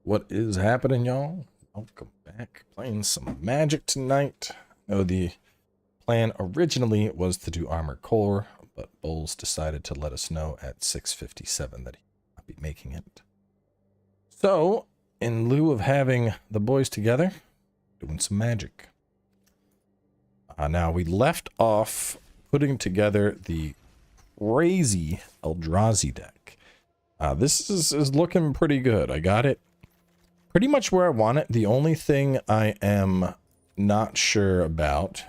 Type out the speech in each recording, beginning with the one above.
What is happening, y'all? Welcome back. Playing some Magic tonight. No, the plan originally was to do Armored Core, but Bowles decided to let us know at 6:57 that he would not be making it. So, in lieu of having the boys together, doing some Magic. Now, we left off putting together the crazy Eldrazi deck. This is looking pretty good. I got it pretty much where I want it. The only thing I am not sure about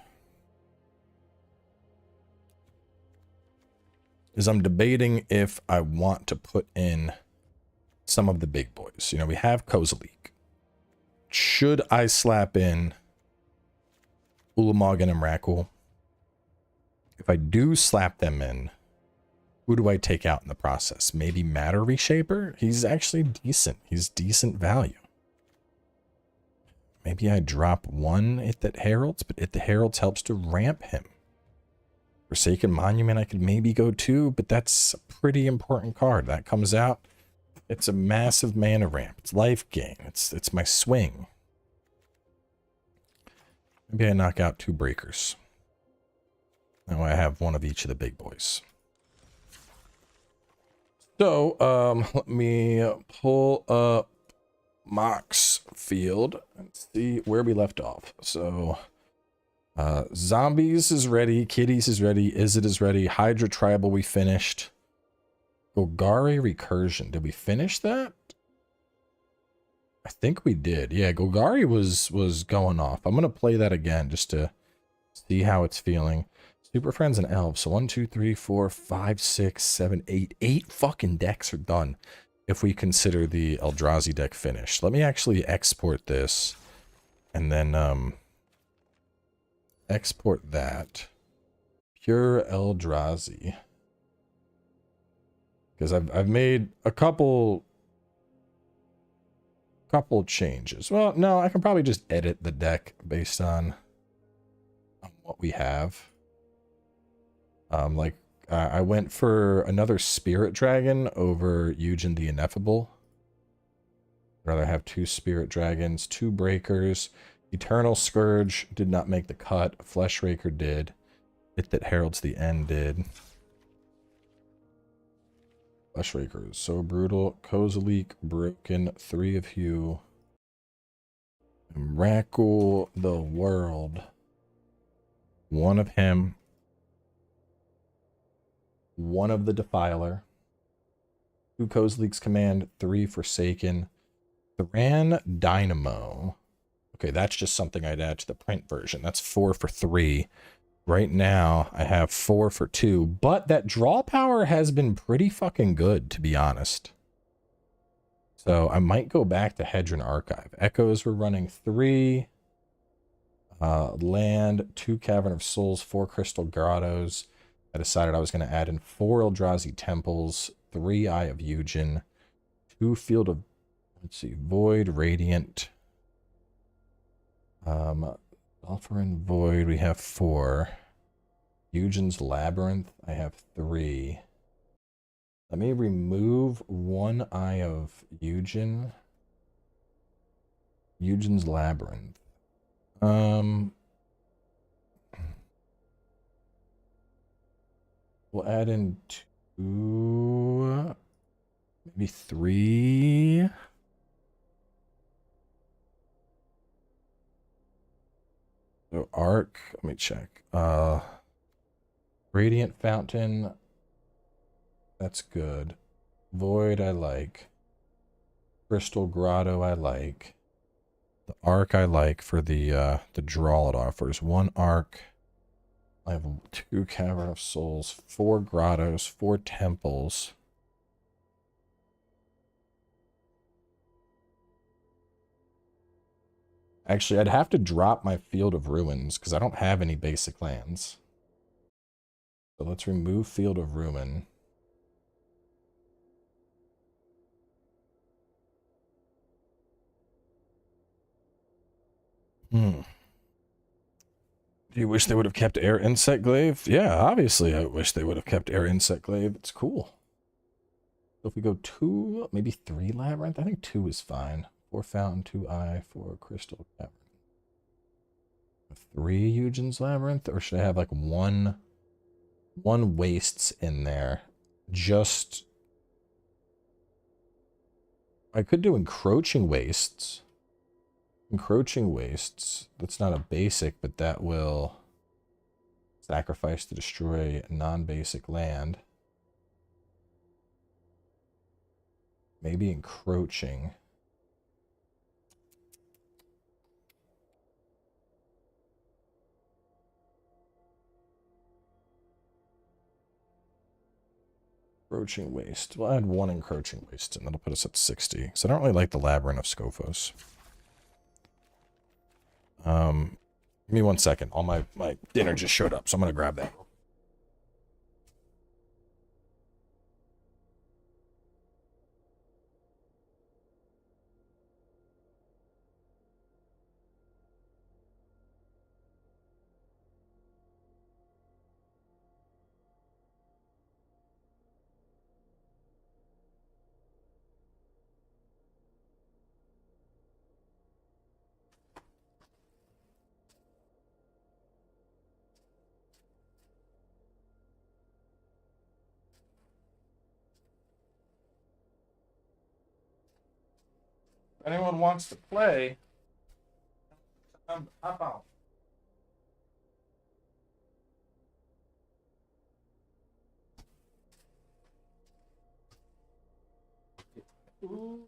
is I'm debating if I want to put in some of the big boys. You know, we have Kozalik. Should I slap in Ulamog and Emrakul? If I do slap them in, who do I take out in the process? Maybe Matter Reshaper? He's actually decent. He's decent value. Maybe I drop one It That Heralds, but It That Heralds helps to ramp him. Forsaken Monument, I could maybe go two, but that's a pretty important card. That comes out. It's a massive mana ramp. It's life gain. It's my swing. Maybe I knock out two breakers. Now I have one of each of the big boys. So, let me pull up Mox Field and see where we left off. So, Zombies is ready, Kitties is ready, Izzet is ready, Hydra Tribal we finished. Golgari Recursion, did we finish that? I think we did. Yeah, Golgari was going off. I'm gonna play that again just to see how it's feeling. Super Friends and Elves. So 1, 2, 3, 4, 5, 6, 7, 8. 8 fucking decks are done if we consider the Eldrazi deck finished. Let me actually export this and then export that. Pure Eldrazi. Because I've made a couple changes. Well, no, I can probably just edit the deck based on what we have. I went for another Spirit Dragon over Eugen the Ineffable. I'd rather have two Spirit Dragons, two Breakers. Eternal Scourge did not make the cut. Fleshraker did. It That Heralds the End did. Fleshraker is so brutal. Kozalik, broken. 3 of Hue. Emrakul the World. 1 of him. 1 of the Defiler, 2 Kozlik's Command, 3 Forsaken, Thran Dynamo. Okay, that's just something I'd add to the print version. That's 4 for 3. Right now, I have 4 for 2, but that draw power has been pretty fucking good, to be honest. So I might go back to Hedron Archive. Echoes were running 3. Land, 2 Cavern of Souls, 4 Crystal Grottos. I decided I was going to add in 4 Eldrazi Temples, 3 Eye of Eugen, 2 Field of, let's see, Void, Radiant, Sulfur and Void, we have 4. Eugen's Labyrinth, I have 3. Let me remove 1 Eye of Eugen. Eugen's Labyrinth. We'll add in 2, maybe 3. So Arc, let me check. Radiant Fountain, that's good. Void, I like. Crystal Grotto, I like. The Arc, I like for the draw it offers. 1 Arc. I have 2 Cavern of Souls, 4 Grottos, 4 Temples. Actually, I'd have to drop my Field of Ruins because I don't have any basic lands. So let's remove Field of Ruin. Do you wish they would have kept Air Insect Glaive? Yeah, obviously I wish they would have kept Air Insect Glaive. It's cool. So if we go 2, maybe 3 Labyrinth, I think 2 is fine. 4 fountain, 2 eye, 4 crystal cavern. 3 Eugen's Labyrinth, or should I have like one wastes in there? Just, I could do encroaching wastes. Encroaching wastes. That's not a basic, but that will sacrifice to destroy non-basic land. Maybe encroaching. Encroaching waste. We'll add 1 encroaching waste, and that'll put us at 60. So I don't really like the Labyrinth of Scophos. Give me 1 second. All my dinner just showed up, so I'm gonna grab that. If anyone wants to play, hop on. Ooh.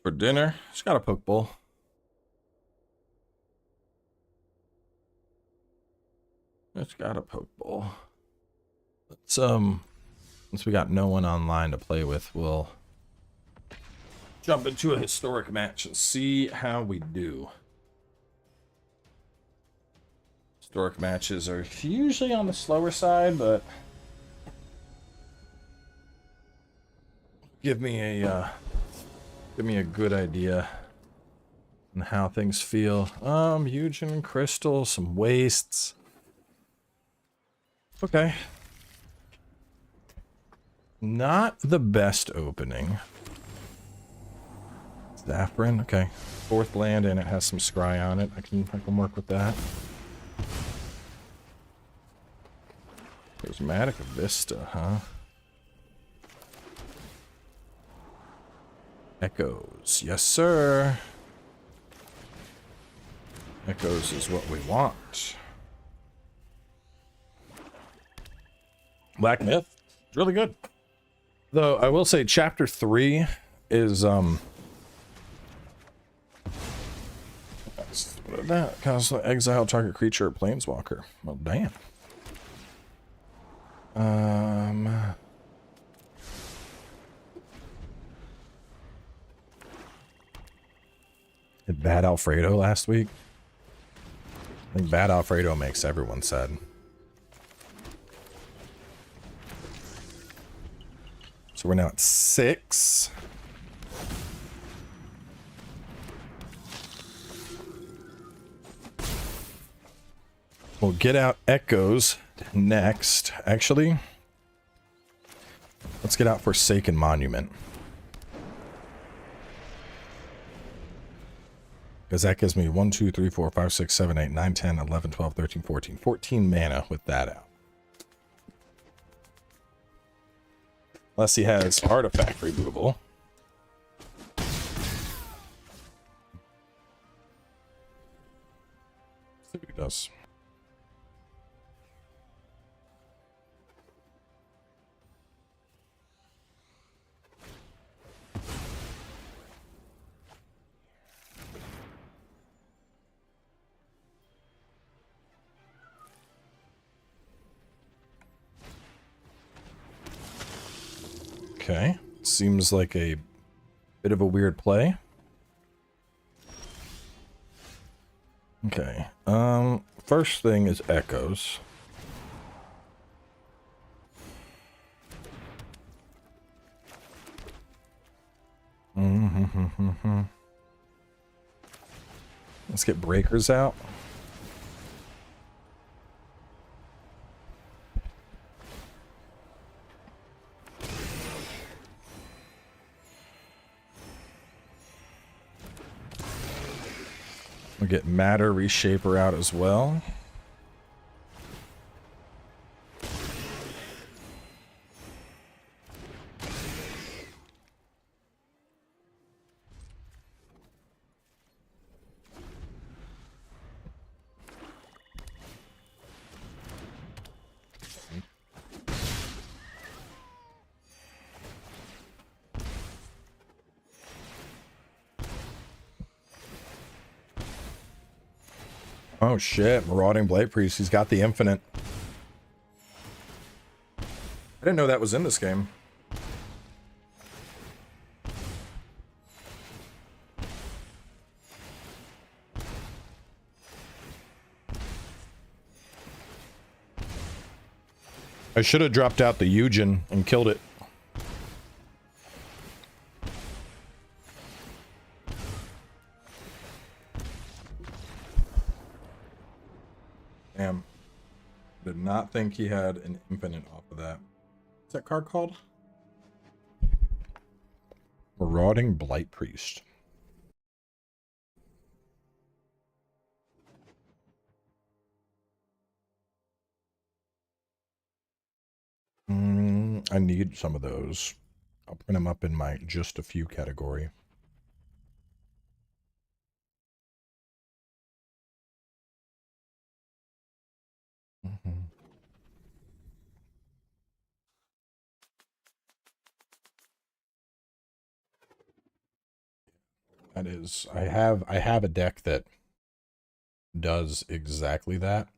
For dinner, just got a poke bowl. Just got a poke bowl. Let's since we got no one online to play with, we'll jump into a historic match and see how we do. Historic matches are usually on the slower side, but give me a good idea on how things feel. Eugen, crystal, some wastes. Okay. Not the best opening. Zafran, okay. 4th land and it has some scry on it. I can work with that. Prismatic Vista, huh? Echoes, yes sir. Echoes is what we want. Black Myth, it's really good. Though I will say chapter 3 is that constantly exile target creature or planeswalker. Well damn. Did Bad Alfredo last week? I think Bad Alfredo makes everyone sad. So we're now at 6. We'll get out Echoes next. Actually, let's get out Forsaken Monument. Because that gives me 1, 2, 3, 4, 5, 6, 7, 8, 9, 10, 11, 12, 13, 14. 14 mana with that out. Unless he has artifact removal. See what he does. Okay. Seems like a bit of a weird play. Okay. First thing is echoes. Let's get breakers out. We'll get matter reshaper out as well. Oh shit, Marauding Blight Priest, he's got the infinite. I didn't know that was in this game. I should have dropped out the Eugen and killed it. Damn. Did not think he had an infinite off of that. What's that card called? Marauding Blight Priest. I need some of those. I'll print them up in my just a few category. That is, I have a deck that does exactly that.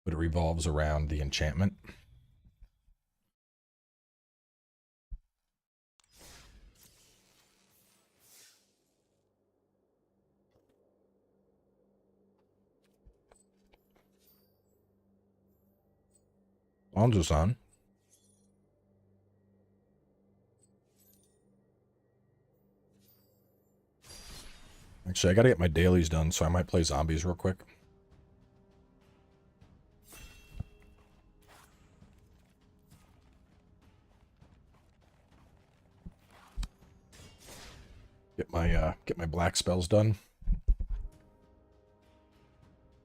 But it revolves around the enchantment. Alonzo's on. Actually, I gotta get my dailies done, so I might play zombies real quick. Get my black spells done.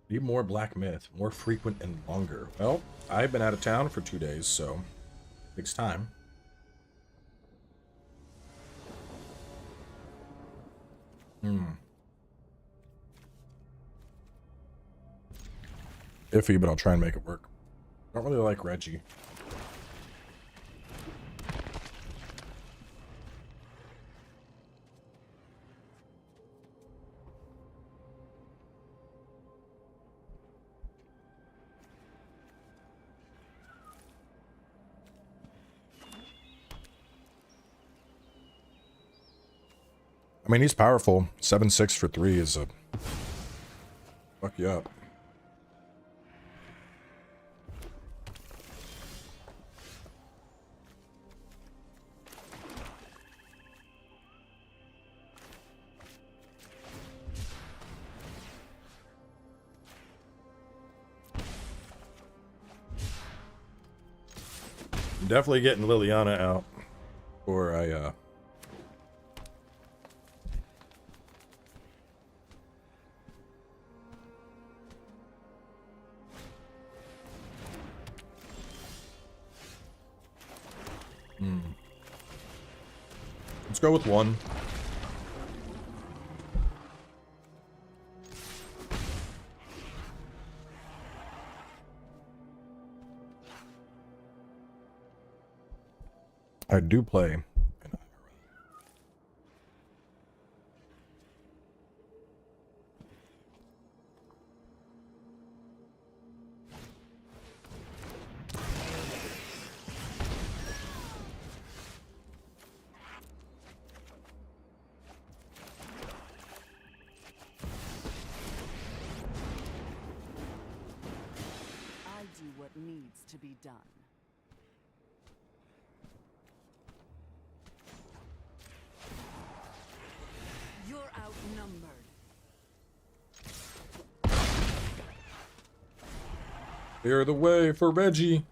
Need more black myth, more frequent and longer. Well, I've been out of town for 2 days, so it takes time. Iffy, but I'll try and make it work. I don't really like Reggie. I mean, he's powerful. 7/6 for 3 is a... fuck you up. I'm definitely getting Liliana out before I, Let's go with 1. I do play. to be done. You're outnumbered. Clear the way for Reggie.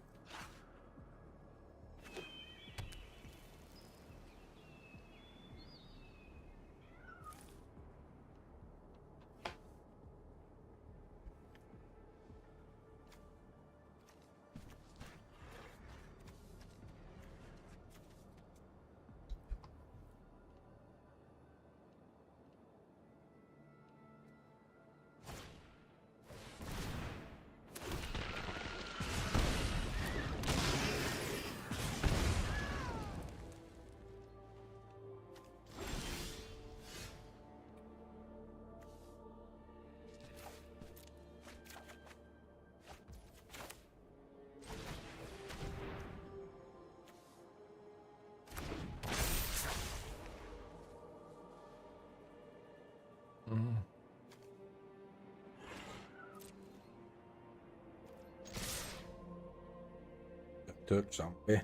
Took zombie.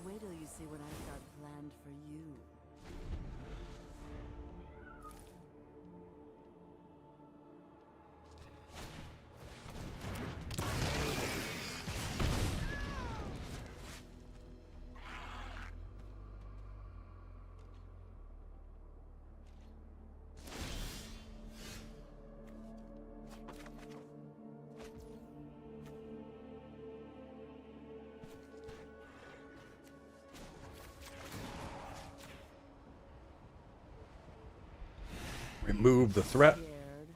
Wait till you see what I've got planned for you. Remove the threat. Scared?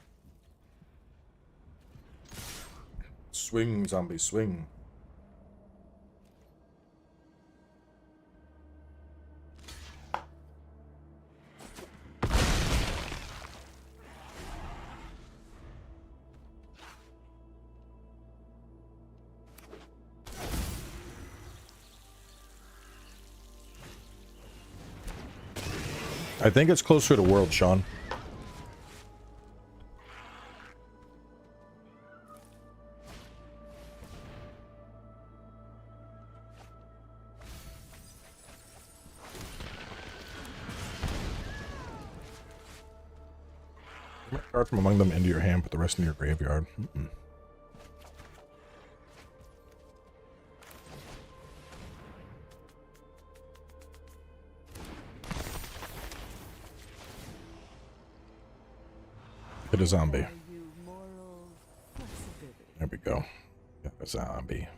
Swing, zombie, swing. I think it's closer to world, Sean. Card from among them into your hand, put the rest in your graveyard. Hit a zombie. Are you moral flexibility? There we go. Got a zombie.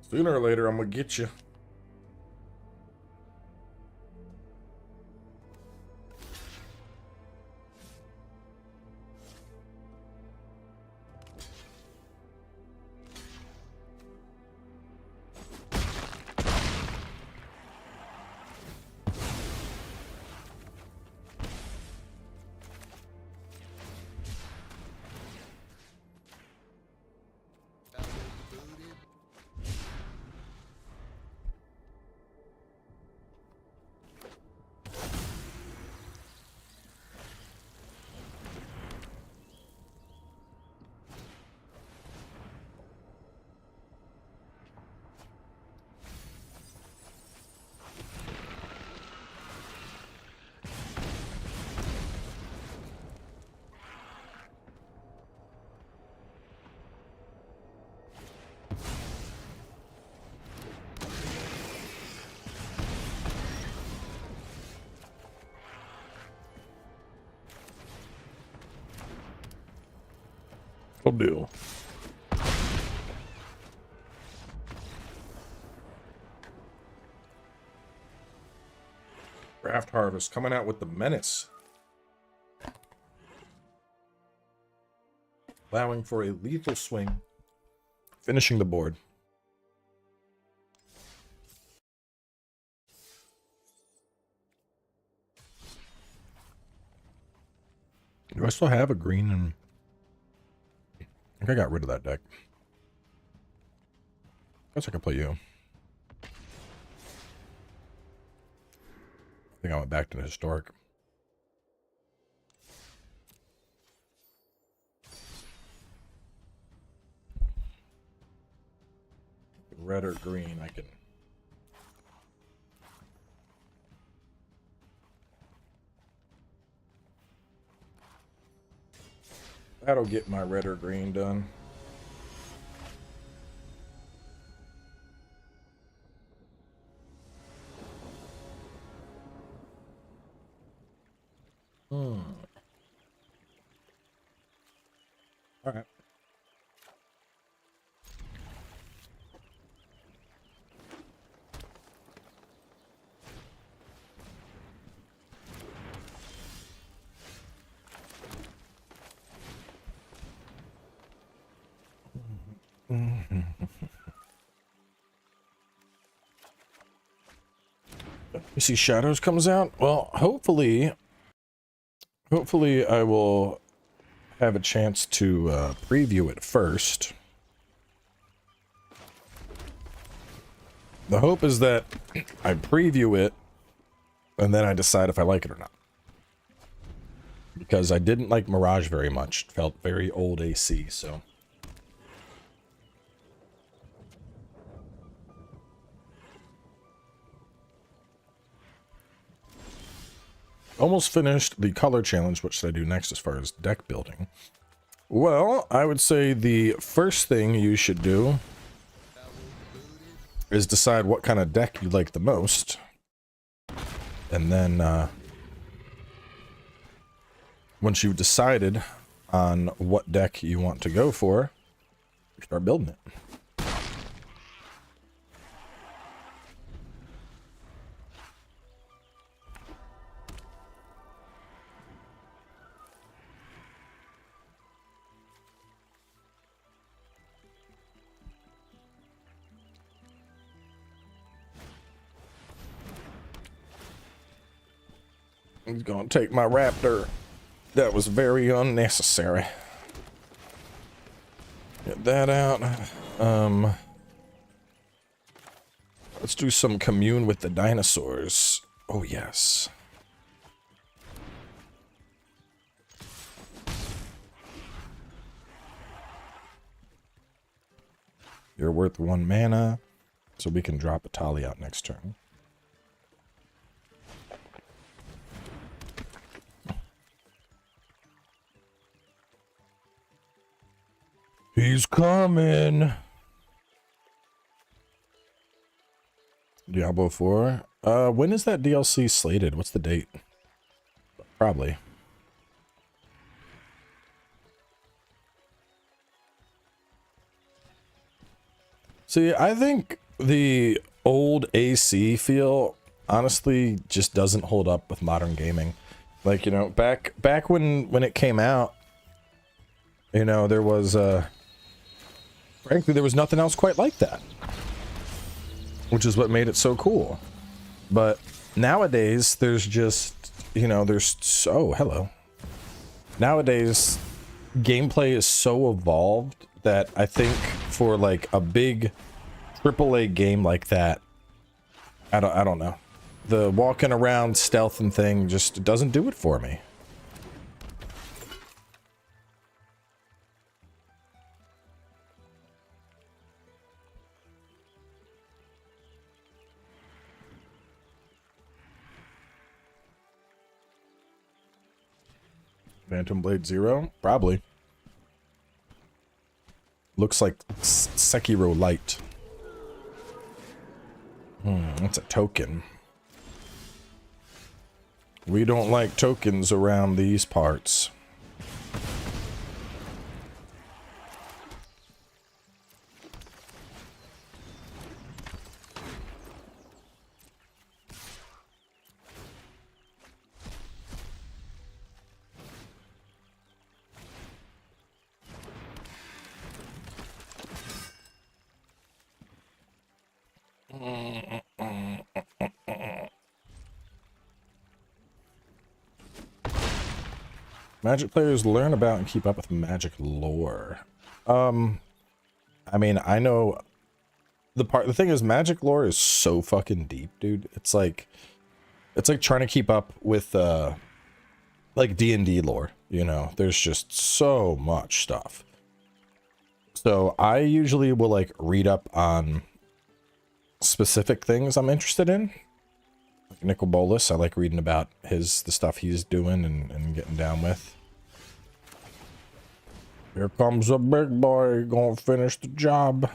Sooner or later, I'm gonna get you. Deal. Draft Harvest coming out with the menace. Allowing for a lethal swing. Finishing the board. Do I still have a green and... I think I got rid of that deck. Guess I can play you. I think I went back to the historic. Red or green, I can... That'll get my red or green done. All right. You see Shadows comes out? Well, hopefully I will have a chance to preview it first. The hope is that I preview it and then I decide if I like it or not. Because I didn't like Mirage very much. It felt very old AC, so... Almost finished the color challenge. What should I do next as far as deck building? Well, I would say the first thing you should do is decide what kind of deck you like the most. And then, once you've decided on what deck you want to go for, you start building it. He's gonna take my raptor. That was very unnecessary. Get that out. Let's do some commune with the dinosaurs. Oh, yes. You're worth 1 mana, so we can drop a Tali out next turn. He's coming. Diablo 4. When is that DLC slated? What's the date? Probably. See, I think the old AC feel honestly just doesn't hold up with modern gaming. Like, you know, back when it came out, you know, there was frankly, there was nothing else quite like that, which is what made it so cool. But nowadays, there's just, you know, there's so, hello. Nowadays, gameplay is so evolved that I think for like a big AAA game like that, I don't know. The walking around stealth and thing just doesn't do it for me. Phantom Blade 0? Probably. Looks like Sekiro Light. That's a token. We don't like tokens around these parts. Magic players learn about and keep up with Magic lore. I mean, I know the thing is, Magic lore is so fucking deep, dude. It's like trying to keep up with like D&D lore, you know. There's just so much stuff. So I usually will like read up on specific things I'm interested in. Like Nicol Bolas, I like reading about the stuff he's doing and getting down with. Here comes a big boy, gonna finish the job.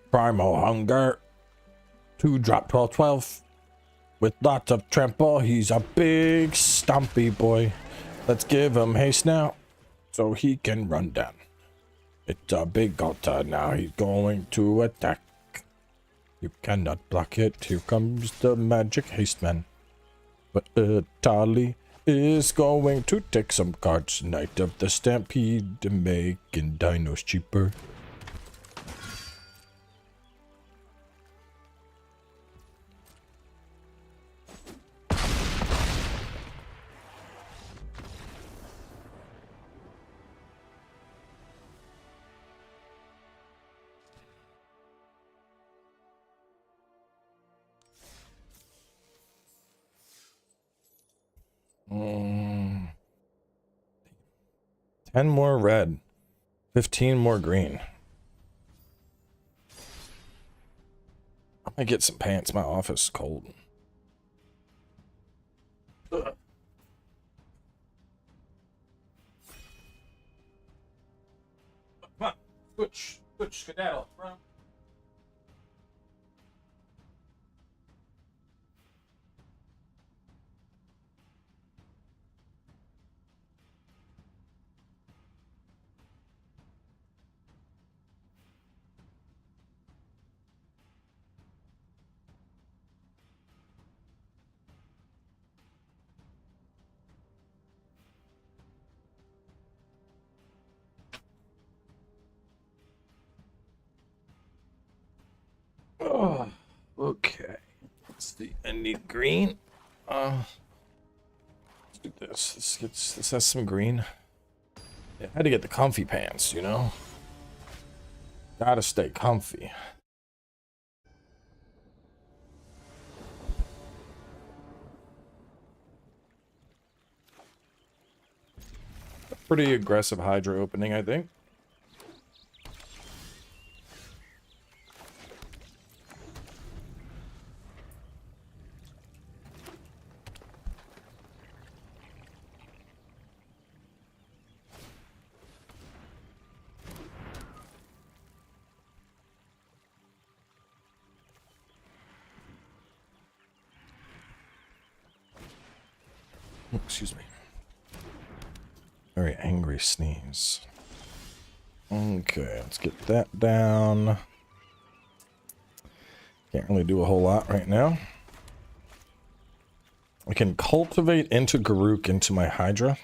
Primal Hunger. 2 drop 12/12. With lots of trample, he's a big stompy boy. Let's give him haste now, so he can run down. It's a big altar now, he's going to attack. You cannot block it, here comes the magic haste man. But Tali is going to take some cards. Night of the Stampede, making dinos cheaper. Mm. 10 more red, 15 more green. I might get some pants. My office is cold. Ugh. Come on, switch, skedaddle, bro. Oh, okay. Let's see. I need green. Let's do this. This has some green. Yeah, I had to get the comfy pants, you know? Gotta stay comfy. A pretty aggressive Hydra opening, I think. Excuse me. Very angry sneeze. Okay, let's get that down. Can't really do a whole lot right now. I can cultivate into Garruk into my Hydra.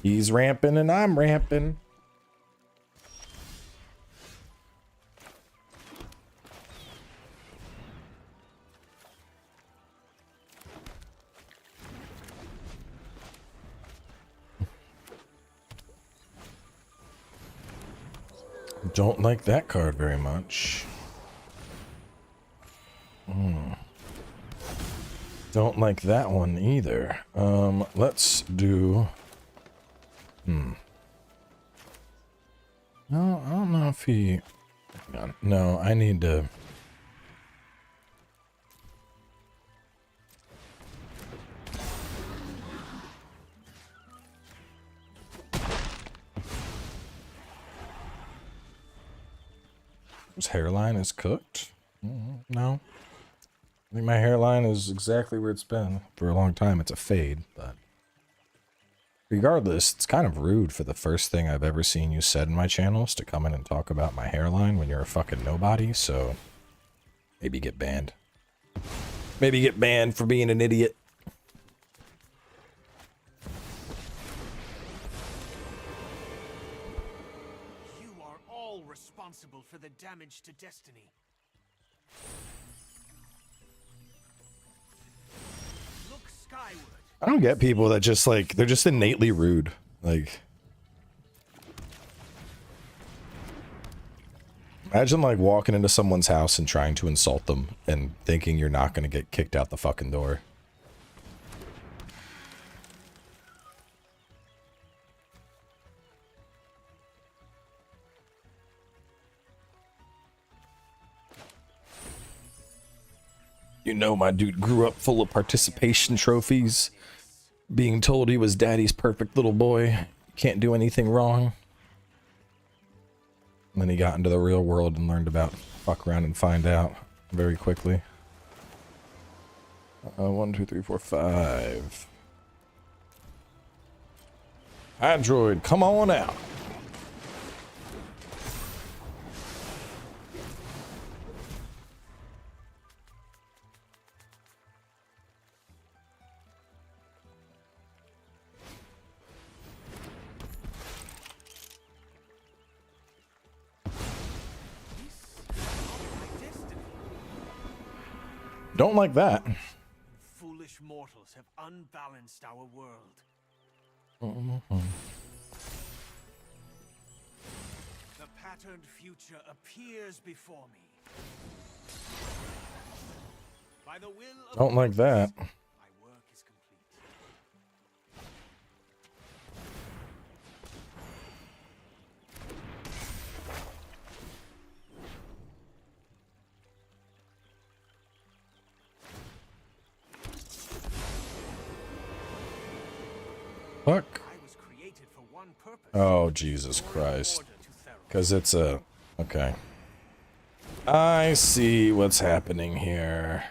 He's ramping and I'm ramping. Don't like that card very much. Don't like that one either. Let's do... No, I don't know if he... Hang on. No, I need to... His hairline is cooked? No. I think my hairline is exactly where it's been for a long time. It's a fade, but... Regardless, it's kind of rude for the first thing I've ever seen you said in my channels to come in and talk about my hairline when you're a fucking nobody, so... Maybe get banned. Maybe get banned for being an idiot. You are all responsible for the damage to Destiny. Look skyward. I don't get people that just like, they're just innately rude. Like, imagine like walking into someone's house and trying to insult them and thinking you're not going to get kicked out the fucking door. You know, my dude grew up full of participation trophies, being told he was daddy's perfect little boy, can't do anything wrong. And then he got into the real world and learned about fuck around and find out very quickly. 1, 2, 3, 4, 5. Android, come on out. Don't like that. Foolish mortals have unbalanced our world. The patterned future appears before me. By the will of Don't like that. my work is complete. Fuck. I was created for one purpose. Oh, Jesus Christ. Order to Theros. Because it's a... Okay. I see what's happening here.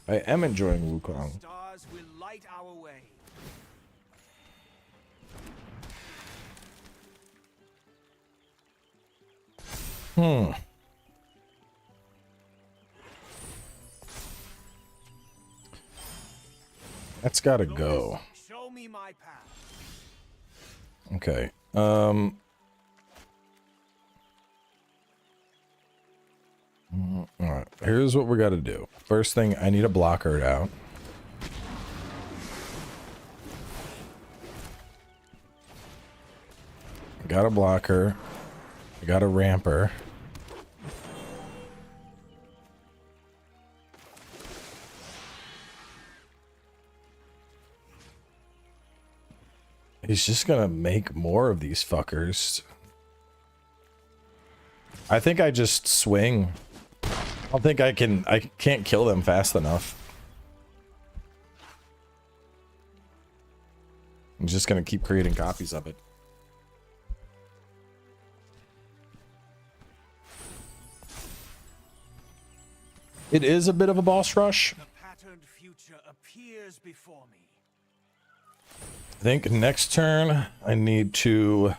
I am enjoying Wukong. Stars will light our way. That's gotta go. Show me my path. Okay. Alright, here's what we gotta do. First thing, I need to block her out. I gotta block her. I gotta ramp her. He's just gonna make more of these fuckers. I think I just swing. I don't think I can't kill them fast enough. I'm just gonna keep creating copies of it. It is a bit of a boss rush. The patterned future appears before me. I think next turn I need to...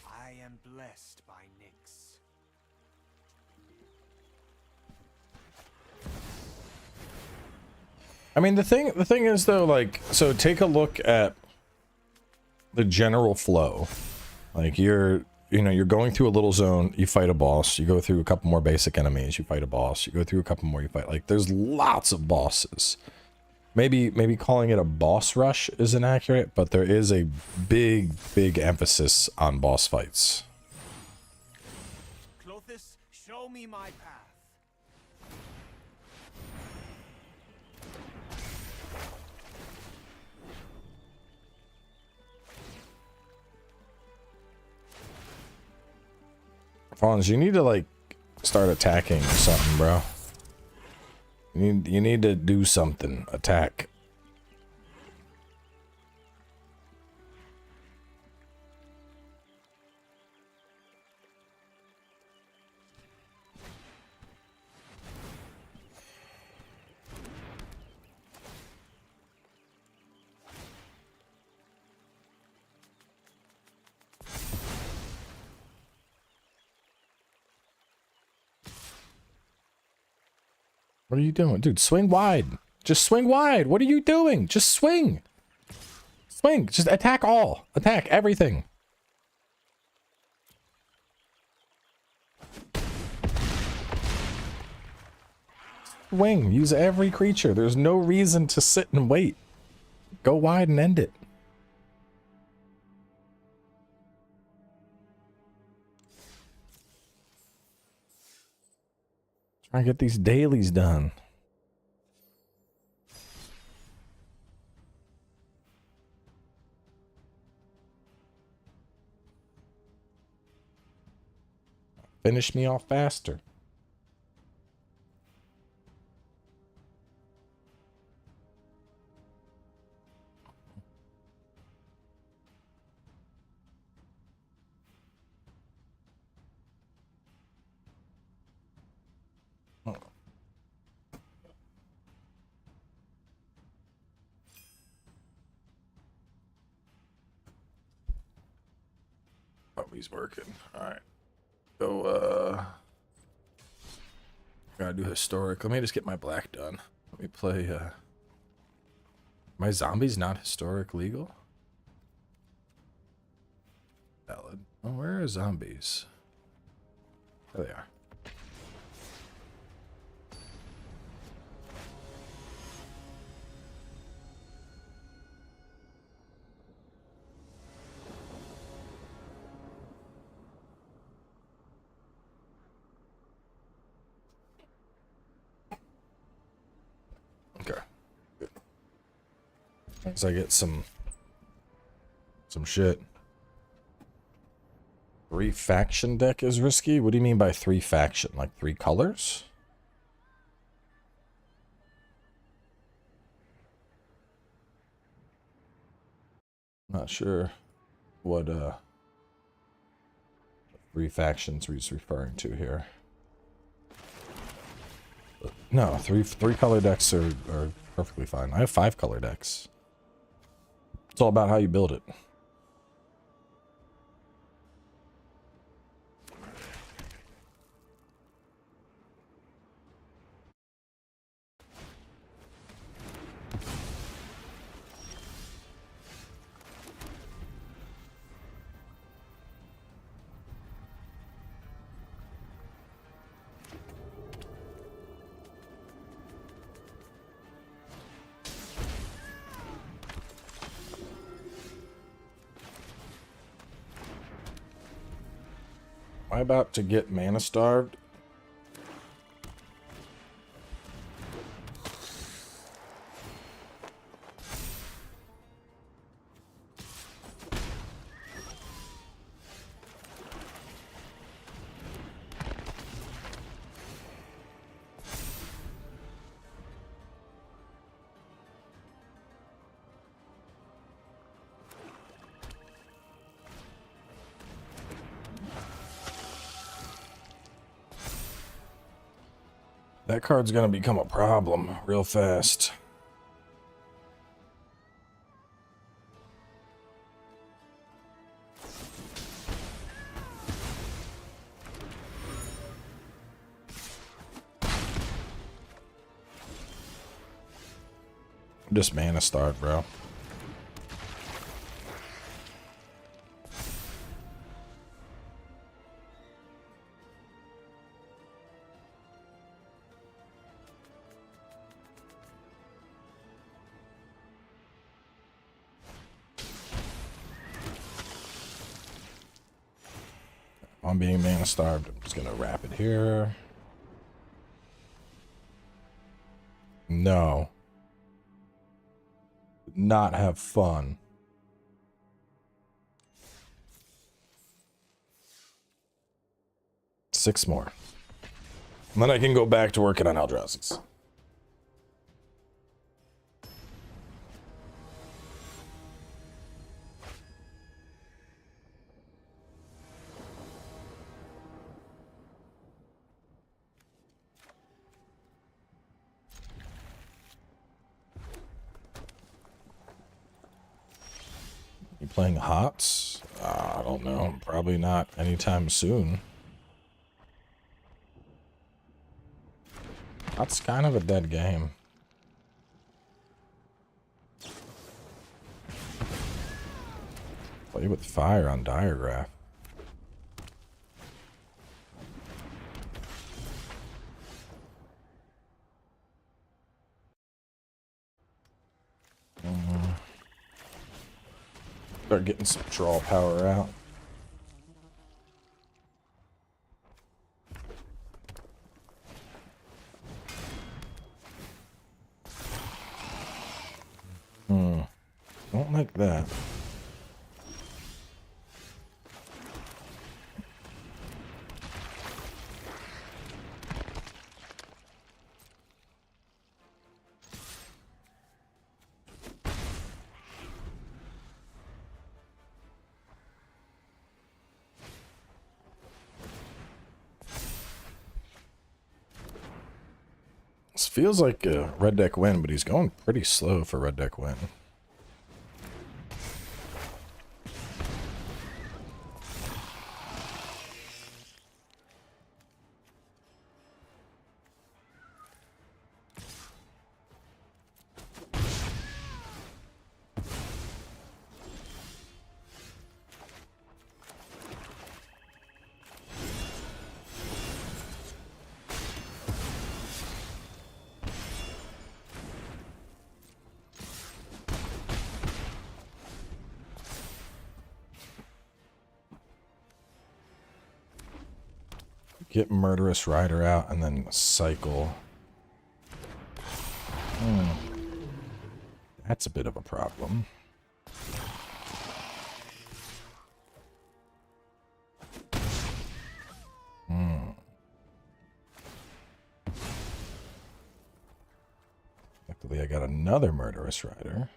I am blessed by Nyx. I mean, the thing is though, like, so take a look at the general flow. Like you're going through a little zone, you fight a boss, you go through a couple more basic enemies, you fight a boss, you go through a couple more, you fight, like, there's lots of bosses. Maybe calling it a boss rush isn't accurate, but there is a big emphasis on boss fights. Clothis, show me my path. Fawns, you need to, like, start attacking or something, bro. You need to do something. Attack. What are you doing? Dude, swing wide. Just swing wide. What are you doing? Just swing. Swing. Just attack all. Attack everything. Swing. Use every creature. There's no reason to sit and wait. Go wide and end it. Try and get these dailies done. Finish me off faster. Oh, he's working. All right. Go, gotta do historic. Let me just get my black done. Let me play, my zombies not historic legal? Valid. Oh, where are zombies? There they are. Okay. Good. As I get some shit. 3 faction deck is risky? What do you mean by 3 faction? Like 3 colors? Not sure what 3 factions he's referring to here. No, three color decks are perfectly fine. I have 5 color decks. It's all about how you build it. Am I about to get mana starved? That card's gonna become a problem real fast. I'm just mana starved, bro. I'm being mana starved. I'm just gonna wrap it here. No. Not have fun. Six more. And then I can go back to working on Eldrazi's. You playing HOTS? I don't know. Probably not anytime soon. That's kind of a dead game. Play with fire on Diagraph. Start getting some draw power out. Don't like that. This feels like a red deck win, but he's going pretty slow for red deck win. Get Murderous Rider out and then cycle. That's a bit of a problem. Luckily I got another Murderous Rider.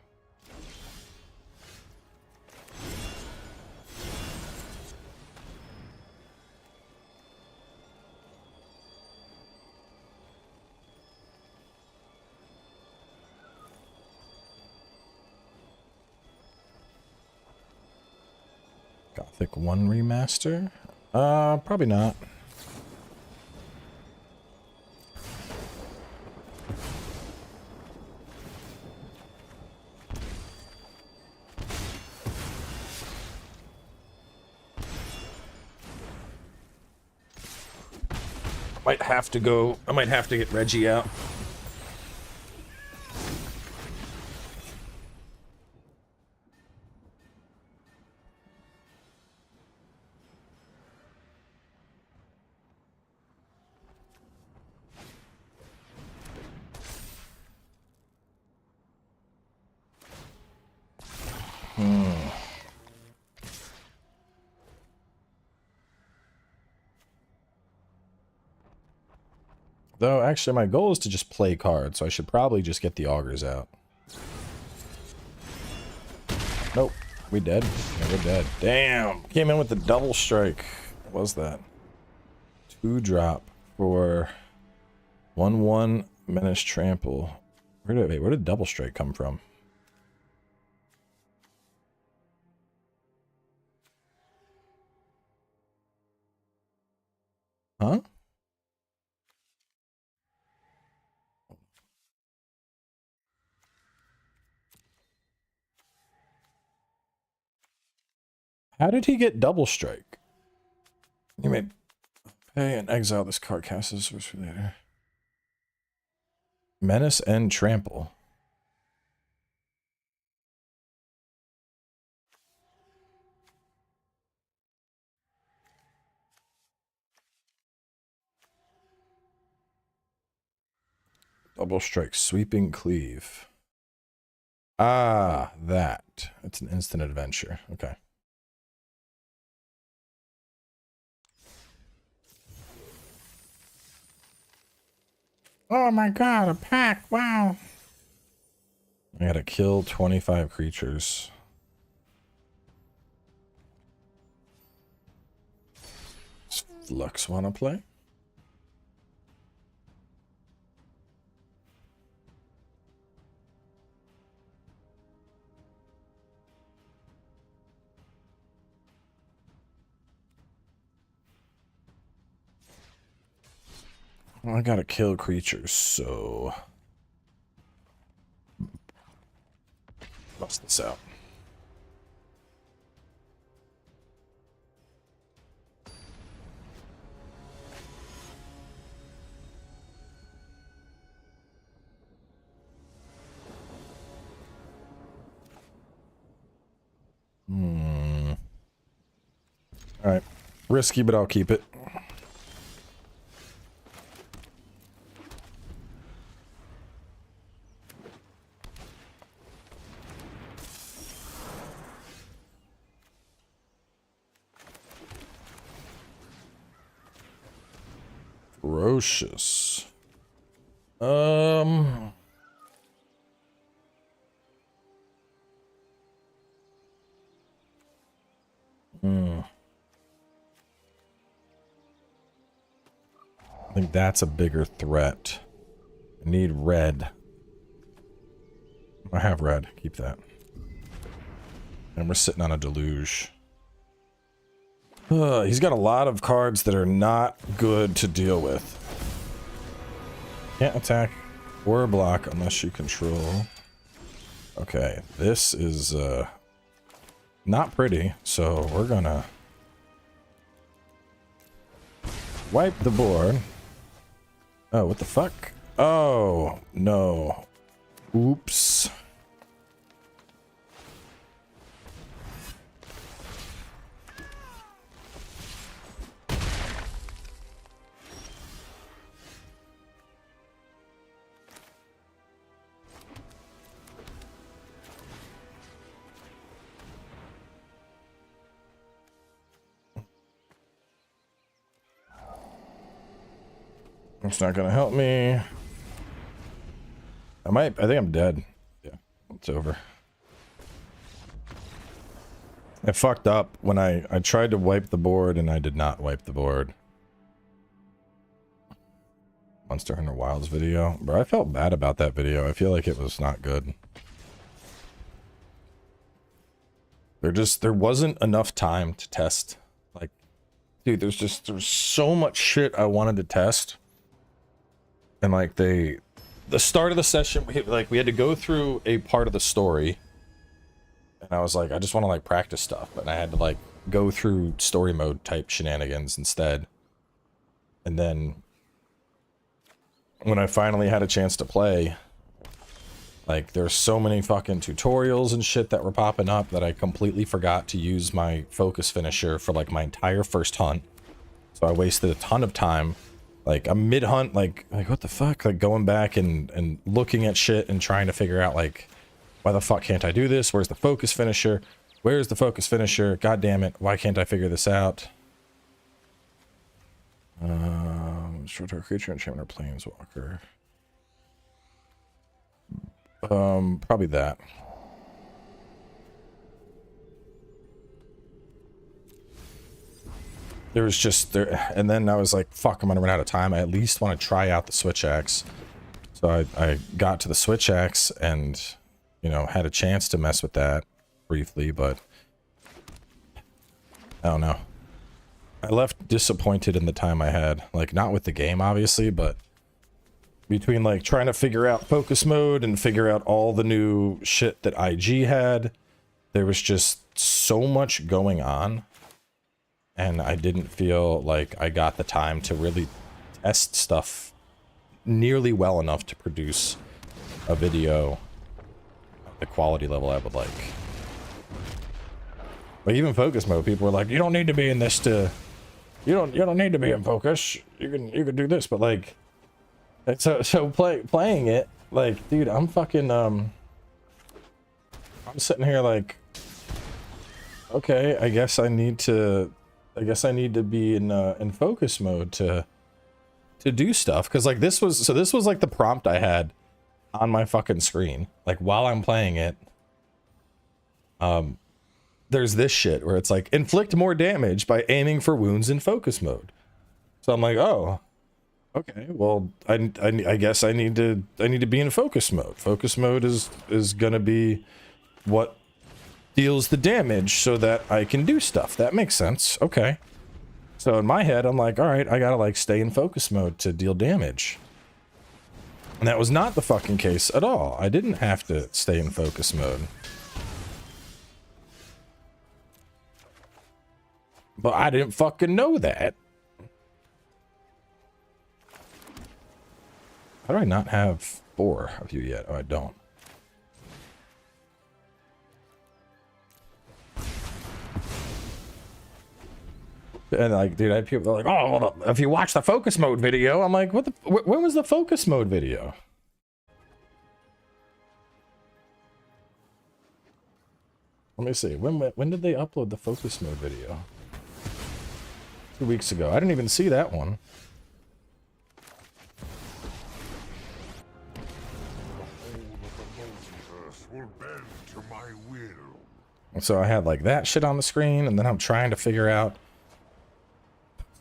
Gothic 1 remaster? Probably not. I might have to get Reggie out. Though, actually, my goal is to just play cards, so I should probably just get the augurs out. Nope. We dead? Yeah, we're dead. Damn! Came in with the double strike. What was that? 2-drop for 1/1 Menace Trample. Where did double strike come from? Huh? How did he get double strike? You may pay and exile this card, cast this for later. Menace and Trample. Double strike, sweeping cleave. Ah, that. It's an instant adventure. Okay. Oh my god, a pack, wow. I gotta kill 25 creatures. Does Flux wanna play? Well, I gotta kill creatures, so bust this out. All right, risky, but I'll keep it. Ferocious. I think that's a bigger threat. I need red. I have red. Keep that. And we're sitting on a deluge. He's got a lot of cards that are not good to deal with. Can't attack or block unless you control. Okay, this is not pretty, so we're gonna wipe the board. Oh, what the fuck? Oh, no. Oops. It's not gonna help me. I think I'm dead. Yeah, it's over. I fucked up when I tried to wipe the board and I did not wipe the board. Monster Hunter Wilds video. Bro, I felt bad about that video. I feel like it was not good. There wasn't enough time to test. Like, dude, there's so much shit I wanted to test. And like the start of the session, we had to go through a part of the story, and I was like, I just want to like practice stuff, and I had to like go through story mode type shenanigans instead. And then when I finally had a chance to play, like there's so many fucking tutorials and shit that were popping up that I completely forgot to use my focus finisher for like my entire first hunt. So I wasted a ton of time. Like, I'm mid-hunt, like, what the fuck? Like, going back and looking at shit and trying to figure out, like, why the fuck can't I do this? Where's the focus finisher? Where's the focus finisher? God damn it, why can't I figure this out? Short-term creature, enchantment, or planeswalker. Probably that. There was just there, and then I was like, fuck, I'm gonna run out of time. I at least want to try out the switch axe. So I got to the switch axe and, you know, had a chance to mess with that briefly, but I don't know. I left disappointed in the time I had. Like, not with the game, obviously, but between like trying to figure out focus mode and figure out all the new shit that IG had, there was just so much going on. And I didn't feel like I got the time to really test stuff nearly well enough to produce a video at the quality level I would like. But even focus mode, people were like, "You don't need to be in this to, you don't need to be in focus. You can do this." But like, playing it, like, dude, I'm fucking I'm sitting here like, okay, I guess I need to be in focus mode to do stuff, because like this was like the prompt I had on my fucking screen, like while I'm playing it. There's this shit where it's like, inflict more damage by aiming for wounds in focus mode. So I'm like, oh, okay, well, I guess I need to be in focus mode. Focus mode is gonna be what deals the damage so that I can do stuff. That makes sense. Okay. So in my head, I'm like, all right, I gotta like stay in focus mode to deal damage. And that was not the fucking case at all. I didn't have to stay in focus mode. But I didn't fucking know that. How do I not have 4 of you yet? Oh, I don't. And like, dude, I had people like, oh, well, if you watch the focus mode video, I'm like, what the, when was the focus mode video? Let me see, when did they upload the focus mode video? 2 weeks ago. I didn't even see that one. So I had like that shit on the screen, and then I'm trying to figure out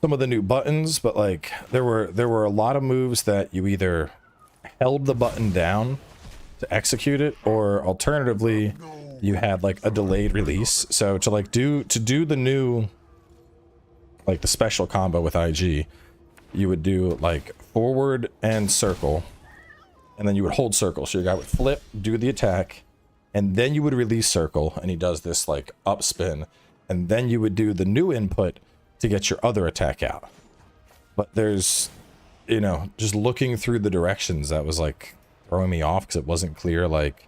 some of the new buttons, but like there were a lot of moves that you either held the button down to execute it, or alternatively you had like a delayed release. So to like do the new, like the special combo with IG, you would do like forward and circle, and then you would hold circle. So your guy would flip, do the attack, and then you would release circle, and he does this like up spin, and then you would do the new input to get your other attack out. But there's, you know, just looking through the directions, that was like throwing me off because it wasn't clear, like,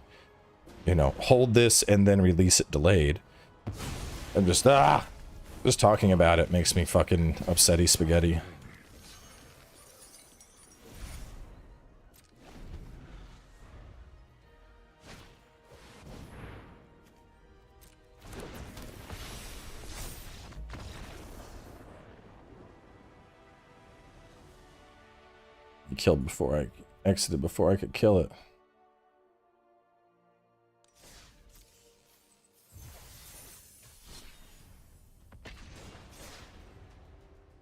you know, hold this and then release it delayed. I'm just talking about it makes me fucking upsetty spaghetti. Killed before I exited, before I could kill it.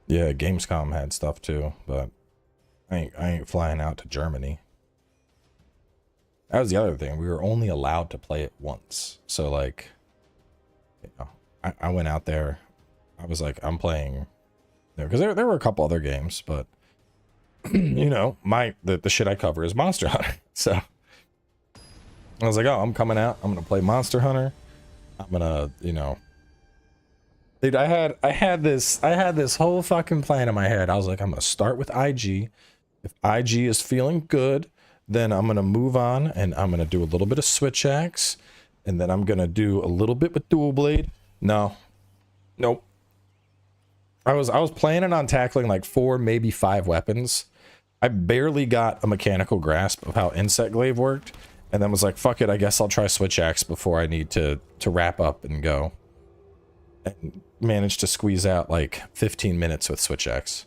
Yeah, Gamescom had stuff too, but I ain't flying out to Germany. That was the other thing. We were only allowed to play it once. So like, you know, I went out there. I was like, I'm playing, because there were a couple other games, but you know, the shit I cover is Monster Hunter. So I was like, oh, I'm coming out. I'm gonna play Monster Hunter. I'm gonna, you know, dude, I had this whole fucking plan in my head. I was like, I'm gonna start with IG. If IG is feeling good, then I'm gonna move on and I'm gonna do a little bit of switch axe, and then I'm gonna do a little bit with dual blade. No, nope. I was planning on tackling like 4, maybe 5 weapons. I barely got a mechanical grasp of how Insect Glaive worked, and then was like, fuck it, I guess I'll try Switch Axe before I need to wrap up and go. And managed to squeeze out like 15 minutes with Switch Axe.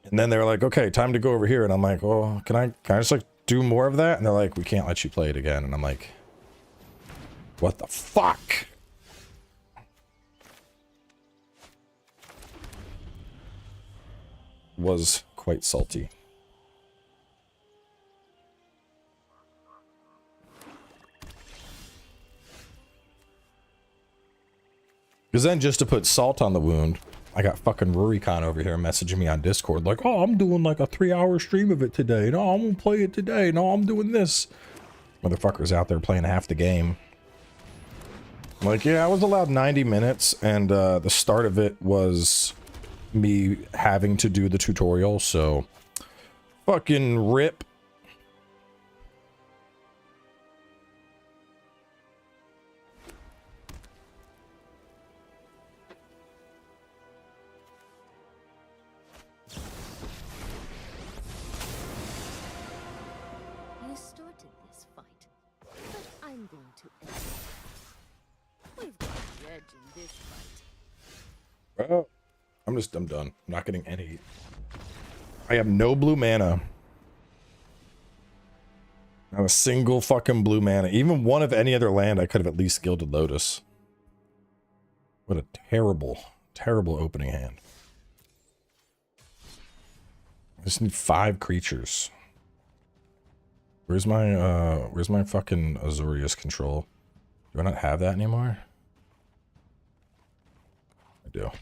And then they were like, okay, time to go over here. And I'm like, well, can I just like do more of that? And they're like, we can't let you play it again. And I'm like, what the fuck? Was quite salty. Because then just to put salt on the wound, I got fucking Rurikon over here messaging me on Discord like, oh, I'm doing like a 3-hour stream of it today. No, I'm gonna play it today. No, I'm doing this. Motherfuckers out there playing half the game. I'm like, yeah, I was allowed 90 minutes, and the start of it was me having to do the tutorial, so fucking rip. You started this fight, but I'm going to end it. We've got the edge in this fight. Well, I'm done. I'm not getting any. I have no blue mana. Not a single fucking blue mana. Even one of any other land, I could have at least Gilded Lotus. What a terrible, terrible opening hand. I just need 5 creatures. Where's my fucking Azorius control? Do I not have that anymore? deal.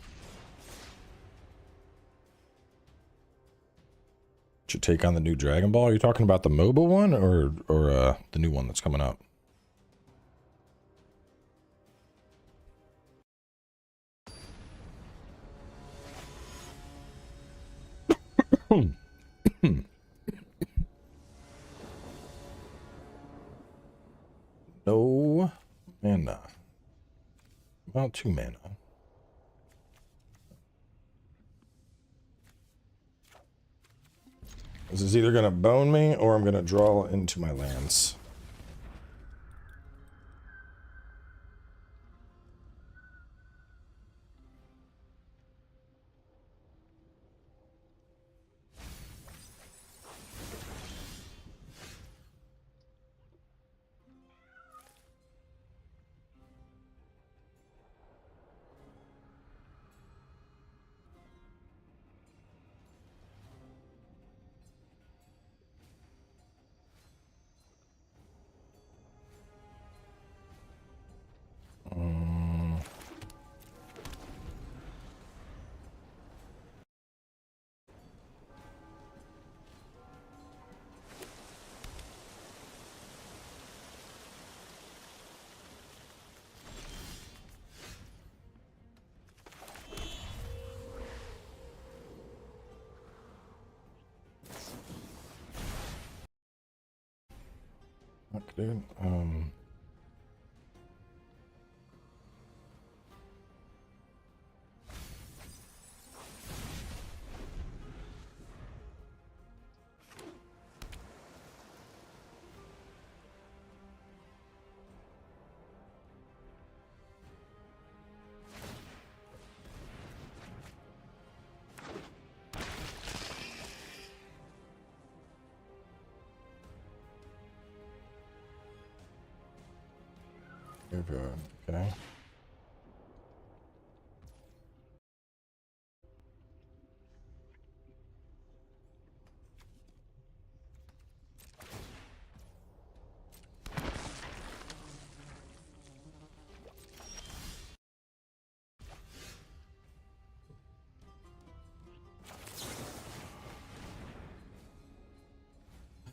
Should take on the new Dragon Ball. Are you talking about the mobile one or the new one that's coming up? No mana. Well, 2 mana. This is either going to bone me or I'm going to draw into my lands. Fuck, dude. Okay.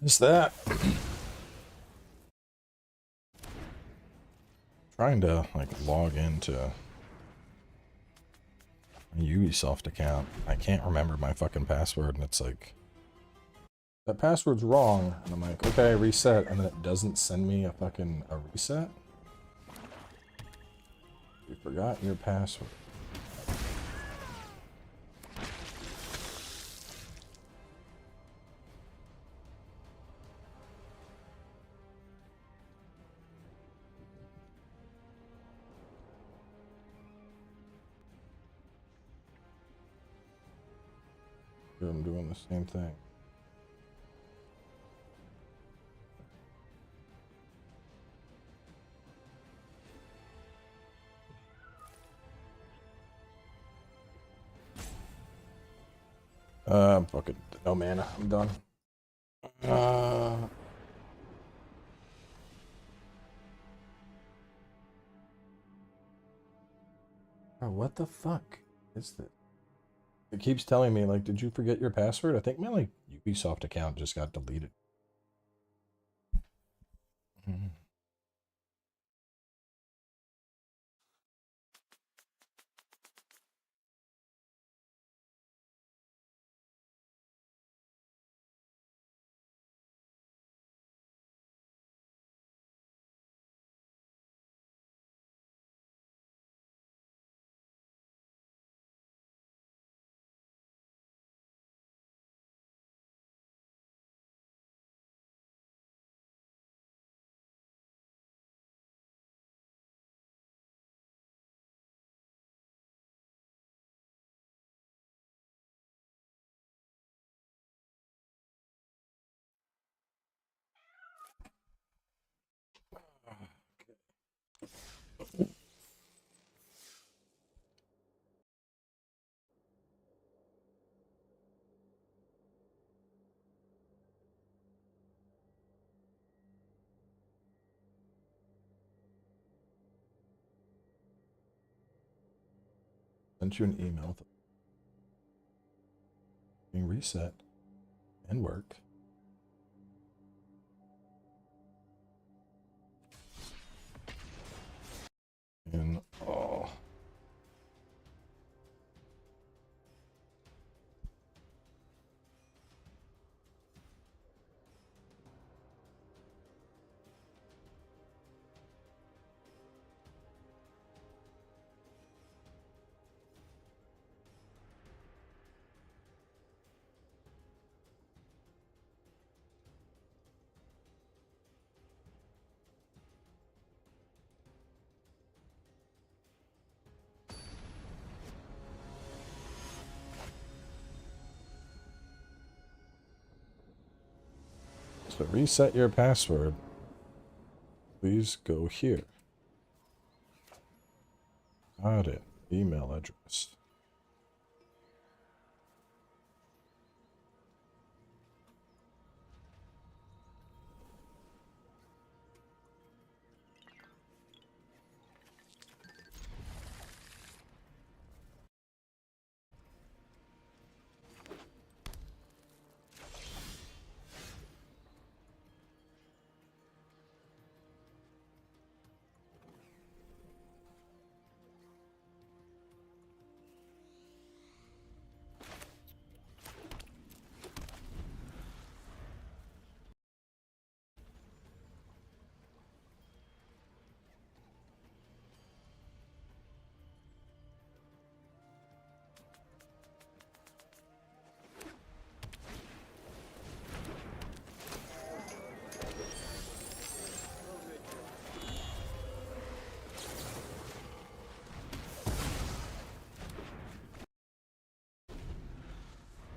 Is that trying to like log into a Ubisoft account? I can't remember my fucking password, and it's like that password's wrong, and I'm like, okay, reset, and then it doesn't send me a fucking reset. You forgot your password. I'm doing the same thing. Fucking no mana. I'm done. Oh, what the fuck is this? It keeps telling me, like, did you forget your password? I think my, like, Ubisoft account just got deleted. Sent you an email being reset and work. And oh. To reset your password, please go here. Got it. Email address.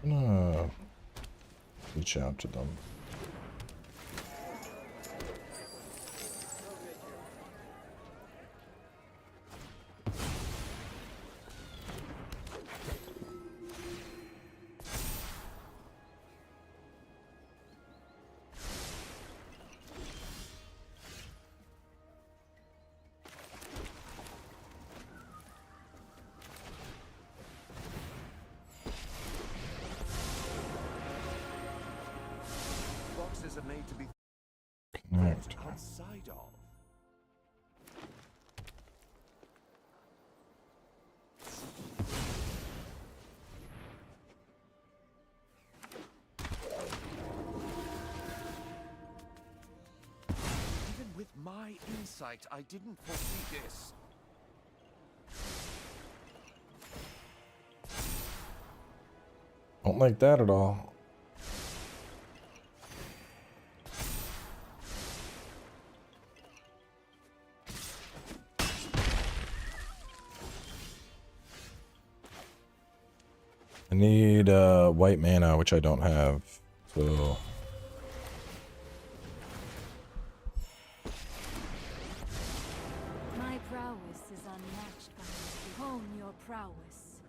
I'm gonna reach out to them. Boxes are made to be Connect. outside of. Even with my insight, I didn't foresee this. Don't like that at all. I need white mana, which I don't have, so My prowess is unmatched by you. Hone your prowess.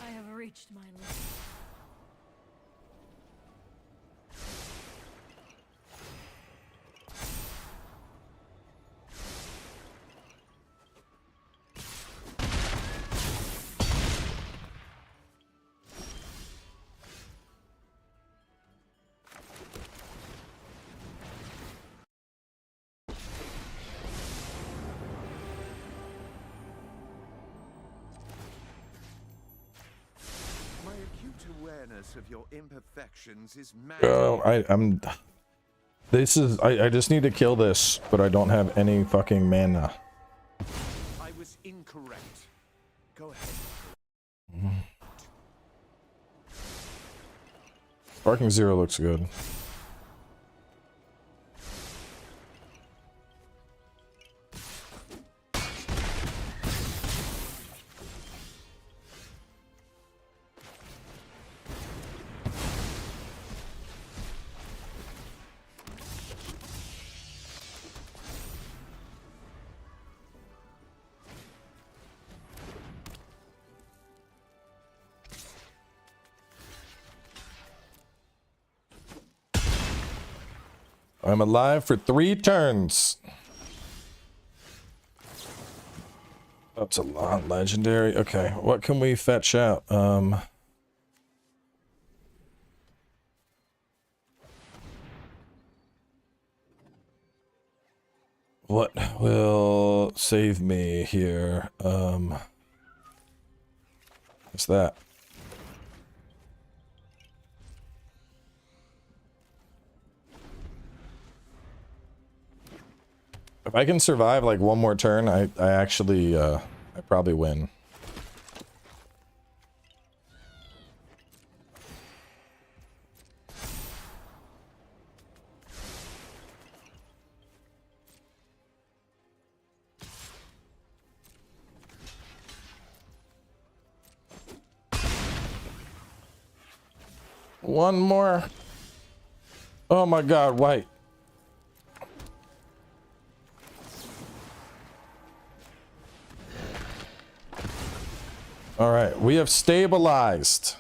I have reached my limit. My acute awareness of your imperfections is mad. oh, I'm. This is I just need to kill this, but I don't have any fucking mana. I was incorrect. Go ahead. Sparking Zero looks good. I'm alive for 3 turns. That's a lot. Legendary. Okay, what can we fetch out? What will save me here? What's that? If I can survive like one more turn, I actually I probably win. One more. Oh my god, white. All right, we have stabilized.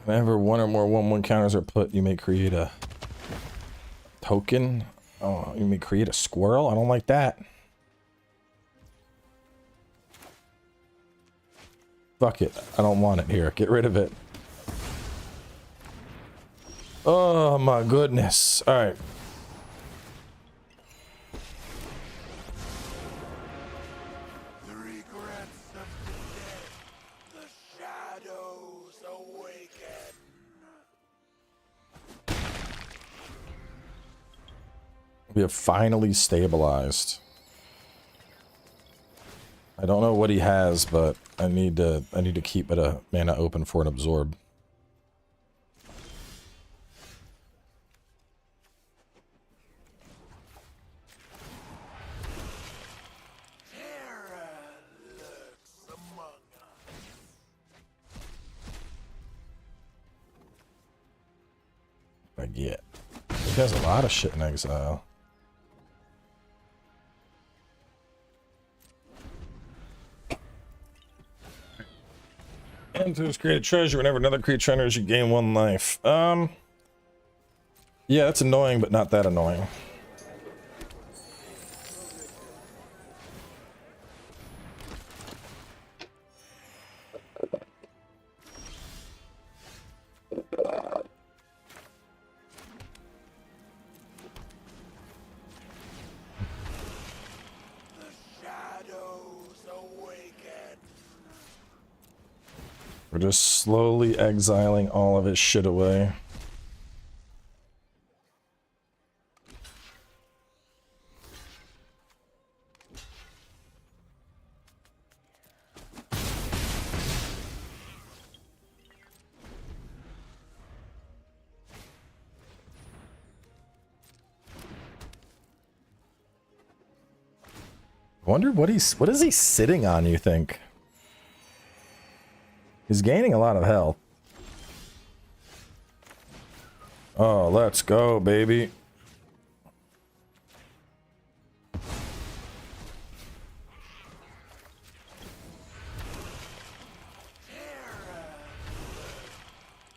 Whenever one or more 1/1 counters are put, you may create a token. Oh, you may create a squirrel? I don't like that. Fuck it. I don't want it here. Get rid of it. Oh my goodness. All right. The regrets of the dead, the shadows awaken. We have finally stabilized. I don't know what he has, but I need to keep it a mana open for an absorb. Terror lurks among us. I get. He has a lot of shit in exile. Enters create a treasure. Whenever another creature enters, you gain 1 life. Yeah, that's annoying, but not that annoying. We're just slowly exiling all of his shit away. I wonder what is he sitting on, you think? He's gaining a lot of health. Oh, let's go, baby.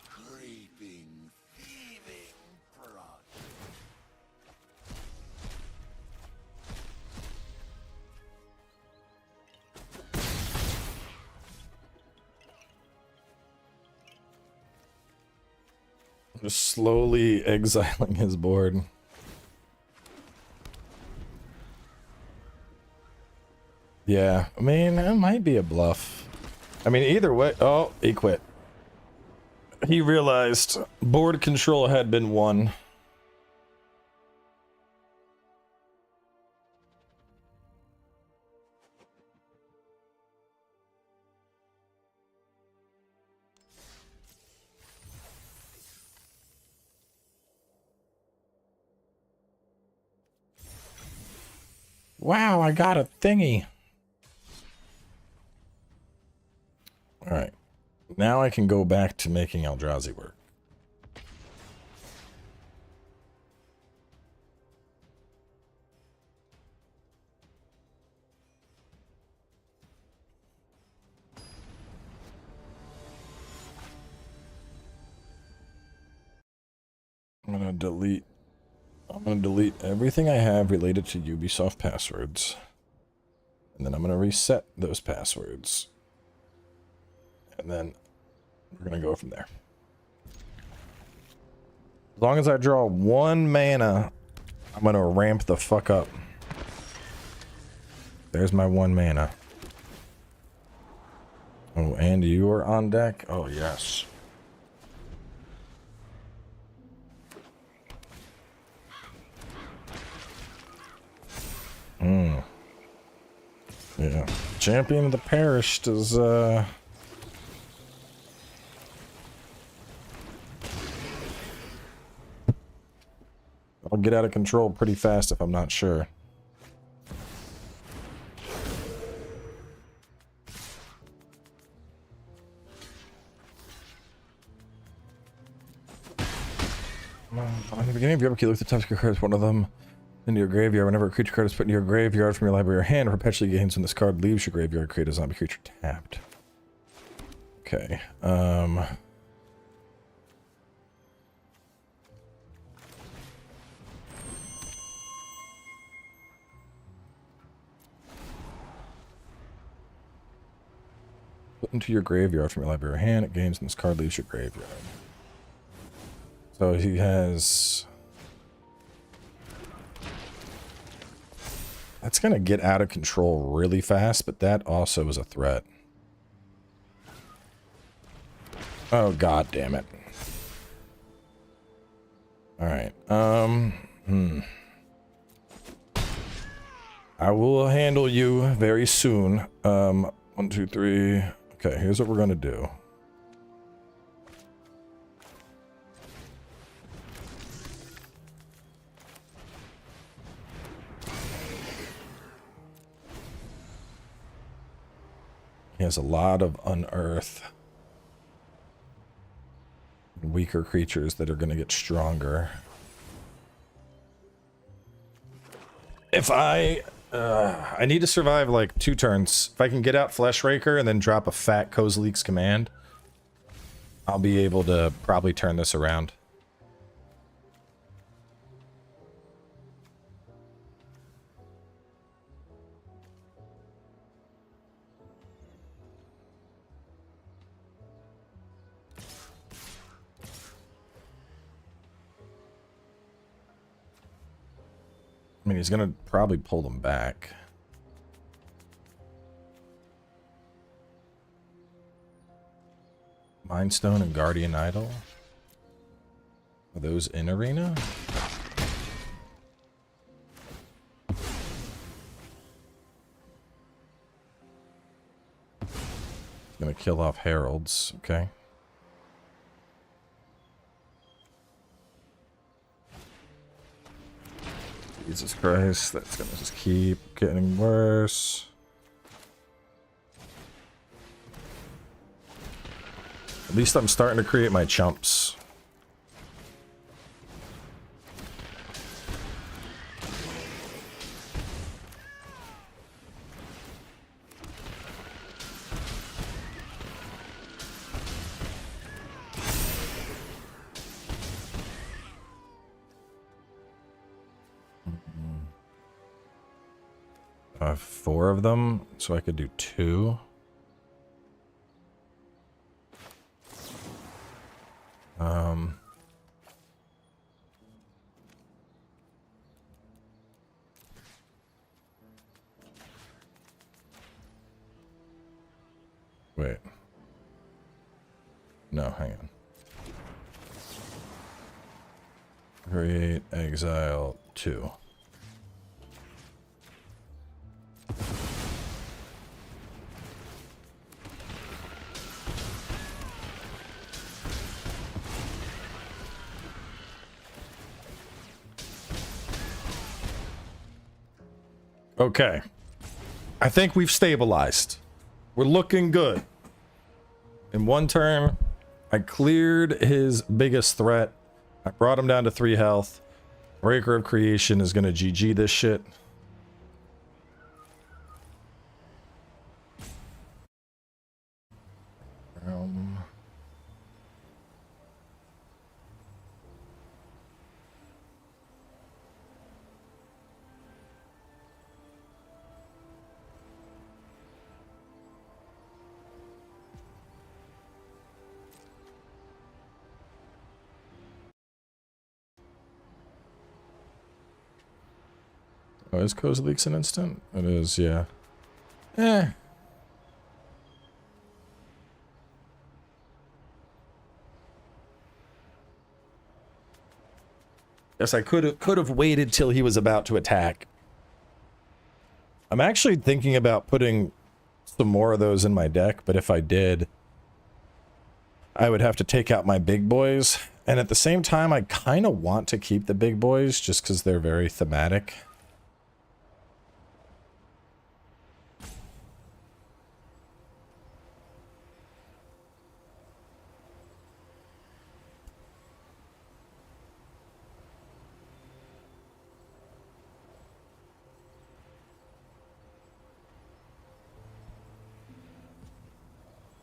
Creeping, thieving prod. Just slowly exiling his board. Yeah, I mean, that might be a bluff. I mean, either way. Oh, he quit. He realized board control had been won. Wow, I got a thingy. All right. Now I can go back to making Eldrazi work. gonna delete everything I have related to Ubisoft passwords. And then I'm gonna reset those passwords. And then we're gonna go from there. As long as I draw 1 mana, I'm gonna ramp the fuck up. There's my 1 mana. Oh, and you are on deck? Oh, yes. Yeah. Champion of the Perished is, I'll get out of control pretty fast if I'm not sure. In the beginning of your upkeep, look at the top of your cards, one of them into your graveyard. Whenever a creature card is put into your graveyard from your library or hand, it perpetually gains when this card leaves your graveyard, create a zombie creature tapped. Okay, put into your graveyard from your library or hand, it gains when this card leaves your graveyard. So he has... That's gonna get out of control really fast, but that also is a threat. Oh, god damn it. Alright, I will handle you very soon. 1, 2, 3. Okay, here's what we're gonna do. He has a lot of unearth. Weaker creatures that are going to get stronger. If I need to survive like 2 turns. If I can get out Flesh Raker and then drop a fat Kozleek's command, I'll be able to probably turn this around. I mean, he's gonna probably pull them back. Mindstone and Guardian Idol? Are those in arena? Gonna kill off Heralds, okay. Jesus Christ, that's gonna just keep getting worse. At least I'm starting to create my chumps. I have 4 of them, so I could do 2. Wait. No, hang on. Create exile 2. Okay. I think we've stabilized. We're looking good. In 1 turn, I cleared his biggest threat. I brought him down to 3 health. Breaker of Creation is gonna GG this shit. Oh, is Cozy Leaks an instant? It is, yeah. Eh. Guess I could have waited till he was about to attack. I'm actually thinking about putting some more of those in my deck, but if I did, I would have to take out my big boys. And at the same time, I kind of want to keep the big boys just because they're very thematic.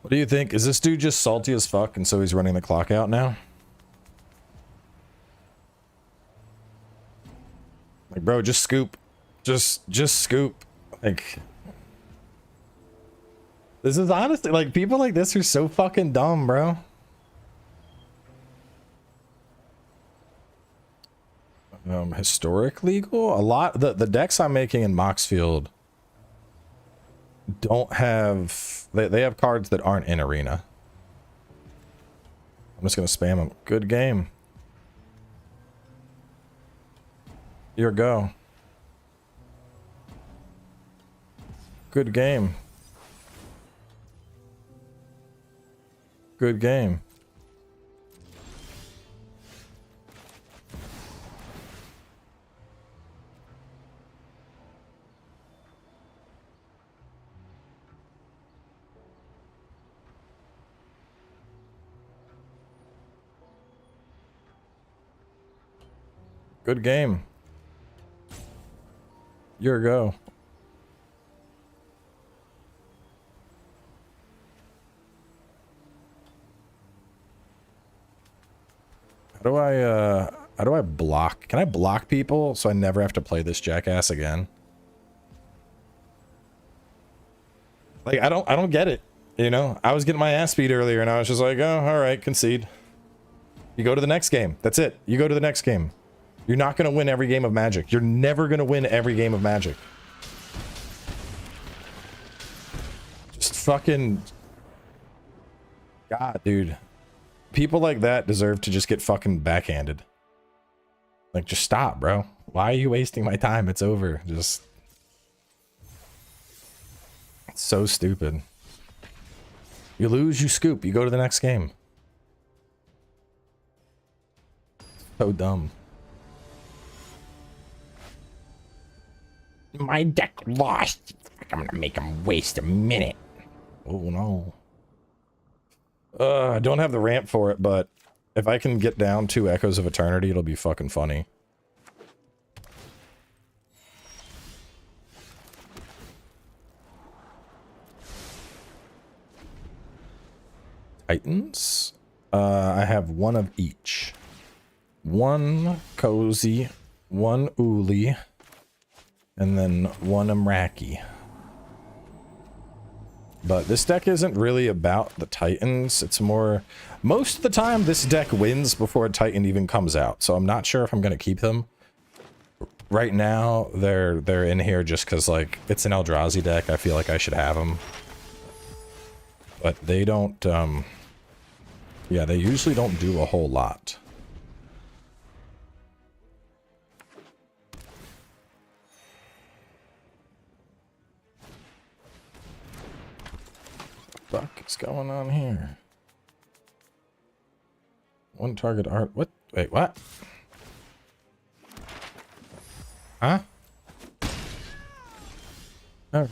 What do you think? Is this dude just salty as fuck and so he's running the clock out now? Like, bro, just scoop. Just scoop. Like, this is honestly, like, people like this are so fucking dumb, bro. Historic legal? A lot, the decks I'm making in Moxfield don't have, they have cards that aren't in arena. I'm just gonna spam them. Good game. Your go. Good game. Good game. Good game. Your go. How do I block? Can I block people so I never have to play this jackass again? Like, I don't get it. You know, I was getting my ass beat earlier and I was just like, oh, all right, concede. You go to the next game. That's it. You go to the next game. You're not going to win every game of Magic. You're never going to win every game of Magic. Just fucking... God, dude. People like that deserve to just get fucking backhanded. Like, just stop, bro. Why are you wasting my time? It's over. Just... It's so stupid. You lose, you scoop. You go to the next game. So dumb. My deck lost. I'm gonna make him waste a minute. Oh no. I don't have the ramp for it, but if I can get down 2 Echoes of Eternity, it'll be fucking funny. Titans? I have 1 of each. 1 Cozy, 1 Uli, and then 1 Amraki. But this deck isn't really about the Titans. It's more... Most of the time, this deck wins before a Titan even comes out. So I'm not sure if I'm going to keep them. Right now, they're in here just because, like, it's an Eldrazi deck. I feel like I should have them. But they don't... Yeah, they usually don't do a whole lot. What the fuck is going on here? 1 target art. What? Wait, what? Huh?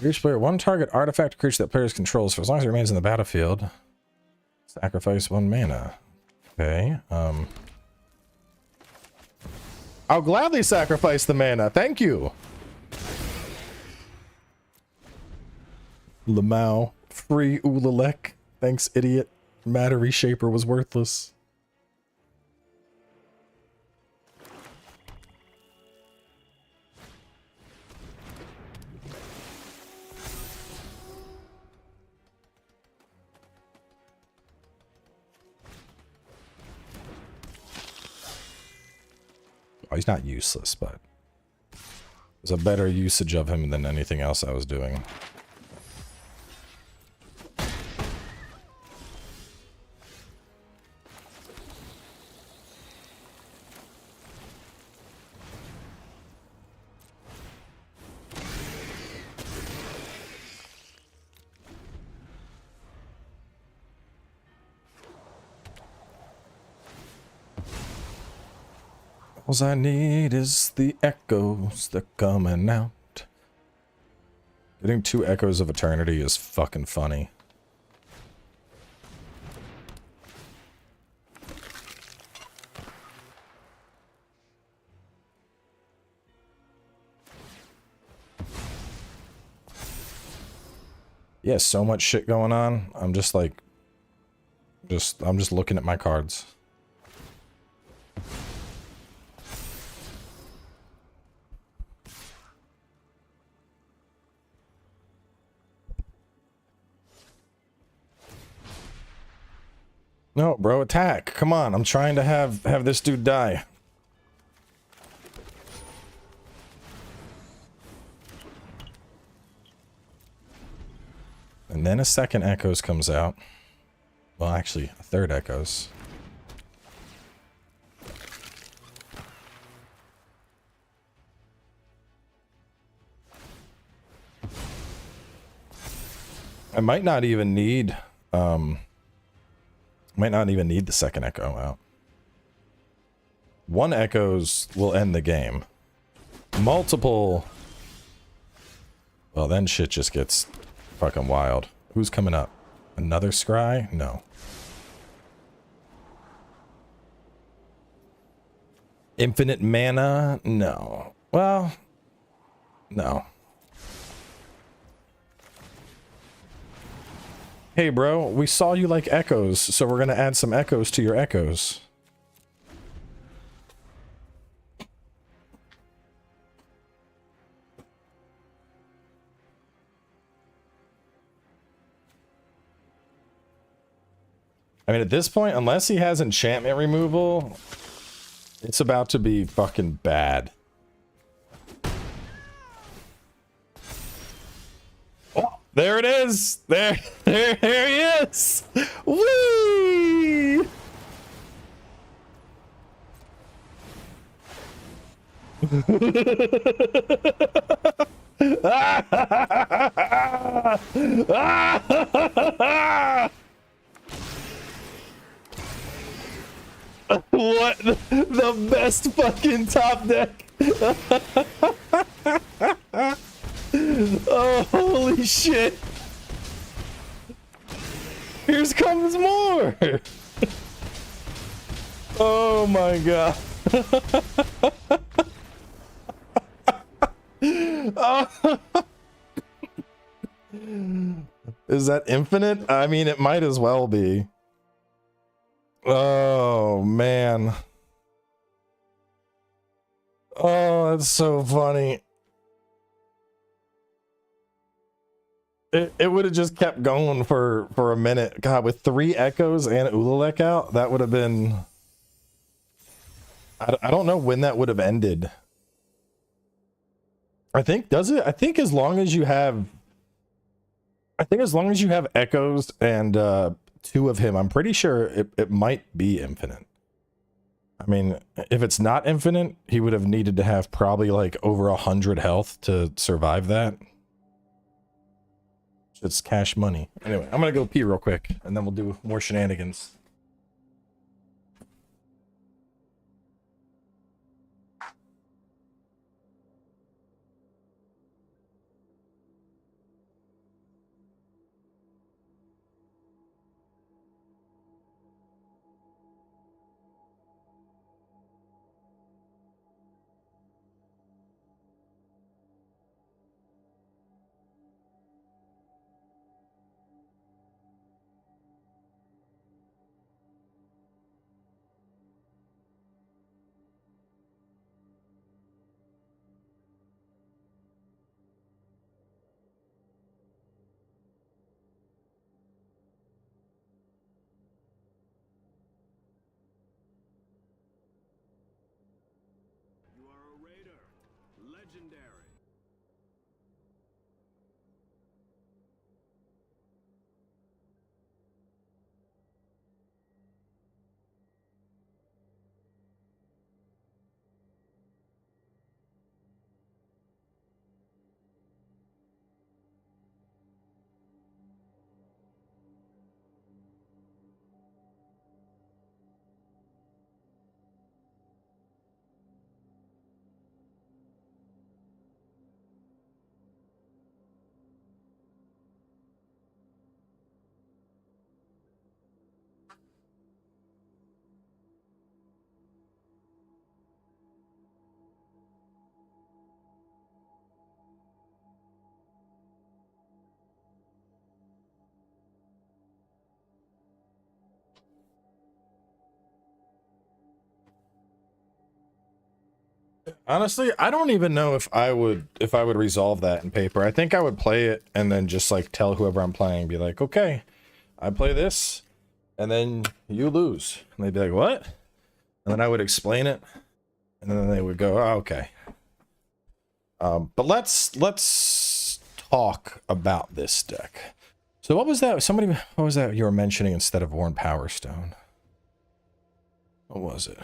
Each player, 1 target artifact creature that players controls for as long as it remains in the battlefield. Sacrifice 1 mana. Okay. I'll gladly sacrifice the mana. Thank you. Lamau. Free Ulalek. Thanks, idiot. Matter Reshaper was worthless. Oh, he's not useless, but was a better usage of him than anything else I was doing. All I need is the echoes, they're coming out. Getting 2 echoes of eternity is fucking funny. Yeah, so much shit going on. I'm just like, I'm just looking at my cards. No, bro, attack. Come on, I'm trying to have this dude die. And then a second echoes comes out. Well, actually, a third echoes. I might not even need the second echo out. 1 echoes will end the game. Multiple, well, then shit just gets fucking wild. Who's coming up? Another scry? No. Infinite mana? No. Well, no. Hey bro, we saw you like echoes, so we're gonna add some echoes to your echoes. I mean, at this point, unless he has enchantment removal, it's about to be fucking bad. Oh, there it is! There he is! Whee! What the best fucking top deck? Oh, holy shit. Here comes more. Oh my god. Is that infinite? I mean, it might as well be. Oh man. Oh, that's so funny. It would have just kept going for a minute. God, with 3 echoes and Ulalek out, that would have been... I don't know when that would have ended. I think, does it? I think as long as you have... I think as long as you have echoes and 2 of him, I'm pretty sure it might be infinite. I mean, if it's not infinite, he would have needed to have probably like over 100 health to survive that. It's cash money. Anyway, I'm gonna go pee real quick, and then we'll do more shenanigans. You are a raider. Legendary. Honestly, I don't even know if I would resolve that in paper. I think I would play it and then just like tell whoever I'm playing, be like, okay, I play this, and then you lose. And they'd be like, what? And then I would explain it, and then they would go, oh, okay. But let's talk about this deck. So what was that? What was that you were mentioning instead of Worn Power Stone? What was it?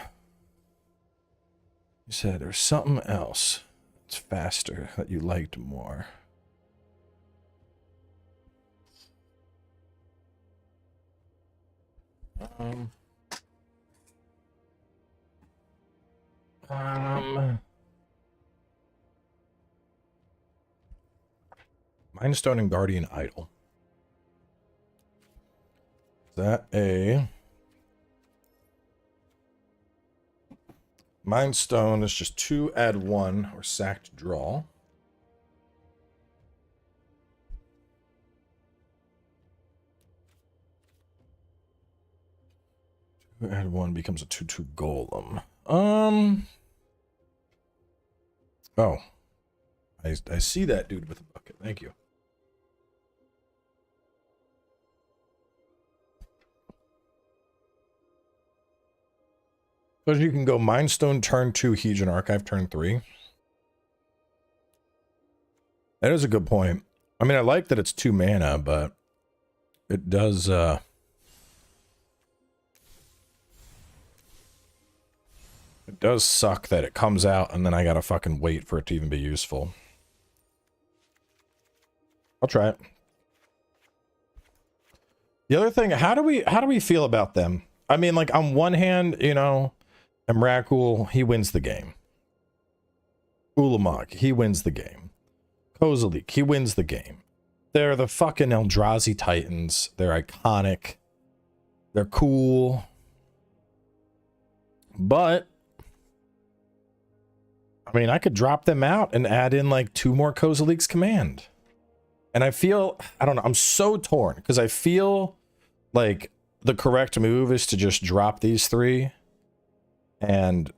You said there's something else that's faster that you liked more. Mindstone and Guardian Idol. Is that a... Mind Stone is just 2, add 1, or sacked draw. Add 1 becomes a 2/2 golem. Oh. I see that dude with a bucket. Thank you. So you can go Mind Stone turn 2, Hedron Archive turn 3. That is a good point. I mean, I like that it's 2 mana, but it does suck that it comes out and then I gotta fucking wait for it to even be useful. I'll try it. The other thing, how do we feel about them? I mean, like, on one hand, you know, Emrakul, he wins the game. Ulamog, he wins the game. Kozalik, he wins the game. They're the fucking Eldrazi Titans. They're iconic. They're cool. But, I mean, I could drop them out and add in, like, 2 more Kozalik's Command. And I feel, I don't know, I'm so torn, because I feel like the correct move is to just drop these 3 and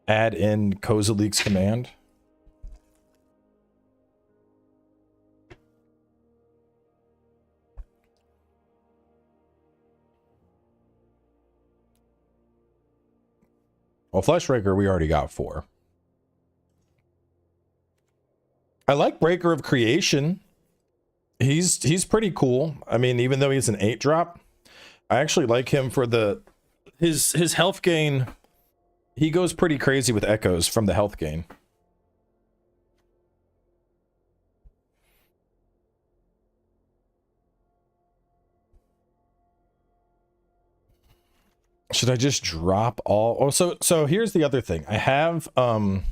add in Kozalik's Command. Well, Fleshbreaker, we already got 4. I like Breaker of Creation. He's pretty cool. I mean, even though he's an 8-drop, I actually like him for the his health gain. He goes pretty crazy with echoes from the health gain. Should I just drop all? Oh, so here's the other thing. I have so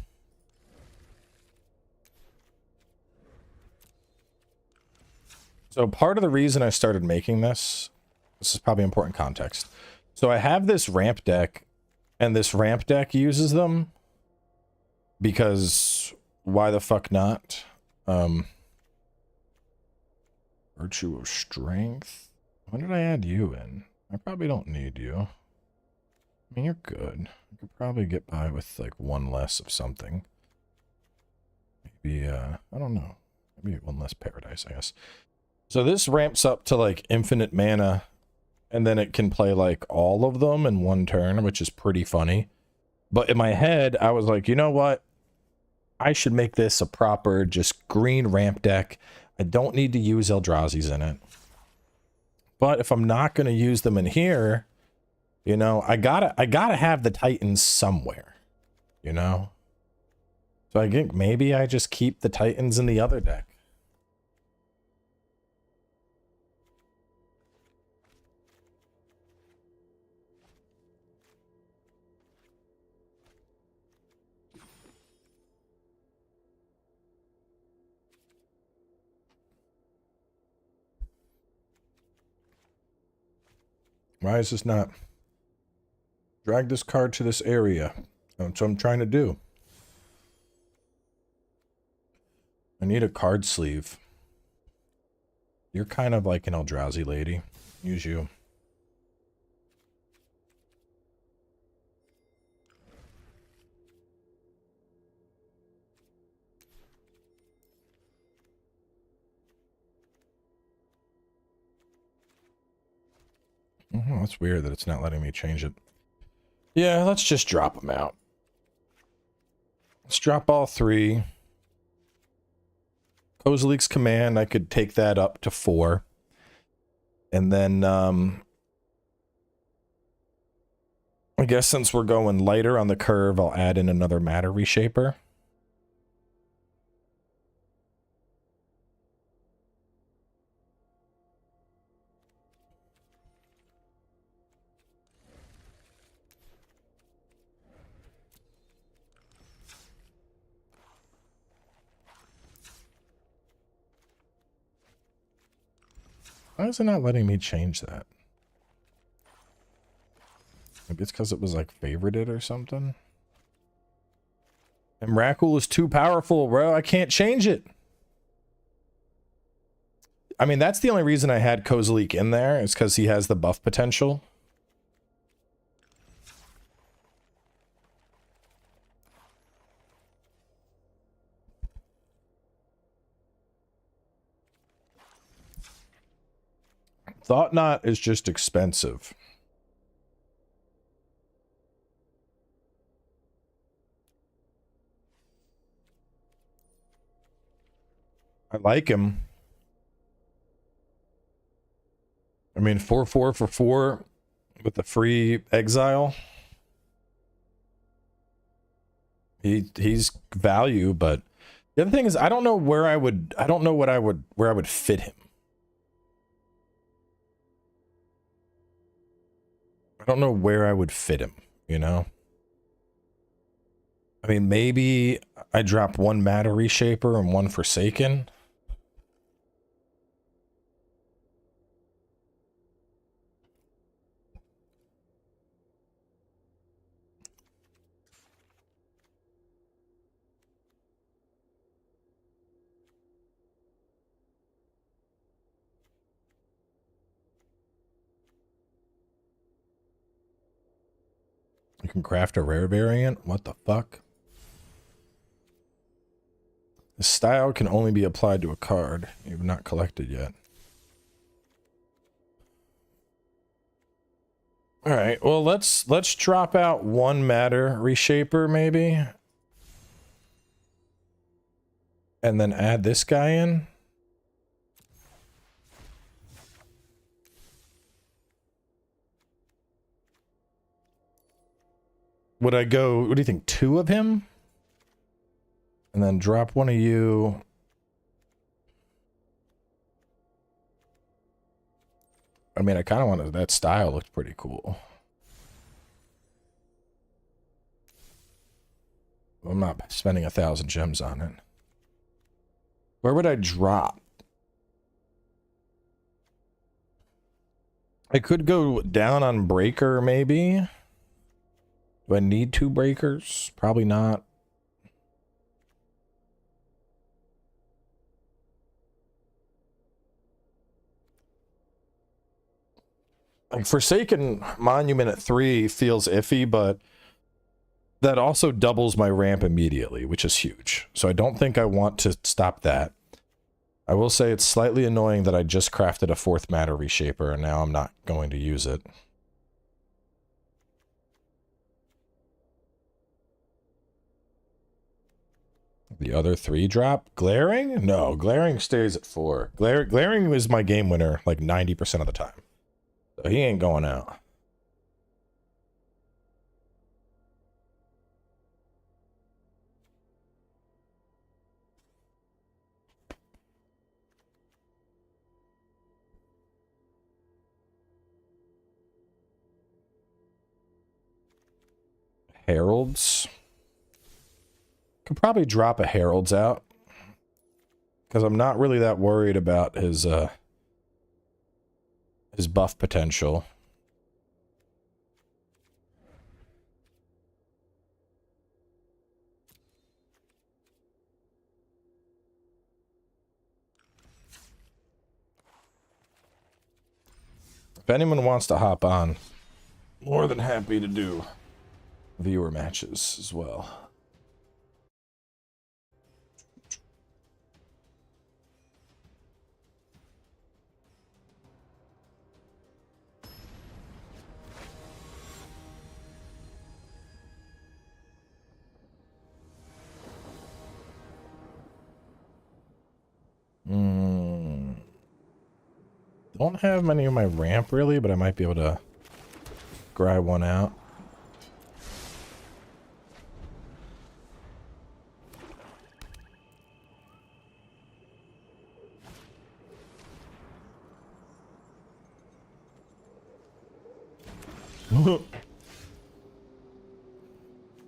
part of the reason I started making this is probably important context. So I have this ramp deck, and this ramp deck uses them because why the fuck not? Virtue of Strength. When did I add you in? I probably don't need you. I mean, you're good. I could probably get by with like 1 less of something. Maybe, I don't know. Maybe 1 less Paradise, I guess. So this ramps up to like infinite mana, and then it can play like all of them in 1 turn, which is pretty funny. But in my head, I was like, you know what? I should make this a proper just green ramp deck. I don't need to use Eldrazi's in it. But if I'm not going to use them in here, you know, I gotta have the Titans somewhere, you know? So I think maybe I just keep the Titans in the other deck. Why is this not? Drag this card to this area. That's what I'm trying to do. I need a card sleeve. You're kind of like an Eldrazi lady. Use you. Oh, that's weird that it's not letting me change it. Yeah, let's just drop them out. Let's drop all three. Kozlik's command, I could take that up to 4. And then, I guess since we're going lighter on the curve, I'll add in another matter reshaper. Why is it not letting me change that? Maybe it's because it was like favorited or something. And Rakul is too powerful, bro. I can't change it. I mean, that's the only reason I had Kozlik in there, is because he has the buff potential. Thought Knot is just expensive. I like him. I mean, 4/4 for 4 with the free exile. He's value, but the other thing is I don't know where I don't know where I would fit him. I don't know where I would fit him, you know? I mean, maybe I drop 1 matter reshaper and 1 Forsaken. You can craft a rare variant? What the fuck? The style can only be applied to a card you've not collected yet. Alright, well let's drop out 1 matter reshaper maybe. And then add this guy in. Would I go, what do you think, 2 of him? And then drop 1 of you. I mean, I kind of wanted, that style looked pretty cool. I'm not spending 1,000 gems on it. Where would I drop? I could go down on Breaker, maybe. Do I need 2 breakers? Probably not. Like Forsaken Monument at 3 feels iffy, but that also doubles my ramp immediately, which is huge. So I don't think I want to stop that. I will say it's slightly annoying that I just crafted a 4th matter reshaper and now I'm not going to use it. The other 3 drop? Glaring? No, Glaring stays at 4. Glaring is my game winner like 90% of the time. So he ain't going out. Heralds. Could probably drop a Heralds out. Because I'm not really that worried about his buff potential. If anyone wants to hop on, more than happy to do viewer matches as well. don't have many of my ramp really, but I might be able to grind one out.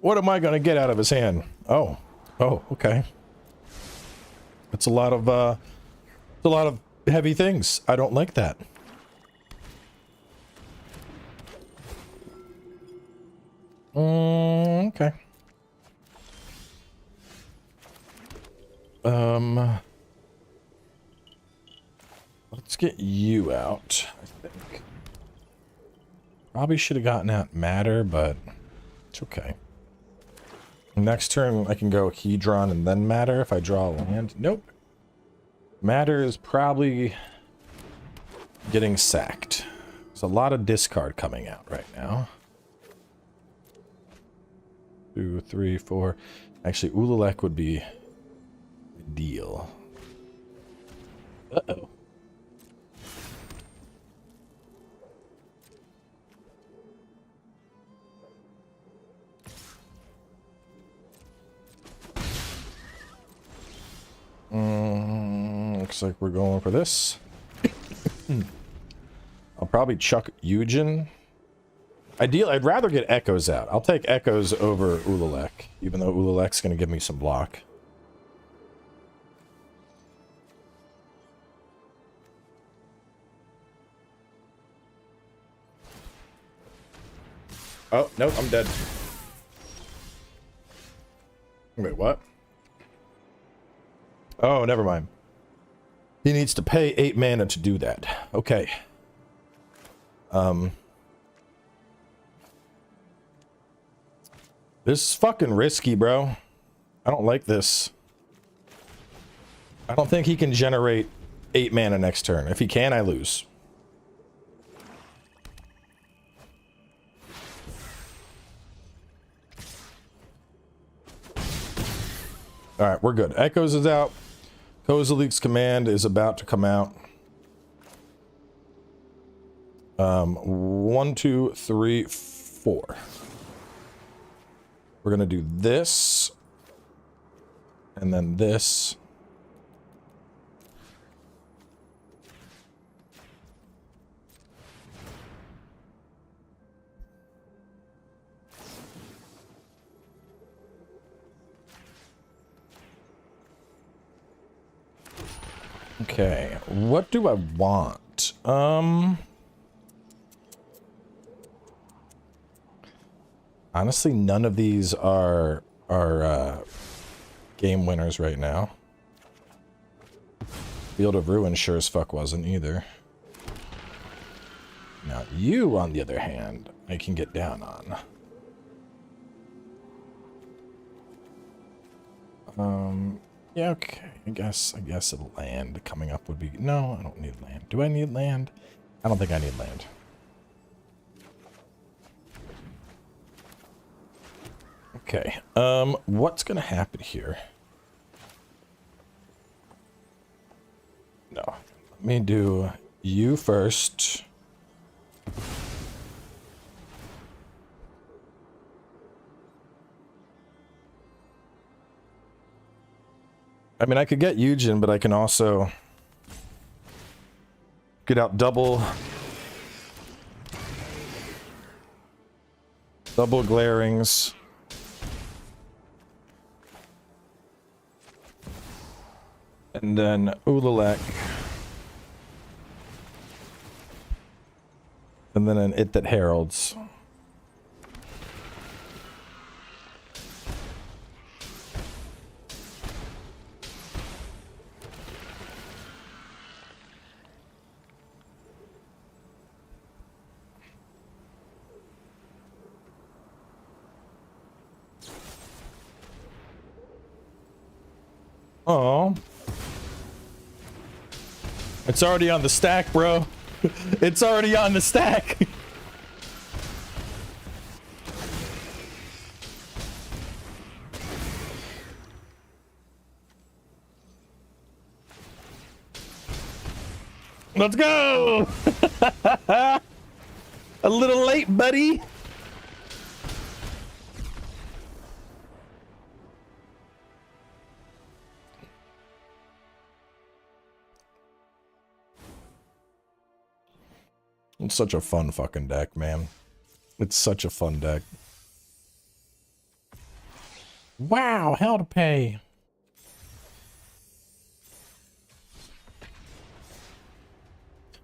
What am I gonna get out of his hand? Oh, okay. It's a lot of heavy things. I don't like that. Okay. Let's get you out, I think. Probably should have gotten out matter, but it's okay. Next turn, I can go Hedron and then matter if I draw land. Nope. Matter is probably getting sacked. There's a lot of discard coming out right now. 2, 3, 4. Actually, Ululek would be ideal. Uh-oh. Looks like we're going for this. I'll probably chuck Eugen. I'd rather get Echoes out. I'll take Echoes over Ululek, even though Ululek's going to give me some block. Oh, nope, I'm dead. Wait, what? Oh, never mind. He needs to pay 8 mana to do that. Okay. This is fucking risky, bro. I don't like this. I don't think he can generate 8 mana next turn. If he can, I lose. Alright, we're good. Echoes is out. Kozalik's command is about to come out. 1, 2, 3, 4. We're gonna do this. And then this. Okay, what do I want? Honestly, none of these are game winners right now. Field of Ruin sure as fuck wasn't either. Now you, on the other hand, I can get down on. Yeah, okay. I guess a land coming up would be... No, I don't need land. Do I need land? I don't think I need land. Okay. What's gonna happen here? No. Let me do you first. I mean, I could get Eugen, but I can also get out double Glarings. And then Ululek. And then an It That Heralds. Oh, it's already on the stack, bro. It's already on the stack. Let's go! A little late, buddy. It's such a fun fucking deck, man. It's such a fun deck. Wow, hell to pay.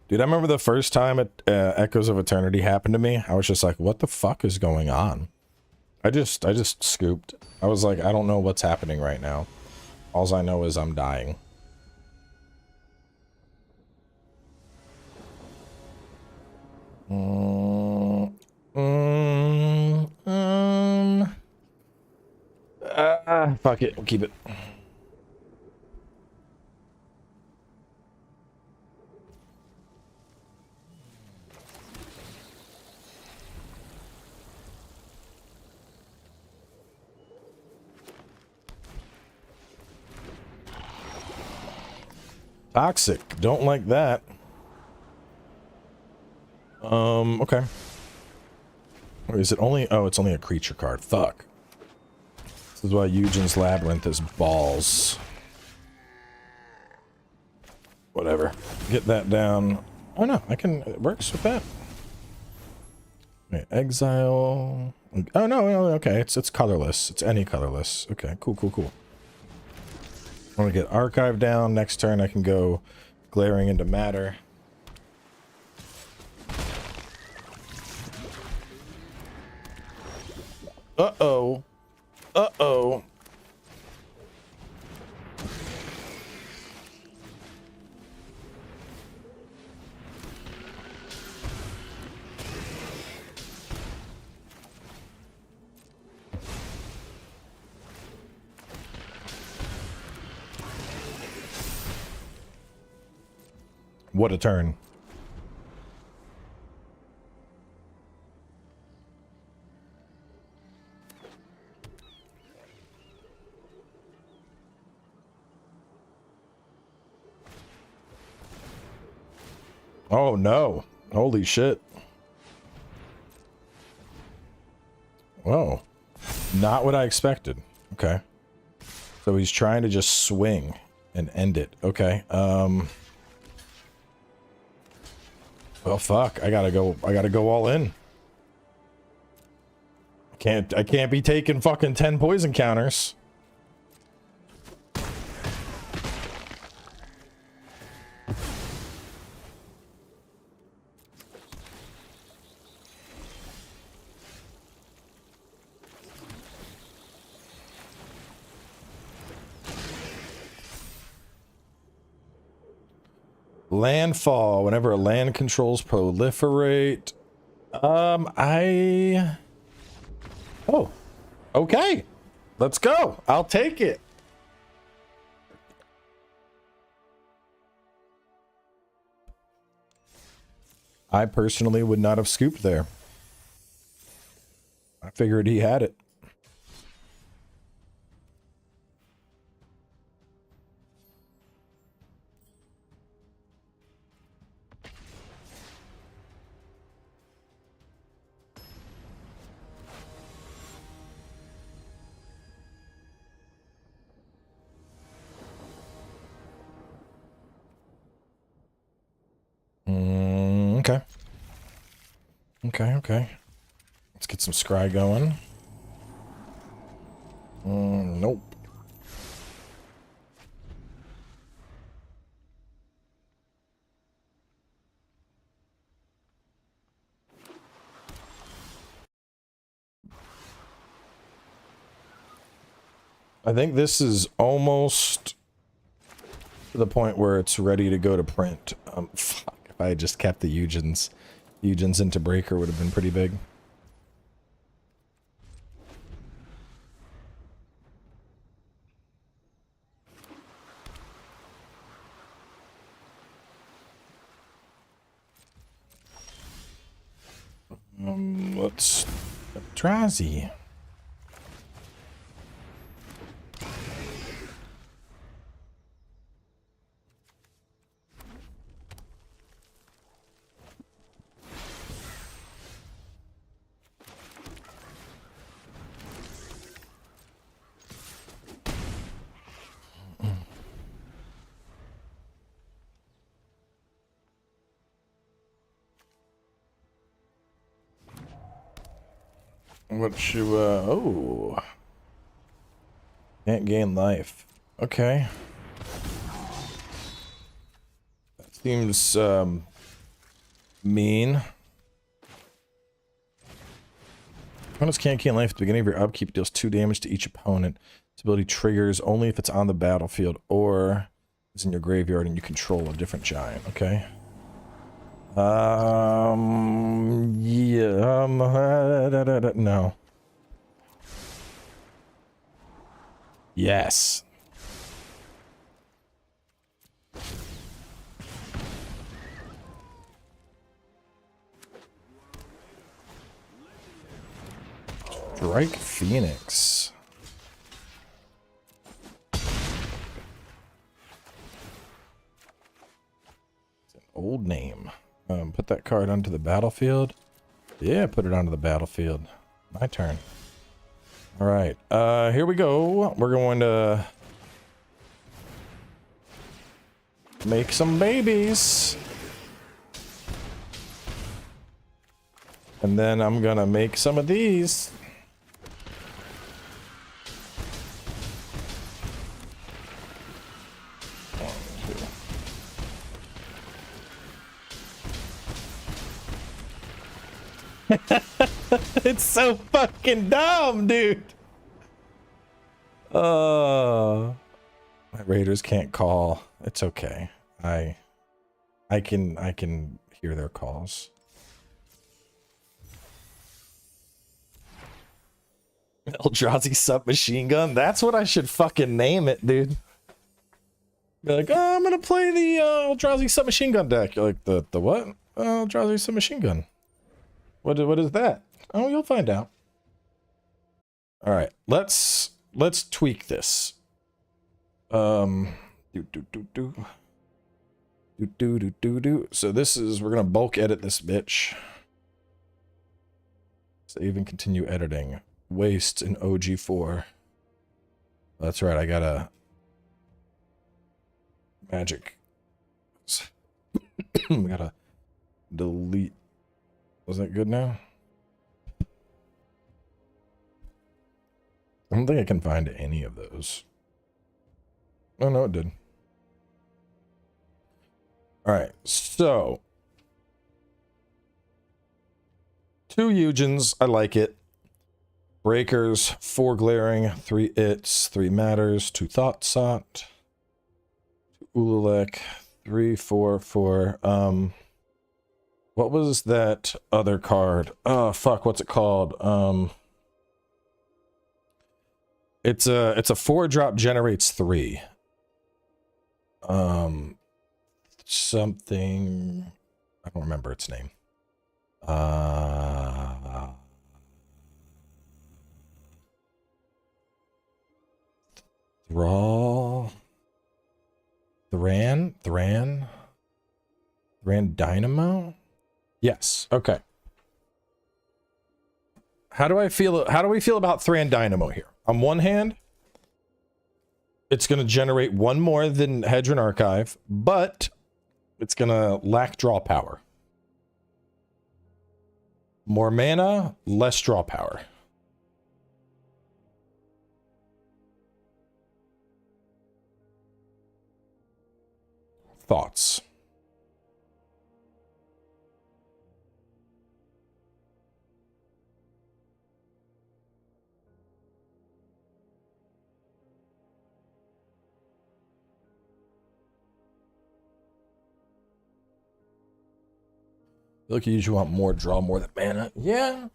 Dude, I remember the first time Echoes of Eternity happened to me. I was just like, what the fuck is going on? I just scooped. I was like, I don't know what's happening right now. All I know is I'm dying. Fuck it. We'll keep it. Toxic. Don't like that. Okay. Or is it only... Oh, it's only a creature card. Fuck. This is why Eugen's Labyrinth is balls. Whatever. Get that down. Oh, no. I can... It works with that. Okay, exile... Oh, no. Okay. It's colorless. It's any colorless. Okay. Cool, cool, cool. I want to get Archive down. Next turn, I can go Glaring into Matter. Uh-oh. Uh-oh. What a turn. Oh no. Holy shit. Whoa. Not what I expected. Okay. So he's trying to just swing and end it. Okay. Well, fuck. I gotta go all in. I can't be taking fucking 10 poison counters. Landfall. Whenever a land controls proliferate. Oh. Okay. Let's go. I'll take it. I personally would not have scooped there. I figured he had it. Okay. Okay. Let's get some scry going. Nope. I think this is almost to the point where it's ready to go to print. Fuck. If I had just kept the Eugen's into Breaker would have been pretty big. Let's Eldrazi. What you, oh. Can't gain life. Okay. That seems, mean. Opponents can't gain life at the beginning of your upkeep. Deals 2 damage to each opponent. This ability triggers only if it's on the battlefield or is in your graveyard and you control a different giant. Okay. Yeah. No. Yes. Strike Phoenix. It's an old name. Put that card onto the battlefield. Yeah, put it onto the battlefield. My turn. All right. Here we go. We're going to make some babies. And then I'm gonna make some of these. It's so fucking dumb, dude. My Raiders can't call. It's okay. I can hear their calls. Eldrazi submachine gun. That's what I should fucking name it, dude. Be like, oh, I'm gonna play the Eldrazi submachine gun deck. You're like, the what? Eldrazi submachine gun. What is that? Oh, you'll find out. All right, let's tweak this. So this is, we're gonna bulk edit this bitch. Save and continue editing. Waste in OG4. That's right, I got a magic. We gotta delete. Was that good now? I don't think I can find any of those. Oh no, it did. Alright, so 2 Eugens, I like it. Breakers, 4 glaring, 3 its, 3 matters, 2 thought sought, 2 Ululek, 3, 4, 4. What was that other card? Oh fuck, what's it called? It's a 4-drop, generates 3. Something, I don't remember its name. Thran Dynamo? Yes, okay. How do we feel about Thran Dynamo here? On one hand, it's going to generate 1 more than Hydra Archive, but it's going to lack draw power. More mana, less draw power. Thoughts? Look, you usually want more draw, more than mana. Yeah.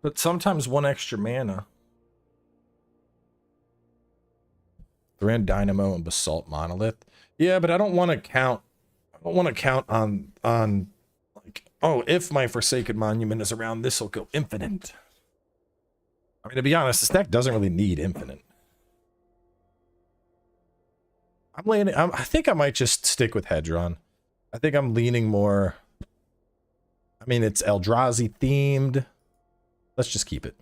But sometimes 1 extra mana. Thran Dynamo and Basalt Monolith. Yeah, but I don't want to count. I don't want to count on like, oh, if my Forsaken Monument is around, this will go infinite. I mean, to be honest, this deck doesn't really need infinite. I think I might just stick with Hedron. I think I'm leaning more. I mean, it's Eldrazi themed. Let's just keep it.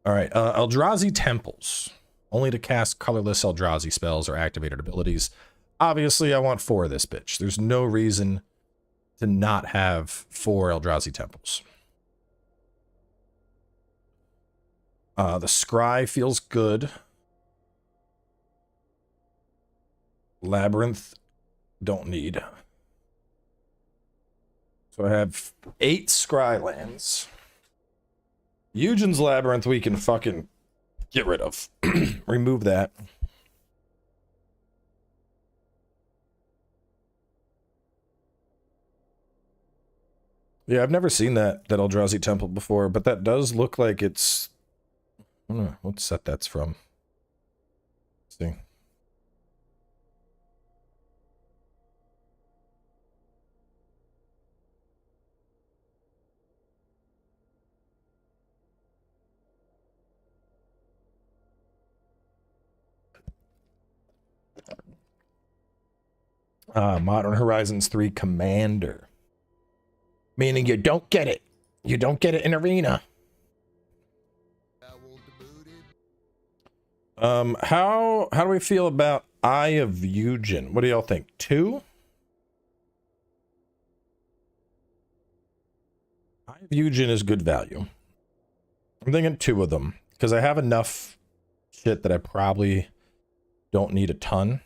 All right, Eldrazi Temples. Only to cast colorless Eldrazi spells or activated abilities. Obviously, I want 4 of this bitch. There's no reason to not have 4 Eldrazi temples. The Scry feels good. Labyrinth, don't need. So I have 8 Scry lands. Eugen's Labyrinth we can fucking get rid of. Remove that. Yeah, I've never seen that Eldrazi temple before, but that does look like it's... I don't know what set that's from. Let's see. Modern Horizons 3 Commander. Meaning you don't get it. You don't get it in Arena. How do we feel about Eye of Eugen? What do y'all think? 2? Eye of Eugen is good value. I'm thinking 2 of them because I have enough shit that I probably don't need a ton.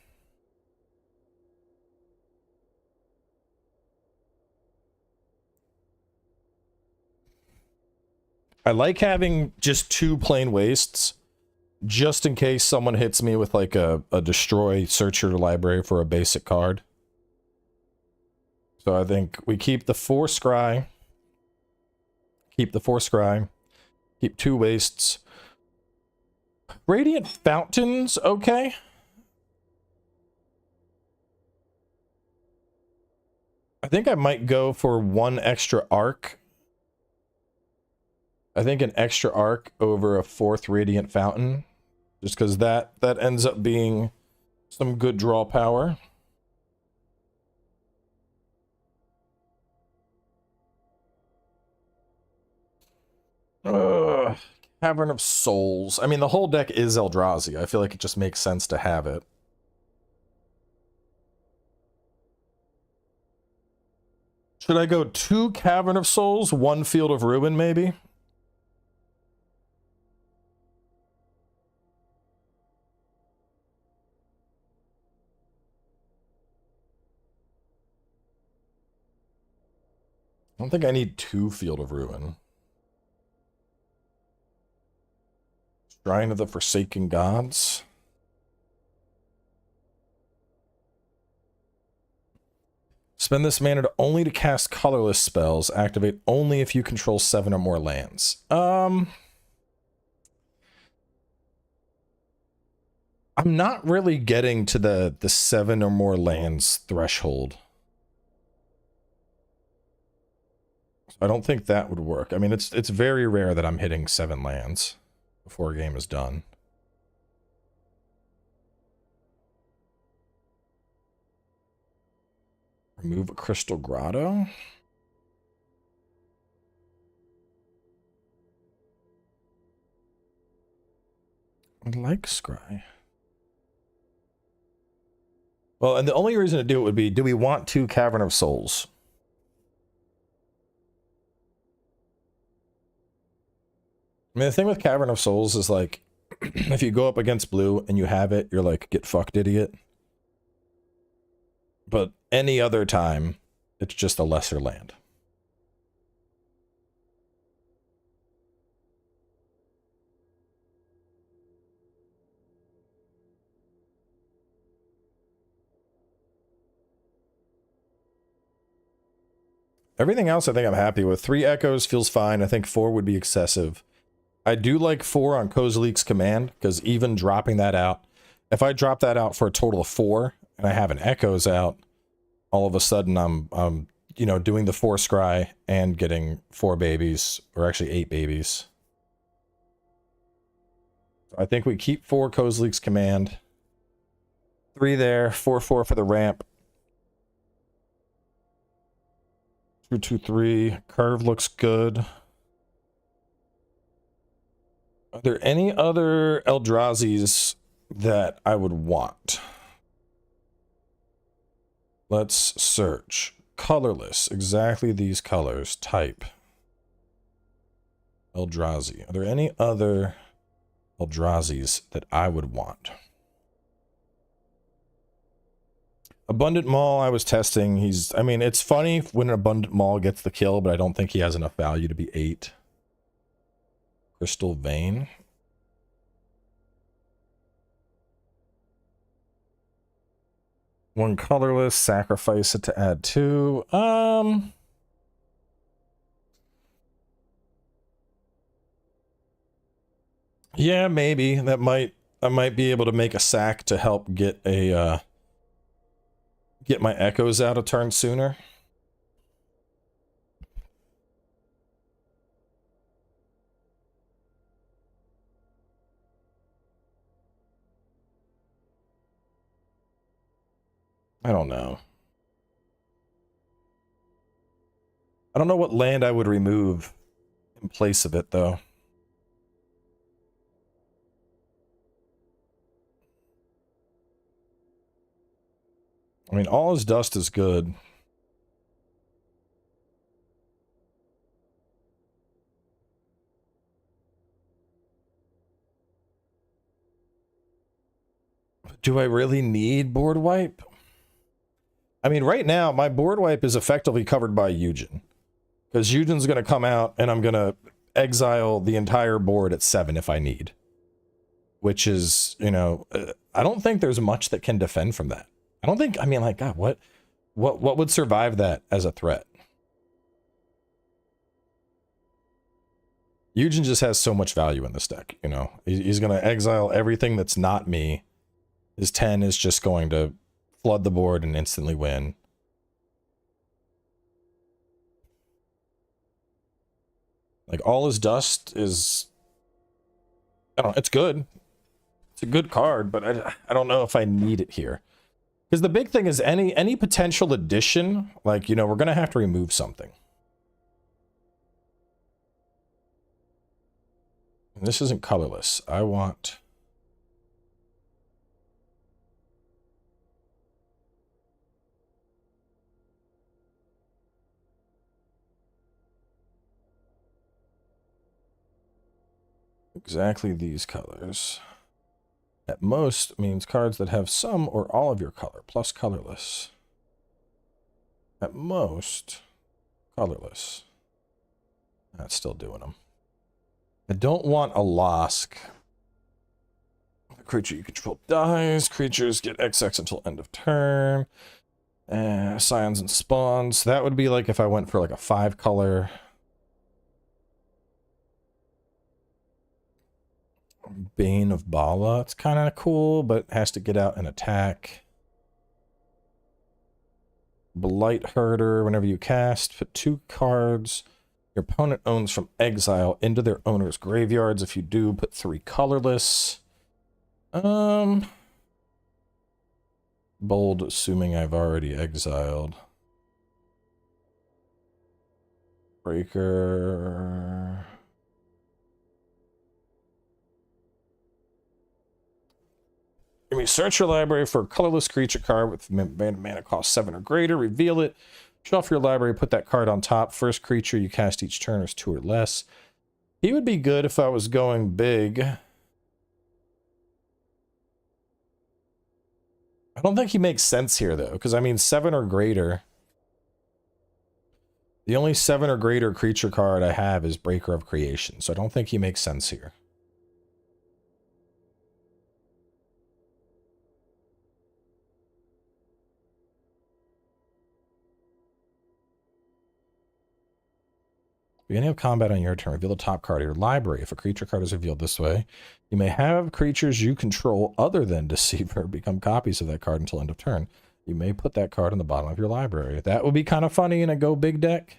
I like having just 2 plain wastes, just in case someone hits me with like a destroy, search your library for a basic card. So I think we keep the 4 Scry, keep 2 wastes. Radiant Fountains, okay. I think I might go for 1 extra arc. I think an extra arc over a 4th Radiant Fountain, just because that ends up being some good draw power. Cavern of Souls. I mean, the whole deck is Eldrazi. I feel like it just makes sense to have it. Should I go 2 Cavern of Souls, 1 Field of Ruin, maybe? I don't think I need 2 Field of Ruin. Shrine of the Forsaken Gods. Spend this mana only to cast colorless spells. Activate only if you control 7 or more lands. I'm not really getting to the 7 or more lands threshold. I don't think that would work. I mean, it's very rare that I'm hitting 7 lands before a game is done. Remove a Crystal Grotto. I like Scry. Well, and the only reason to do it would be, do we want 2 Cavern of Souls? I mean, the thing with Cavern of Souls is, like, if you go up against blue and you have it, you're like, get fucked, idiot. But any other time, it's just a lesser land. Everything else I think I'm happy with. 3 Echoes feels fine. I think 4 would be excessive. I do like 4 on Kozilek's Command, because even dropping that out, if I drop that out for a total of 4, and I have an Echoes out, all of a sudden I'm you know, doing the 4 Scry and getting 4 babies, or actually 8 babies. I think we keep 4 Kozilek's Command. 3 there, 4/4 for the ramp. 2/2/3. Curve looks good. Are there any other Eldrazi's that I would want? Let's search. colorless, exactly these colors, type Eldrazi. Are there any other Eldrazi's that I would want? Abundant Maul, I was testing. I mean, it's funny when an Abundant Maul gets the kill, but I don't think he has enough value to be 8. Crystal Vein. One colorless, sacrifice it to add 2. Yeah, maybe. I might be able to make a sack to help get my echoes out a turn sooner. I don't know. I don't know what land I would remove in place of it, though. I mean, all his dust is good. Do I really need board wipe? I mean, right now, my board wipe is effectively covered by Eugen. Because Eugen's going to come out, and I'm going to exile the entire board at 7 if I need. Which is, you know, I don't think there's much that can defend from that. I don't think, I mean, like, God, what would survive that as a threat? Eugen just has so much value in this deck, you know. He's going to exile everything that's not me. His 10 is just going to flood the board and instantly win. Like, all his dust is... I don't know, it's good. It's a good card, but I don't know if I need it here. Because the big thing is any potential addition, like, you know, we're going to have to remove something. And this isn't colorless. I want... exactly these colors. At most means cards that have some or all of your color, plus colorless. At most, colorless. That's still doing them. I don't want a Losk. The creature you control dies. Creatures get XX until end of turn. Scions and spawns. That would be like if I went for like a 5-color... Bane of Bala. It's kind of cool, but has to get out and attack. Blight Herder. Whenever you cast, put 2 cards your opponent owns from exile into their owner's graveyards. If you do, put 3 colorless. Bold, assuming I've already exiled. Breaker... You may search your library for a colorless creature card with mana cost 7 or greater, reveal it, shuffle your library, put that card on top. First creature you cast each turn is 2 or less. He would be good if I was going big. I don't think he makes sense here, though, because, I mean, 7 or greater. The only 7 or greater creature card I have is Breaker of Creation, so I don't think he makes sense here. Beginning of combat on your turn, reveal the top card of your library. If a creature card is revealed this way, you may have creatures you control other than Deceiver become copies of that card until end of turn. You may put that card in the bottom of your library. That would be kind of funny in a go big deck.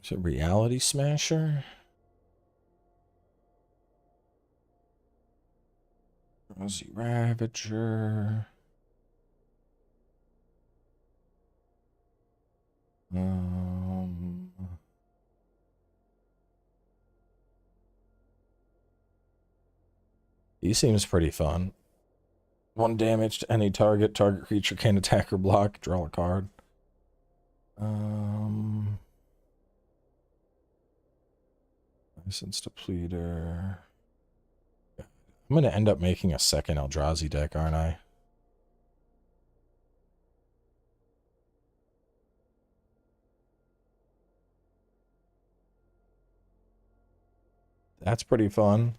Is it Reality Smasher? Eldrazi Ravager. He seems pretty fun. 1 damage to any target. Target creature can't attack or block. Draw a card. License Depleter. I'm going to end up making a second Eldrazi deck, aren't I? That's pretty fun.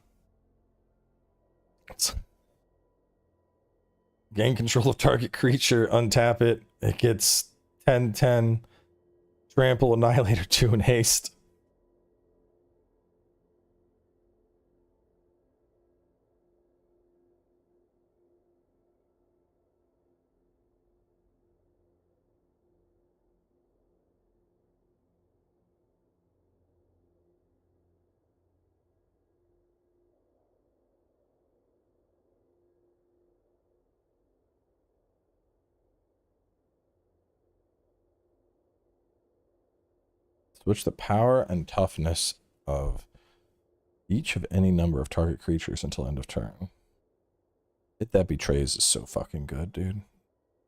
Gain control of target creature, untap it. It gets 10/10, trample, annihilator 2, and haste. Switch the power and toughness of each of any number of target creatures until end of turn. It That Betrays is so fucking good, dude.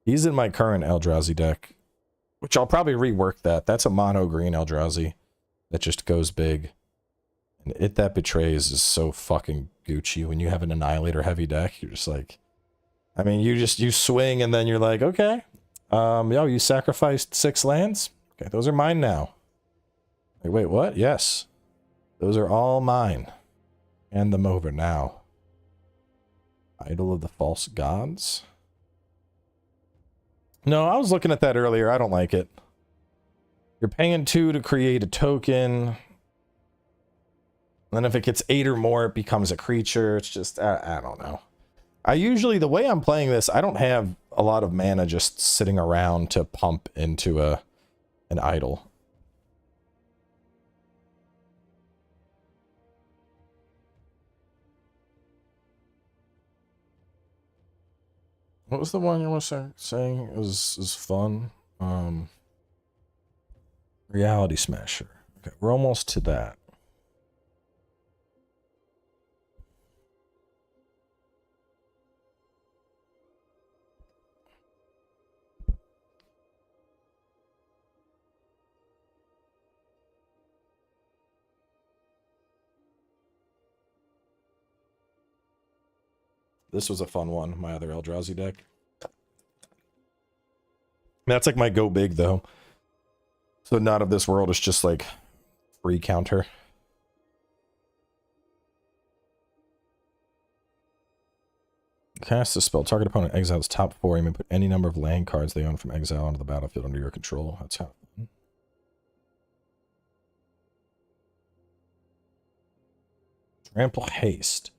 He's in my current Eldrazi deck, which I'll probably rework that. That's a mono green Eldrazi that just goes big. And It That Betrays is so fucking Gucci when you have an Annihilator heavy deck. You're just like, I mean, you swing and then you're like, okay, yo, you sacrificed 6 lands? Okay, those are mine now. Like, wait, what? Yes. Those are all mine. Hand them over now. Idol of the False Gods? No, I was looking at that earlier. I don't like it. You're paying 2 to create a token. Then if it gets 8 or more, it becomes a creature. It's just, I don't know. I usually, the way I'm playing this, I don't have a lot of mana just sitting around to pump into an idol. What was the one you were saying is fun? Reality Smasher. Okay, we're almost to that. This was a fun one, my other Eldrazi deck. That's like my go big, though. So Not of This World is just like free counter. Cast a spell. Target opponent exiles top 4. You may put any number of land cards they own from exile onto the battlefield under your control. That's how. Trample Haste.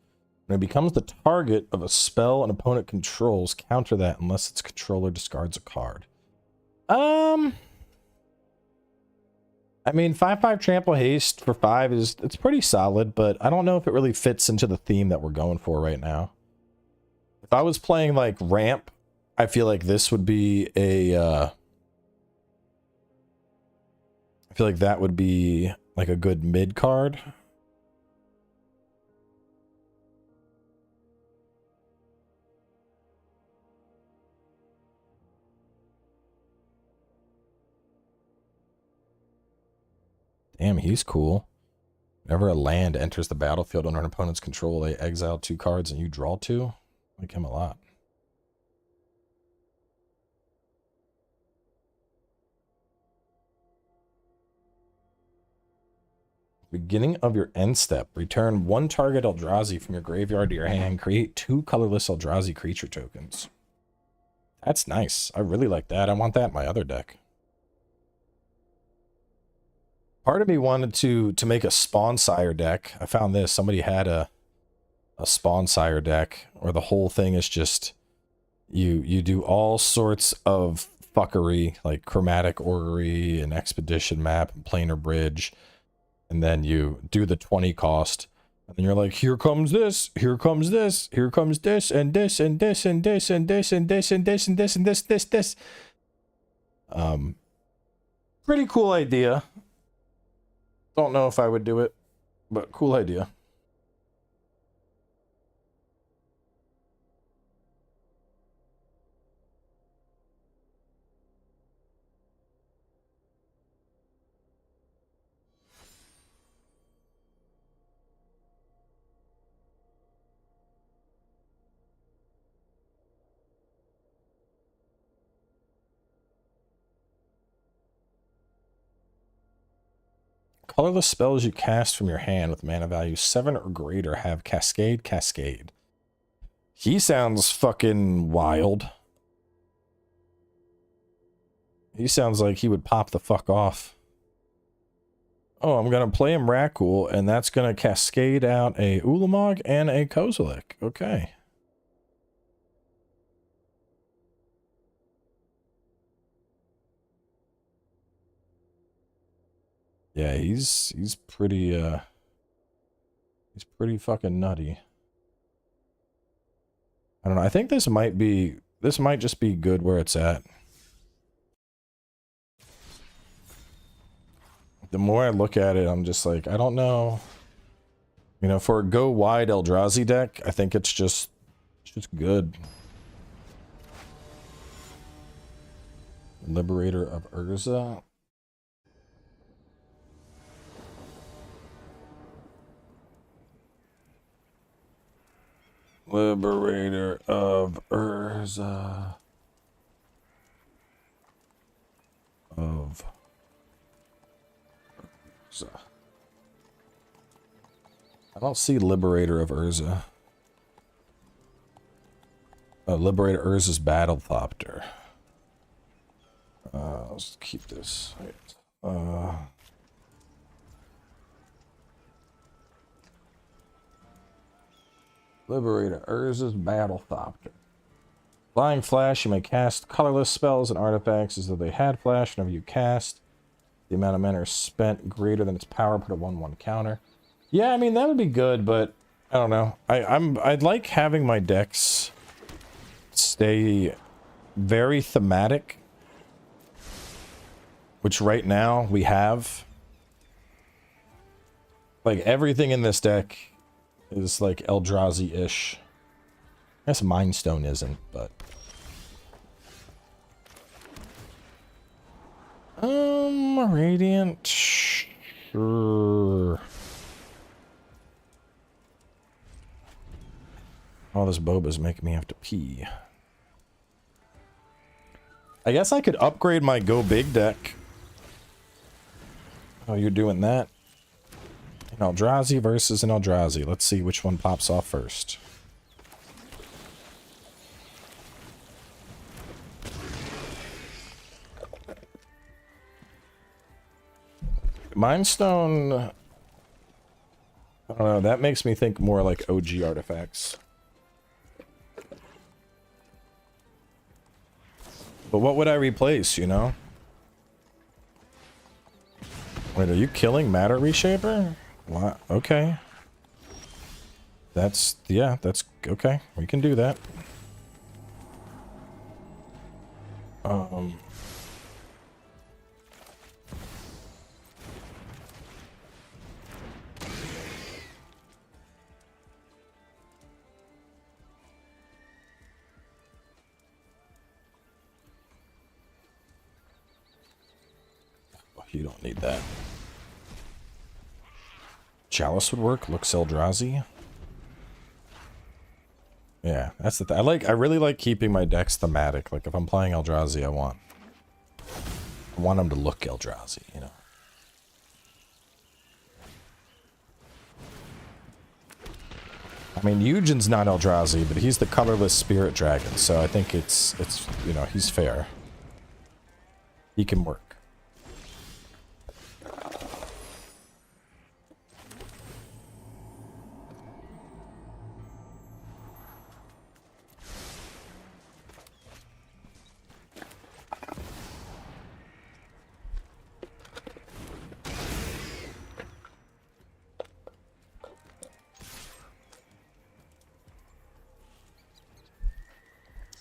When it becomes the target of a spell an opponent controls, counter that unless its controller discards a card. I mean, 5/5 Trample Haste for 5 it's pretty solid, but I don't know if it really fits into the theme that we're going for right now. If I was playing like Ramp, I feel like this would be a I feel like that would be like a good mid card. Damn, he's cool. Whenever a land enters the battlefield under an opponent's control, they exile 2 cards and you draw 2. I like him a lot. Beginning of your end step. Return 1 target Eldrazi from your graveyard to your hand. Create 2 colorless Eldrazi creature tokens. That's nice. I really like that. I want that in my other deck. Part of me wanted to make a Spawn Sire deck. I found this. Somebody had a Spawn Sire deck where the whole thing is just you do all sorts of fuckery, like chromatic orrery and expedition map and planar bridge, and then you do the 20 cost, and then you're like, here comes this, here comes this, here comes this, and this, and this, and this, and this, and this, and this, and this, and this. Pretty cool idea. Don't know if I would do it, but cool idea. Colorless spells you cast from your hand with mana value 7 or greater have Cascade, Cascade. He sounds fucking wild. He sounds like he would pop the fuck off. Oh, I'm gonna play him Rakul, and that's gonna cascade out a Ulamog and a Kozilek. Okay. Yeah, he's pretty fucking nutty. I don't know. I think this might just be good where it's at. The more I look at it, I'm just like, I don't know. You know, for a go wide Eldrazi deck, I think it's just good. Liberator of Urza. Liberator of Urza. I don't see Liberator of Urza. Oh, Liberator Urza's Battlethopter. Let's keep this. Liberator Urza's Battlethopter. Flying Flash, you may cast colorless spells and artifacts as though they had flash whenever you cast. The amount of mana spent greater than its power, put a 1/1 counter. Yeah, I mean that would be good, but I don't know. I'd like having my decks stay very thematic, which right now we have. Like everything in this deck is like Eldrazi-ish. I guess Mind Stone isn't, but Radiant, sure. Oh, this boba's making me have to pee. I guess I could upgrade my Go Big deck. Oh, you're doing that? An Eldrazi versus an Eldrazi. Let's see which one pops off first. Mind Stone, I don't know, that makes me think more like OG artifacts. But what would I replace, you know? Wait, are you killing Matter Reshaper? What? Okay. That's, yeah, that's, okay. We can do that. You don't need that. Chalice would work. Looks Eldrazi. Yeah, that's the thing. I really like keeping my decks thematic. Like if I'm playing Eldrazi, I want them to look Eldrazi, you know. I mean, Eugen's not Eldrazi, but he's the colorless spirit dragon, so I think it's you know, he's fair. He can work.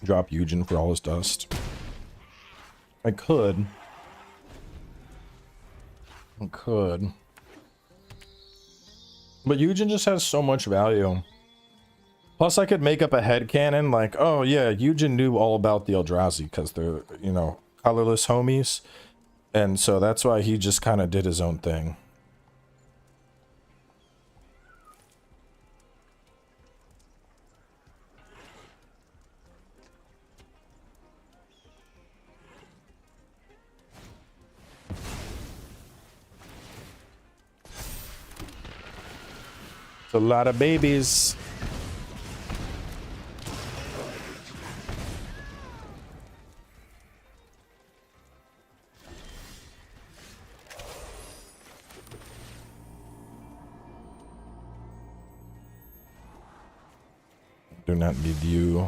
Drop Eugen for all his dust. I could. But Eugen just has so much value. Plus, I could make up a headcanon like, oh yeah, Eugen knew all about the Eldrazi because they're, you know, colorless homies. And so that's why he just kind of did his own thing. It's a lot of babies. Do not need you.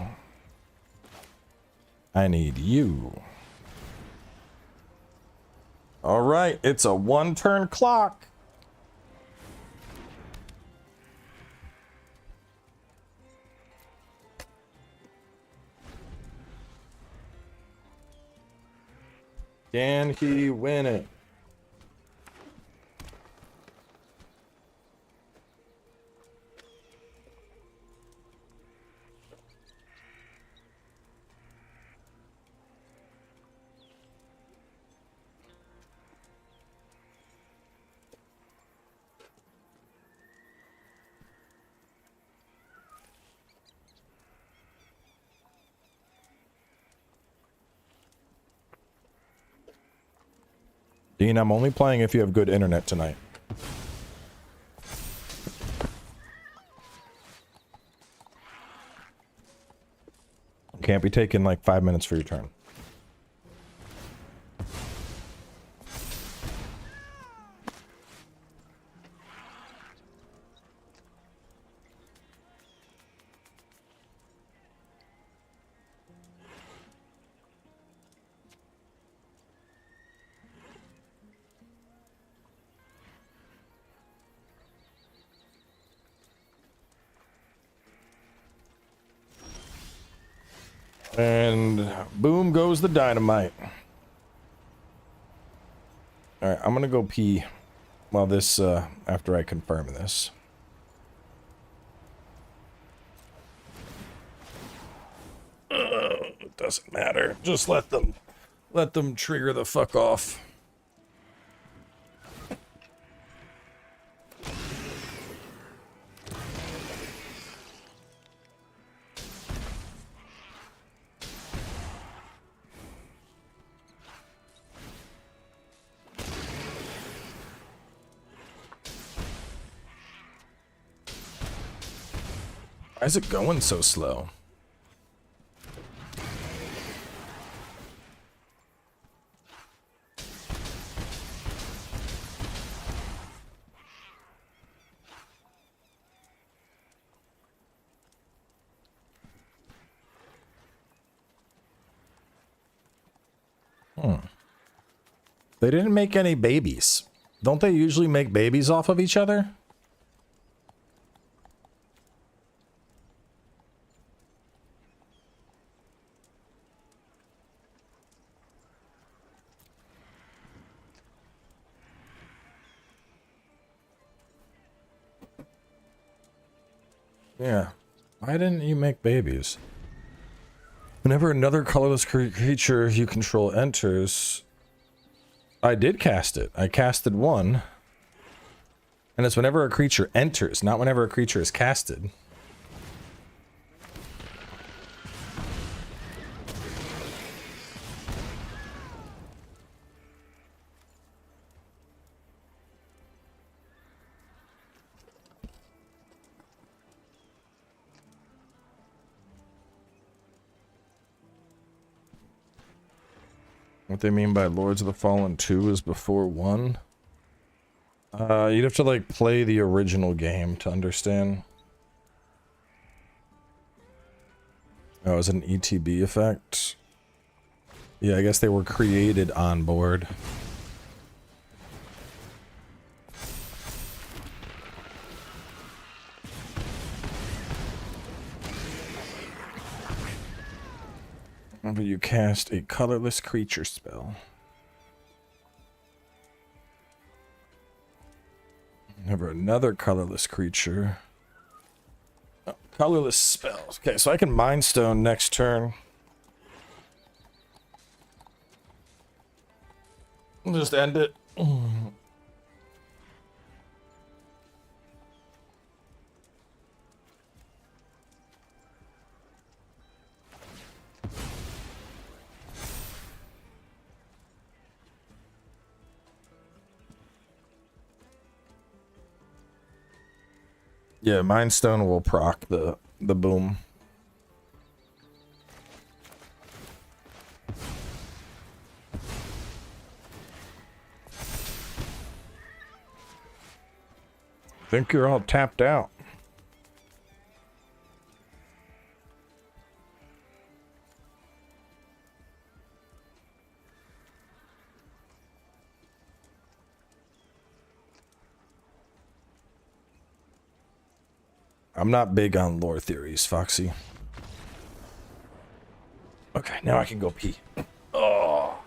I need you. All right, it's a one-turn clock. Can he win it? Dean, I'm only playing if you have good internet tonight. Can't be taking like 5 minutes for your turn. And boom goes the dynamite. Alright, I'm gonna go pee while this, after I confirm this. It doesn't matter. Just let them trigger the fuck off. Why is it going so slow? They didn't make any babies. Don't they usually make babies off of each other? Yeah. Why didn't you make babies? Whenever another colorless creature you control enters... I did cast it. I casted one. And it's whenever a creature enters, not whenever a creature is casted. What they mean by Lords of the Fallen 2 is before 1? You'd have to like play the original game to understand. Oh, is it an ETB effect? Yeah, I guess they were created on board. Whenever you cast a colorless creature spell. Whenever another colorless creature. Oh, colorless spells. Okay, so I can Mind Stone next turn. I'll just end it. Yeah, Mind Stone will proc the boom. Think you're all tapped out. I'm not big on lore theories, Foxy. Okay, now I can go pee. Oh.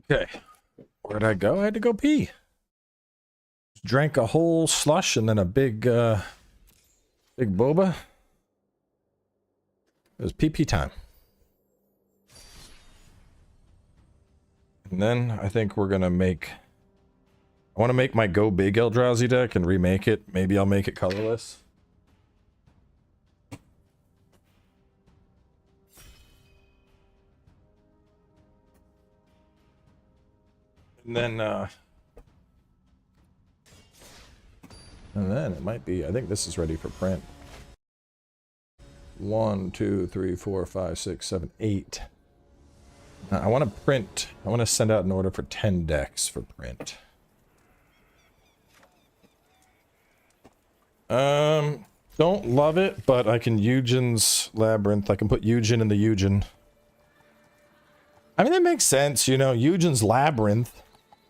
Okay. Where'd I go? I had to go pee. Drank a whole slush and then a big boba. It was pee time. And then I think we're gonna make... I want to make my Go Big Eldrazi deck and remake it. Maybe I'll make it colorless. And then it might be, I think this is ready for print. 1, 2, 3, 4, 5, 6, 7, 8. I want to print, I want to send out an order for 10 decks for print. Don't love it, but I can Eugen's Labyrinth. I can put Eugen in the Eugen. I mean, that makes sense, you know, Eugen's Labyrinth.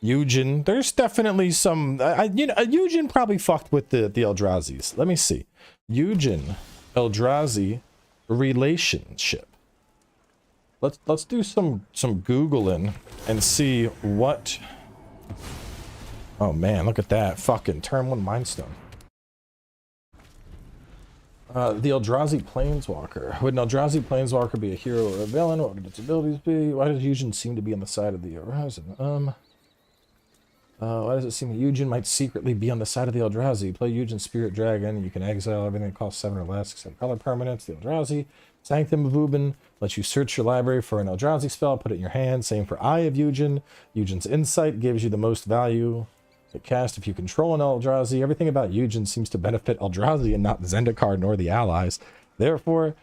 Eugen, there's definitely some, you know, Eugen probably fucked with the Eldrazi's. Let me see. Eugen, Eldrazi, relationship. Let's do some Googling and see what... Oh man, look at that. Fucking turn 1 Mind Stone. The Eldrazi Planeswalker. Would an Eldrazi Planeswalker be a hero or a villain? What would its abilities be? Why does Eugen seem to be on the side of the horizon? Why does it seem that Eugen might secretly be on the side of the Eldrazi? Play Eugen Spirit Dragon. You can exile everything that costs 7 or less, except color permanents. The Eldrazi. Sanctum of Ubin lets you search your library for an Eldrazi spell, put it in your hand. Same for Eye of Eugen. Eugen's Insight gives you the most value to cast if you control an Eldrazi. Everything about Eugen seems to benefit Eldrazi and not Zendikar nor the allies. Therefore,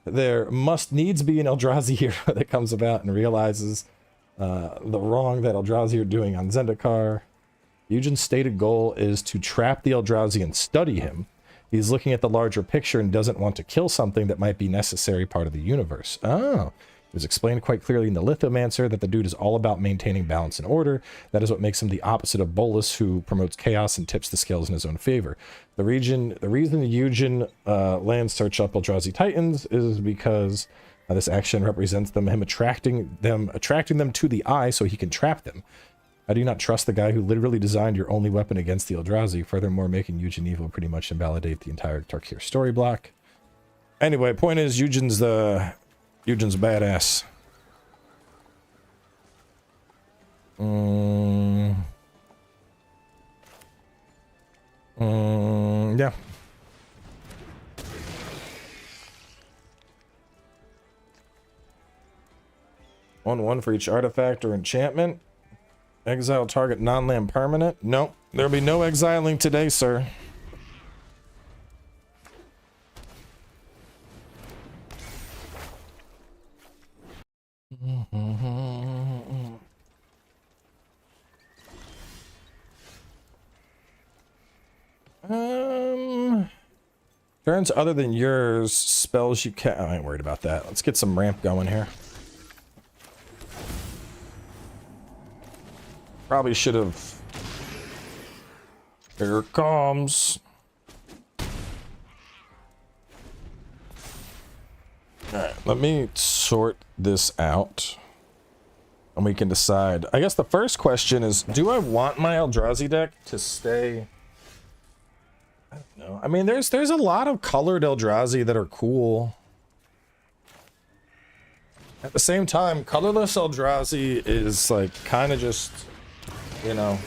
there must needs be an Eldrazi hero that comes about and realizes the wrong that Eldrazi are doing on Zendikar. Eugen's stated goal is to trap the Eldrazi and study him. He's looking at the larger picture and doesn't want to kill something that might be necessary part of the universe. Oh. It was explained quite clearly in the Lithomancer that the dude is all about maintaining balance and order. That is what makes him the opposite of Bolus, who promotes chaos and tips the scales in his own favor. The reason the Eugen lands search up Eldrazi Titans is because this action represents him attracting them to the eye so he can trap them. I do not trust the guy who literally designed your only weapon against the Eldrazi. Furthermore, making Eugen evil pretty much invalidate the entire Tarkir story block. Anyway, point is Eugen's badass. Yeah. One for each artifact or enchantment. Exile target non-land permanent. Nope. There'll be no exiling today, sir. Turns other than yours, spells you can. I ain't worried about that. Let's get some ramp going here. Probably should have. Here it comes. Alright, let me sort this out. And we can decide. I guess the first question is, do I want my Eldrazi deck to stay? I don't know. I mean, there's a lot of colored Eldrazi that are cool. At the same time, colorless Eldrazi is like kind of just, you know,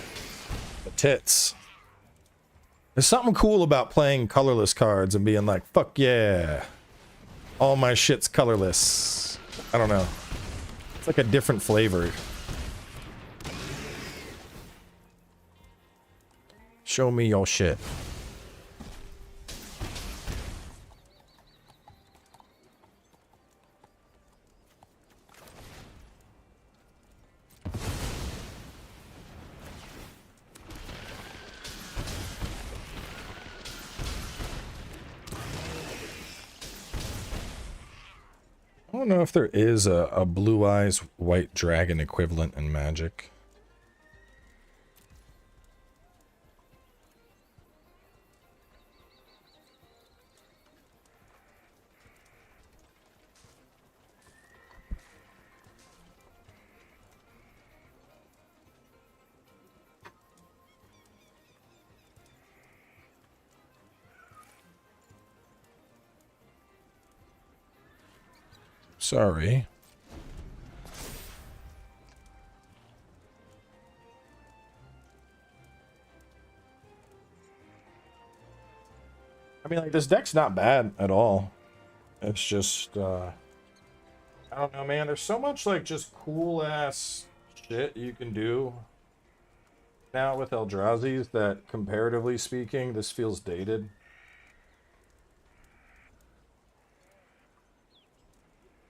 the tits. There's something cool about playing colorless cards and being like, fuck yeah. All my shit's colorless. I don't know. It's like a different flavor. Show me your shit. I don't know if there is a Blue Eyes White Dragon equivalent in Magic. Sorry. I mean, like, this deck's not bad at all. It's just, I don't know, man. There's so much, like, just cool-ass shit you can do now with Eldrazi's that, comparatively speaking, this feels dated.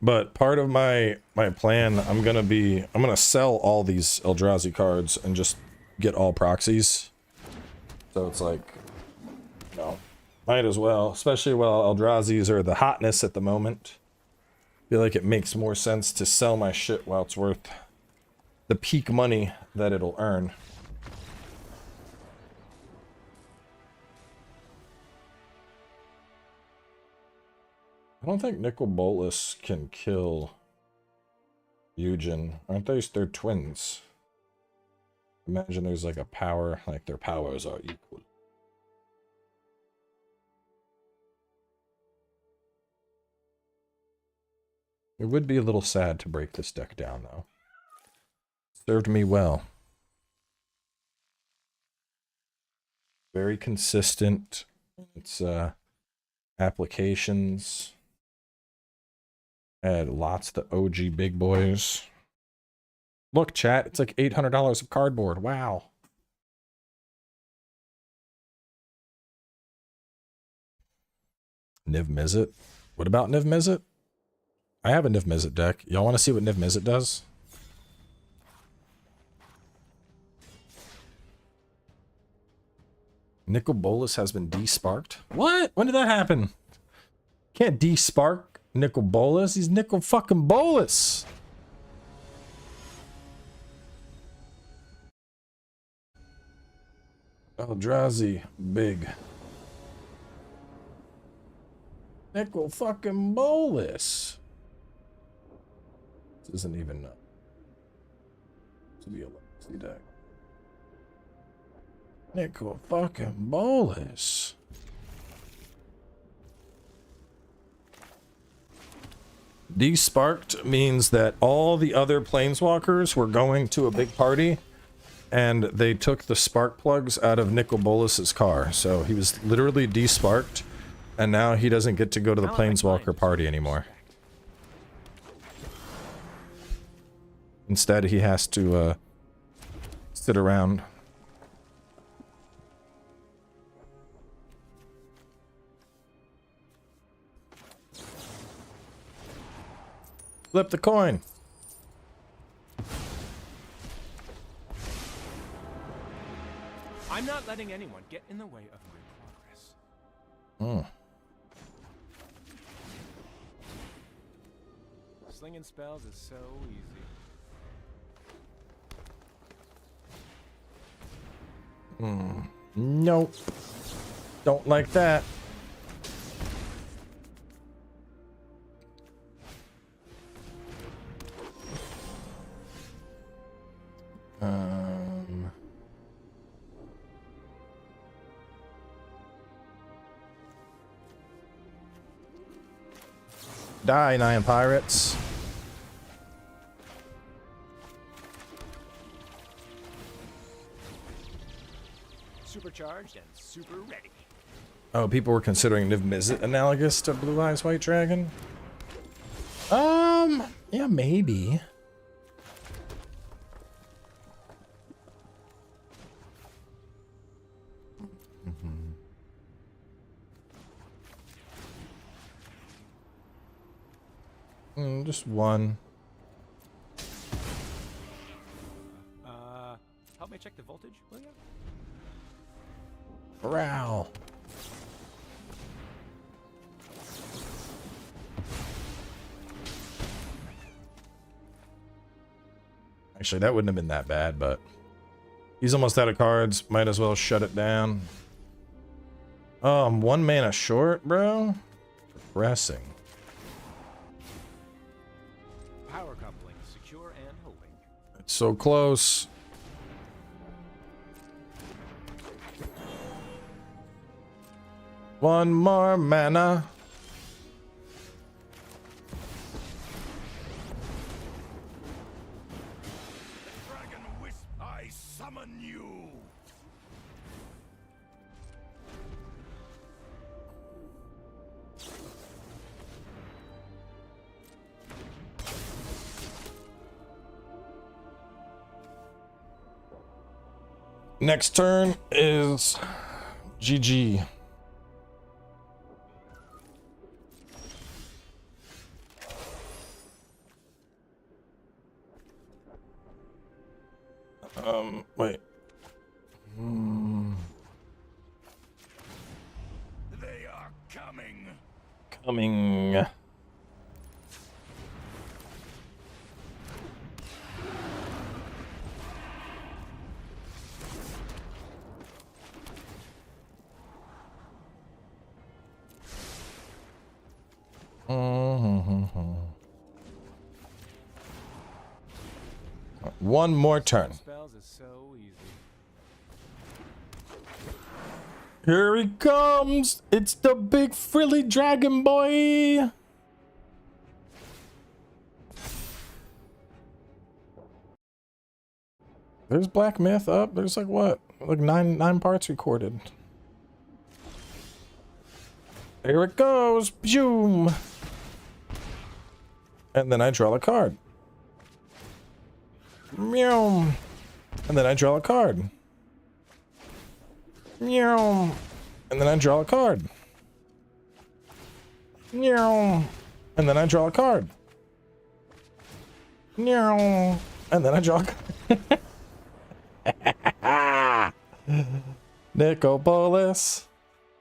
But part of my plan, I'm gonna sell all these Eldrazi cards and just get all proxies. So it's like, you know, might as well, especially while Eldrazi's are the hotness at the moment. I feel like it makes more sense to sell my shit while it's worth the peak money that it'll earn. I don't think Nicol Bolas can kill Eugen. Aren't they're twins? Imagine there's like a power, like their powers are equal. It would be a little sad to break this deck down, though. Served me well. Very consistent. It's applications. Had lots of the OG big boys. Look, chat, it's like $800 of cardboard. Wow. Niv Mizzet. What about Niv Mizzet? I have a Niv Mizzet deck. Y'all want to see what Niv Mizzet does? Nicol Bolas has been desparked. What? When did that happen? Can't despark Nicol Bolas. He's Nicol fucking Bolas. Eldrazi, big. Nicol fucking Bolas. This isn't even to be a Legacy deck. Nicol fucking Bolas. Desparked means that all the other planeswalkers were going to a big party and they took the spark plugs out of Nicol Bolas's car. So he was literally desparked and now he doesn't get to go to the planeswalker party anymore. Instead, he has to sit around. Flip the coin. I'm not letting anyone get in the way of my progress. Slinging spells is so easy. Nope. Don't like that. Die, Nyan Pirates. Supercharged and super ready. Oh, people were considering Niv Mizzet analogous to Blue Eyes White Dragon? Yeah, maybe. Just one. Help me check the voltage, will you? Growl. Actually, that wouldn't have been that bad, but he's almost out of cards. Might as well shut it down. Oh, I'm 1 mana short, bro. Depressing. Power coupling, secure and holding. It's so close. One more mana. Dragon Wisp, I summon you. Next turn is GG. Wait. They are coming. Coming. One more turn. Spells is so easy. Here he comes! It's the big frilly dragon boy! There's Black Myth up. There's like what? Like nine parts recorded. Here it goes. Boom. And then I draw a card. Meow. And then I draw a card. Meow. And then I draw a card. Meow. And then I draw a card. Meow. And then I draw a card. Nicol Bolas.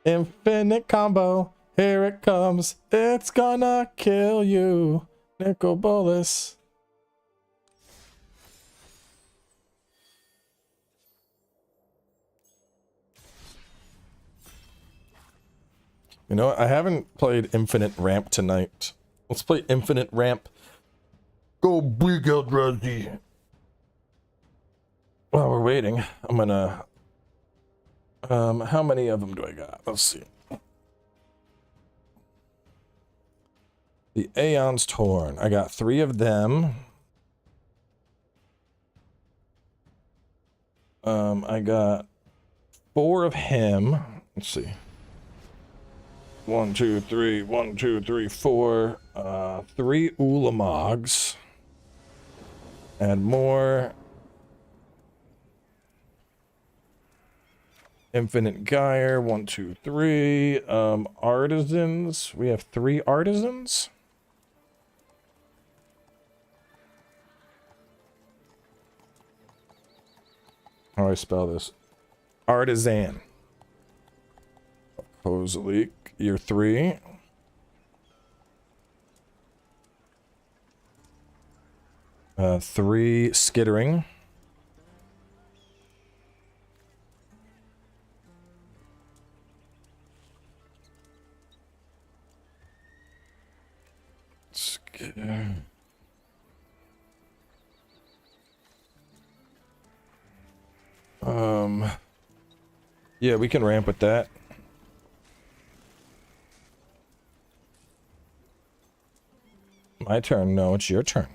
Infinite combo. Here it comes. It's gonna kill you. Nicol Bolas. You know, I haven't played Infinite Ramp tonight. Let's play Infinite Ramp. Go big Eldrazi. While we're waiting, I'm gonna... how many of them do I got? Let's see. The Aeon's Torn. I got 3 of them. I got 4 of him. Let's see. 1, 2, 3, 1, 2, 3, 4. 3 Ulamogs. Add more. Infinite Gyre. 1, 2, 3. Artisans. We have 3 artisans. How do I spell this? Artisan. Supposedly, year 3. Three skittering. Yeah, we can ramp with that. My turn. No, it's your turn.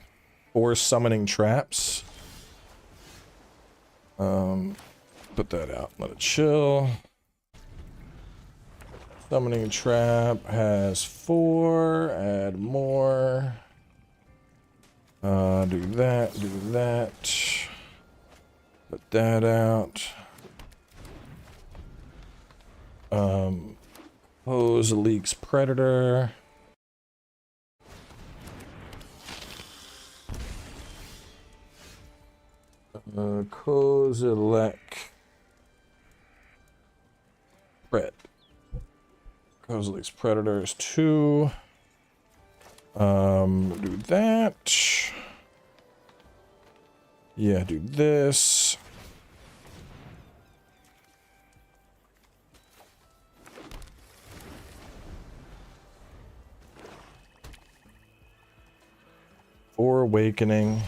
4 summoning traps. Put that out. Let it chill. Summoning trap has 4. Add more. Do that. Do that. Put that out. Pose leaks predator. Kozilek Pred. Kozilek's Predators 2. Do that. Yeah, do this. Or Awakening.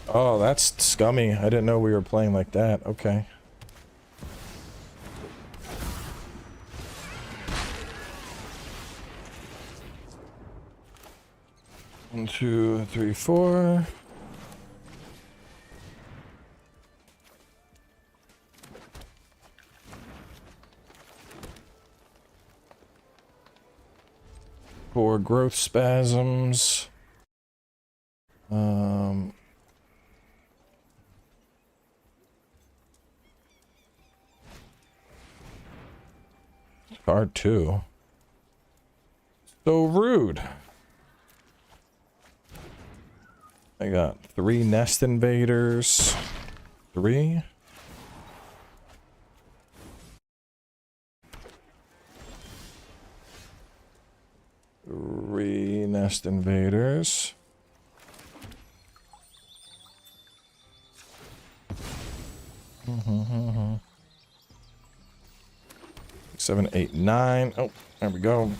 Oh, that's scummy. I didn't know we were playing like that. Okay. One, 2, 3, 4. For growth spasms. Card 2. So rude. I got 3 Nest Invaders. 3. Nest Invaders. 7, 8, 9. Oh, there we go.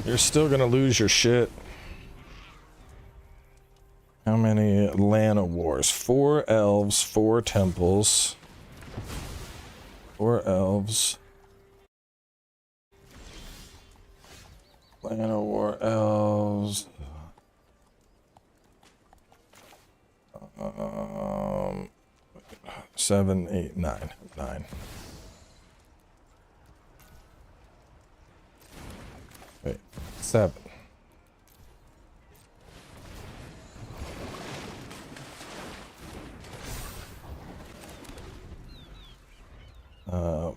You're still gonna lose your shit. floors. 4 elves, 4 temples. 4 elves. Plan of War elves. 7, 8, 9. 9. Wait, 7. Uh,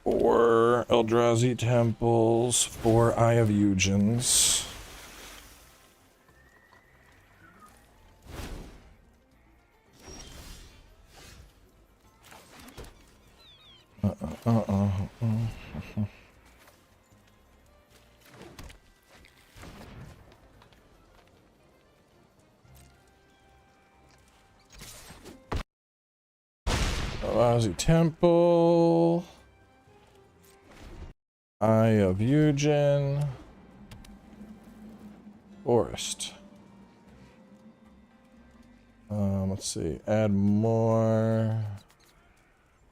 4 Eldrazi temples, 4 Eye of Eugens. Eldrazi temple. Eye of Eugen. Forest. Let's see. Add more.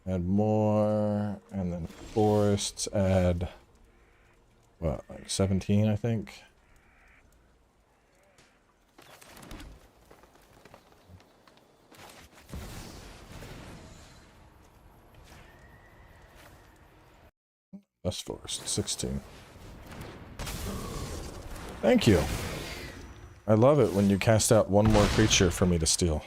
Add more. And then forests add. What, like 17, I think? That's forest. 16. Thank you. I love it when you cast out one more creature for me to steal.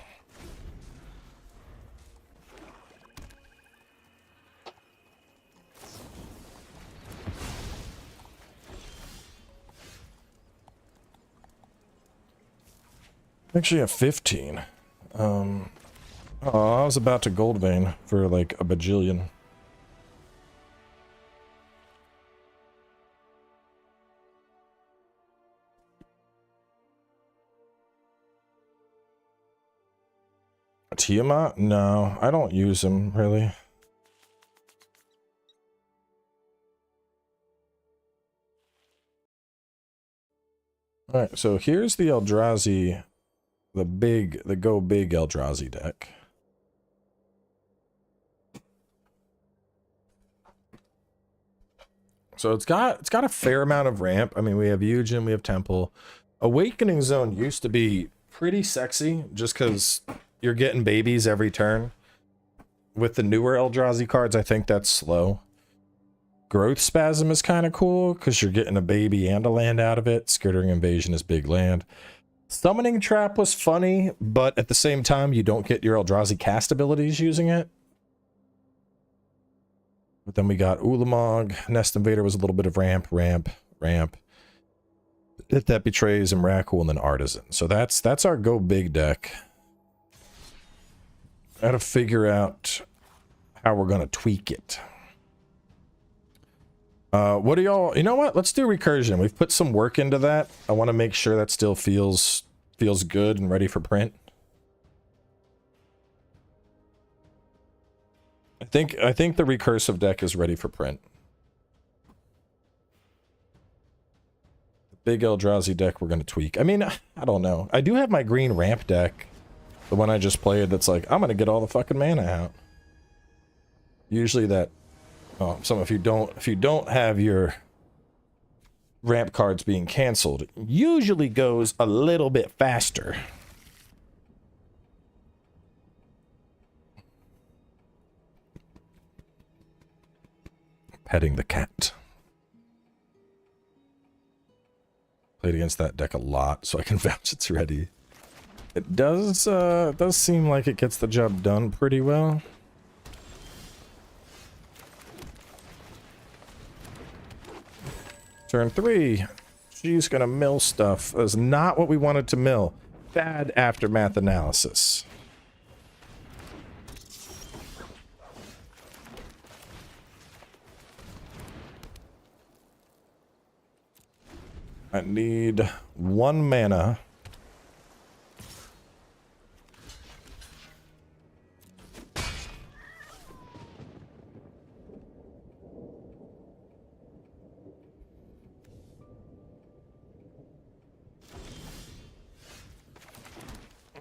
Actually, have 15. Oh, I was about to gold vein for like a bajillion. Tiamat? No, I don't use him really. All right, so here's the Eldrazi, the go big Eldrazi deck. So it's got a fair amount of ramp. I mean, we have Eugen, we have Temple. Awakening Zone used to be pretty sexy just because you're getting babies every turn. With the newer Eldrazi cards, I think that's slow. Growth Spasm is kind of cool because you're getting a baby and a land out of it. Skittering Invasion is big land. Summoning Trap was funny, but at the same time, you don't get your Eldrazi cast abilities using it. But then we got Ulamog. Nest Invader was a little bit of ramp. Hit That Betrays, and Miracle, and then Artisan. So that's our go big deck. Got to figure out how we're going to tweak it. What do y'all... You know what? Let's do Recursion. We've put some work into that. I want to make sure that still feels good and ready for print. I think the Recursive deck is ready for print. The big Eldrazi deck we're going to tweak. I mean, I don't know. I do have my green ramp deck. The one I just played that's like, I'm going to get all the fucking mana out. Usually that... Oh, if you don't have your ramp cards being canceled, it usually goes a little bit faster. Petting the cat. Played against that deck a lot, so I can vouch it's ready. It does seem like it gets the job done pretty well. Turn 3. She's gonna mill stuff. That's not what we wanted to mill. Bad aftermath analysis. I need 1 mana.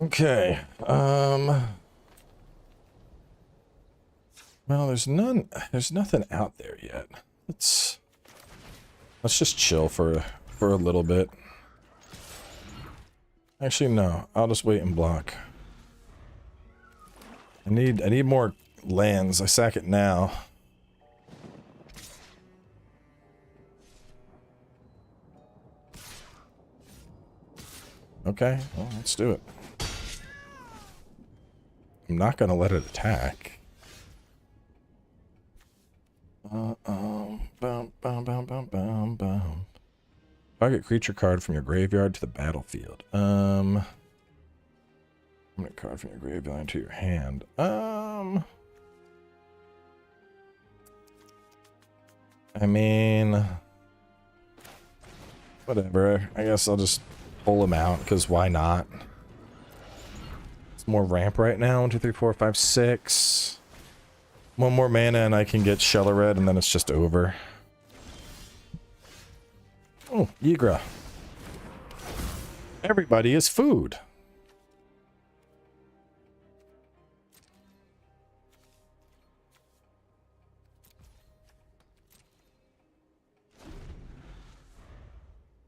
Okay, Well, there's nothing out there yet. Let's just chill for a little bit. Actually, no. I'll just wait and block. I need more lands. I sack it now. Okay, well, let's do it. I'm not gonna let it attack. Target creature card from your graveyard to the battlefield. Permanent card from your graveyard to your hand. I mean, whatever. I guess I'll just pull him out, because why not? It's more ramp right now. 1, 2, 3, 4, 5, 6. One more mana and I can get Shella Red, and then it's just over. Oh, Hydra. Everybody is food.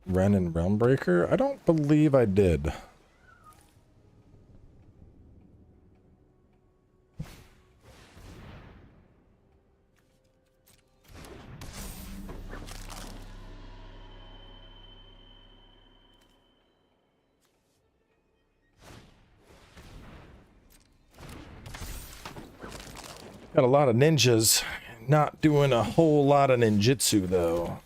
Ren and Realmbreaker? I don't believe I did. Got a lot of ninjas. Not doing a whole lot of ninjutsu though.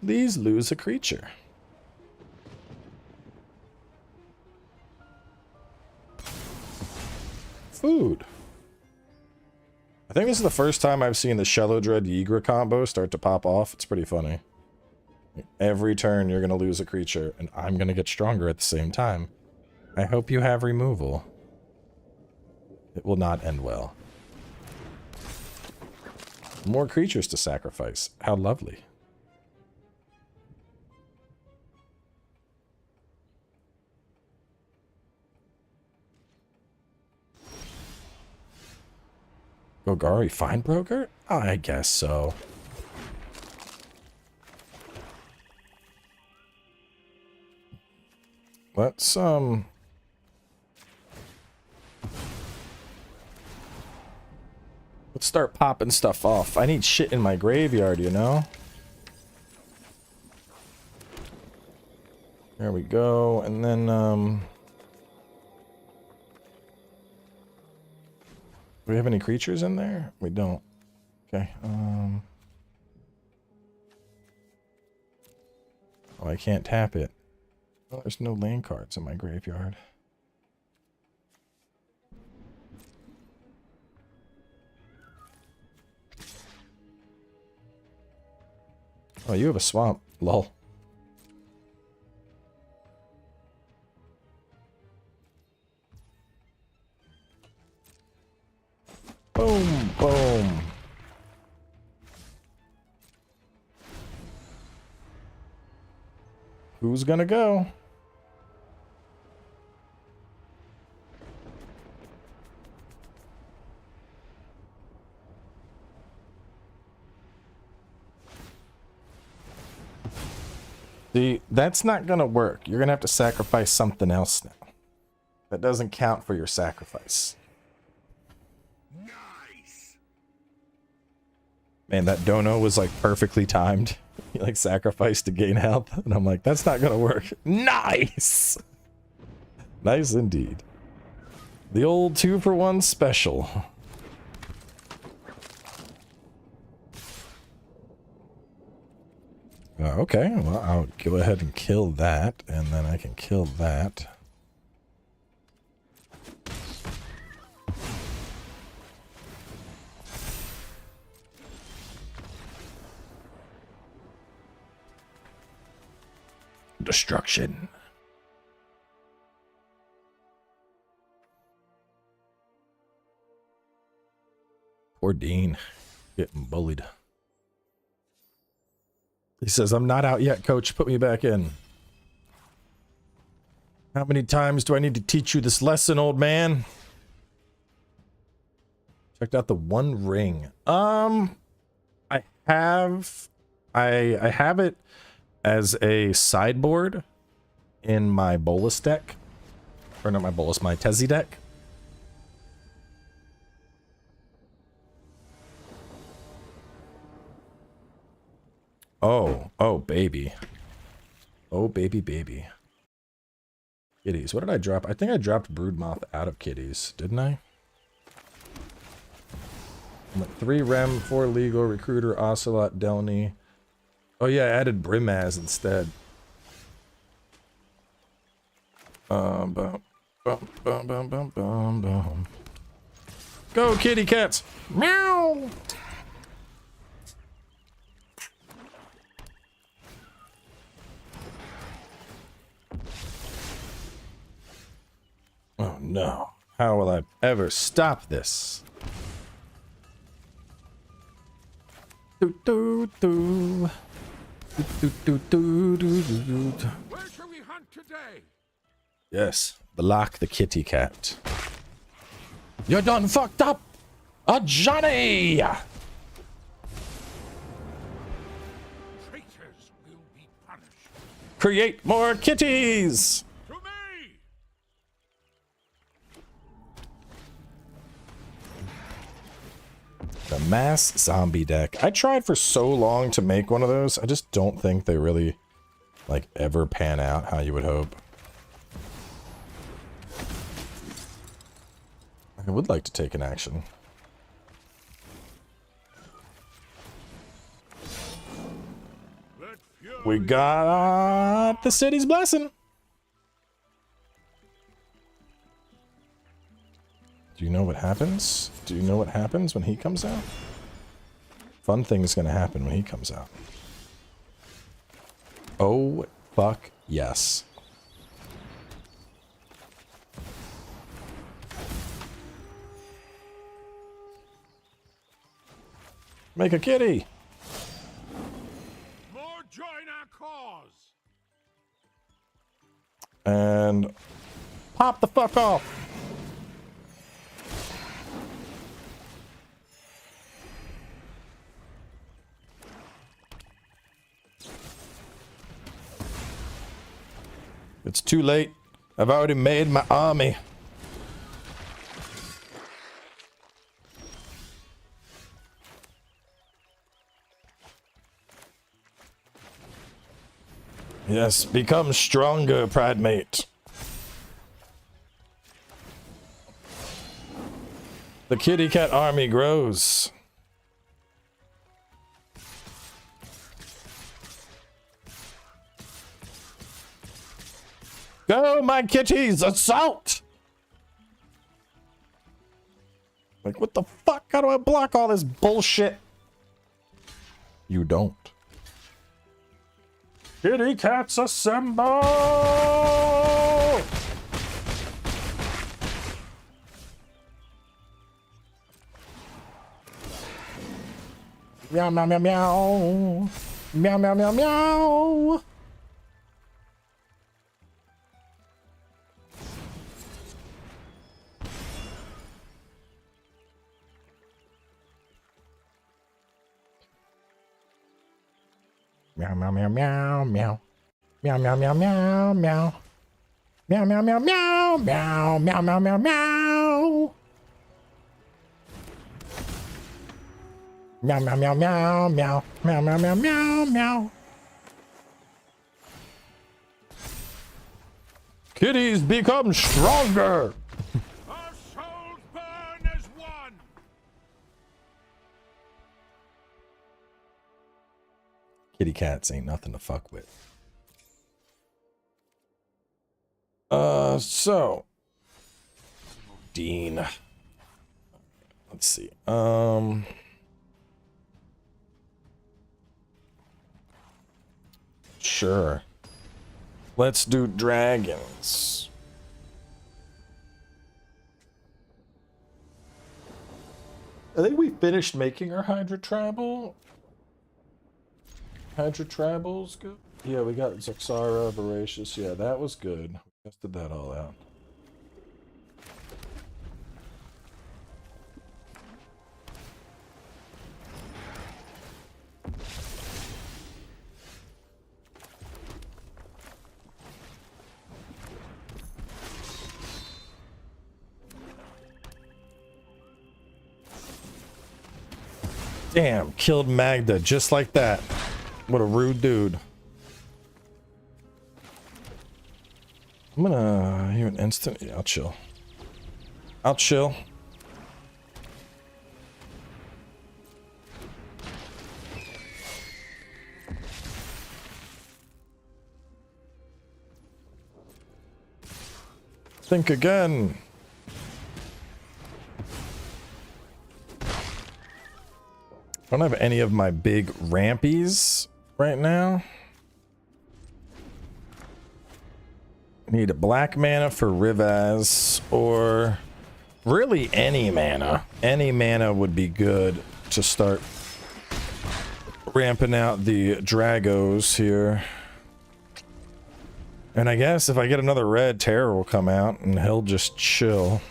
Please lose a creature. Food. I think this is the first time I've seen the Shallow Dread Hydra combo start to pop off. It's pretty funny. Every turn you're going to lose a creature, and I'm going to get stronger at the same time. I hope you have removal. It will not end well. More creatures to sacrifice. How lovely. Golgari Fine Broker? I guess so. Let's start popping stuff off. I need shit in my graveyard, you know? There we go. And then do we have any creatures in there? We don't. Okay. Oh, I can't tap it. Oh, there's no land cards in my graveyard. Oh, you have a swamp. Lol. Boom, boom. Who's gonna go? See, that's not gonna work. You're gonna have to sacrifice something else now. That doesn't count for your sacrifice. Nice. Man, that dono was like perfectly timed. He like sacrificed to gain health, and I'm like, that's not gonna work. Nice! Nice indeed. The old 2-for-1 special. Okay, well, I'll go ahead and kill that, and then I can kill that. Destruction. Poor Dean. Getting bullied. He says, I'm not out yet, coach. Put me back in. How many times do I need to teach you this lesson, old man? Checked out the One Ring. I have it as a sideboard in my Bolus deck. Or not my Bolus, my Tezzy deck. Oh, baby. Oh, baby, baby. Kitties. What did I drop? I think I dropped Broodmoth out of Kitties, didn't I? I'm at 3 Rem, 4 Legal, Recruiter, Ocelot, Delny. Oh yeah, I added Brimaz instead. Bum, bum, bum, bum, bum, bum. Go, kitty cats! Meow! Oh no. How will I ever stop this? Do, do, do. Do, do, do, do, do, do, do. Where shall we hunt today? Yes, block the kitty cat. You're done fucked up! Johnny! Traitors will be punished. Create more kitties! To me! The mass zombie deck. I tried for so long to make one of those. I just don't think they really, like, ever pan out how you would hope. I would like to take an action. We got the city's blessing. Do you know what happens? Do you know what happens when he comes out? Fun thing's gonna happen when he comes out. Oh, fuck yes. Make a kitty! More join our cause! And pop the fuck off! It's too late. I've already made my army. Yes, become stronger, Pride Mate. The kitty cat army grows. Go, my kitties! Assault! Like, what the fuck? How do I block all this bullshit? You don't. Kitty cats assemble! Meow, meow, meow, meow. Meow, meow, meow, meow. Meow, meow, meow, meow, meow. Meow, meow, meow, meow, meow. Meow, meow, meow, meow, meow, meow, meow, meow, meow. Meow, meow, meow, meow, meow. Meow, meow, meow, meow, meow. Kitties become stronger. Our souls burn as one! Kitty cats ain't nothing to fuck with. So Dean. Let's see. Sure. Let's do dragons. I think we finished making our Hydra Tribal. Hydra Tribal's good. Yeah, we got Zaxara, Voracious. Yeah, that was good. We tested that all out. Damn, killed Magda just like that. What a rude dude. I'm gonna hear an instant. Yeah, I'll chill. I'll chill. Think again. I don't have any of my big rampies right now. Need a black mana for Rivaz, or really any mana. Any mana would be good to start ramping out the Dragos here. And I guess if I get another red, Terror will come out and he'll just chill.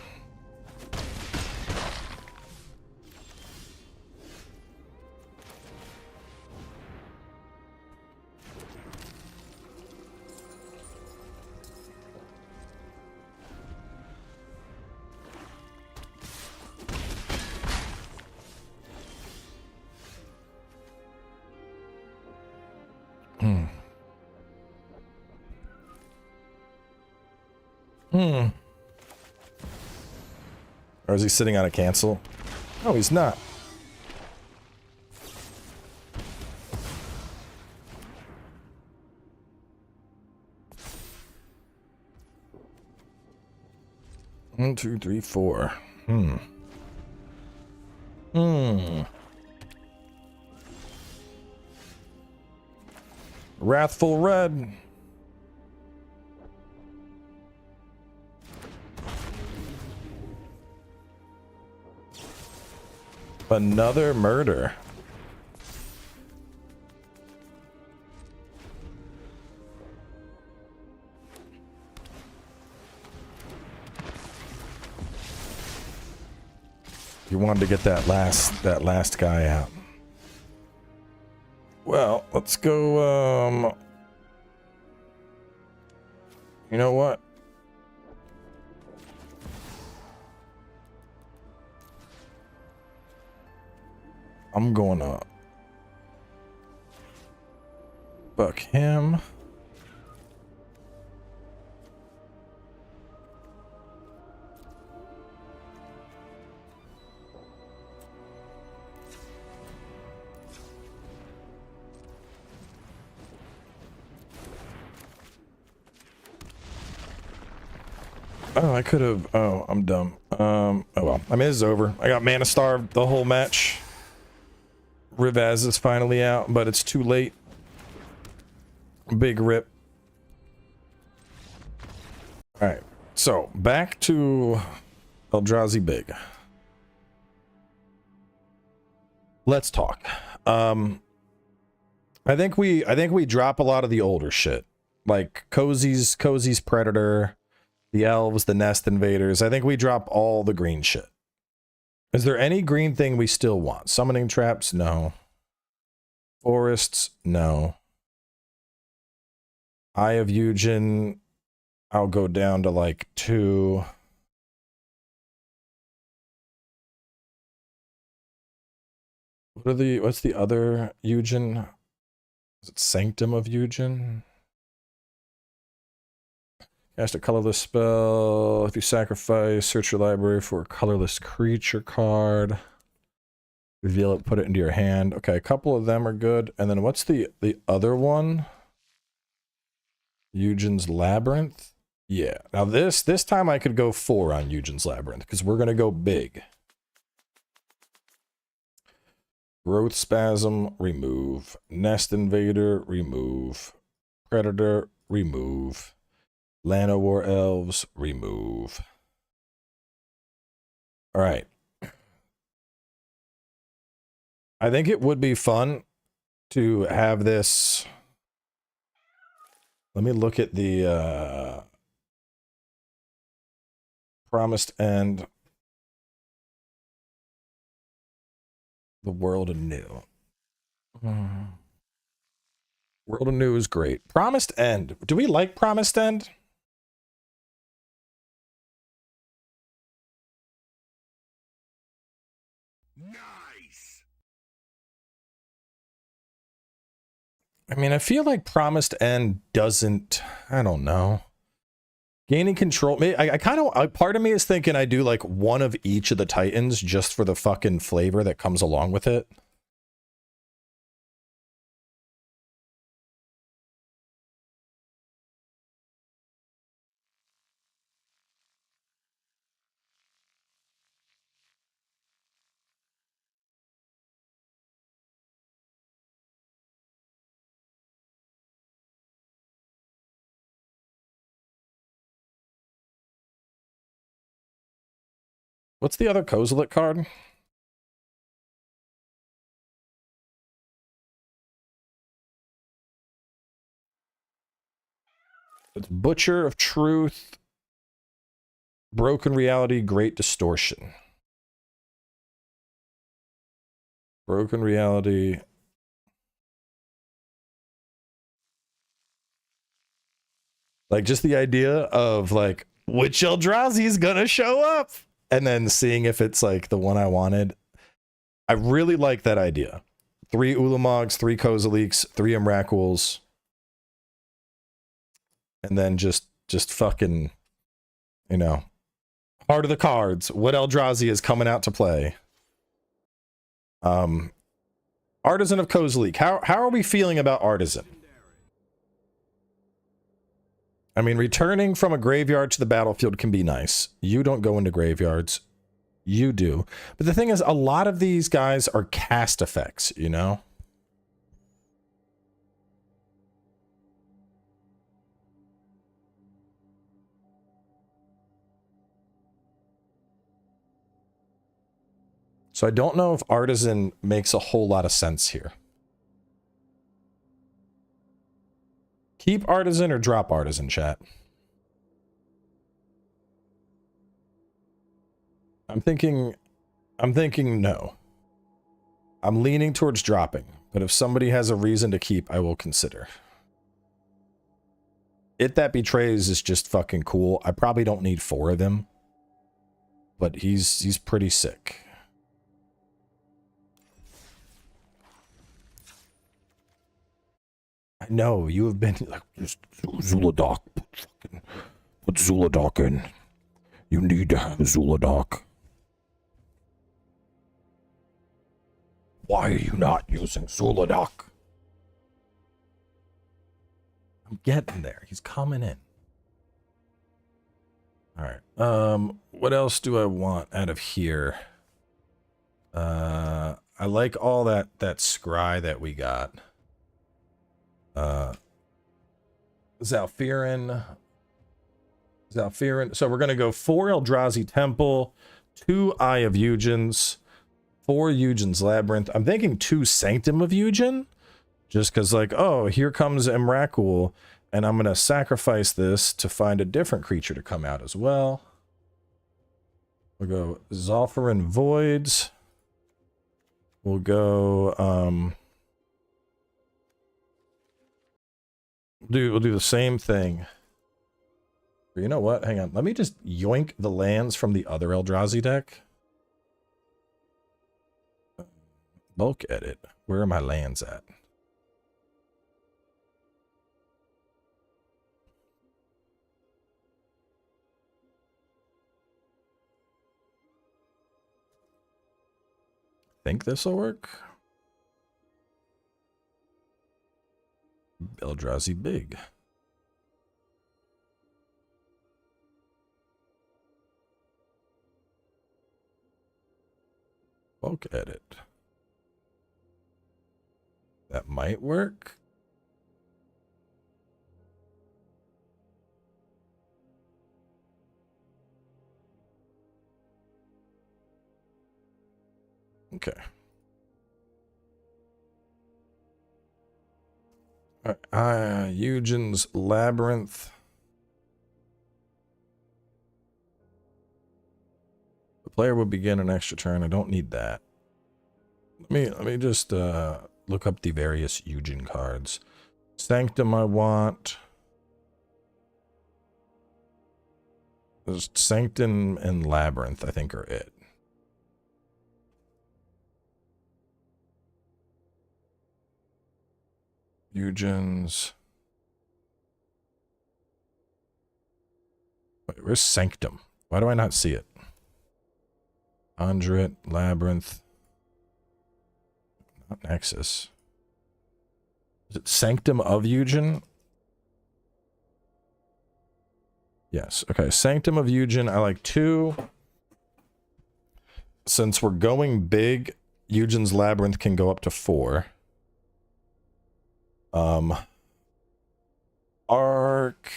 Or is he sitting on a cancel? No, he's not. One, two, three, four. Wrathful Red. Another murder. You wanted to get that last guy out. Well, let's go, you know what? I'm going to buck him. Oh, I could have. Oh, I'm dumb. Oh well. I mean, it's over. I got mana starved the whole match. Rivaz is finally out, but it's too late. Big rip. Alright, so back to Eldrazi Big. Let's talk. I think we drop a lot of the older shit. Like Cozy's Predator, the Elves, the Nest Invaders. I think we drop all the green shit. Is there any green thing we still want? Summoning Traps? No. Forests? No. Eye of Eugen, I'll go down to like 2. What's the other Eugen? Is it Sanctum of Eugen? Cast a colorless spell. If you sacrifice, search your library for a colorless creature card. Reveal it, put it into your hand. Okay, a couple of them are good. And then what's the other one? Eugen's Labyrinth? Yeah. Now this time I could go 4 on Eugen's Labyrinth, because we're going to go big. Growth Spasm, remove. Nest Invader, remove. Predator, remove. Llanowar Elves, remove. Alright. I think it would be fun to have this. Let me look at the Promised End, The World Anew. World Anew is great. Promised End. Do we like Promised End? Nice. I mean, I feel like Promised End doesn't, I don't know. Gaining control. I kind of, part of me is thinking I do like one of each of the Titans just for the fucking flavor that comes along with it. What's the other Kozilek card? It's Butcher of Truth, Broken Reality, Great Distortion. Broken Reality. Like, just the idea of, like, which Eldrazi is gonna show up? And then seeing if it's, like, the one I wanted. I really like that idea. 3 Ulamogs, 3 Kozileks, 3 Emrakuls. And then just fucking, you know, heart of the cards. What Eldrazi is coming out to play? Artisan of Kozilek. How are we feeling about Artisan? I mean, returning from a graveyard to the battlefield can be nice. You don't go into graveyards. You do. But the thing is, a lot of these guys are cast effects, you know? So I don't know if Artisan makes a whole lot of sense here. Keep Artisan or drop Artisan, chat? I'm thinking no. I'm leaning towards dropping, but if somebody has a reason to keep, I will consider. It That Betrays is just fucking cool. I probably don't need 4 of them, but he's pretty sick. I know, you have been like, Zuladoc. Put Zuladoc in. You need to have Zuladoc. Why are you not using Zuladoc? I'm getting there. He's coming in. Alright. What else do I want out of here? I like all that scry that we got. Zalfirin. So we're gonna go 4 Eldrazi Temple, 2 Eye of Eugens, 4 Eugen's Labyrinth. I'm thinking 2 Sanctum of Eugen, just because, like, oh, here comes Emrakul, and I'm gonna sacrifice this to find a different creature to come out as well. We'll go Zalfirin Voids. We'll go we'll do the same thing. But you know what? Hang on. Let me just yoink the lands from the other Eldrazi deck. Bulk edit. Where are my lands at? Think this will work. Eldrazi big. Bulk edit. That might work. Okay. Eugen's Labyrinth. The player will begin an extra turn. I don't need that. Let me just look up the various Eugen cards. Sanctum I want. There's Sanctum and Labyrinth, I think, are it. Eugen's. Wait, where's Sanctum? Why do I not see it? Conduit, Labyrinth. Not Nexus. Is it Sanctum of Eugen? Yes. Okay. Sanctum of Eugen. I like 2. Since we're going big, Eugen's Labyrinth can go up to 4. Arc.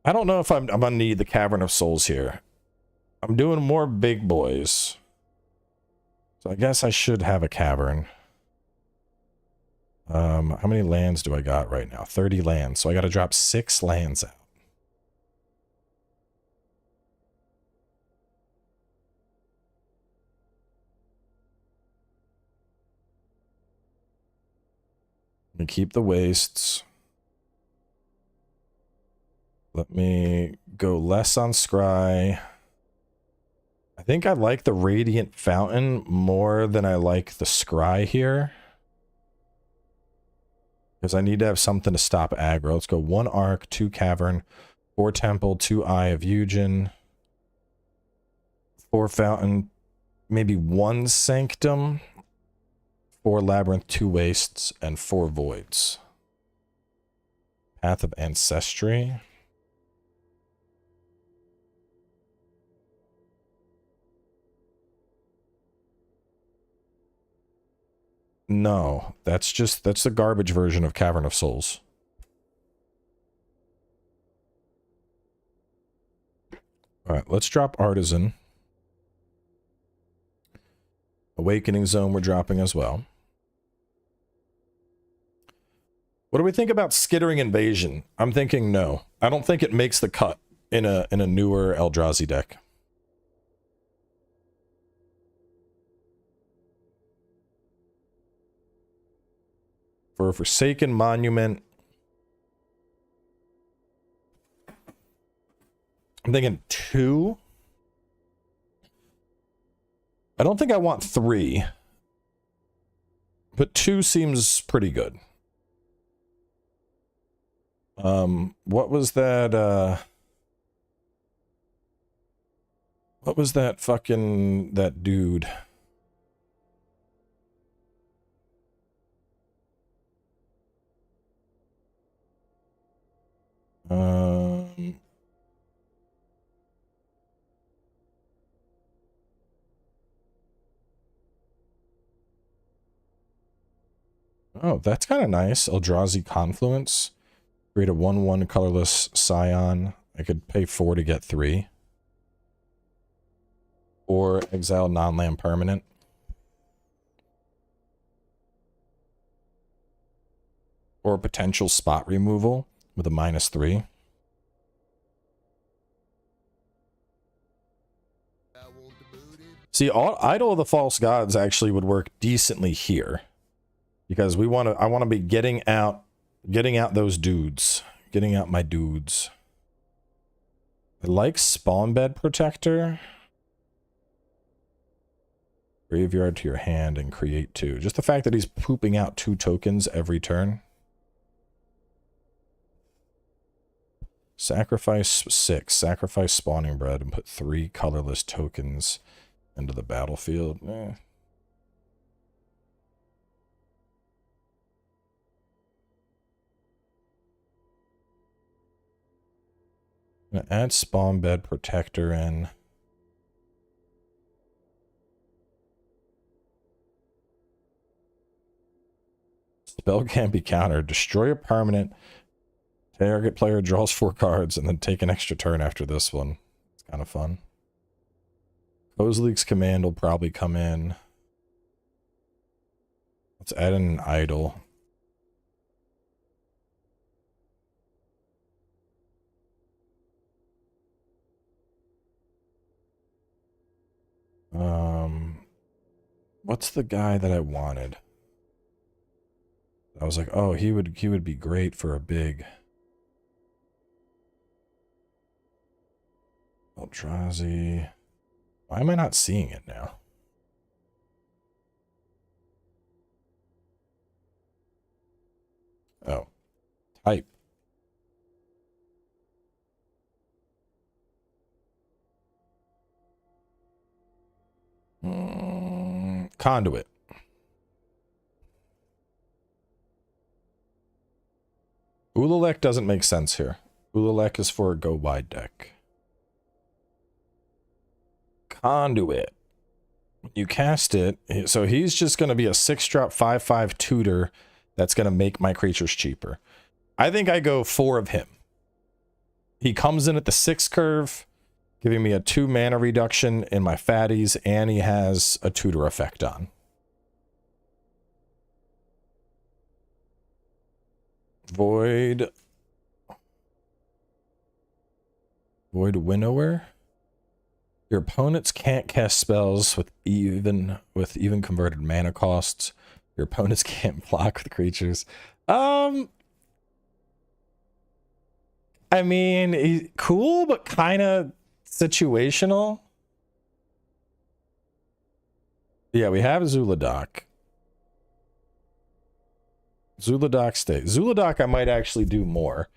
I don't know if I'm gonna need the Cavern of Souls here. I'm doing more big boys. So I guess I should have a cavern. How many lands do I got right now? 30 lands. So I got to drop 6 lands out. Let me keep the wastes. Let me go less on Scry. I think I like the Radiant Fountain more than I like the Scry here. Because I need to have something to stop aggro. Let's go 1 Arc, 2 Cavern, 4 Temple, 2 Eye of Eugen, 4 Fountain, maybe 1 Sanctum, 4 Labyrinth, 2 Wastes, and 4 Voids. Path of Ancestry. No, that's the garbage version of Cavern of Souls. All right, let's drop Artisan. Awakening Zone we're dropping as well. What do we think about Skittering Invasion? I'm thinking no. I don't think it makes the cut in a newer Eldrazi deck. For a Forsaken Monument, I'm thinking 2. I don't think I want 3, but 2 seems pretty good. What was that, that dude? Oh, that's kind of nice. Eldrazi Confluence. Create a 1/1 colorless Scion. I could pay 4 to get 3. Or exile non-land permanent. Or potential spot removal with a -3. See, Idol of the False Gods actually would work decently here. Because I want to be getting out those dudes. Getting out my dudes. I like Spawn Bed Protector. Graveyard to your hand and create 2. Just the fact that he's pooping out 2 tokens every turn. Sacrifice 6. Sacrifice Spawning Bread and put 3 colorless tokens into the battlefield. I'm gonna add Spawn Bed Protector in. Spell can't be countered. Destroy a permanent. Target player draws 4 cards and then take an extra turn after this one. It's kind of fun. Kozilek's Command will probably come in. Let's add in an Idol. What's the guy that I wanted? I was like, oh, he would be great for a big Eldrazi. Why am I not seeing it now? Oh, type. Conduit. Ulalek doesn't make sense here. Ulalek is for a go wide deck. Conduit. You cast it, so he's just going to be a 6-drop 5/5 tutor that's going to make my creatures cheaper. I think I go 4 of him. He comes in at the 6 curve, giving me a 2 mana reduction in my fatties, and he has a tutor effect on. Void Winnower. Your opponents can't cast spells with even converted mana costs. Your opponents can't block with creatures. I mean, cool, but kind of situational. Yeah, we have Zuladoc. Zuladoc stays. Zuladoc I might actually do more.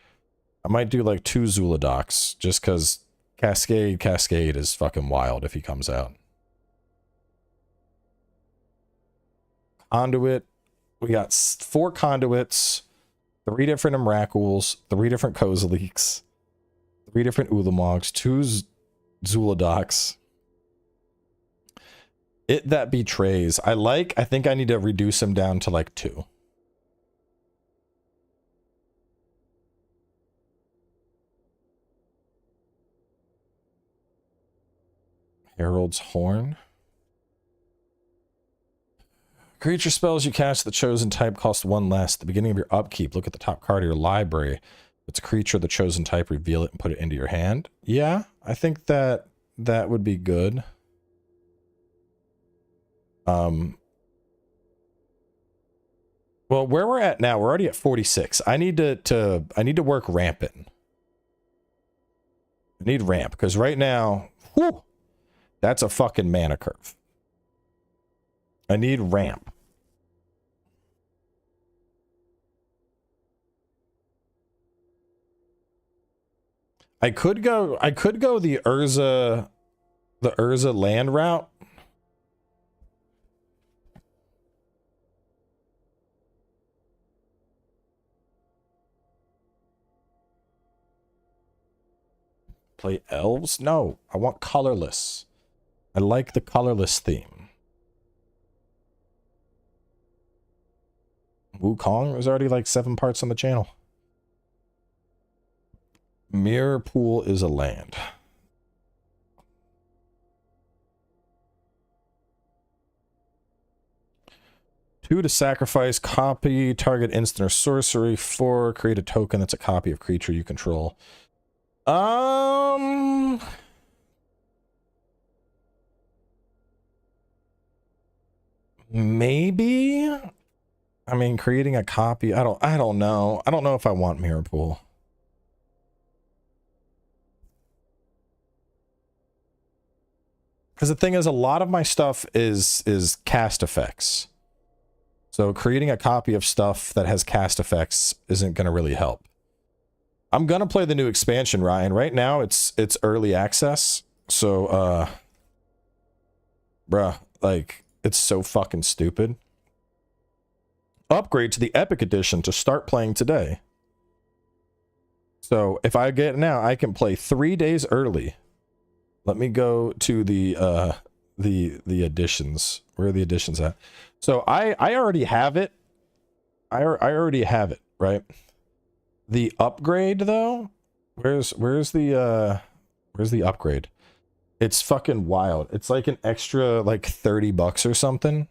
I might do like 2 Zuladocs just because Cascade is fucking wild if he comes out. Conduit. We got 4 conduits, 3 different Emrakuls, 3 different Koziliks, 3 different Ulamogs, 2 Zuladocs. It that betrays. I think I need to reduce him down to like 2. Herald's Horn. Creature spells you cast the chosen type cost 1 less. At the beginning of your upkeep, look at the top card of your library. If it's a creature of the chosen type, reveal it and put it into your hand. Yeah, I think that would be good. Well, where we're at now, we're already at 46. I need to work rampant. I need ramp because right now, whew, that's a fucking mana curve. I need ramp. I could go the Urza land route. Play elves? No, I want colorless. I like the colorless theme. Wukong, there's already like 7 parts on the channel. Mirror Pool is a land. Two to sacrifice, copy, target instant or sorcery. 4, create a token that's a copy of creature you control. Maybe. I mean, creating a copy. I don't know. I don't know if I want Mirror Pool. Because the thing is, a lot of my stuff is cast effects. So creating a copy of stuff that has cast effects isn't going to really help. I'm going to play the new expansion, Ryan. Right now, it's early access. So, bruh, like, it's so fucking stupid. Upgrade to the Epic Edition to start playing today. So, if I get it now, I can play 3 days early. Let me go to the editions. Where are the editions at? So, I already have it. I already have it, right? The upgrade though, where's the upgrade? It's fucking wild. It's like an extra like $30 or something.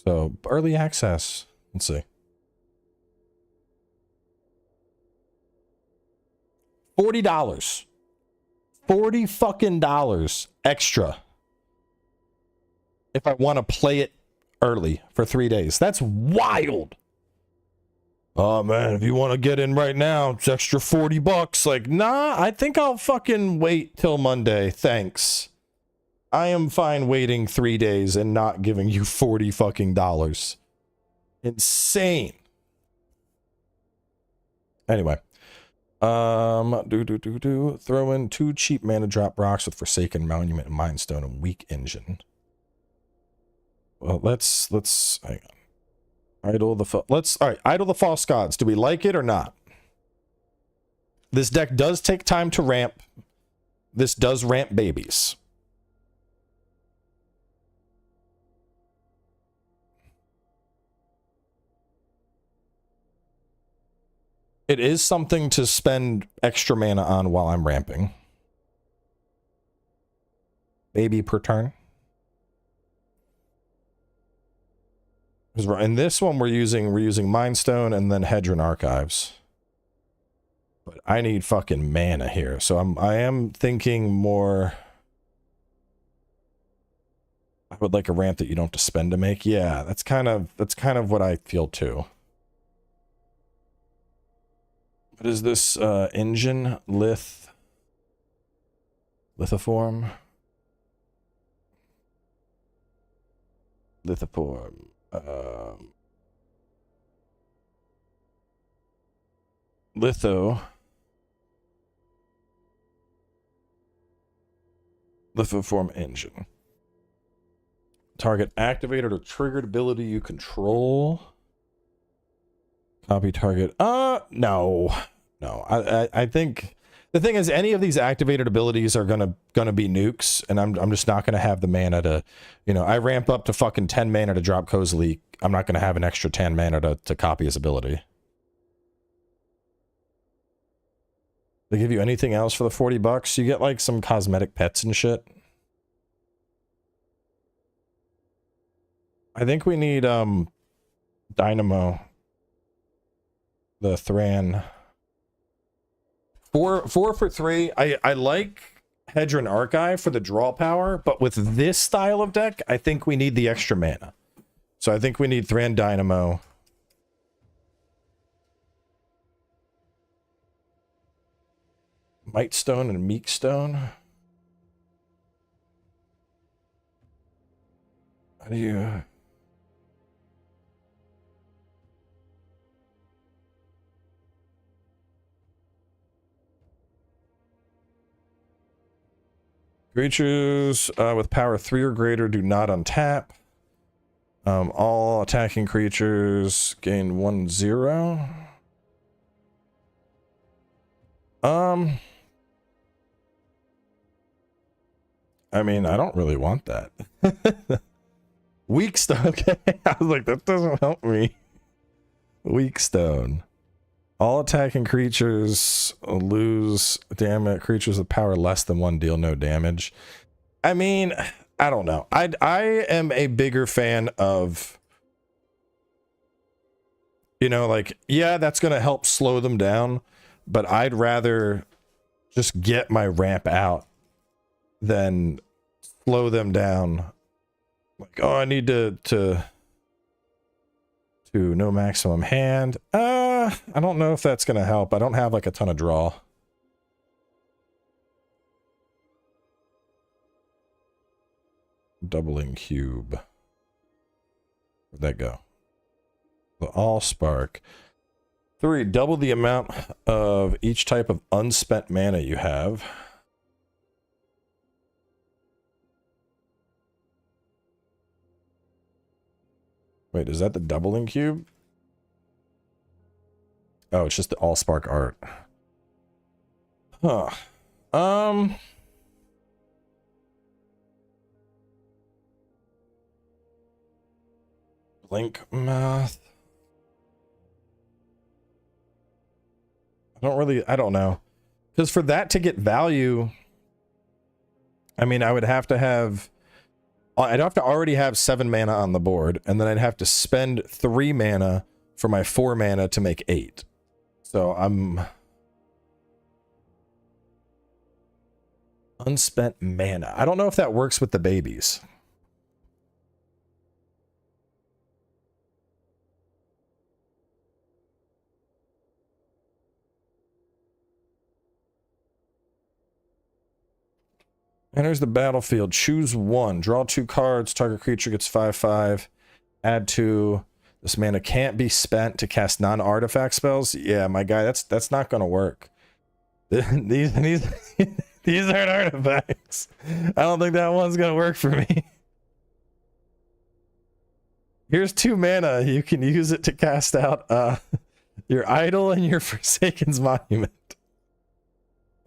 So early access. Let's see. $40. $40 fucking dollars extra. If I want to play it early for 3 days. That's wild. Oh man, if you want to get in right now, it's extra $40. Like, nah, I think I'll fucking wait till Monday. Thanks. I am fine waiting 3 days and not giving you $40 fucking dollars. Insane. Anyway. Throw in 2 cheap mana drop rocks with Forsaken Monument, Mind Stone, and Weak Engine. Well, let's hang on. Idle the False Gods. Do we like it or not? This deck does take time to ramp. This does ramp babies. It is something to spend extra mana on while I'm ramping. Baby per turn. In this one we're using Mind Stone and then Hedron Archives. But I need fucking mana here. So I am thinking more. I would like a ramp that you don't have to spend to make. Yeah, that's kind of what I feel too. What is this engine? Lithoform? Lithoform. Lithoform engine. Target activated or triggered ability you control. Copy target. No. I think the thing is, any of these activated abilities are gonna be nukes, and I'm just not gonna have the mana to, you know, I ramp up to fucking 10 mana to drop Kozilek. I'm not gonna have an extra 10 mana to copy his ability. They give you anything else for the $40? You get like some cosmetic pets and shit. I think we need Dynamo. The Thran. 4 for 3. I like Hedron Archive for the draw power, but with this style of deck, I think we need the extra mana. So I think we need Thran Dynamo. Might Stone and Meek Stone. How do you... Creatures with power 3 or greater do not untap. All attacking creatures gain 1/0. I mean, I don't really want that. Weak Stone. Okay, I was like, that doesn't help me. Weak Stone. All attacking creatures lose damage. Creatures with power less than 1 deal no damage. I mean, I don't know. I am a bigger fan of, you know, like, yeah, that's going to help slow them down, but I'd rather just get my ramp out than slow them down. Like, oh, I need to no maximum hand. I don't know if that's gonna help. I don't have like a ton of draw. Doubling cube. Where'd that go? The all spark. 3, double the amount of each type of unspent mana you have. Wait, is that the doubling cube? Oh, it's just the all spark art. Huh. Blink math. I don't know. Because for that to get value, I mean, I would have to have I'd have to already have 7 mana on the board, and then I'd have to spend 3 mana for my 4 mana to make 8. So I'm... Unspent mana. I don't know if that works with the babies. Enters the battlefield. Choose 1. Draw 2 cards. Target creature gets 5/5. Add 2. This mana can't be spent to cast non-artifact spells. Yeah, my guy, that's not gonna work. These aren't artifacts. I don't think that one's gonna work for me. Here's 2 mana. You can use it to cast out your Idol and your Forsaken's Monument.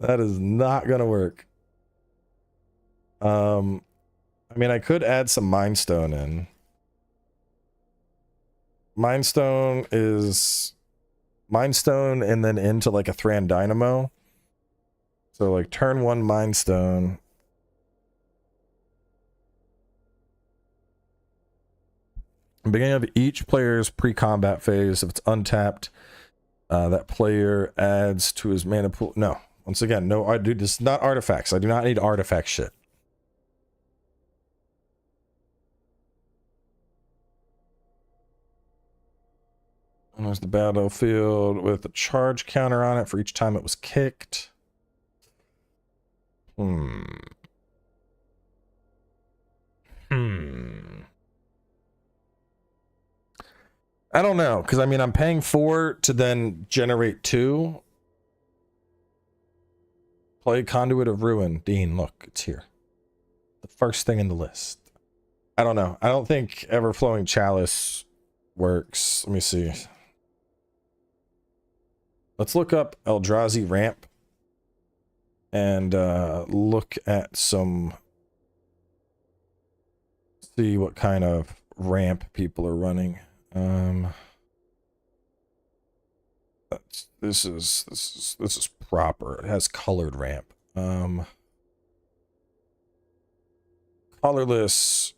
That is not gonna work. I mean, I could add some Mind Stone in. Mind Stone is Mind Stone and then into like a Thran Dynamo. So like turn 1 Mind Stone. Beginning of each player's pre-combat phase, if it's untapped, that player adds to his mana pool. No, once again, no, I do this is not artifacts. I do not need artifact shit. And there's the battlefield with a charge counter on it for each time it was kicked. I don't know, because I mean, I'm paying 4 to then generate 2. Play Conduit of Ruin. Dean, look, it's here. The first thing in the list. I don't know. I don't think Everflowing Chalice works. Let me see. Let's look up Eldrazi ramp and look at some, see what kind of ramp people are running. This is proper. It has colored ramp. Colorless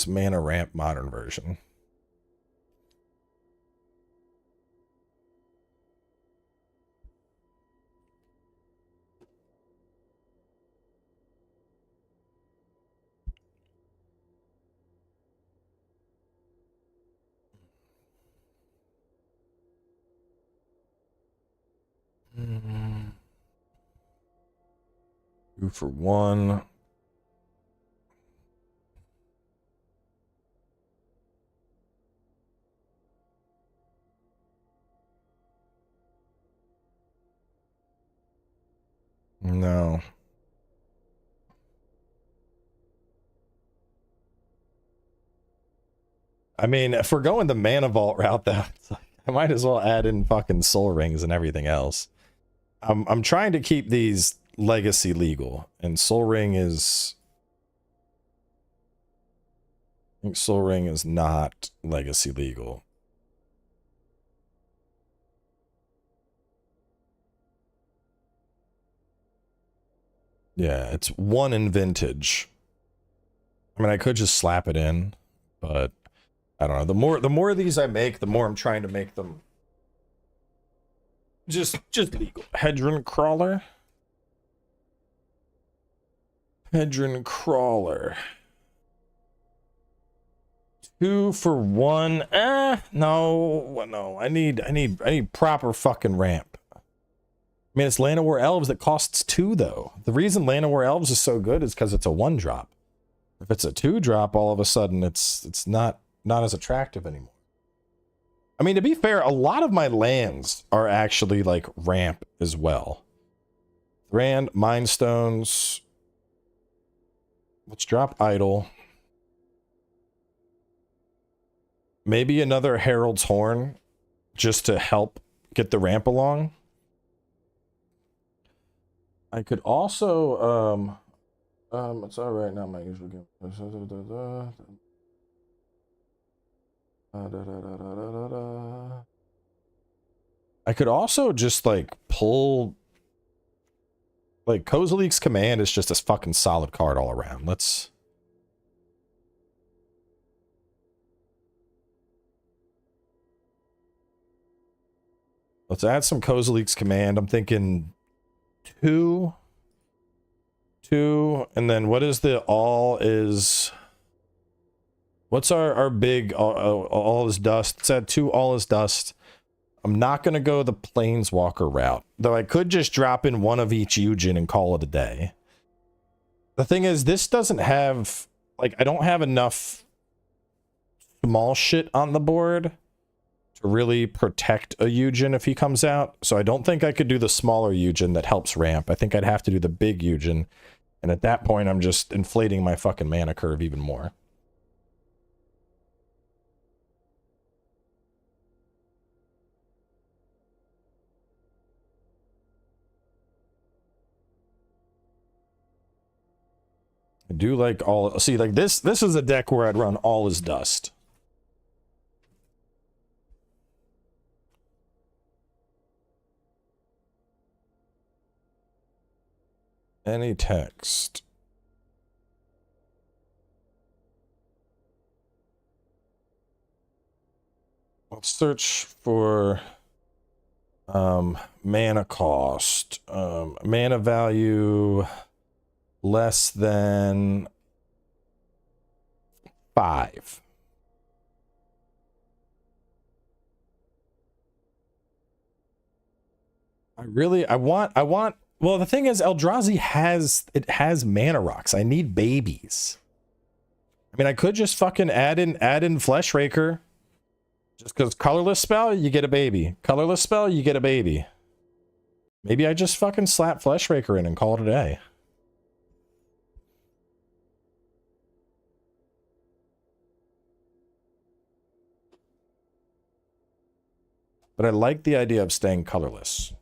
mana ramp modern version. Two for 1. No. I mean, if we're going the Mana Vault route, though, I might as well add in fucking Soul Rings and everything else. I'm trying to keep these legacy legal, and Soul Ring is... I think Soul Ring is not legacy legal. Yeah, it's 1 in Vintage. I mean, I could just slap it in, but I don't know. The more of these I make, the more I'm trying to make them just legal. Hedron Crawler. Hedron Crawler. 2 for 1. No. I need proper fucking ramp. I mean, it's Land of War Elves that costs 2 though. The reason Land of War Elves is so good is because it's a 1-drop. If it's a 2-drop, all of a sudden it's not as attractive anymore. I mean, to be fair, a lot of my lands are actually like ramp as well. Thran, Mind Stones. Let's drop Idol. Maybe another Herald's Horn just to help get the ramp along. I could also it's all right, not my usual game. I could also just like pull Like, Kozilek's Command is just a fucking solid card all around. Let's add some Kozilek's Command. I'm thinking two, and then what is the all is... What's our big all is dust? Let's add 2 all is dust. I'm not going to go the Planeswalker route, though I could just drop in 1 of each Eugen and call it a day. The thing is, this doesn't have, like, I don't have enough small shit on the board to really protect a Eugen if he comes out, so I don't think I could do the smaller Eugen that helps ramp. I think I'd have to do the big Eugen, and at that point, I'm just inflating my fucking mana curve even more. I do like all... See, like, this is a deck where I'd run all is dust. Any text. Let's search for mana cost. Mana value less than 5. I want well, the thing is, Eldrazi has mana rocks. I need babies. I mean, I could just fucking add in Flesh Raker. Just because colorless spell, you get a baby. Colorless spell, you get a baby. Maybe I just fucking slap Flesh Raker in and call it a day. But I like the idea of staying colorless.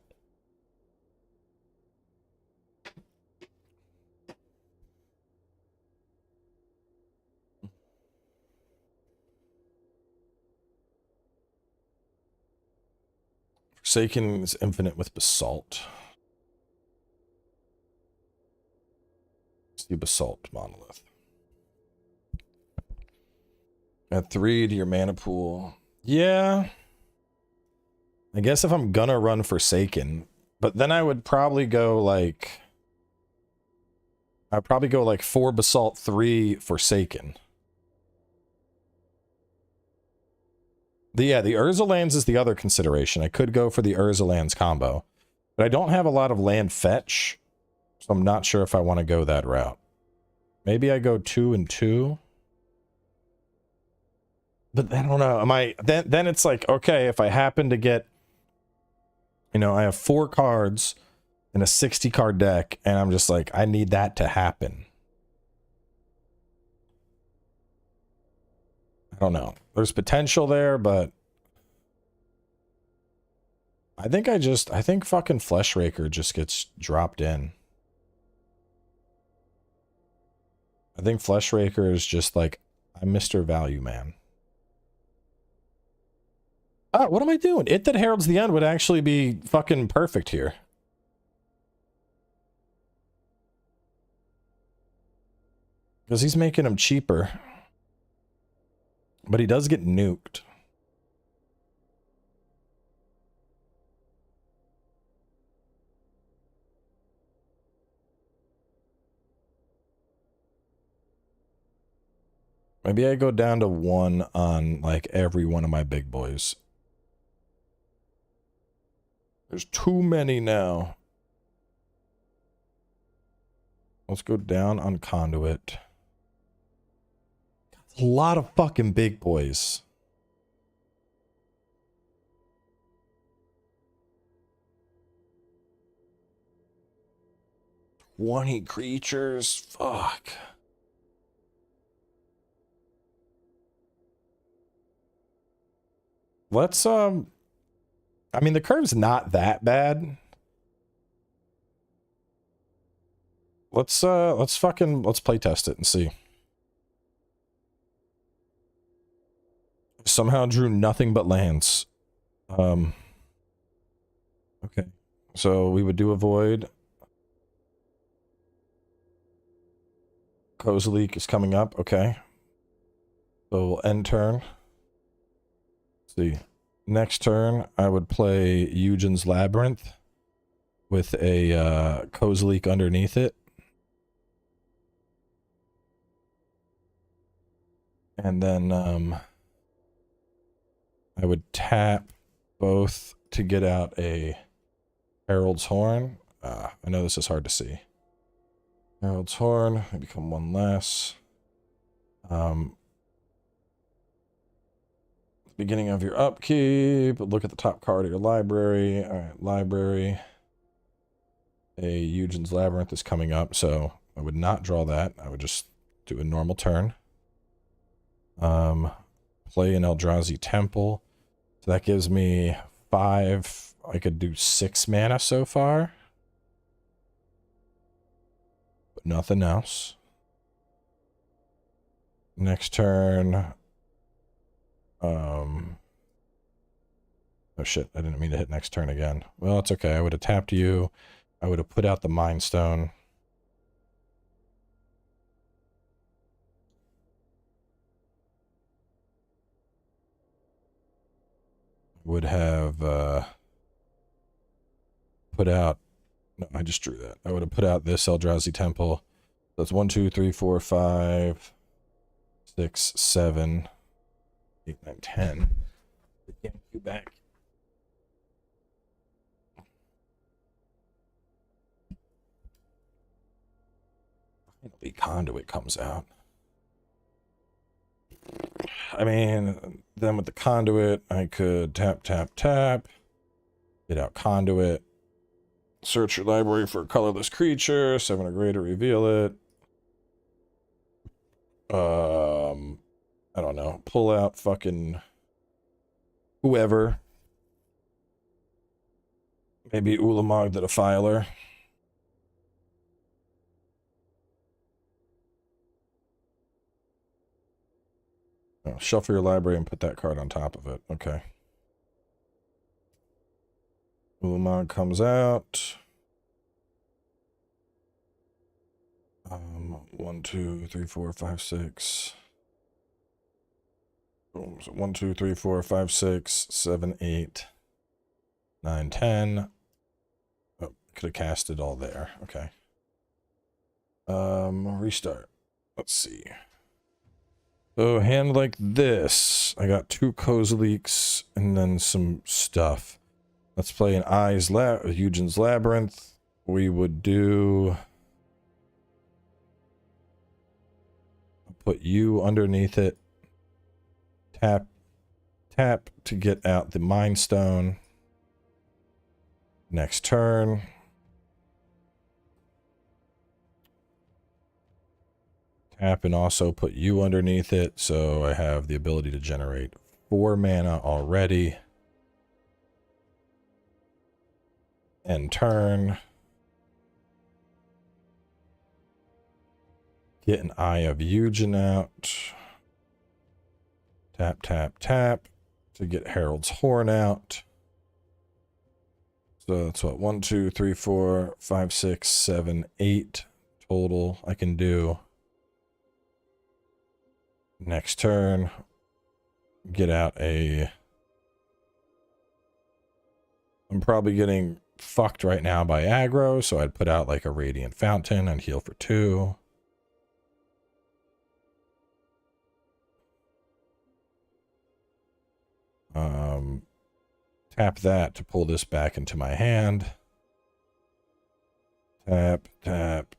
Forsaken is infinite with Basalt. Let's do Basalt Monolith. Add 3 to your mana pool. Yeah. I guess if I'm gonna run Forsaken, but then I would probably go like... I'd probably go like 4 Basalt, 3 Forsaken. The Urza lands is the other consideration. I could go for the Urza lands combo, but I don't have a lot of land fetch, so I'm not sure if I want to go that route. Maybe I go 2 and 2. But I don't know. Then it's like, okay, if I happen to get, you know, I have 4 cards in a 60 card deck, and I'm just like, I need that to happen. I don't know. There's potential there, but I think fucking Flesh Raker just gets dropped in. I think Flesh Raker is just like, I'm Mr. Value Man. Ah, what am I doing? It that heralds the end would actually be fucking perfect here. Because he's making him cheaper. But he does get nuked. Maybe I go down to 1 on like every one of my big boys. There's too many now. Let's go down on Conduit. A lot of fucking big boys. $20 creatures. Fuck. Let's I mean, the curve's not that bad. Let's play test it and see. Somehow drew nothing but lands. Okay. So we would do a void. Kozalik is coming up. Okay. So we'll end turn. Let's see. Next turn, I would play Eugen's Labyrinth with a Kozalik underneath it. And then I would tap both to get out a Herald's Horn. I know this is hard to see. Herald's Horn, I become one less. Beginning of your upkeep, look at the top card of your library. All right, library. A Eugen's Labyrinth is coming up, so I would not draw that. I would just do a normal turn. Play an Eldrazi Temple. So that gives me 5. I could do 6 mana so far. But nothing else. Next turn. Oh shit, I didn't mean to hit next turn again. Well, it's okay. I would have tapped you. I would have put out the Mind Stone. Would have put out, no, I just drew that. I would have put out this Eldrazi Temple. That's 1, 2, 3, 4, 5, 6, 7, 8, 9, 10. Get you back. Finally, Conduit comes out. I mean, then with the Conduit, I could tap, tap, tap. Get out Conduit. Search your library for a colorless creature. 7 or greater, reveal it. I don't know. Pull out fucking whoever. Maybe Ulamog the Defiler. Oh, shuffle your library and put that card on top of it. Okay. Ulamog comes out. 1, 2, 3, 4, 5, 6. Boom. So 1, 2, 3, 4, 5, 6, 7, 8, 9, 10. Oh, could have cast it all there. Okay. Restart. Let's see. So hand like this. I got 2 Kozaliks and then some stuff. Let's play an Eugen's Labyrinth. We would do. Put you underneath it. Tap, tap to get out the Mind Stone. Next turn. Tap and also put you underneath it, so I have the ability to generate 4 mana already. End turn. Get an Eye of Eugen out. Tap, tap, tap to get Herald's Horn out. So that's what, 1, 2, 3, 4, 5, 6, 7, 8 total I can do. Next turn, get out a. I'm probably getting fucked right now by aggro, so I'd put out like a Radiant Fountain and heal for 2. Tap that to pull this back into my hand. Tap, tap,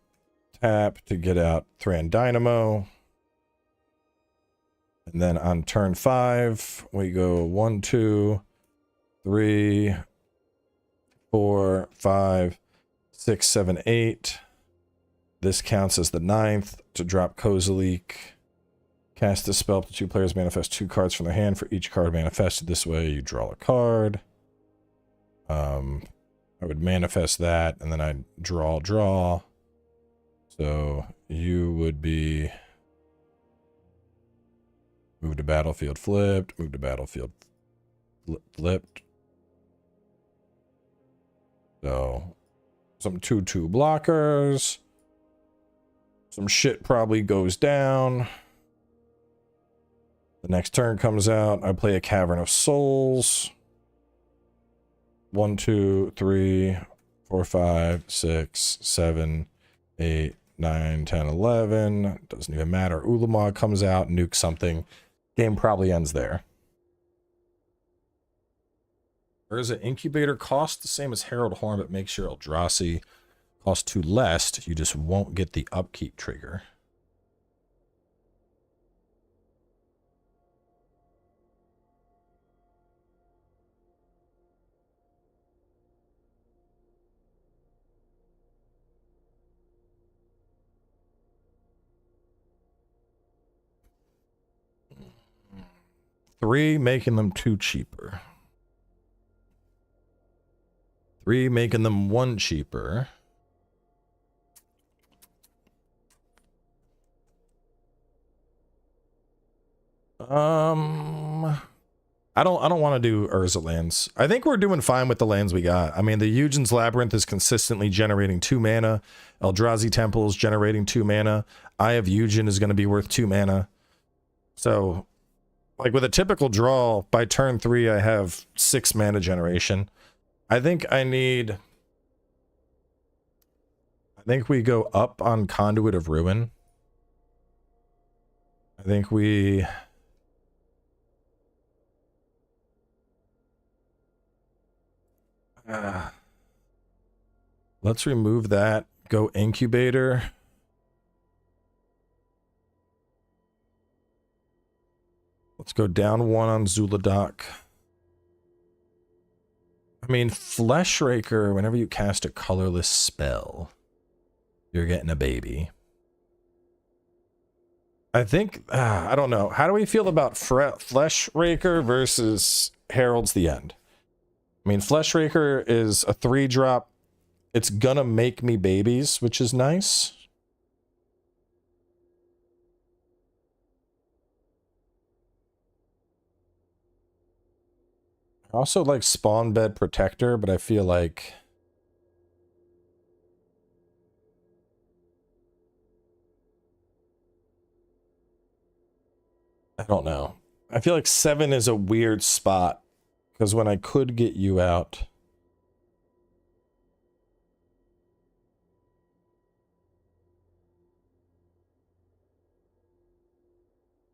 tap to get out Thran Dynamo. And then on turn 5, we go 1, 2, 3, 4, 5, 6, 7, 8. This counts as the 9th to drop Kozalik. Cast this spell to 2 players, manifest 2 cards from their hand. For each card manifested this way, you draw a card. I would manifest that, and then I'd draw. So you would be move to battlefield flipped, move to battlefield flipped. So some 2/2 blockers. Some shit probably goes down. The next turn comes out. I play a Cavern of Souls. 1, 2, 3, 4, 5, 6, 7, 8, 9, 10, 11. Doesn't even matter. Ulamog comes out, nukes something. Game probably ends there. Urza Incubator costs the same as Herald Horn, but makes your Eldrazi cost 2 less. You just won't get the upkeep trigger. Three, making them 2 cheaper. 3, making them 1 cheaper. I don't want to do Urza lands. I think we're doing fine with the lands we got. I mean, the Eugen's Labyrinth is consistently generating 2 mana. Eldrazi Temple is generating 2 mana. Eye of Eugen is going to be worth 2 mana. So, like with a typical draw, by turn 3, I have 6 mana generation. I think we go up on Conduit of Ruin. I think we... let's remove that. Go Incubator. Let's go down 1 on Zuladoc. I mean, Fleshraker, whenever you cast a colorless spell, you're getting a baby. I think, I don't know. How do we feel about Fleshraker versus Herald's the End? I mean, Fleshraker is a 3-drop. It's gonna make me babies, which is nice. I also like Spawn Bed Protector, but I feel like... I don't know. I feel like 7 is a weird spot, because when I could get you out...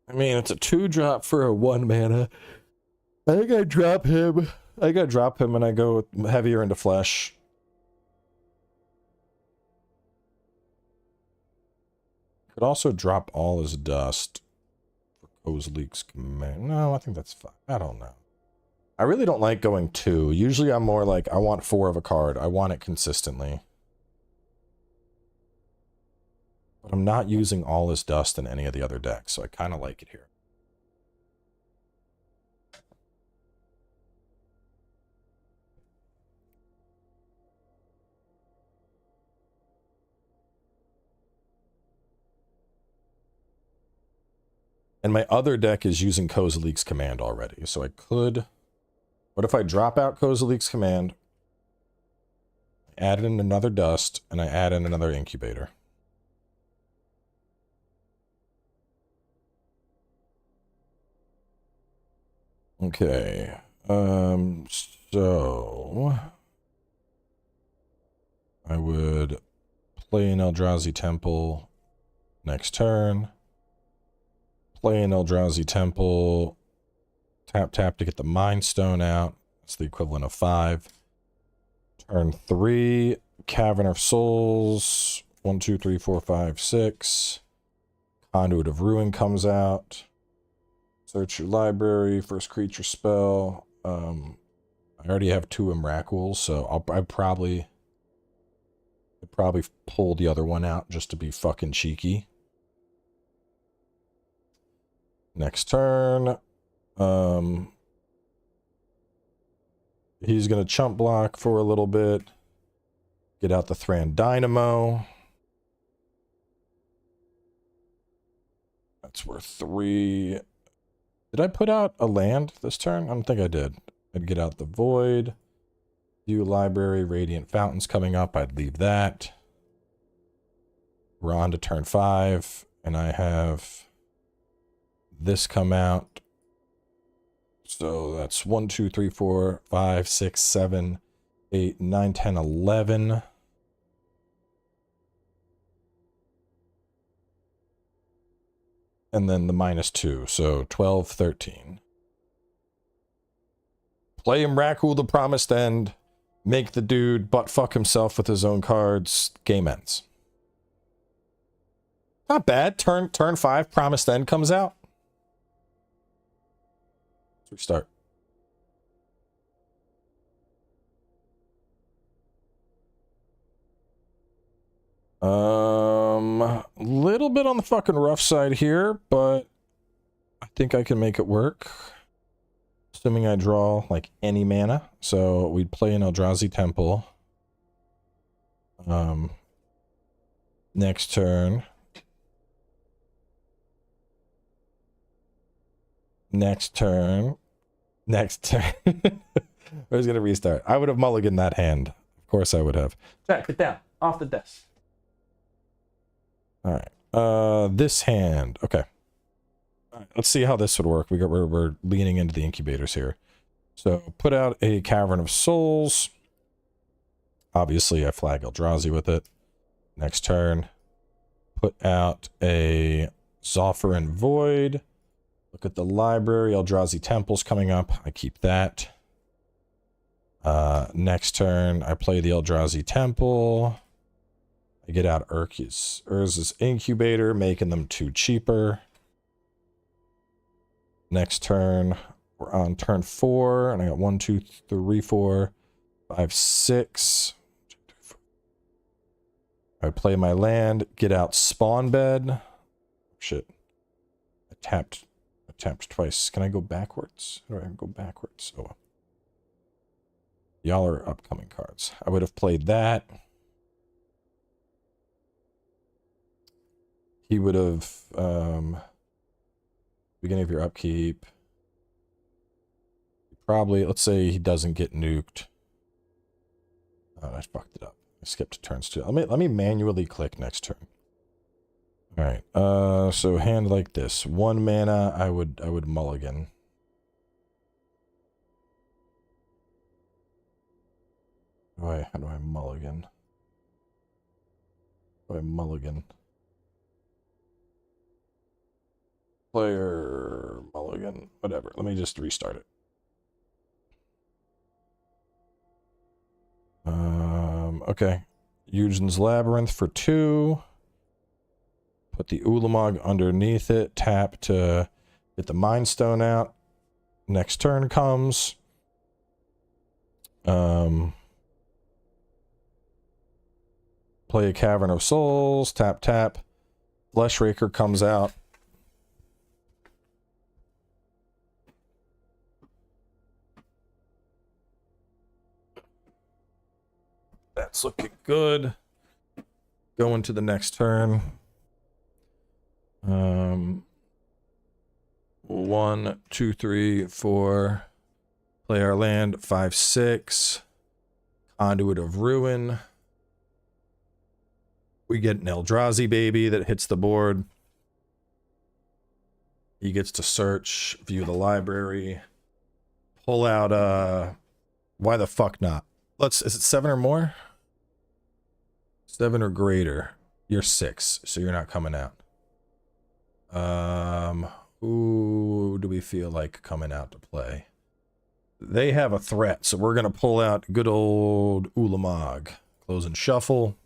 I mean, it's a 2-drop for a 1 mana. I think I drop him. I gotta drop him and I go heavier into Flesh. Could also drop all his dust for Kozilek's Command. No, I think that's fine. I don't know. I really don't like going 2. Usually I'm more like, I want 4 of a card. I want it consistently. But I'm not using all his dust in any of the other decks, so I kind of like it here. And my other deck is using Kozilek's Command already, so I could... What if I drop out Kozilek's Command, add in another dust, and I add in another Incubator? Okay, so... I would play an Eldrazi Temple next turn. Play an Eldrazi Temple. Tap, tap to get the Mind Stone out. That's the equivalent of 5. Turn 3. Cavern of Souls. 1, 2, 3, 4, 5, 6. Conduit of Ruin comes out. Search your library. First creature spell. I already have 2 Emrakuls, so I probably pull the other one out just to be fucking cheeky. Next turn, he's going to chump block for a little bit. Get out the Thran Dynamo. That's worth 3. Did I put out a land this turn? I don't think I did. I'd get out the Void. View library, Radiant Fountains coming up. I'd leave that. We're on to turn 5, and I have this come out. So that's 1, 2, 3, 4, 5, 6, 7, 8, 9, 10, 11. And then the -2, so 12, 13. Play him Raku the Promised End. Make the dude butt fuck himself with his own cards. Game ends. Not bad. Turn 5, Promised End comes out. Let's restart. Little bit on the fucking rough side here, but I think I can make it work. Assuming I draw like any mana. So we'd play an Eldrazi Temple. Next turn. Next turn. Next turn. I was gonna restart. I would have mulliganed that hand. Of course I would have. Jack, get down. Off the desk. Alright. This hand. Okay. All right, let's see how this would work. We're leaning into the incubators here. So put out a Cavern of Souls. Obviously, I flag Eldrazi with it. Next turn, put out a Zoffer Void. Look at the library. Eldrazi Temple's coming up. I keep that. Next turn, I play the Eldrazi Temple. I get out Urza's Incubator, making them 2 cheaper. Next turn, we're on turn 4, and I got 1, 2, 3, 4, 5, 6. I play my land, get out Spawn Bed. Shit. I tapped twice. Can I go backwards? How do I go backwards? Oh. Y'all are upcoming cards. I would have played that. He would have, beginning of your upkeep. Probably, let's say he doesn't get nuked. Oh, I fucked it up. I skipped turns 2. Let me manually click next turn. Alright, so hand like this. 1 mana, I would mulligan. How do I mulligan? How do I mulligan? Player mulligan, whatever. Let me just restart it. Okay. Eugen's Labyrinth for 2. Put the Ulamog underneath it. Tap to get the Mind Stone out. Next turn comes. Play a Cavern of Souls. Tap, tap. Fleshraker comes out. That's looking good. Going to the next turn. 1, 2, 3, 4. Play our land. 5, 6. Conduit of Ruin. We get an Eldrazi baby that hits the board. He gets to search, view the library, pull out why the fuck not? Is it 7 or more? 7 or greater. You're 6, so you're not coming out. Who do we feel like coming out to play? They have a threat, so we're gonna pull out good old Ulamog. Close and shuffle.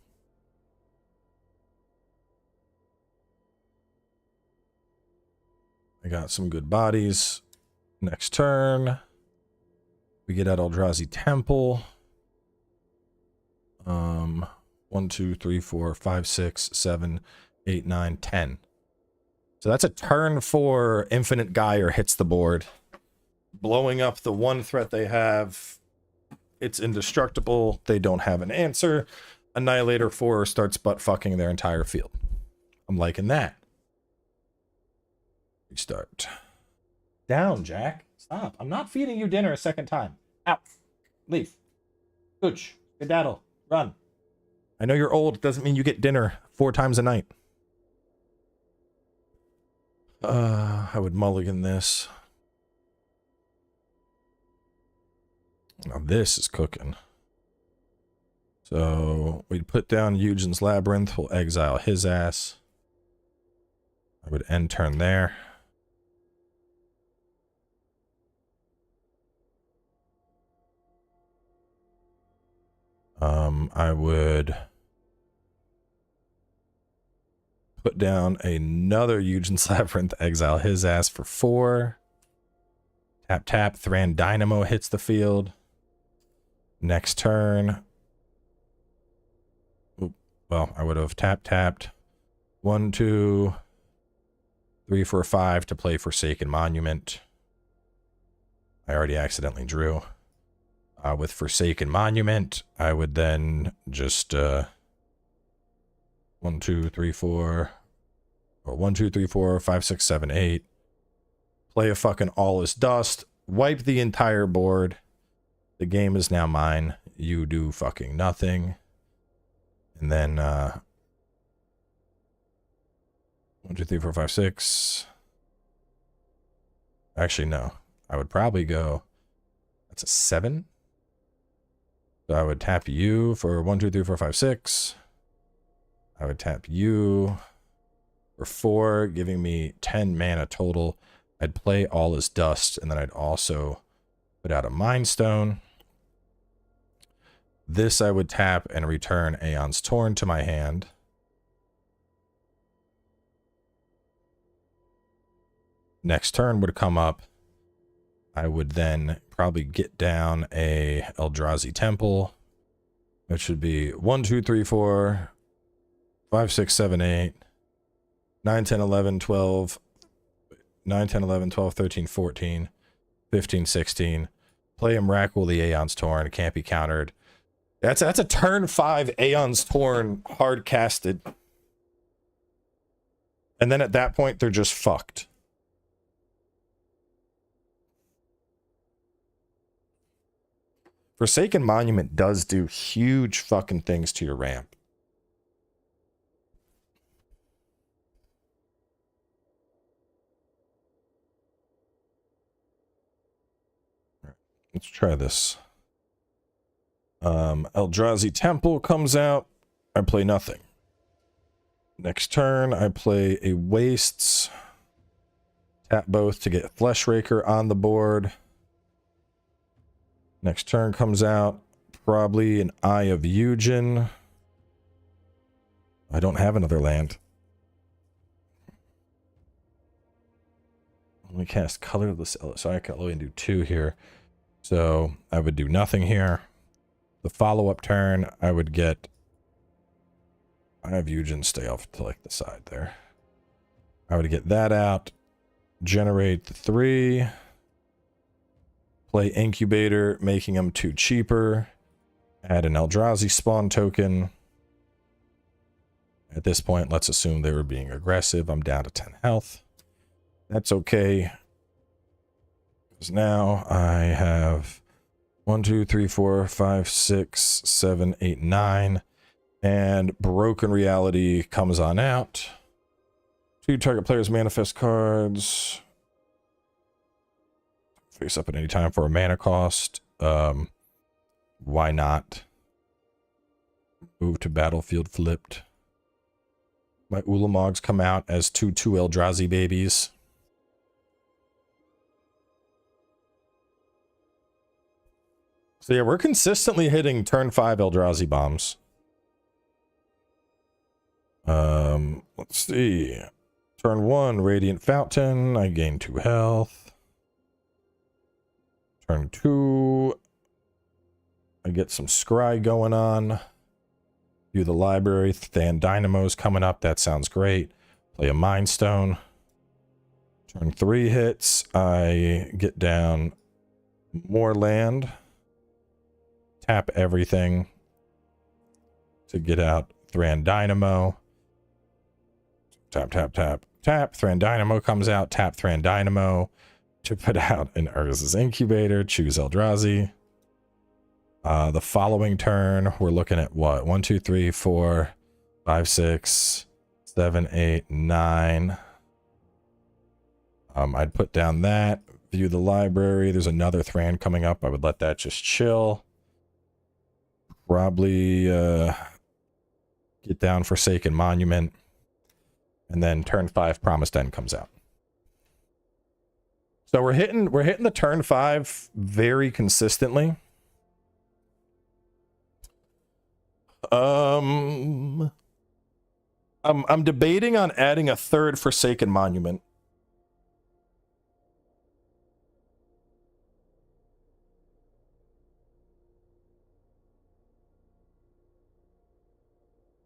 I got some good bodies. Next turn, we get out Eldrazi Temple. 1, 2, 3, 4, 5, 6, 7, 8, 9, 10. So that's a turn 4 Infinite Gyre hits the board. Blowing up the one threat they have. It's indestructible. They don't have an answer. Annihilator 4 starts butt fucking their entire field. I'm liking that. Restart. Down, Jack. Stop. I'm not feeding you dinner a second time. Out. Leave. Gooch. Skedaddle. Run. I know you're old. Doesn't mean you get dinner 4 times a night. I would mulligan this. Now this is cooking. So we'd put down Eugen's Labyrinth. We'll exile his ass. I would end turn there. I would put down another Eugen's Labyrinth, exile his ass for 4. Tap, tap. Thran Dynamo hits the field. Next turn. Oop, well, I would have tapped. 1, 2, 3, 4, 5 to play Forsaken Monument. I already accidentally drew. With Forsaken Monument, I would then just 1, 2, 3, 4, or 1, 2, 3, 4, 5, 6, 7, 8. Play a fucking All Is Dust. Wipe the entire board. The game is now mine. You do fucking nothing. And then 1, 2, 3, 4, 5, 6. Actually, no. I would probably go. That's a 7. So I would tap you for 1, 2, 3, 4, 5, 6. I would tap you for 4, giving me 10 mana total. I'd play All Is Dust, and then I'd also put out a Mind Stone. This I would tap and return Aeon's Torn to my hand. Next turn would come up. I would then probably get down a Eldrazi Temple, which would be 1, 2, 3, 4, 5, 6, 7, 8, 9, 10, 11, 12, 9, 10, 11, 12, 13, 14, 15, 16. Play Emrakul the Aeon's Torn. It can't be countered. That's a turn 5 Aeon's Torn hard casted. And then at that point, they're just fucked. Forsaken Monument does do huge fucking things to your ramp. Let's try this. Eldrazi Temple comes out. I play nothing. Next turn, I play a Wastes. Tap both to get Fleshraker on the board. Next turn comes out. Probably an Eye of Eugen. I don't have another land. Only cast Colorless, so I can only do 2 here. So I would do nothing here. The follow-up turn, I would get... I have Eugen stay off to like the side there. I would get that out. Generate the 3. Play Incubator, making them 2 cheaper. Add an Eldrazi spawn token. At this point, let's assume they were being aggressive. I'm down to 10 health. That's okay. Because now I have 1, 2, 3, 4, 5, 6, 7, 8, 9. And Broken Reality comes on out. 2 target players manifest cards. Face up at any time for a mana cost. Why not? Move to battlefield flipped. My Ulamogs come out as 2/2 Eldrazi babies. So yeah, we're consistently hitting turn 5 Eldrazi bombs. Let's see. Turn 1, Radiant Fountain. I gain 2 health. Turn 2, I get some scry going on. View the library. Thran Dynamo's coming up. That sounds great. Play a Mind Stone. Turn 3 hits. I get down more land. Tap everything to get out Thran Dynamo. Tap, tap, tap, tap. Thran Dynamo comes out. Tap Thran Dynamo to put out an Urza's Incubator. Choose Eldrazi. The following turn, we're looking at what? 1, 2, 3, 4, 5, 6, 7, 8, 9. I'd put down that, view the library. There's another Thran coming up. I would let that just chill. Probably get down Forsaken Monument. And then turn 5 Promised End comes out. So we're hitting the turn 5 very consistently. I'm debating on adding a third Forsaken Monument.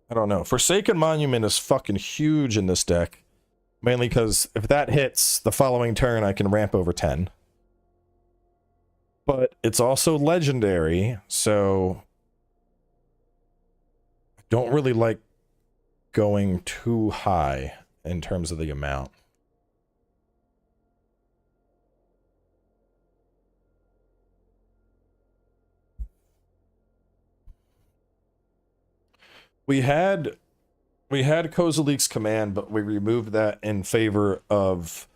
I don't know. Forsaken Monument is fucking huge in this deck. Mainly because if that hits the following turn, I can ramp over 10. But it's also legendary, so I don't really like going too high in terms of the amount. We had Kozilek's Command, but we removed that in favor of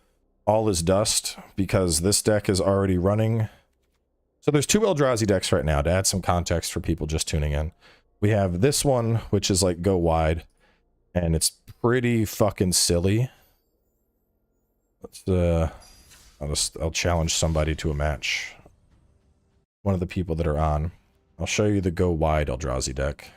All Is Dust because this deck is already running. So there's 2 Eldrazi decks right now to add some context for people just tuning in. We have this one, which is like go wide, and it's pretty fucking silly. Let's I'll challenge somebody to a match. One of the people that are on. I'll show you the go wide Eldrazi deck.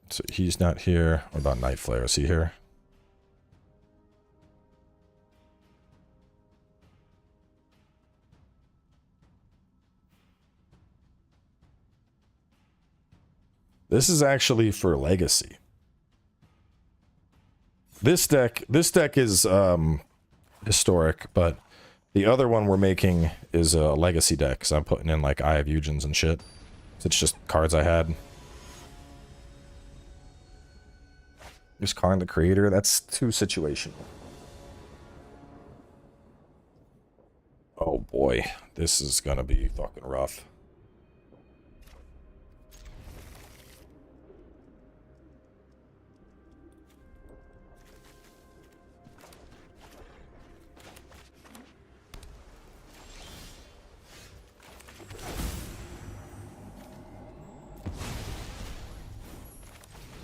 So he's not here. What about Night Flare? Is he here? This is actually for Legacy. This deck is historic, but the other one we're making is a Legacy deck, because I'm putting in like Eye of Eugens and shit. So it's just cards I had. Just Karn the Creator, that's too situational. Oh boy, this is gonna be fucking rough.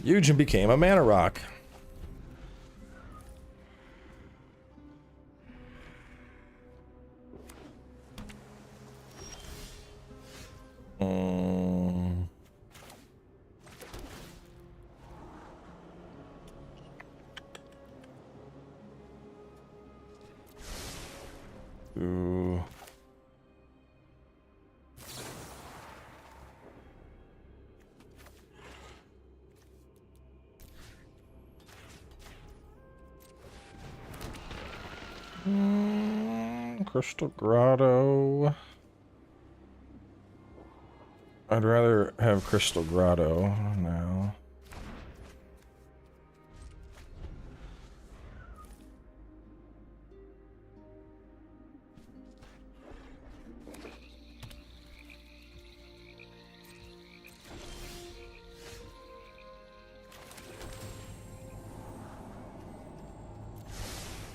Eugen became a mana rock. Ooh. Crystal Grotto. I'd rather have Crystal Grotto now.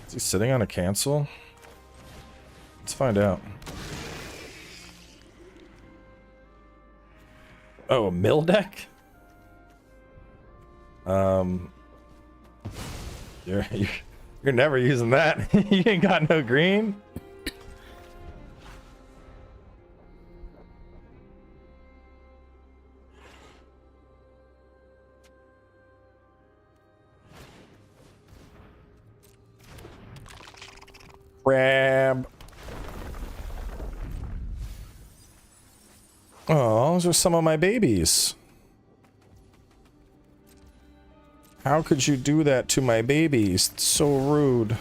Is he sitting on a cancel? Let's find out. Oh, a mill deck? You're never using that. You ain't got no green. Crab. Oh, those are some of my babies. How could you do that to my babies? It's so rude.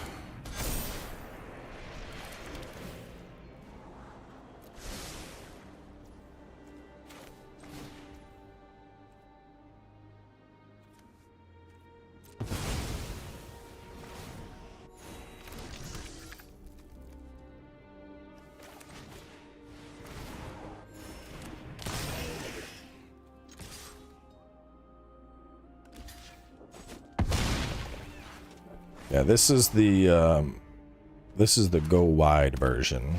Yeah, this is the go wide version.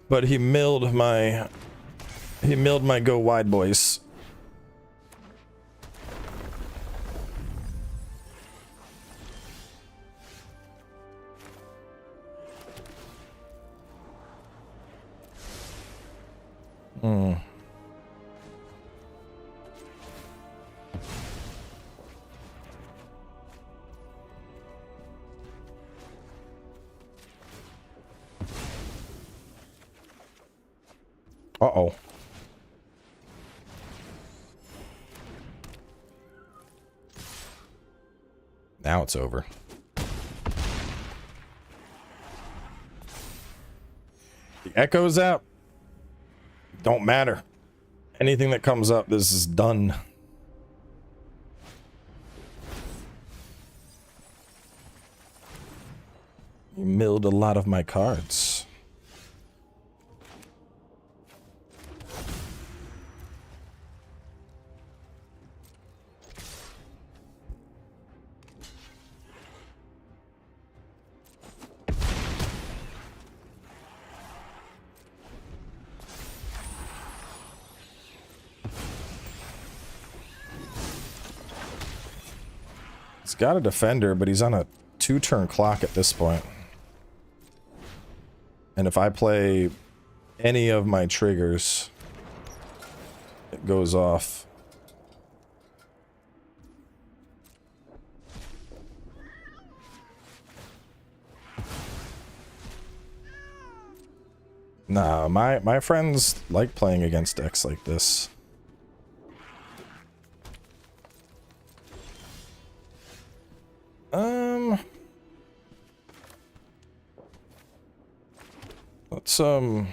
But he milled my go wide boys. Uh-oh. Now it's over. The echo's out. Don't matter. Anything that comes up, this is done. You milled a lot of my cards. He's got a defender, but he's on a 2-turn clock at this point. And if I play any of my triggers, it goes off. Nah, my friends like playing against decks like this. Let's how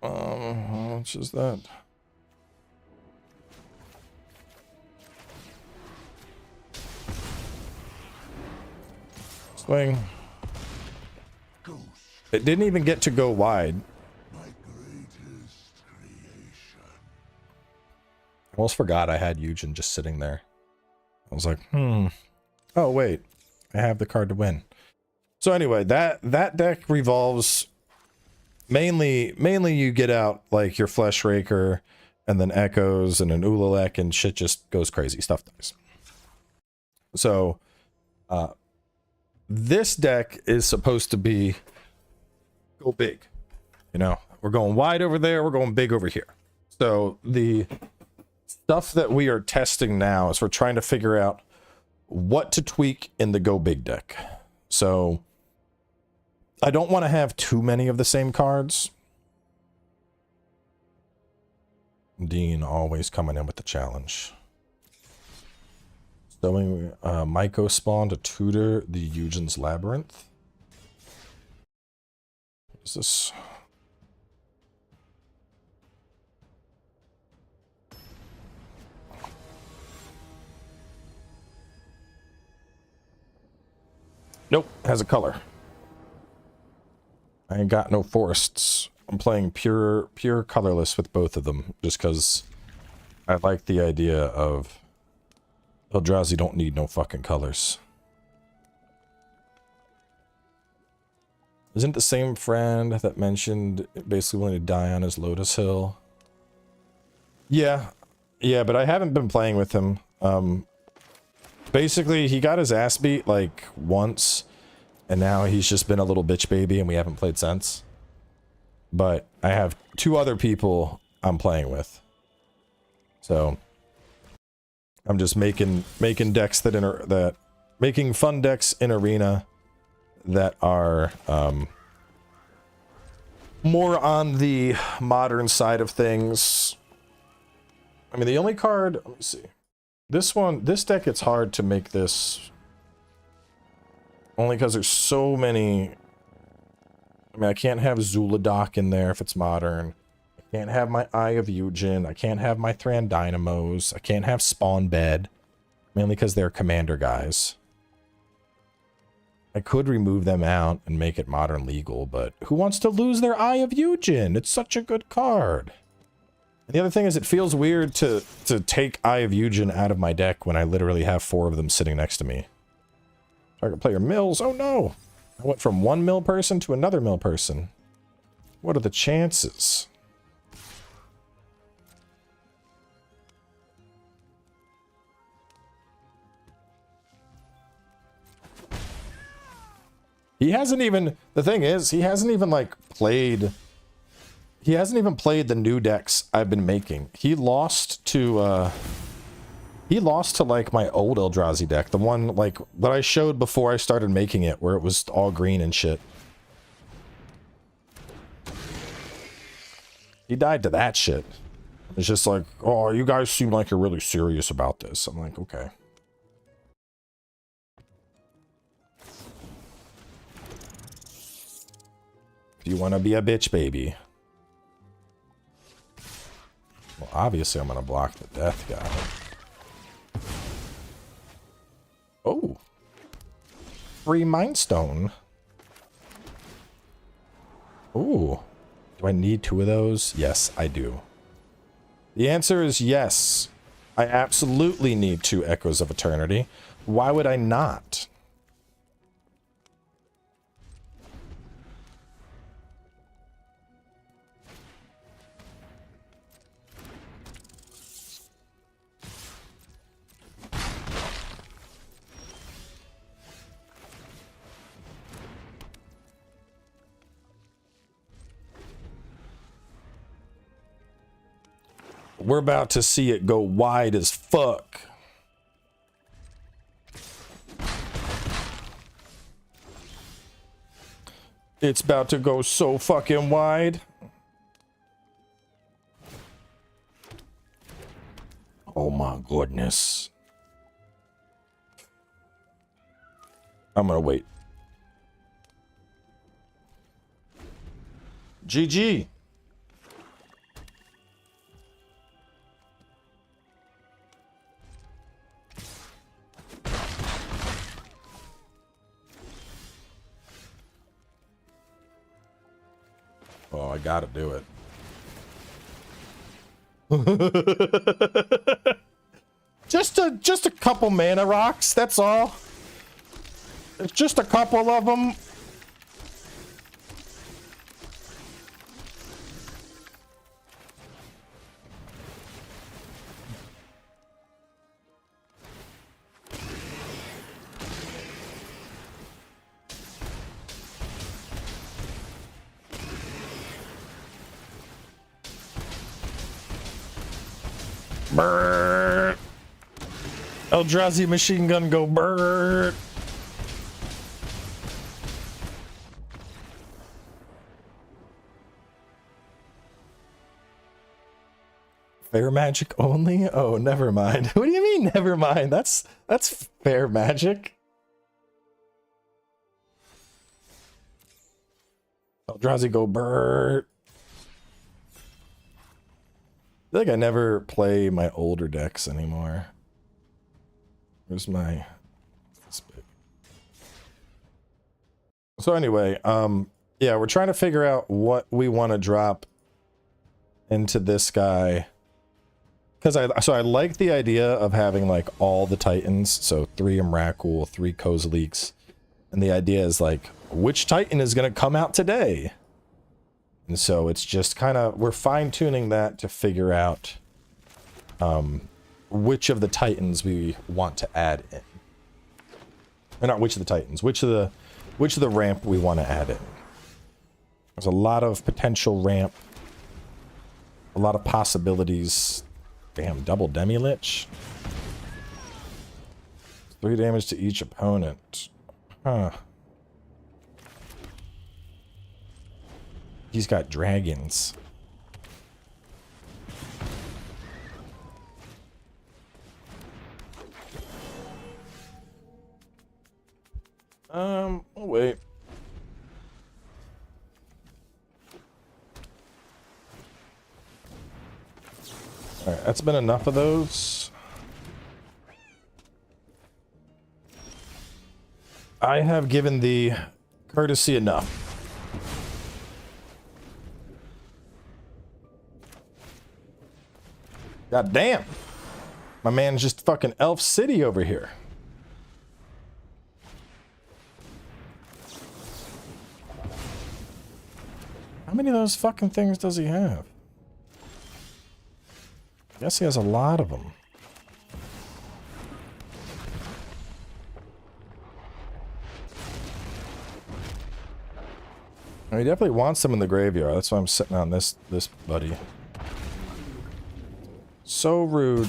much is that? Swing. It didn't even get to go wide. I almost forgot I had Eugen just sitting there. I was like, oh wait, I have the card to win. So anyway, that deck revolves mainly you get out like your Flesh Raker and then Echoes and an Ulalek and shit just goes crazy. Stuff dies. So this deck is supposed to be go big. You know, we're going wide over there, we're going big over here. So the stuff that we are testing now is we're trying to figure out what to tweak in the go big deck. So I don't want to have too many of the same cards. Dean always coming in with the challenge. So Myco spawn to tutor the Eugen's Labyrinth. What is this? Nope, has a color. I ain't got no forests. I'm playing pure colorless with both of them, just because I like the idea of Eldrazi don't need no fucking colors. Isn't the same friend that mentioned basically willing to die on his Lotus Hill? Yeah, but I haven't been playing with him. Basically, he got his ass beat like once, and now he's just been a little bitch baby, and we haven't played since. But I have 2 other people I'm playing with, so I'm just making decks that making fun decks in Arena that are more on the modern side of things. I mean, the only card, let me see. This deck, it's hard to make this only because there's so many. I mean, I can't have Zuladoc in there if it's modern. I can't have my Eye of Eugen. I can't have my Thran Dynamos. I can't have Spawn Bed, mainly because they're commander guys. I could remove them out and make it modern legal, but who wants to lose their Eye of Eugen? It's such a good card. And the other thing is it feels weird to take Eye of Eugen out of my deck when I literally have 4 of them sitting next to me. Target player mills. Oh no! I went from one mill person to another mill person. What are the chances? He hasn't even, the thing is, he hasn't even like played, he hasn't even played the new decks I've been making. He lost to like my old Eldrazi deck, the one like that I showed before I started making it, where it was all green and shit. He died to that shit. It's just like, oh, you guys seem like you're really serious about this. I'm like, okay. You want to be a bitch, baby. Well, obviously, I'm going to block the death guy. Oh. Free Mind Stone. Ooh. Do I need 2 of those? Yes, I do. The answer is yes. I absolutely need 2 Echoes of Eternity. Why would I not? We're about to see it go wide as fuck. It's about to go so fucking wide. Oh my goodness. I'm gonna wait. GG. Oh, I gotta do it. just a couple mana rocks, that's all. It's just a couple of them. Brrr. Eldrazi machine gun go brrr. Fair magic only? Oh, never mind. What do you mean never mind? That's fair magic. Eldrazi go brrr. I feel like I never play my older decks anymore. Where's my... This big. So anyway, yeah, we're trying to figure out what we want to drop into this guy. Because I like the idea of having like all the Titans, so 3 Emrakul, 3 Koziliks. And the idea is like, which Titan is going to come out today? And so it's just kind of, we're fine-tuning that to figure out which of the Titans we want to add in. Or not which of the Titans, which of the ramp we want to add in. There's a lot of potential ramp, a lot of possibilities. Damn, double Demi-Lich. 3 damage to each opponent. Huh. He's got dragons. Oh wait. Alright, that's been enough of those. I have given thee courtesy enough. God damn. My man's just fucking Elf City over here. How many of those fucking things does he have? I guess he has a lot of them. He definitely wants them in the graveyard. That's why I'm sitting on this buddy. So rude.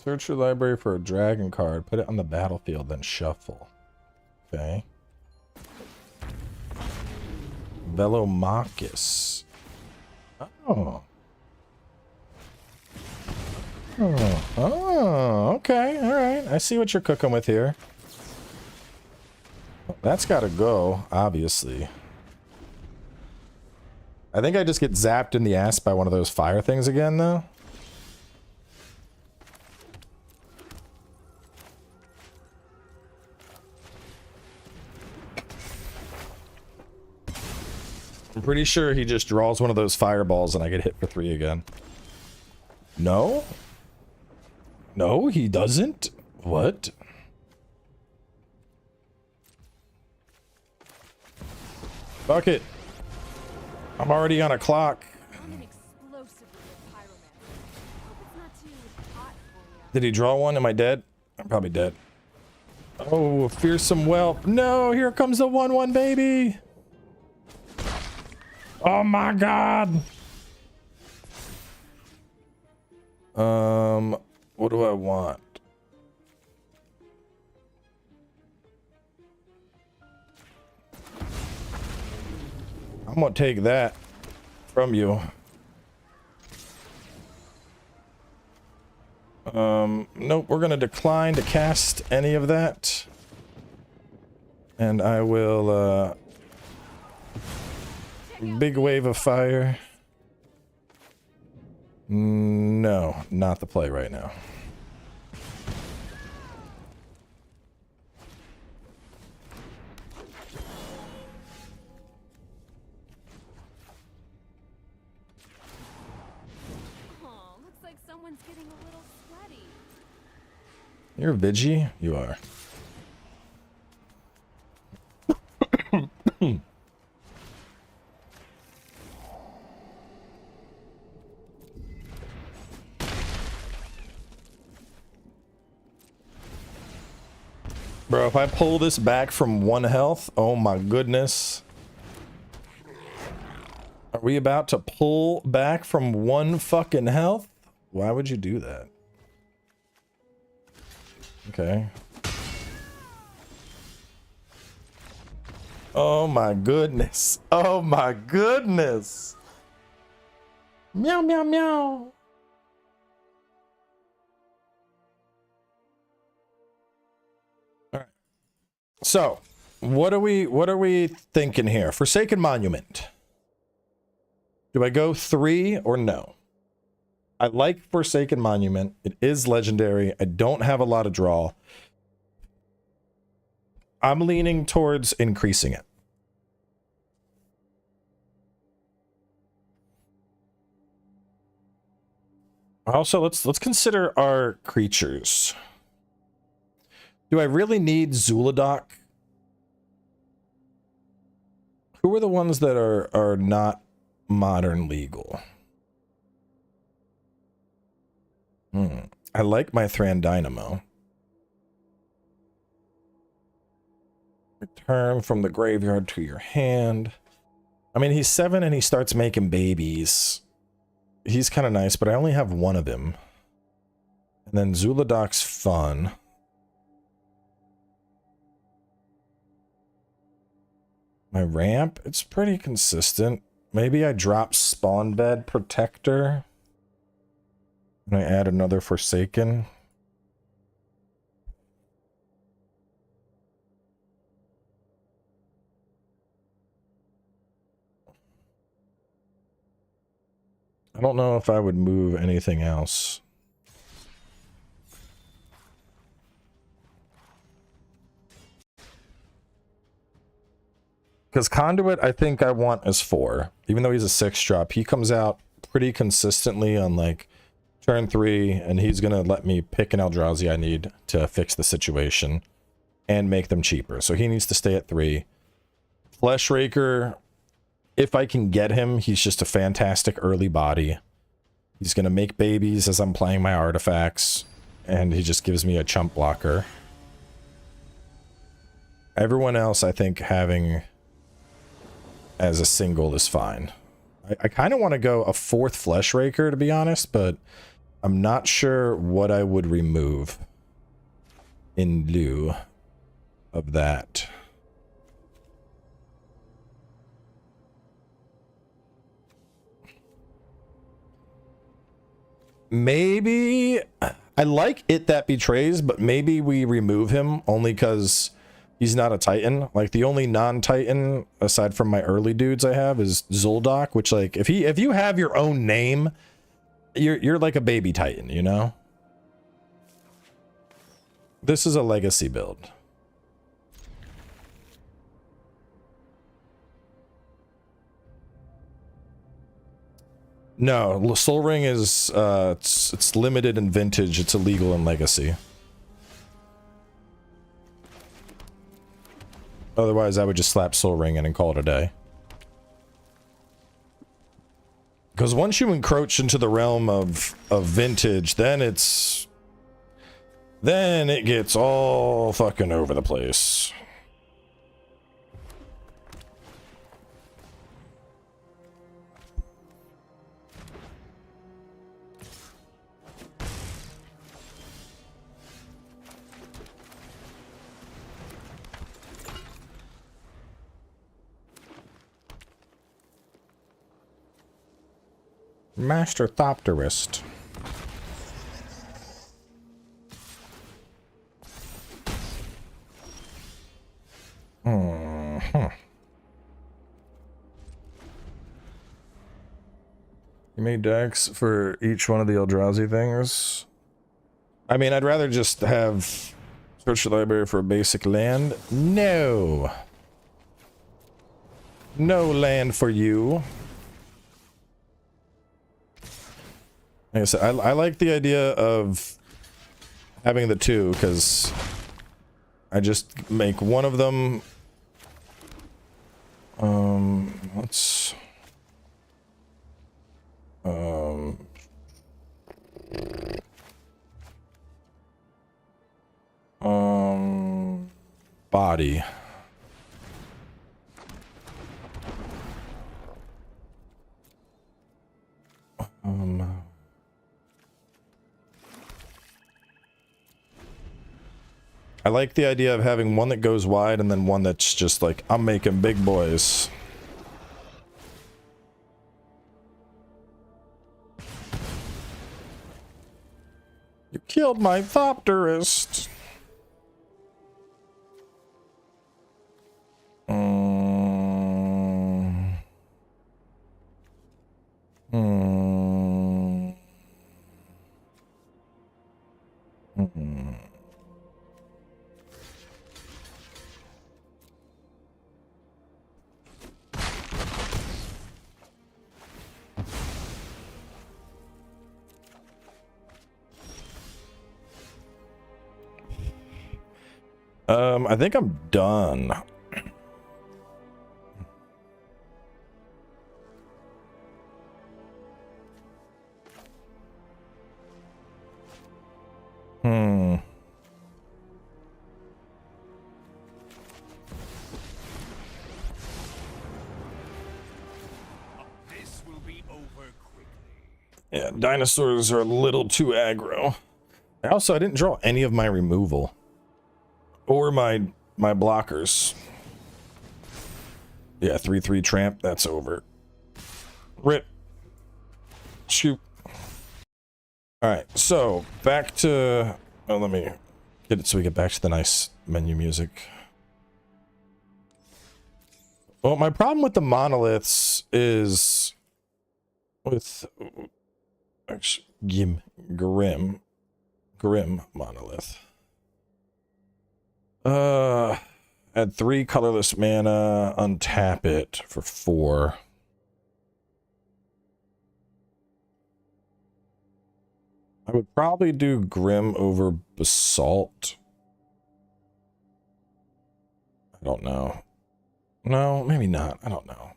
Search your library for a dragon card, put it on the battlefield, then shuffle. Okay. Velomachus. Oh. Oh, okay, alright. I see what you're cooking with here. That's gotta go, obviously. I think I just get zapped in the ass by one of those fire things again, though. I'm pretty sure he just draws one of those fireballs and I get hit for 3 again. No? No, he doesn't? What? Fuck it. I'm already on a clock. I'm an explosively a pyromancer. Hope it's not too hot for you. Did he draw one? Am I dead? I'm probably dead. Oh, fearsome whelp. No, here comes the 1/1 baby. Oh my god. What do I want? I'm gonna take that from you. Nope, we're gonna decline to cast any of that. And I will, big wave of fire. No, not the play right now. Oh, looks like someone's getting a little sweaty. You're Vigi? You are. Bro, if I pull this back from 1 health, oh my goodness. Are we about to pull back from 1 fucking health? Why would you do that? Okay. Oh my goodness. Oh my goodness. Meow, meow, meow. So, what are we thinking here? Forsaken Monument. Do I go 3 or no? I like Forsaken Monument. It is legendary. I don't have a lot of draw. I'm leaning towards increasing it. Also, let's consider our creatures. Do I really need Zuladoc? Who are the ones that are not modern legal? I like my Thran Dynamo. Return from the graveyard to your hand. I mean, he's 7 and he starts making babies. He's kind of nice, but I only have 1 of him. And then Zuladoc's fun. My ramp, it's pretty consistent. Maybe I drop Spawn Bed Protector. And I add another Forsaken. I don't know if I would move anything else. Because Conduit, I think I want as 4. Even though he's a 6 drop, he comes out pretty consistently on like turn 3, and he's going to let me pick an Eldrazi I need to fix the situation and make them cheaper. So he needs to stay at 3. Flesh Raker, if I can get him, he's just a fantastic early body. He's going to make babies as I'm playing my artifacts, and he just gives me a chump blocker. Everyone else, I think, having as a single is fine. I kind of want to go a 4th Flesh Raker, to be honest, but I'm not sure what I would remove in lieu of that. Maybe I like It That Betrays, but maybe we remove him only because he's not a Titan. Like, the only non-Titan aside from my early dudes I have is Zul'Dok, which, like, if you have your own name, you're like a baby Titan, you know? This is a legacy build. No, Soul Ring is it's limited in Vintage. It's illegal in Legacy. Otherwise, I would just slap Soul Ring in and call it a day. Because once you encroach into the realm of Vintage, then it gets all fucking over the place. Master Thopterist. You made decks for each one of the Eldrazi things? I mean, I'd rather just have search the library for a basic land. No. No land for you. Like I said, I like the idea of having the 2 because I just make one of them. Let's body. I like the idea of having one that goes wide and then one that's just like, I'm making big boys. You killed my Thopterist. I think I'm done. This will be over quickly. Yeah, dinosaurs are a little too aggro. I didn't draw any of my removal. Or my blockers. Yeah, 3/3 tramp, that's over. Rip. Shoot. Alright, so back to... Oh, let me get it so we get back to the nice menu music. Well, my problem with the monoliths is... With... Actually, Grim monolith. Add 3 colorless mana, untap it for 4. I would probably do Grim over Basalt. I don't know. No, maybe not. I don't know.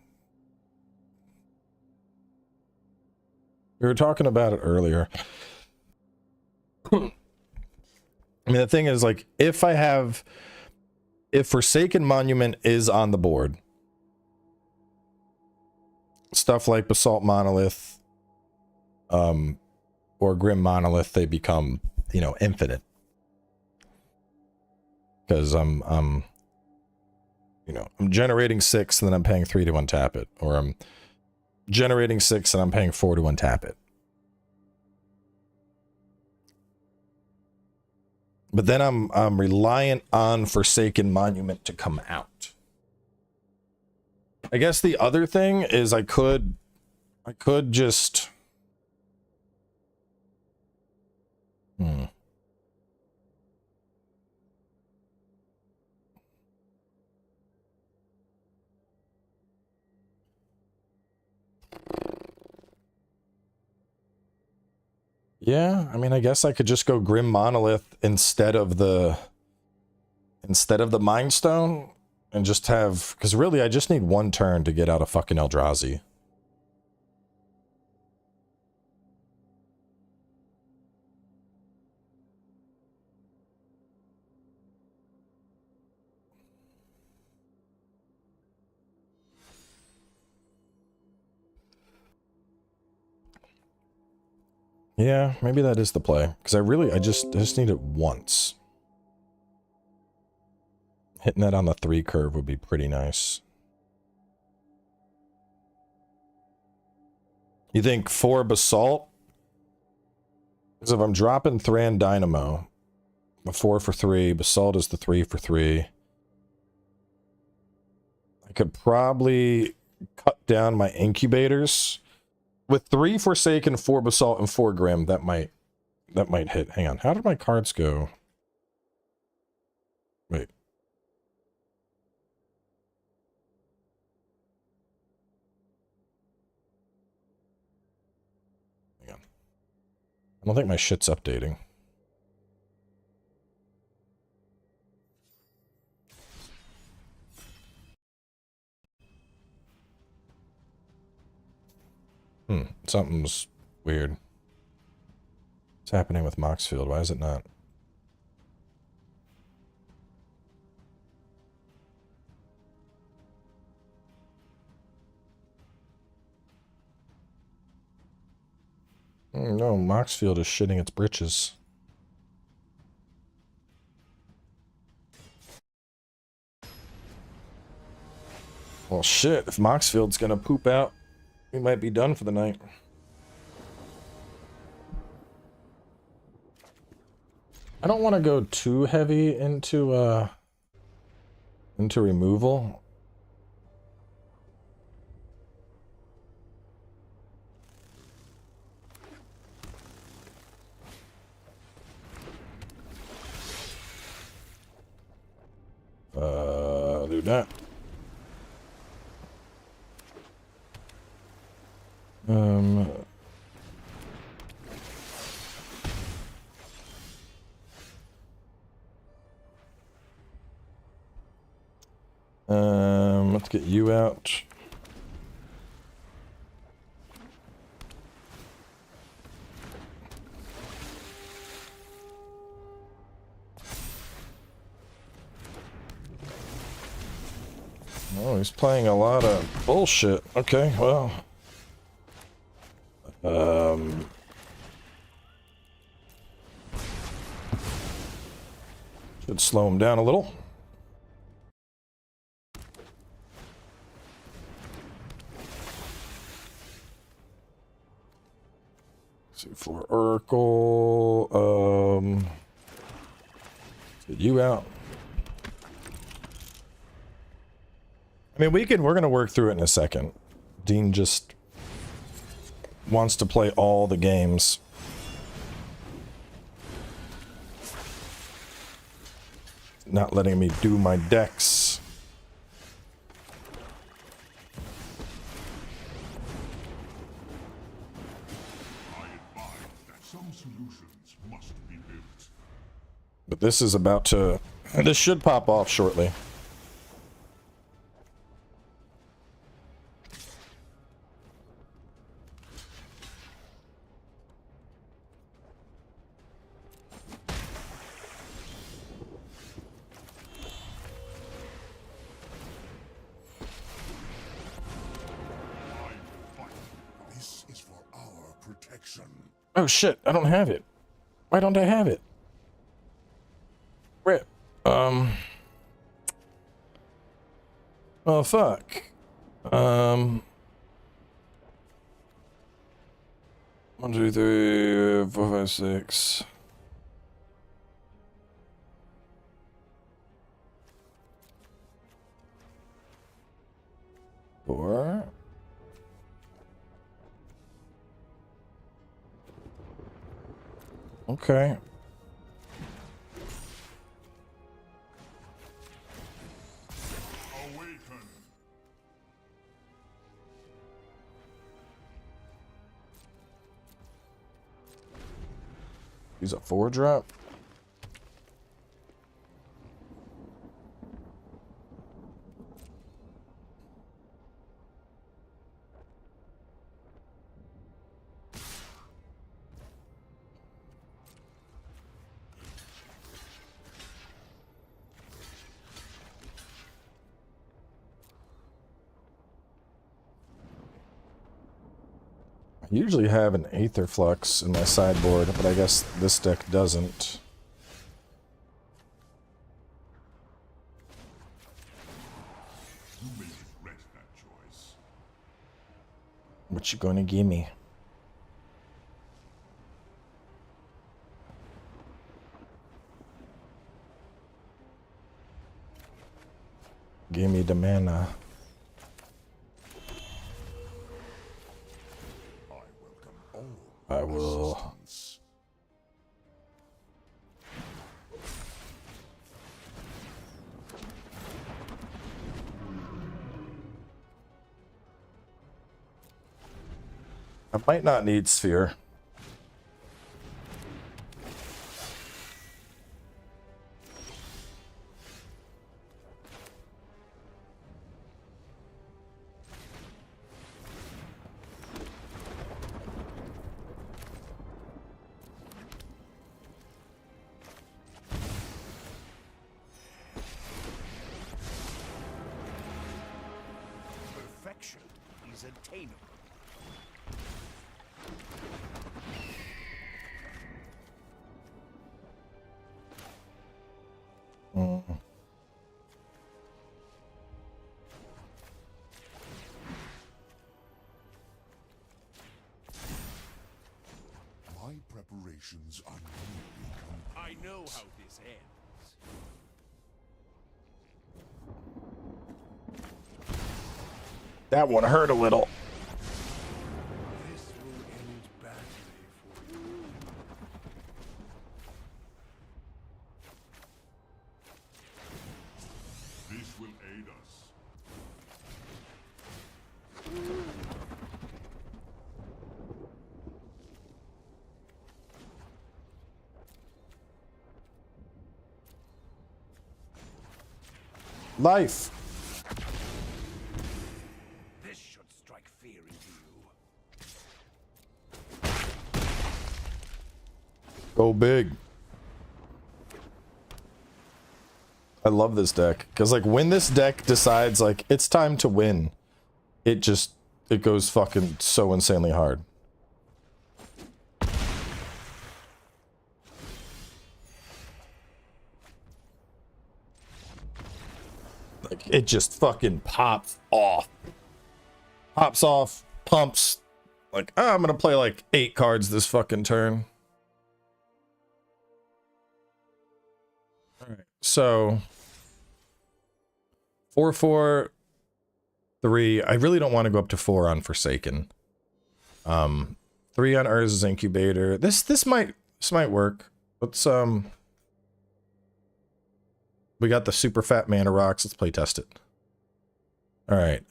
We were talking about it earlier. I mean, the thing is, like, if Forsaken Monument is on the board, stuff like Basalt Monolith, or Grim Monolith, they become, you know, infinite. Because I'm generating 6 and then I'm paying 3 to untap it. Or I'm generating 6 and I'm paying 4 to untap it. But then I'm reliant on Forsaken Monument to come out. I guess the other thing is I could just... Yeah, I mean, I guess I could just go Grim Monolith instead of the Mind Stone and just have, because really I just need 1 turn to get out of fucking Eldrazi. Yeah, maybe that is the play. Because I just need it once. Hitting that on the 3 curve would be pretty nice. You think 4 Basalt? Because if I'm dropping Thran Dynamo, the 4 for 3, Basalt is the 3 for 3. I could probably cut down my incubators. With 3 Forsaken, 4 Basalt, and 4 Grim, that might hit. Hang on, how did my cards go? Wait. Hang on. I don't think my shit's updating. Something's weird. What's happening with Moxfield? Why is it not? No, Moxfield is shitting its britches. Well, shit, if Moxfield's gonna poop out, we might be done for the night. I don't want to go too heavy into removal. Do that. Let's get you out. Oh, he's playing a lot of bullshit. Okay, well. Should slow him down a little. For Urkel, get you out. I mean, we're gonna work through it in a second. Dean just wants to play all the games. Not letting me do my decks. But this is about to... This should pop off shortly. This is for our protection. Oh shit, I don't have it. Why don't I have it? Rip. Oh fuck. 1, 2, 3, 4, 5, 6. Four. Okay. Awaken. Use a 4-drop. I usually have an Aether Flux in my sideboard, but I guess this deck doesn't. You may regret that choice. What you gonna give me? Give me the mana. I will. I might not need Sphere. Perfection is attainable. My preparations are nearly complete. I know how this ends. That one hurt a little. This will end badly for you. This will aid us. Life. This should strike fear into you. Go big. I love this deck because like when this deck decides like it's time to win, it goes fucking so insanely hard. Like it just fucking pops off. Pops off, pumps, Like, oh, I'm gonna play like 8 cards this fucking turn. All right, so 4/4, 3. I really don't want to go up to 4 on Forsaken. 3 on Urza's Incubator. This might work. Let's we got the super fat mana rocks. Let's play test it. All right.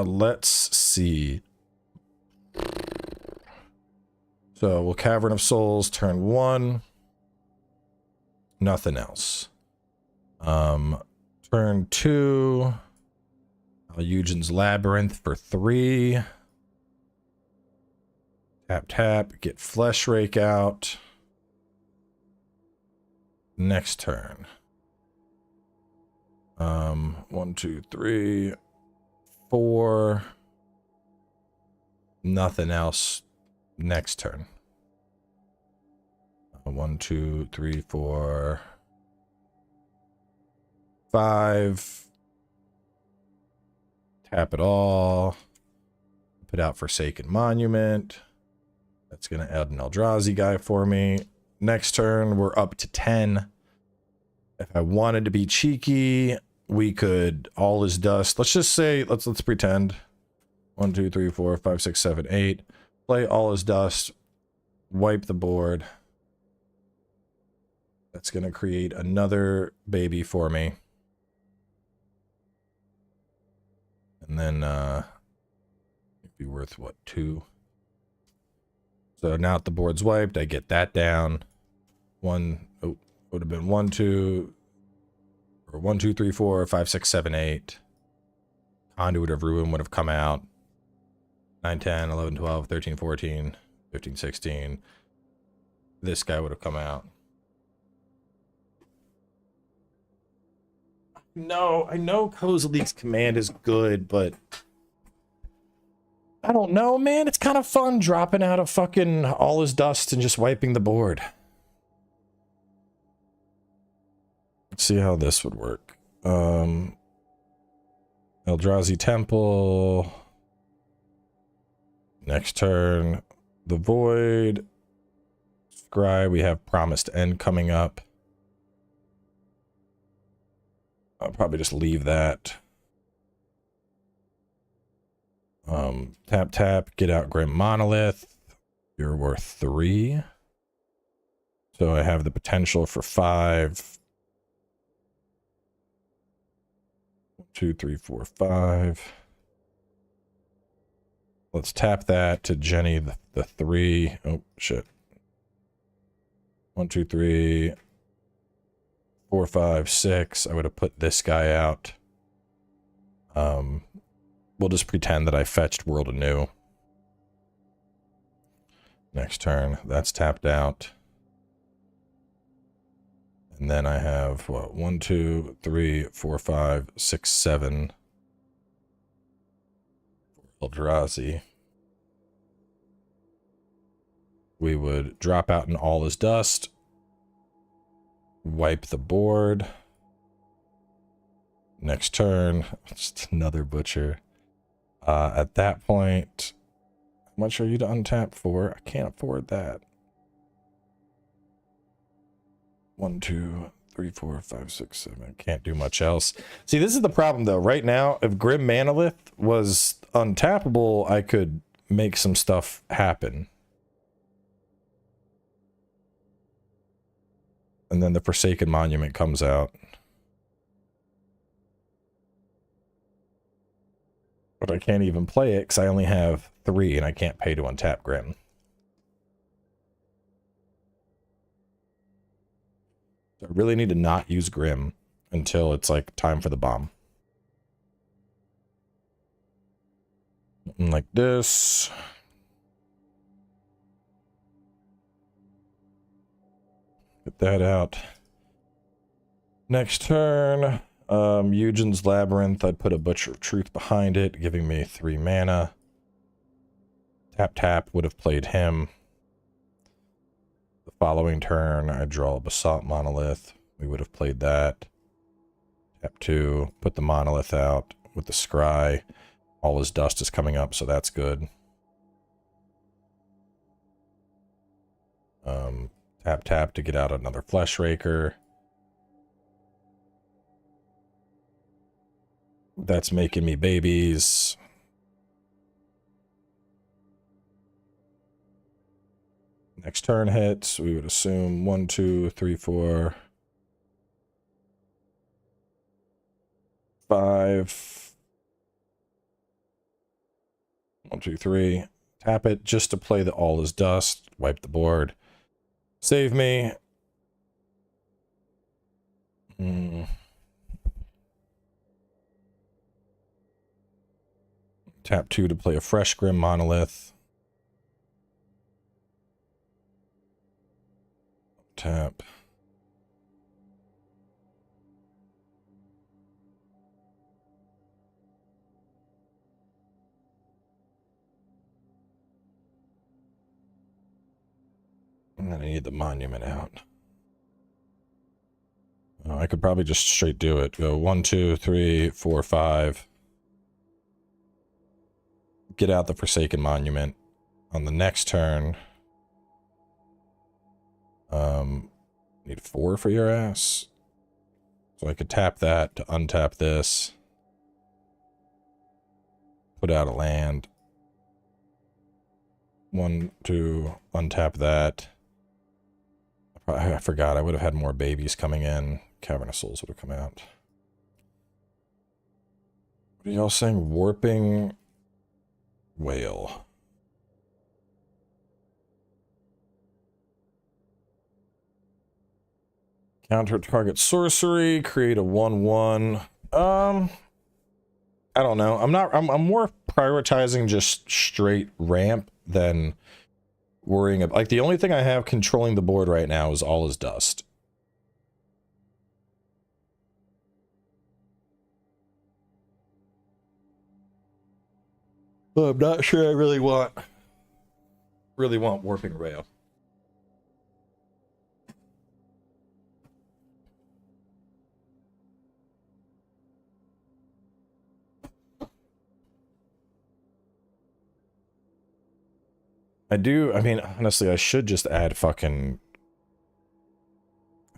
Let's see. So we'll Cavern of Souls turn 1. Nothing else. Turn 2. Eugen's Labyrinth for 3. Tap, get Flesh Rake out. Next turn. 1, 2, 3, 4. Nothing else. Next turn. 1, 2, 3, 4, 5. Tap it all. Put out Forsaken Monument. That's going to add an Eldrazi guy for me. Next turn, we're up to 10. If I wanted to be cheeky, we could All Is Dust. Let's just say, let's pretend. 1, 2, 3, 4, 5, 6, 7, 8. Play All Is Dust. Wipe the board. That's going to create another baby for me. And then, it'd be worth, what, 2? So now that the board's wiped, I get that down. 1, oh, would have been 1, 2, or 1, 2, 3, 4, 5, 6, 7, 8. Conduit of Ruin would have come out. 9, 10, 11, 12, 13, 14, 15, 16. This guy would have come out. No, I know Kozilek's command is good, but I don't know, man. It's kind of fun dropping out of fucking All Is Dust and just wiping the board. Let's see how this would work. Eldrazi Temple. Next turn, the Void. Scry, we have Promised End coming up. I'll probably just leave that. Tap, get out Grim Monolith. You're worth 3. So I have the potential for 5. 1, 2, 3, 4, 5. Let's tap that to Jenny the 3. Oh, shit. 1, 2, 3, 4, 5, 6. I would have put this guy out. We'll just pretend that I fetched World Anew. Next turn, that's tapped out. And then I have, what, 1, 2, 3, 4, 5, 6, 7. Eldrazi. We would drop out an All Is Dust. Wipe the board. Next turn, just another Butcher. At that point, how much are you to untap for? I can't afford that. 1, 2, 3, 4, 5, 6, 7. Can't do much else. See, this is the problem, though. Right now, if Grim Monolith was untappable, I could make some stuff happen. And then the Forsaken Monument comes out. But I can't even play it because I only have 3 and I can't pay to untap Grim. So I really need to not use Grim until it's like time for the bomb. Like this. Get that out. Next turn. Eugen's Labyrinth, I'd put a Butcher of Truth behind it, giving me 3 mana. Tap would have played him. The following turn, I draw a Basalt Monolith. We would have played that. Tap 2, put the Monolith out with the Scry. All Is Dust is coming up, so that's good. Tap tap to get out another Flesh Raker. That's making me babies. Next turn hits, we would assume 1, 2, 3, 4, 5. 1, 2, 3. Tap it just to play the All is Dust. Wipe the board. Save me. Tap 2 to play a fresh Grim Monolith. Tap. And then I need the monument out. Oh, I could probably just straight do it. Go 1, 2, 3, 4, 5. Get out the Forsaken Monument. On the next turn, need 4 for your ass. So I could tap that to untap this. Put out a land. 1, 2, untap that. I forgot, I would have had more babies coming in. Cavern of Souls would have come out. What are y'all saying? Warping Whale. Counter target sorcery, create a 1/1. I don't know. I'm more prioritizing just straight ramp than worrying about, like, the only thing I have controlling the board right now is All is Dust. But I'm not sure I really want Warping Rail. I mean, honestly, I should just add fucking...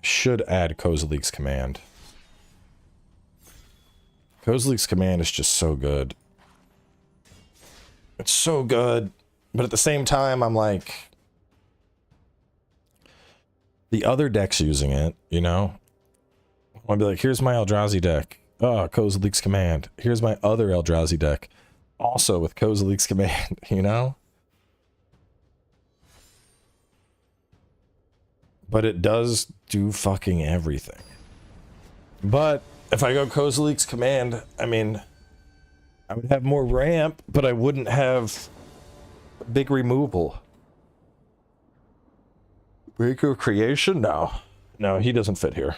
should add Kozilek's Command. Kozilek's Command is just so good. It's so good. But at the same time, I'm like... the other deck's using it, you know? I'll be like, here's my Eldrazi deck. Oh, Kozilek's Command. Here's my other Eldrazi deck. Also with Kozilek's Command, you know? But it does do fucking everything. But if I go Kozilek's Command, I mean, I would have more ramp, but I wouldn't have big removal. Breaker Creation? No. No, he doesn't fit here.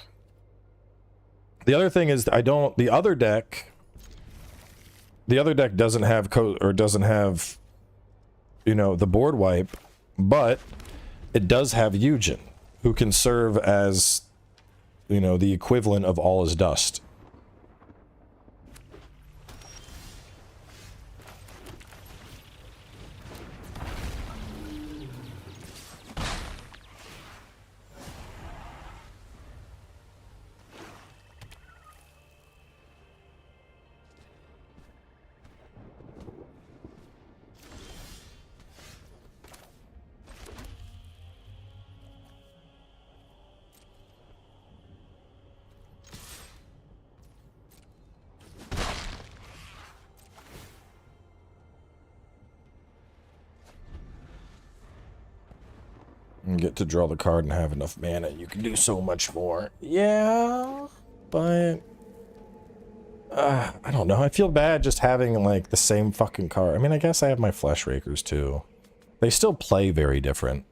The other thing is, the other deck doesn't have doesn't have, you know, the board wipe, but it does have Eugen, who can serve as, you know, the equivalent of All is Dust. And get to draw the card and have enough mana. You can do so much more. Yeah, but... I don't know. I feel bad just having, like, the same fucking card. I mean, I guess I have my Flesh Rakers, too. They still play very different.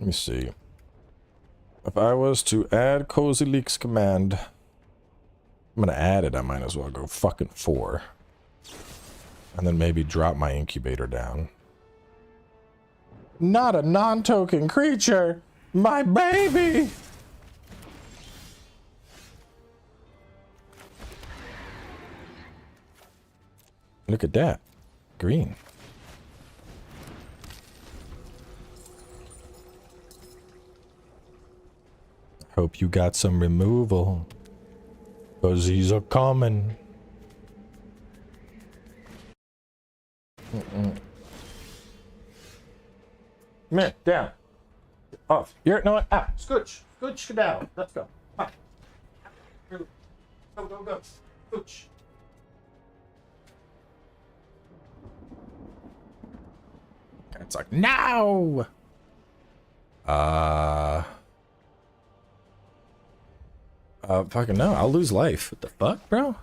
Let me see. If I was to add Kozilek's Command, I'm gonna add it, I might as well go fucking 4. And then maybe drop my incubator down. Not a non-token creature! My baby! Look at that. Green. Hope you got some removal. Cause these are coming. Come here, down. Off. You're no out. Scooch. Scooch down. Let's go. Come on. Go, go, go. Scooch. It's like, no! Fucking no. I'll lose life. What the fuck, bro?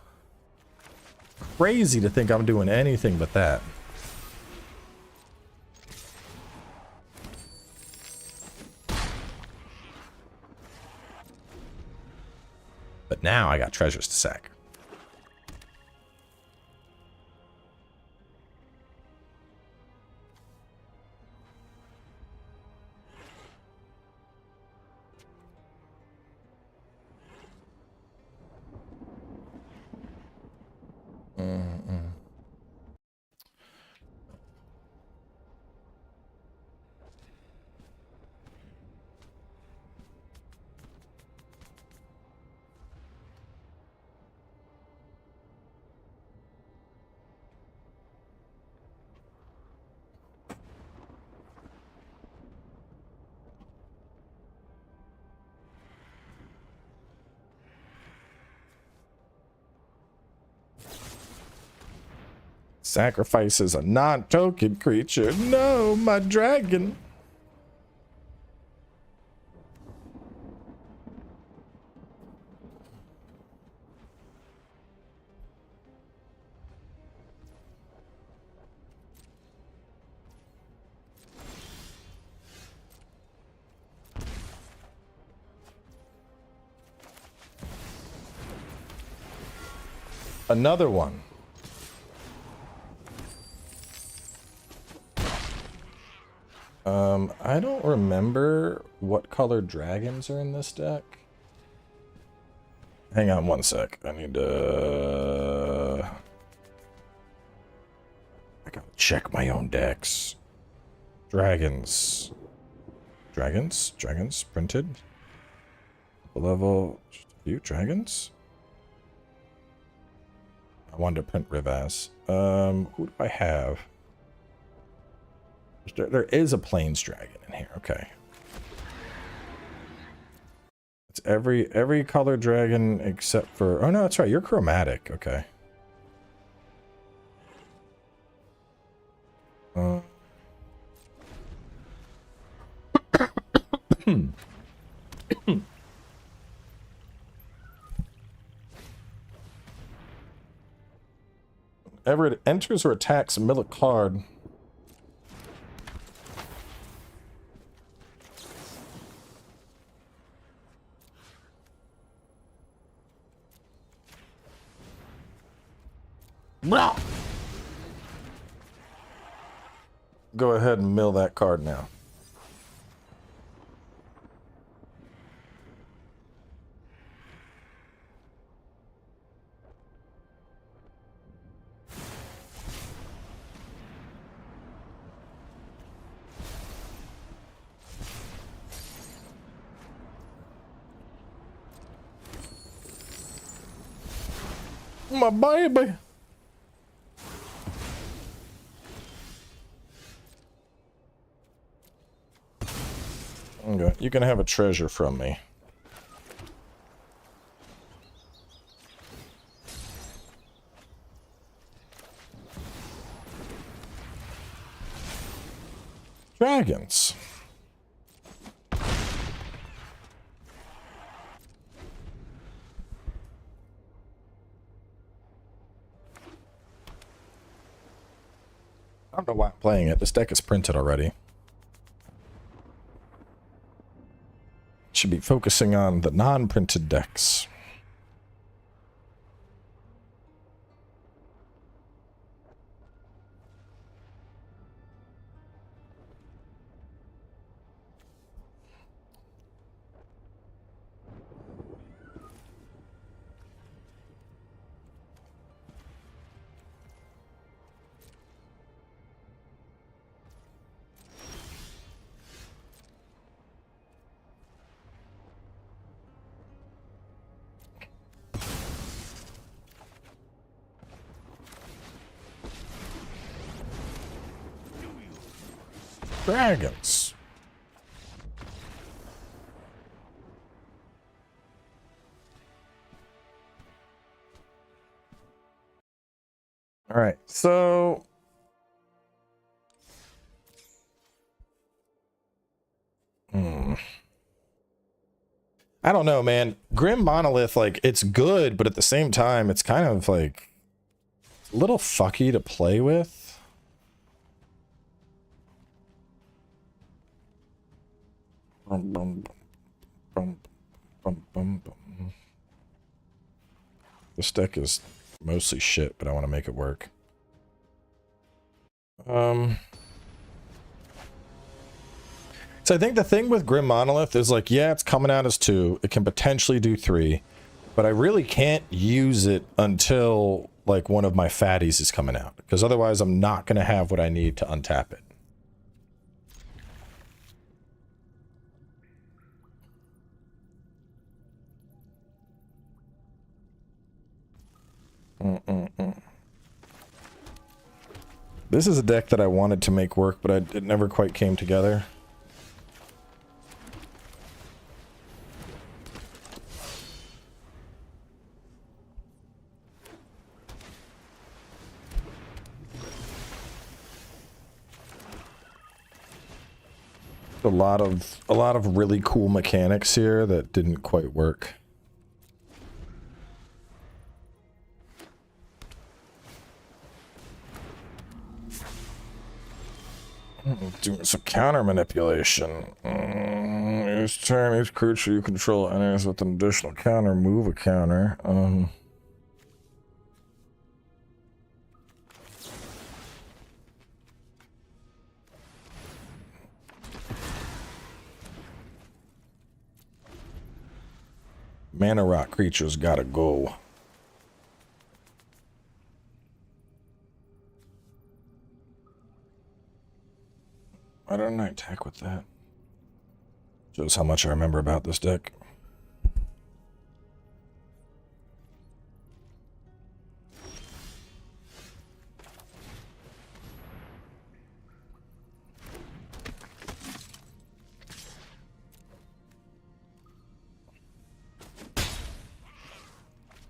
Crazy to think I'm doing anything but that. But now I got treasures to sack. Sacrifices a non-token creature. No, my dragon. Another one. I don't remember what color dragons are in this deck. Hang on one sec. I need to... I gotta check my own decks. Dragons. Dragons? Dragons printed? Level... Just a few dragons? I wanted to print Rivas. Who do I have? There is a Plains Dragon in here. Okay. It's every color dragon except for... Oh, no, that's right. You're chromatic. Okay. Whenever it enters or attacks, mill a card. Go ahead and mill that card now. My baby. Okay, you can have a treasure from me. Dragons. I don't know why I'm playing it. This deck is printed already. Should be focusing on the non-printed decks. Dragons. All right, so I don't know, man. Grim Monolith, like, it's good, but at the same time, it's kind of like a little fucky to play with. Bum, bum, bum, bum, bum, bum. This deck is mostly shit, but I want to make it work. So I think the thing with Grim Monolith is like, yeah, it's coming out as 2. It can potentially do 3, but I really can't use it until like one of my fatties is coming out, because otherwise I'm not going to have what I need to untap it. This is a deck that I wanted to make work, but it never quite came together. A lot of really cool mechanics here that didn't quite work. Doing some counter manipulation. Each turn, each creature you control enters with an additional counter. Move a counter. Mana rock creatures gotta go. Why don't I attack with that? Shows how much I remember about this deck.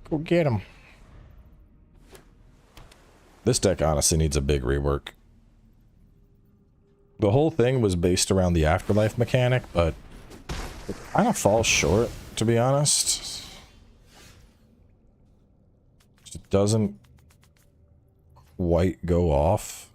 Go get him. This deck honestly needs a big rework. The whole thing was based around the afterlife mechanic, but it kind of falls short, to be honest. It doesn't quite go off.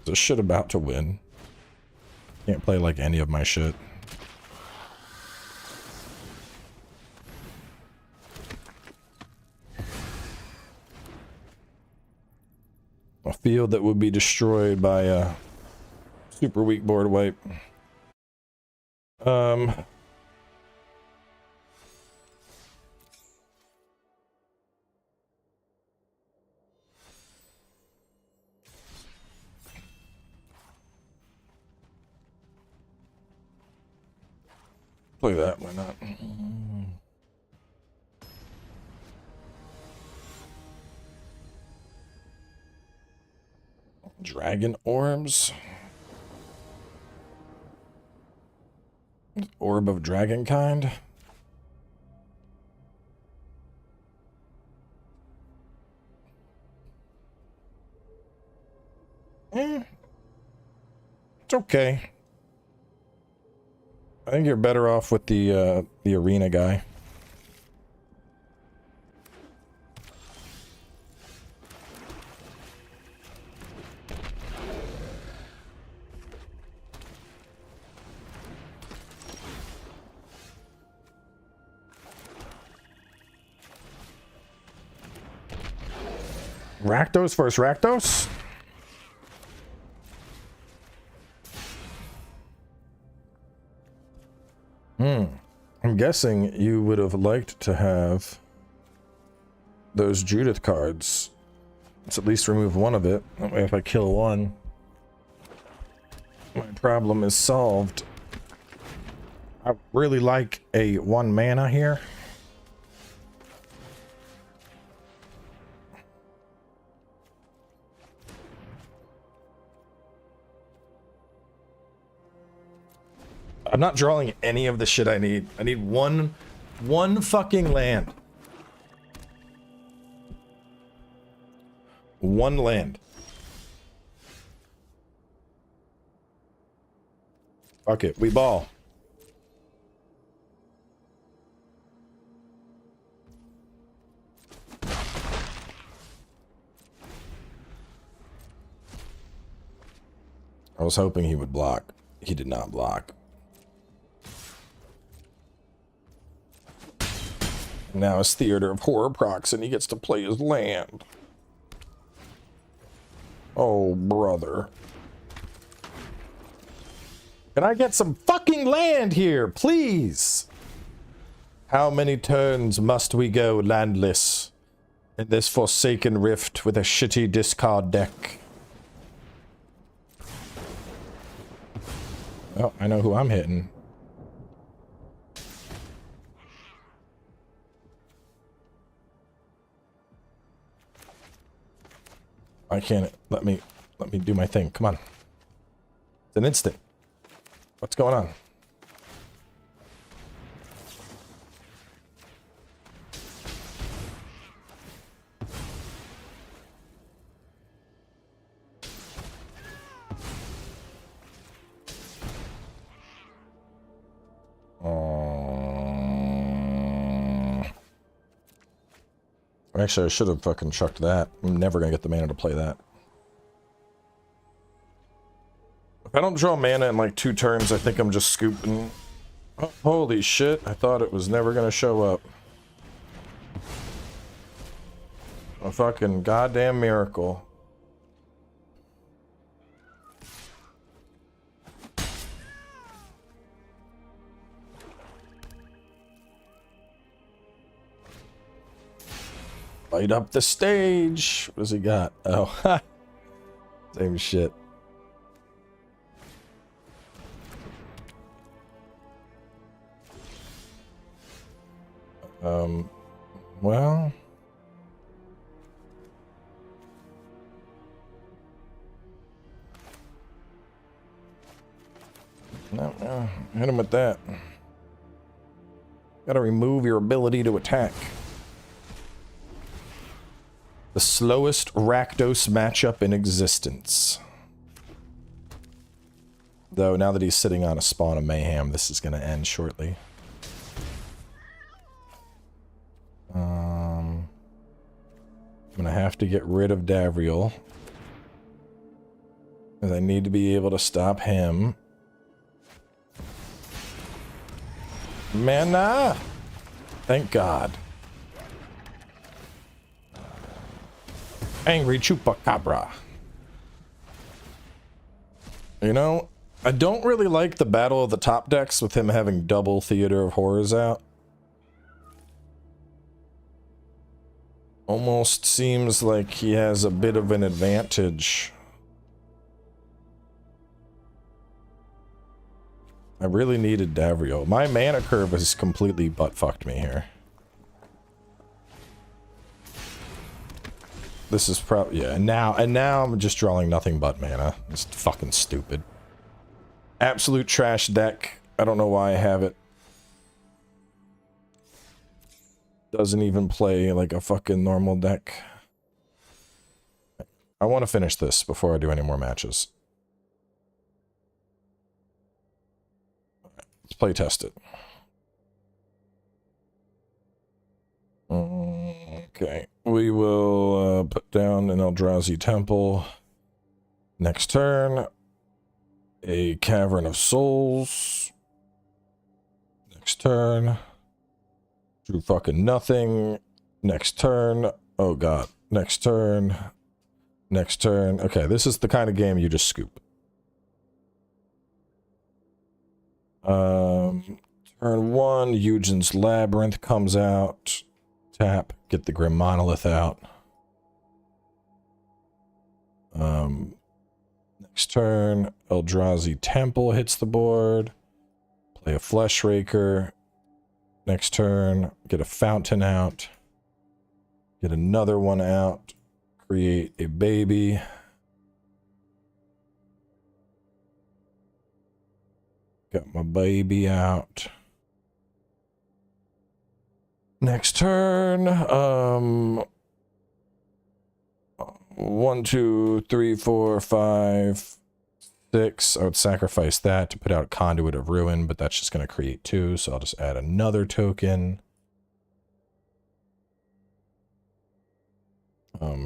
This shit about to win. Can't play like any of my shit. A field that would be destroyed by a super weak board wipe. Play that, why not? Dragon orbs. Orb of dragon kind. It's okay. I think you're better off with the arena guy. Rakdos versus Rakdos? I'm guessing you would have liked to have those Judith cards Let's at least remove one of it. That way if I kill one, my problem is solved. I really like a 1 mana here. I'm not drawing any of the shit I need. I need one fucking land. 1 land. Fuck it, we ball. I was hoping he would block. He did not block. Now it's Theater of Horror procs and he gets to play his land. Oh, brother. Can I get some fucking land here, please? How many turns must we go landless in this forsaken rift with a shitty discard deck? Oh, I know who I'm hitting. I can't let me do my thing. Come on. It's an instant. What's going on? Actually, I should have fucking chucked that. I'm never gonna get the mana to play that. If I don't draw mana in like 2 turns, I think I'm just scooping. Oh, holy shit, I thought it was never gonna show up. A fucking goddamn miracle. Light up the stage. What does he got? Oh, same shit. Well. No, hit him with that. Gotta remove your ability to attack. The slowest Rakdos matchup in existence. Though, now that he's sitting on a Spawn of Mayhem, this is going to end shortly. I'm going to have to get rid of Davriel. Because I need to be able to stop him. Mana! Thank God. Angry Chupacabra. You know, I don't really like the Battle of the Top decks with him having double Theater of Horrors out. Almost seems like he has a bit of an advantage. I really needed Davriel. My mana curve has completely butt-fucked me here. This is probably, yeah, and now I'm just drawing nothing but mana. It's fucking stupid. Absolute trash deck. I don't know why I have it. Doesn't even play like a fucking normal deck. I want to finish this before I do any more matches. Let's play test it. Okay, we will put down an Eldrazi Temple. Next turn, a Cavern of Souls. Next turn, drew fucking nothing. Next turn, oh god. Next turn, next turn. Okay, this is the kind of game you just scoop. Turn 1, Eugen's Labyrinth comes out. Tap, get the Grim Monolith out. Next turn, Eldrazi Temple hits the board. Play a Flesh Raker. Next turn, get a Fountain out. Get another one out. Create a baby. Got my baby out. Next turn, 1, 2, 3, 4, 5, 6. I would sacrifice that to put out Conduit of Ruin, but that's just going to create 2, so I'll just add another token.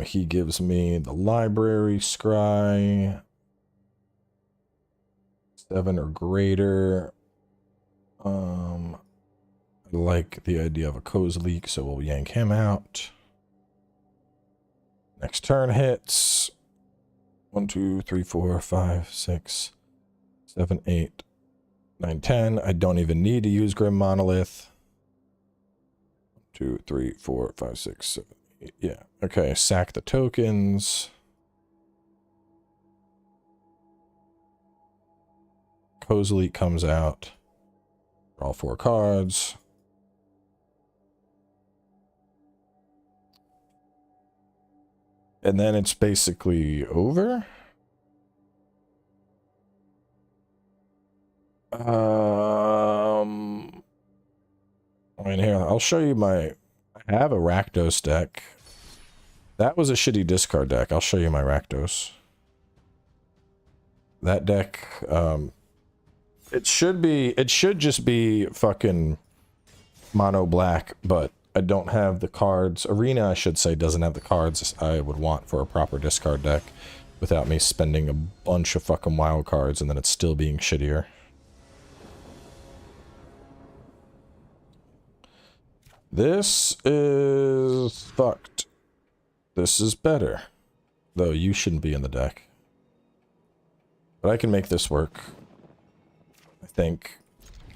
He gives me the Library Scry. 7 or greater. I like the idea of a Kozilek, so we'll yank him out. Next turn hits. 1, 2, 3, 4, 5, 6, 7, 8, 9, 10. I don't even need to use Grim Monolith. 2, 3, 4, 5, 6, 7, 8. Yeah. Okay, sack the tokens. Kozilek comes out. Draw 4 cards. And then it's basically over. I mean, here, I'll show you my... I have a Rakdos deck. That was a shitty discard deck. I'll show you my Rakdos. That deck, it should just be fucking mono black, but I don't have the cards. Arena, I should say, doesn't have the cards I would want for a proper discard deck without me spending a bunch of fucking wild cards and then it's still being shittier. This is fucked. This is better. Though you shouldn't be in the deck. But I can make this work. I think.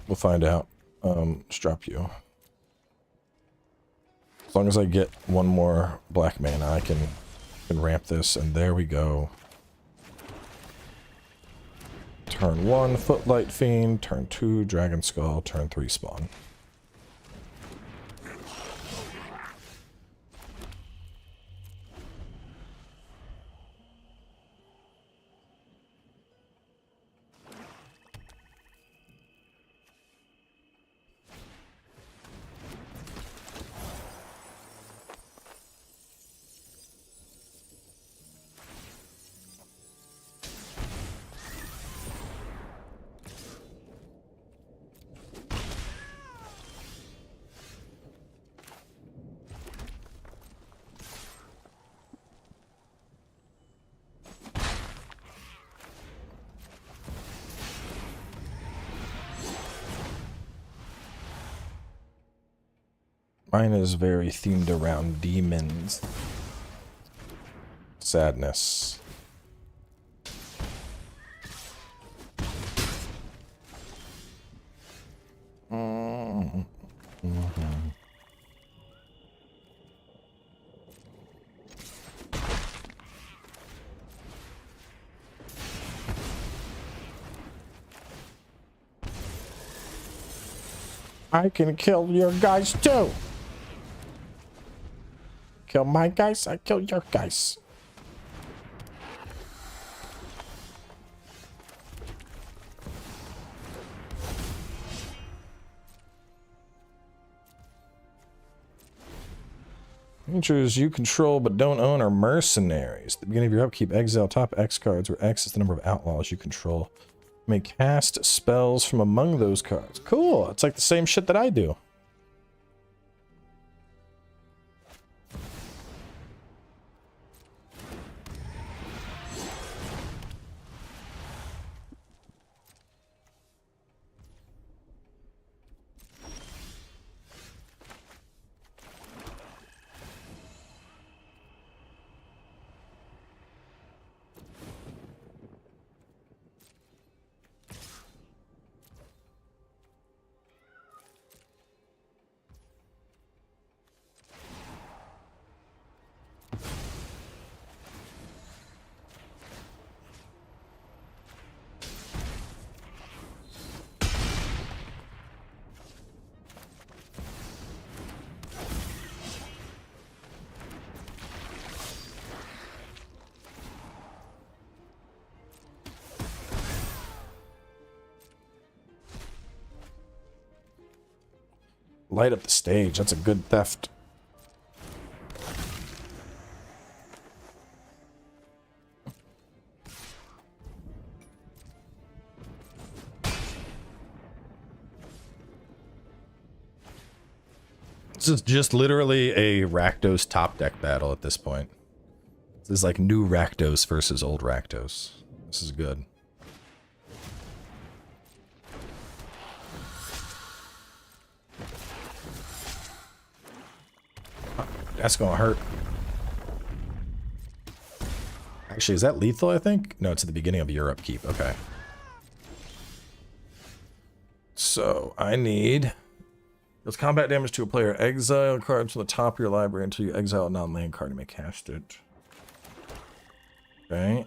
We'll find out. Let's drop you. As long as I get one more black mana, I can ramp this, and there we go. Turn 1, Footlight Fiend. Turn 2, Dragon Skull. Turn 3, Spawn. Mine is very themed around demons. Sadness. I can kill your guys too. Kill my guys, I kill your guys. Creatures you control but don't own are mercenaries. At the beginning of your upkeep, exile top X cards, where X is the number of outlaws you control. You may cast spells from among those cards. Cool, it's like the same shit that I do. light up the stage. That's a good theft. This is just literally a Rakdos top deck battle at this point. This is like new Rakdos versus old Rakdos. This is good. That's gonna hurt. Actually, is that lethal, I think? No, it's at the beginning of your upkeep. Okay. So, I need... Deals combat damage to a player. Exile cards from the top of your library until you exile a non-land card. You may cast it. Okay.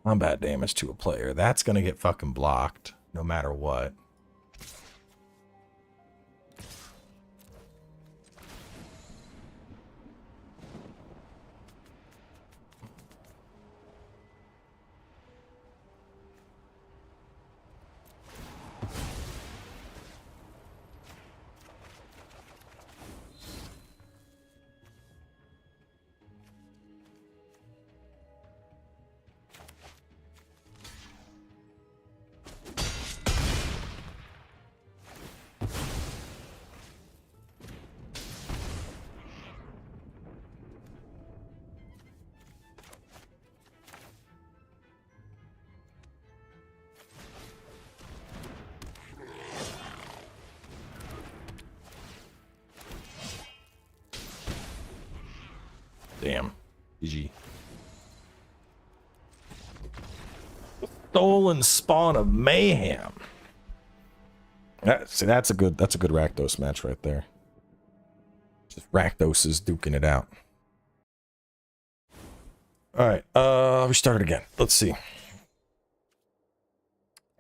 Combat damage to a player. That's gonna get fucking blocked, no matter what. Damn. GG. Stolen Spawn of Mayhem. See, that's a good Rakdos match right there. Just Rakdos is duking it out. Alright, we started again. Let's see.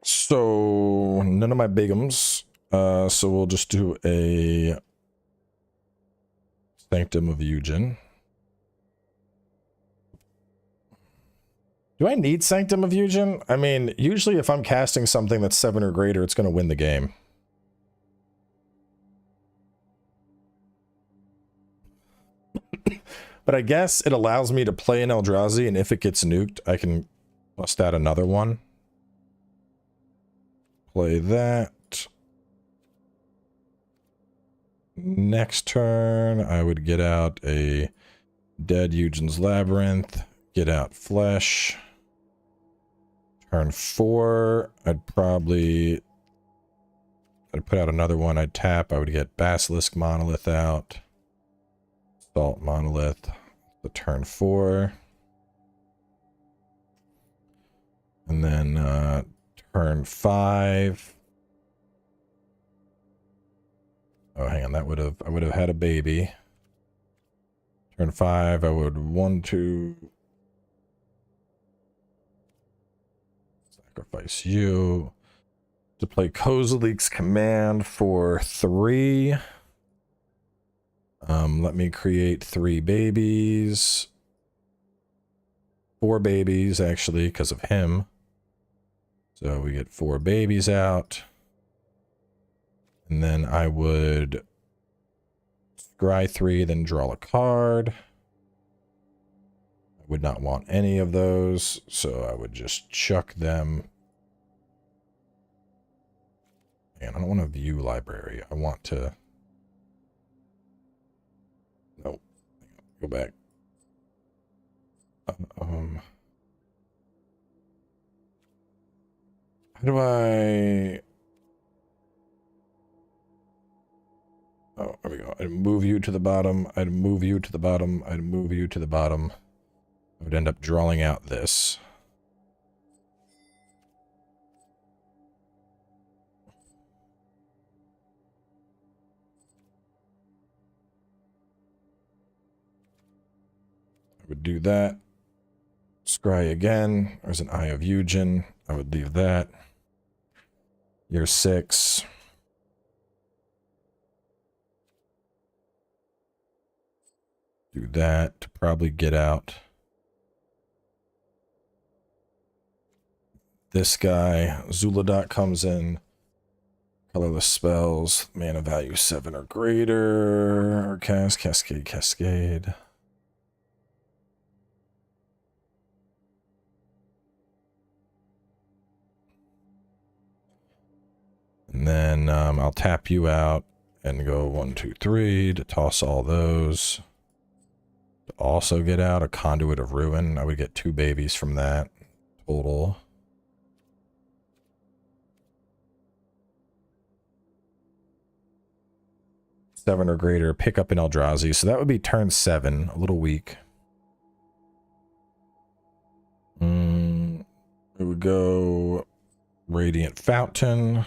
So none of my bigums. So we'll just do a Sanctum of Eugen. Do I need Sanctum of Eugen? I mean, usually if I'm casting something that's 7 or greater, it's going to win the game. But I guess it allows me to play an Eldrazi, and if it gets nuked, I can bust out another one. Play that. Next turn, I would get out a Dead Eugen's Labyrinth, get out Flesh. Turn 4, I'd put out another one. I'd tap. I would get Basilisk Monolith out. Salt Monolith. The turn 4. And then turn 5. Oh, hang on. I would have had a baby. Turn 5, I would 1, 2. Sacrifice you to play Kozilek's Command for 3. Let me create 3 babies. 4 babies, actually, because of him. So we get 4 babies out. And then I would scry 3, then draw a card. I would not want any of those, so I would just chuck them. Man, I don't want to view library. I want to... Nope. Go back. How do I... Oh, there we go. I'd move you to the bottom. I'd move you to the bottom. I'd move you to the bottom. I would end up drawing out this. I would do that. Scry again. There's an Eye of Eugen. I would leave that. Year 6. Do that to probably get out this guy. Zuladoc comes in. Colorless spells, mana value 7 or greater. Or cascade. And then I'll tap you out and go 1, 2, 3 to toss all those. To also get out a Conduit of Ruin. I would get 2 babies from that total. Seven or greater, pick up an Eldrazi. So that would be turn 7, a little weak. It would go Radiant Fountain.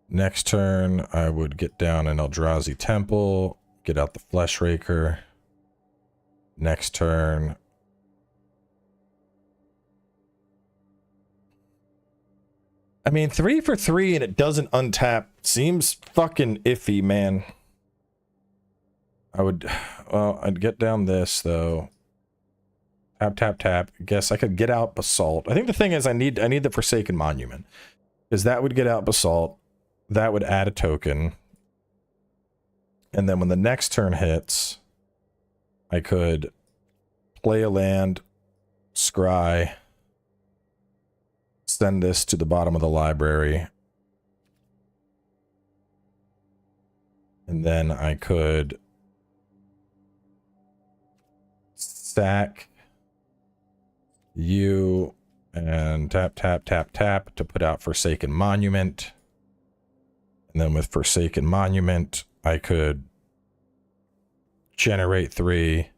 Next turn, I would get down an Eldrazi Temple, get out the Flesh Raker. Next turn, I mean, 3 for 3 and it doesn't untap seems fucking iffy, man. I'd get down this though. Tap, tap, tap. Guess I could get out Basalt. I think the thing is I need the Forsaken Monument. Because that would get out Basalt. That would add a token. And then when the next turn hits, I could play a land, scry, send this to the bottom of the library. And then I could sack you and tap, tap, tap, tap to put out Forsaken Monument. And then with Forsaken Monument, I could generate 3.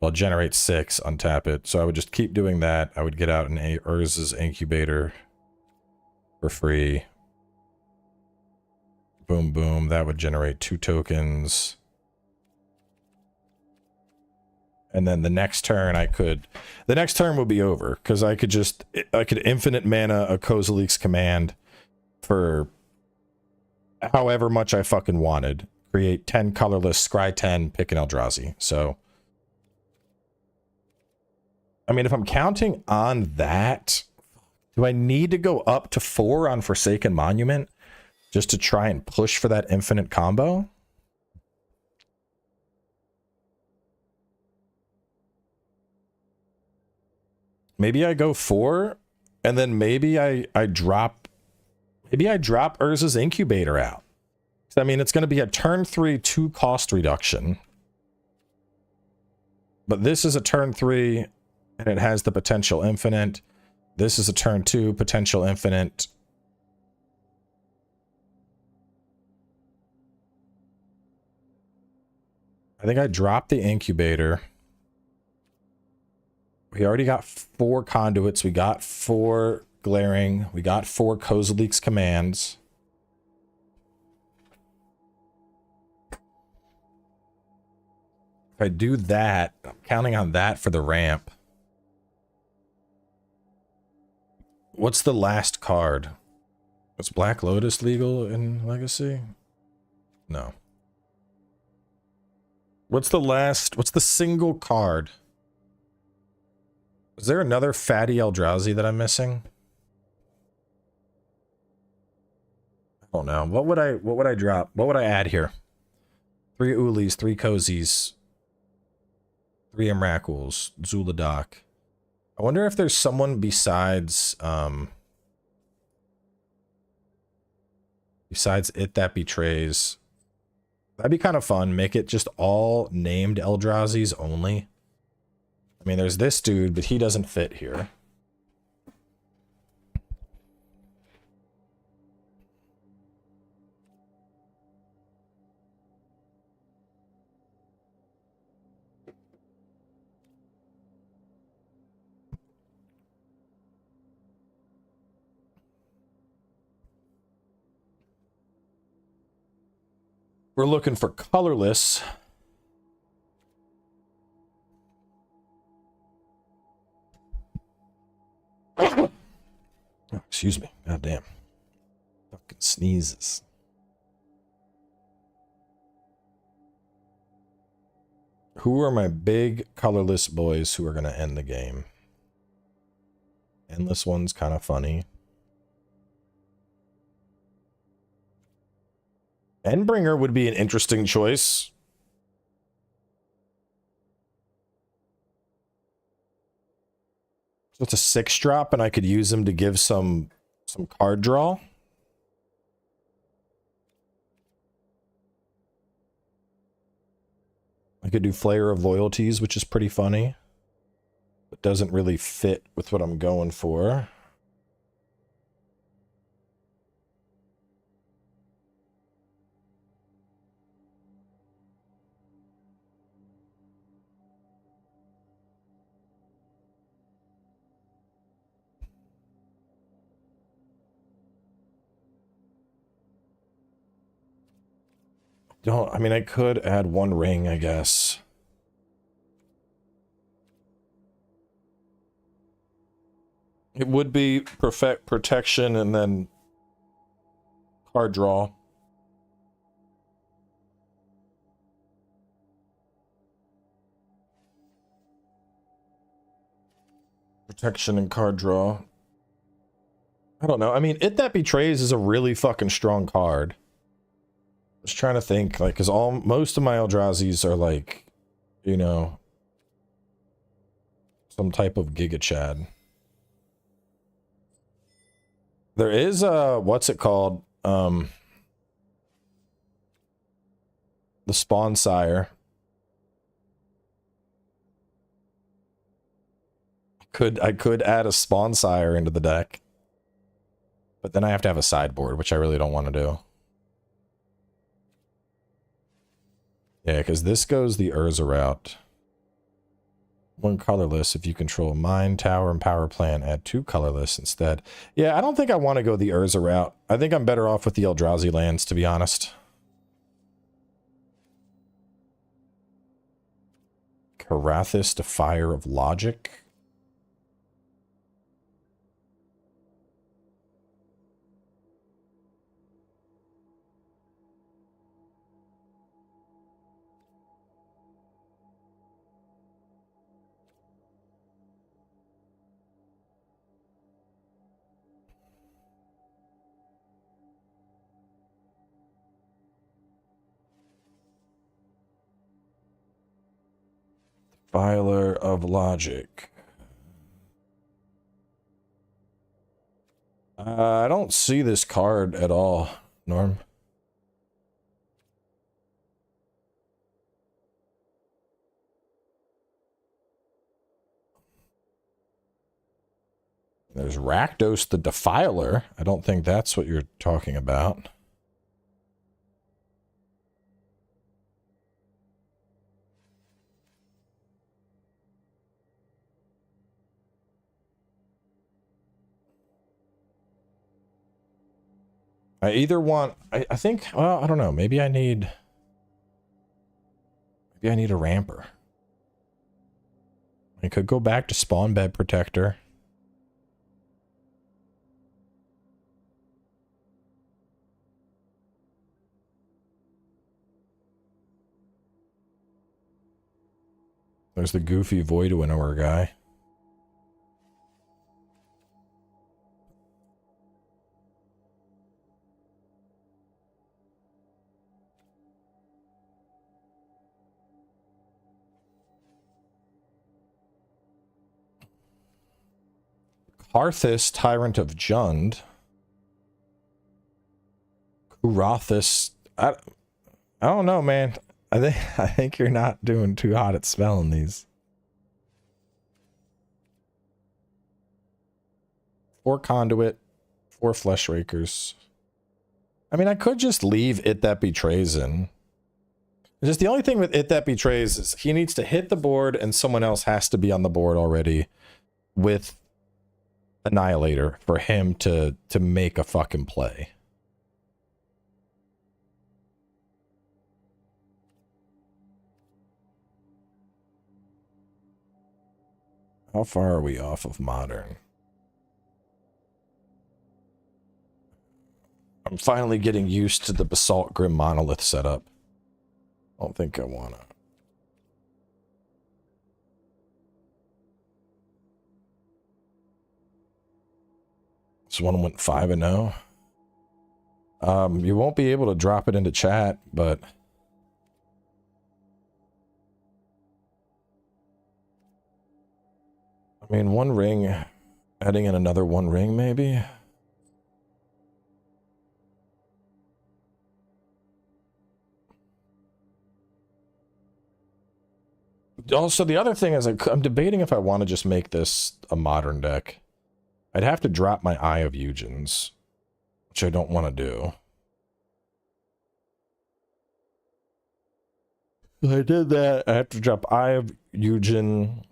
Well, generate 6, untap it. So I would just keep doing that. I would get out an Urza's Incubator for free. Boom, boom. That would generate 2 tokens. And then the next turn the next turn would be over because I could infinite mana a Kozilek's Command for however much I fucking wanted. Create 10 colorless, scry 10, pick an Eldrazi. So, I mean, if I'm counting on that, do I need to go up to 4 on Forsaken Monument just to try and push for that infinite combo? Maybe I go 4, and then maybe I drop Urza's Incubator out. I mean, it's going to be a turn 3 2 cost reduction. But this is a turn 3, and it has the potential infinite. This is a turn 2 potential infinite. I think I dropped the Incubator. We already got 4 conduits. We got 4 glaring. We got 4 Kozilek's commands. If I do that, I'm counting on that for the ramp. What's the last card? Was Black Lotus legal in Legacy? No. What's the single card? Is there another fatty Eldrazi that I'm missing? I don't know. What would I drop? What would I add here? 3 Ulis, 3 Cozies, 3 Emrakuls, Zuladoc. I wonder if there's someone besides It That Betrays. That'd be kind of fun. Make it just all named Eldrazi's only. I mean, there's this dude, but he doesn't fit here. We're looking for colorless. Oh, excuse me. God damn. Fucking sneezes. Who are my big colorless boys who are going to end the game? Endless one's kind of funny. Endbringer would be an interesting choice. So it's a 6-drop, and I could use him to give some card draw. I could do Flayer of Loyalties, which is pretty funny, but doesn't really fit with what I'm going for. Don't, I mean, I could add 1 ring, I guess. It would be perfect protection and then card draw. Protection and card draw. I don't know. I mean, It That Betrays is a really fucking strong card. I was trying to think, like, because most of my Eldrazi's are like, you know, some type of Giga Chad. There is what's it called? The Spawn Sire. I could add a Spawn Sire into the deck, but then I have to have a sideboard, which I really don't want to do. Yeah, because this goes the Urza route. 1 colorless if you control mine, tower, and power plant. Add 2 colorless instead. Yeah, I don't think I want to go the Urza route. I think I'm better off with the Eldrazi lands, to be honest. Karathis, Defier of Logic. Filer of Logic. I don't see this card at all, Norm. There's Rakdos the Defiler. I don't think that's what you're talking about. I either want, I think, well, I don't know. Maybe I need a ramper. I could go back to Spawn Bed Protector. There's the goofy Void Winnower guy. Karthus, Tyrant of Jund. Kurathis. I don't know, man. I think you're not doing too hot at spelling these. 4 Conduit, 4 Flesh Rakers. I mean, I could just leave It That Betrays in. Just the only thing with It That Betrays is he needs to hit the board and someone else has to be on the board already with Annihilator for him to make a fucking play. How far are we off of Modern? I'm finally getting used to the Basalt Grim Monolith setup. I don't think I wanna. This one went 5-0. You won't be able to drop it into chat, but I mean, one ring, adding in another one ring, maybe. Also, the other thing is I'm debating if I want to just make this a modern deck. I'd have to drop my Eye of Eugens, which I don't want to do. If I did that, I have to drop Eye of Eugen,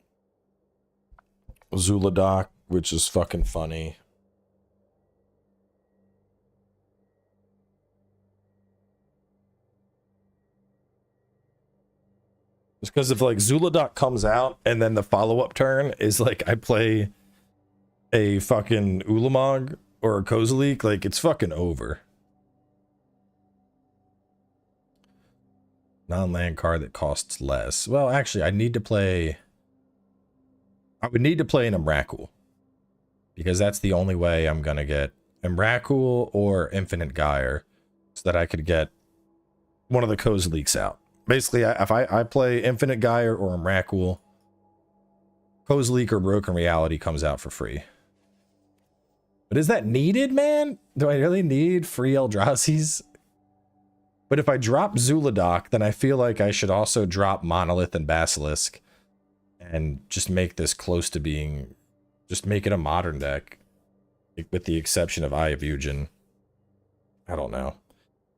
Zuladoc, which is fucking funny. Just because if like Zuladoc comes out and then the follow-up turn is like I play a fucking Ulamog or a Kozilek, like it's fucking over. Non-land card that costs less. Well, actually, I would need to play an Emrakul. Because that's the only way I'm gonna get Emrakul or Infinite Gyre so that I could get one of the Kozileks out. Basically, if I play Infinite Gyre or Emrakul, Kozilek or Broken Reality comes out for free. But is that needed, man? Do I really need free Eldrazi's? But if I drop Zuladoc, then I feel like I should also drop Monolith and Basilisk and just make this close to being, just make it a modern deck, with the exception of Eye of Eugen. I don't know.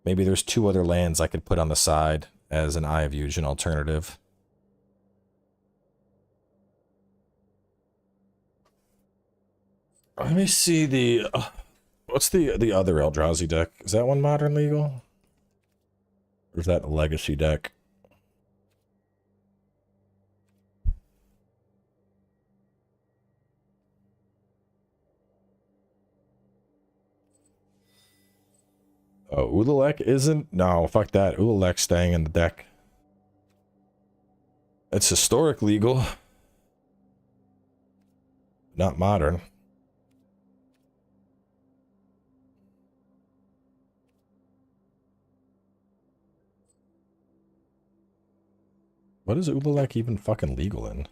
Maybe there's 2 other lands I could put on the side as an Eye of Eugen alternative. Let me see the what's the other Eldrazi deck? Is that one modern legal? Or is that a legacy deck? Oh, Ulalek isn't? No, fuck that. Ulalek's staying in the deck. It's historic legal. Not modern. What is Ulalek even fucking legal in?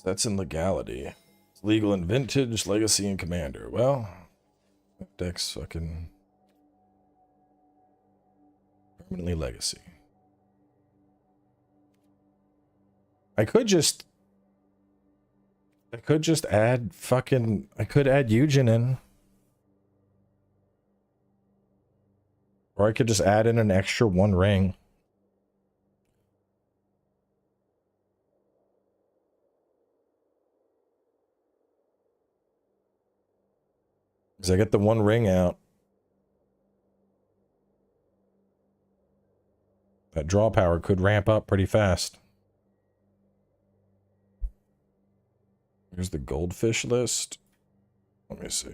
That's in legality. It's legal in Vintage, Legacy, and Commander. Well, that deck's fucking permanently Legacy. I could just add fucking, I could add Eugen in. Or I could just add in an extra 1 ring. Because I get the 1 ring out. That draw power could ramp up pretty fast. Here's the goldfish list. Let me see.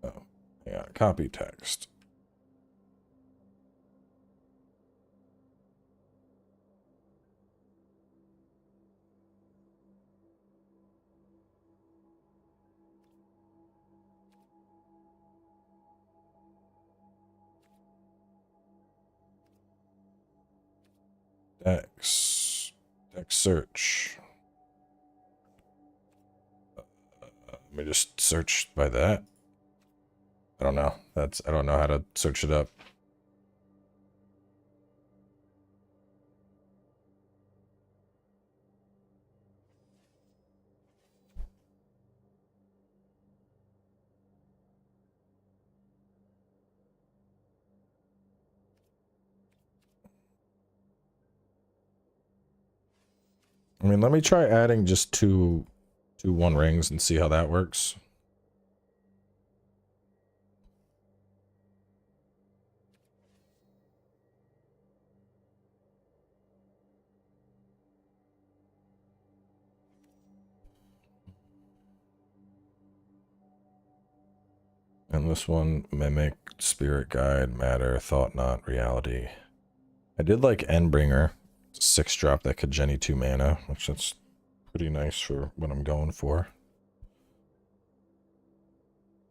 Oh, yeah, copy text. Dex search. Let me just search by that. I don't know. I don't know how to search it up. I mean, let me try adding just two 1 rings and see how that works. And this one, Mimic, Spirit Guide, Matter, Thought Not, Reality. I did like Endbringer. It's a 6-drop that could Jenny 2 mana, which is pretty nice for what I'm going for.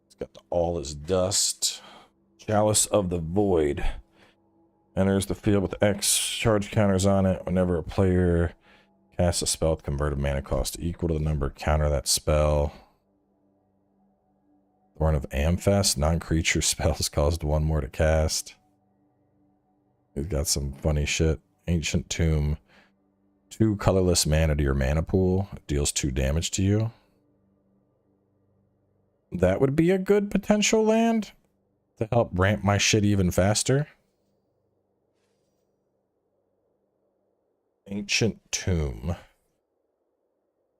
It's got the All is Dust. Chalice of the Void. Enters the field with X charge counters on it. Whenever a player casts a spell with converted mana cost equal to the number counter that spell. Thorn of Amfest. Non-creature spells cost 1 more to cast. He's got some funny shit. Ancient Tomb. 2 colorless mana to your mana pool. Deals 2 damage to you. That would be a good potential land to help ramp my shit even faster. Ancient Tomb.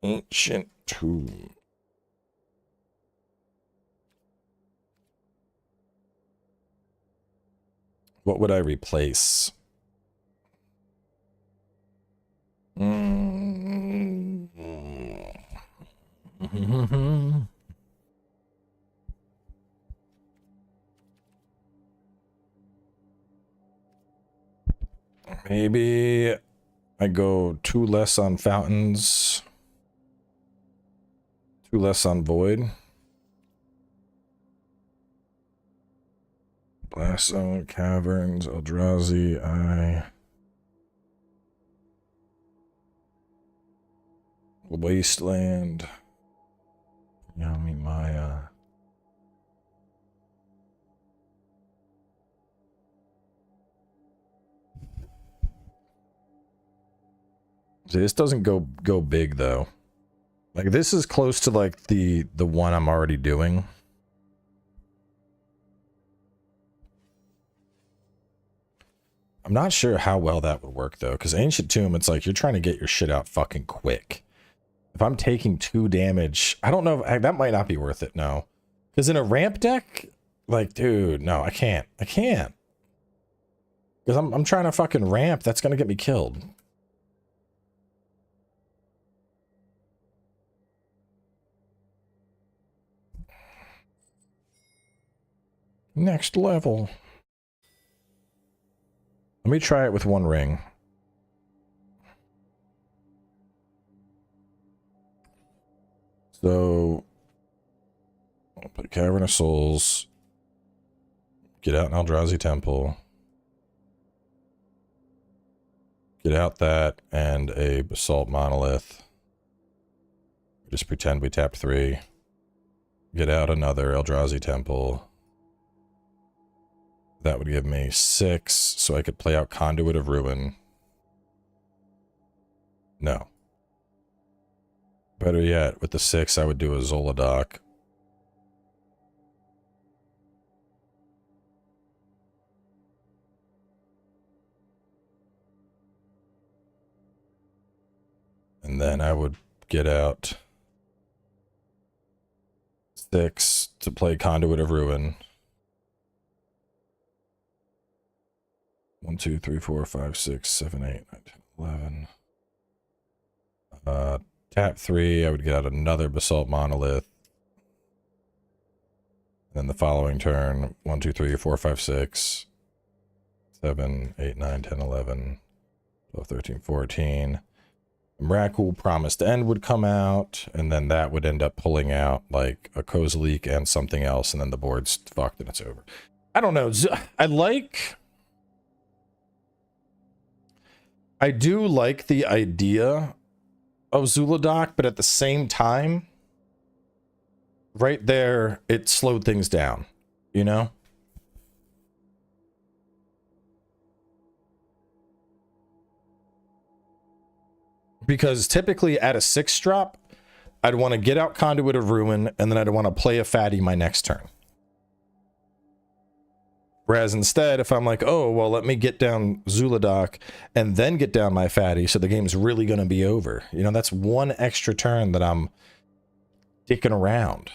Ancient Tomb. What would I replace? Maybe I go 2 less on Fountains, 2 less on Void. Blast Zone, Caverns, Eldrazi, Wasteland, Yami Maya. See, this doesn't go big though. Like this is close to like the one I'm already doing. I'm not sure how well that would work though, because Ancient Tomb, it's like you're trying to get your shit out fucking quick. If I'm taking 2 damage, I don't know if that might not be worth it. No, because in a ramp deck, like, dude, no, I can't. Because I'm trying to fucking ramp. That's gonna get me killed. Next level. Let me try it with 1 ring. So, I'll put Cavern of Souls. Get out an Eldrazi Temple. Get out that and a Basalt Monolith. Just pretend we tapped 3. Get out another Eldrazi Temple. That would give me 6, so I could play out Conduit of Ruin. No. Better yet, with the 6, I would do a Zolodoc. And then I would get out 6 to play Conduit of Ruin. 1, 2, 3, 4, 5, 6, 7, 8, 9, 10, 11. Tap 3, I would get out another Basalt Monolith. Then the following turn, 1, 2, 3, 4, 5, 6, 7, 8, 9, 10, 11, 12, 13, 14. Miracle Promised End would come out, and then that would end up pulling out like a Kozalik and something else, and then the board's fucked and it's over. I don't know. I do like the idea of Zuladoc, but at the same time, right there, it slowed things down, you know? Because typically at a 6-drop, I'd want to get out Conduit of Ruin, and then I'd want to play a fatty my next turn. Whereas instead, if I'm like, oh, well, let me get down Zuladoc and then get down my fatty, so the game's really going to be over. You know, that's 1 extra turn that I'm dicking around.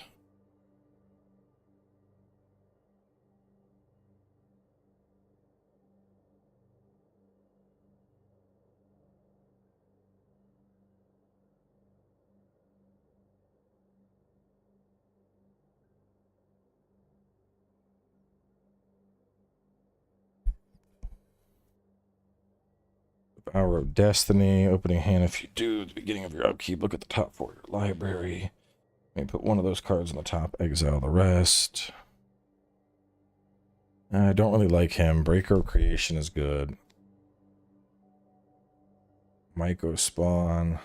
Hour of Destiny, opening hand. If you do at the beginning of your upkeep, look at the top 4 of your library. Maybe put one of those cards on the top, exile the rest. I don't really like him. Breaker of Creation is good. Myco Spawn.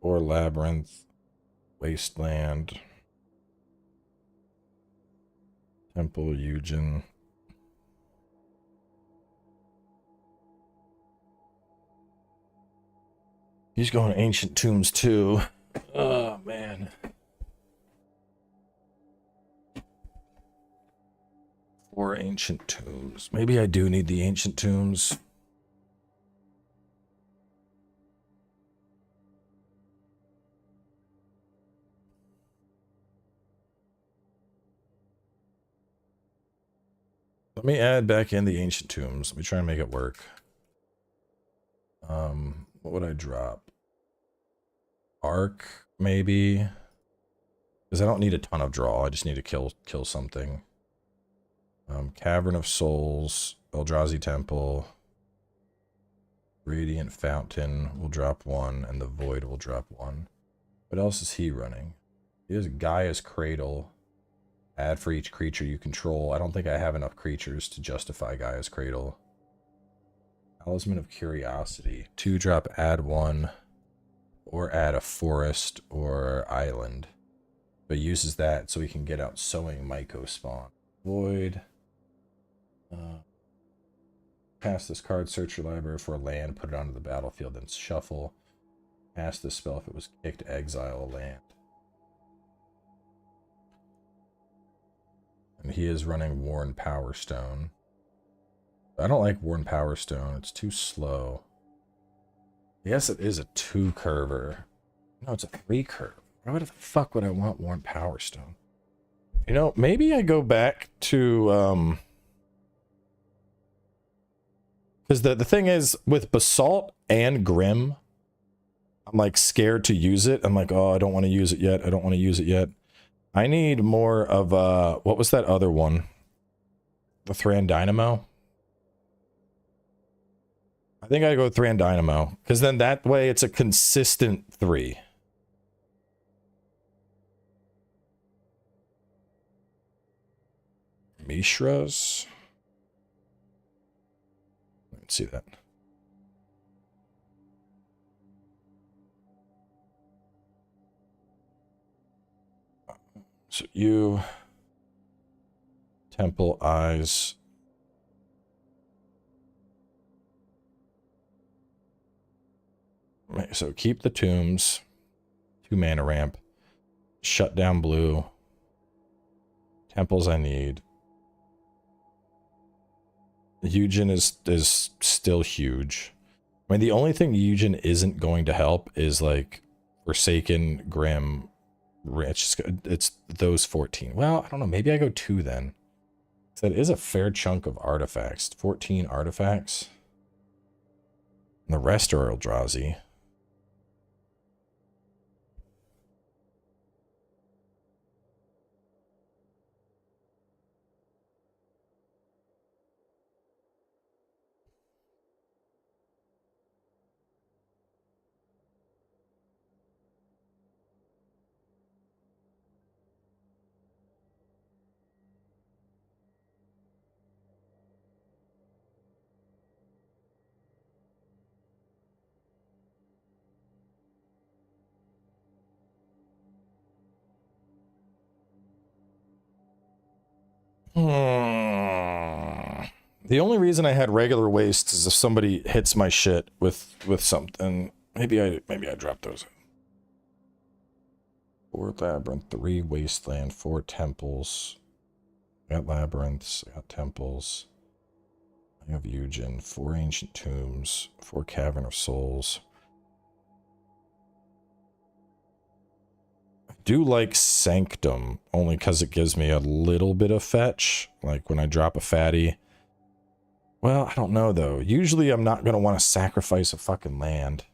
Or Labyrinth. Wasteland. Temple Eugen. He's going Ancient Tombs too. Oh man. Or Ancient Tombs. Maybe I do need the Ancient Tombs. Let me add back in the Ancient Tombs. Let me try and make it work. What would I drop? Arc, maybe? Because I don't need a ton of draw. I just need to kill something. Cavern of Souls, Eldrazi Temple, Radiant Fountain will drop 1, and the Void will drop 1. What else is he running? He has Gaia's Cradle. Add for each creature you control. I don't think I have enough creatures to justify Gaia's Cradle. Talisman of Curiosity. 2-drop, add 1. Or add a forest or island. But uses that so we can get out Sowing Myco Spawn. Void. Cast this card, search your library for a land, put it onto the battlefield, then shuffle. Cast this spell if it was kicked, exile a land. And he is running Worn Power Stone. I don't like Worn Power Stone. It's too slow. Yes, it is a 2-curver. No, it's a 3-curve. Why the fuck would I want Worn Power Stone? You know, maybe I go back to... Because the thing is, with Basalt and Grim, I'm like scared to use it. I'm like, oh, I don't want to use it yet. I don't want to use it yet. I need more of what was that other one? The Thran Dynamo? I think I go Thran Dynamo, because then that way it's a consistent 3. Mishras? Let's see that. So you, Temple, Eyes. So keep the Tombs, 2 mana ramp, shut down blue, Temples I need. Eugen is still huge. I mean, the only thing Eugen isn't going to help is like Forsaken, Grim, it's those 14. Well, I don't know. Maybe I go 2 then. That is a fair chunk of artifacts. 14 artifacts. And the rest are Eldrazi. The only reason I had regular waste is if somebody hits my shit with something. Maybe I drop those. 4 Labyrinth, 3 Wasteland, 4 Temples. I got Labyrinths, I got Temples. I have Eugen, 4 Ancient Tombs, 4 Cavern of Souls. I do like Sanctum, only because it gives me a little bit of fetch. Like when I drop a fatty. Well, I don't know though. Usually I'm not going to want to sacrifice a fucking land.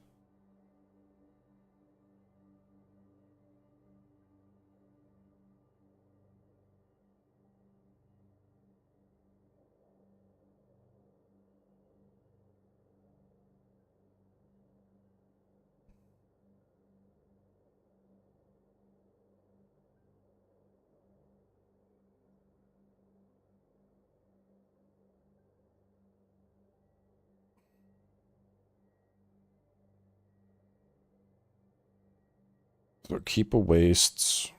So keep a wastes.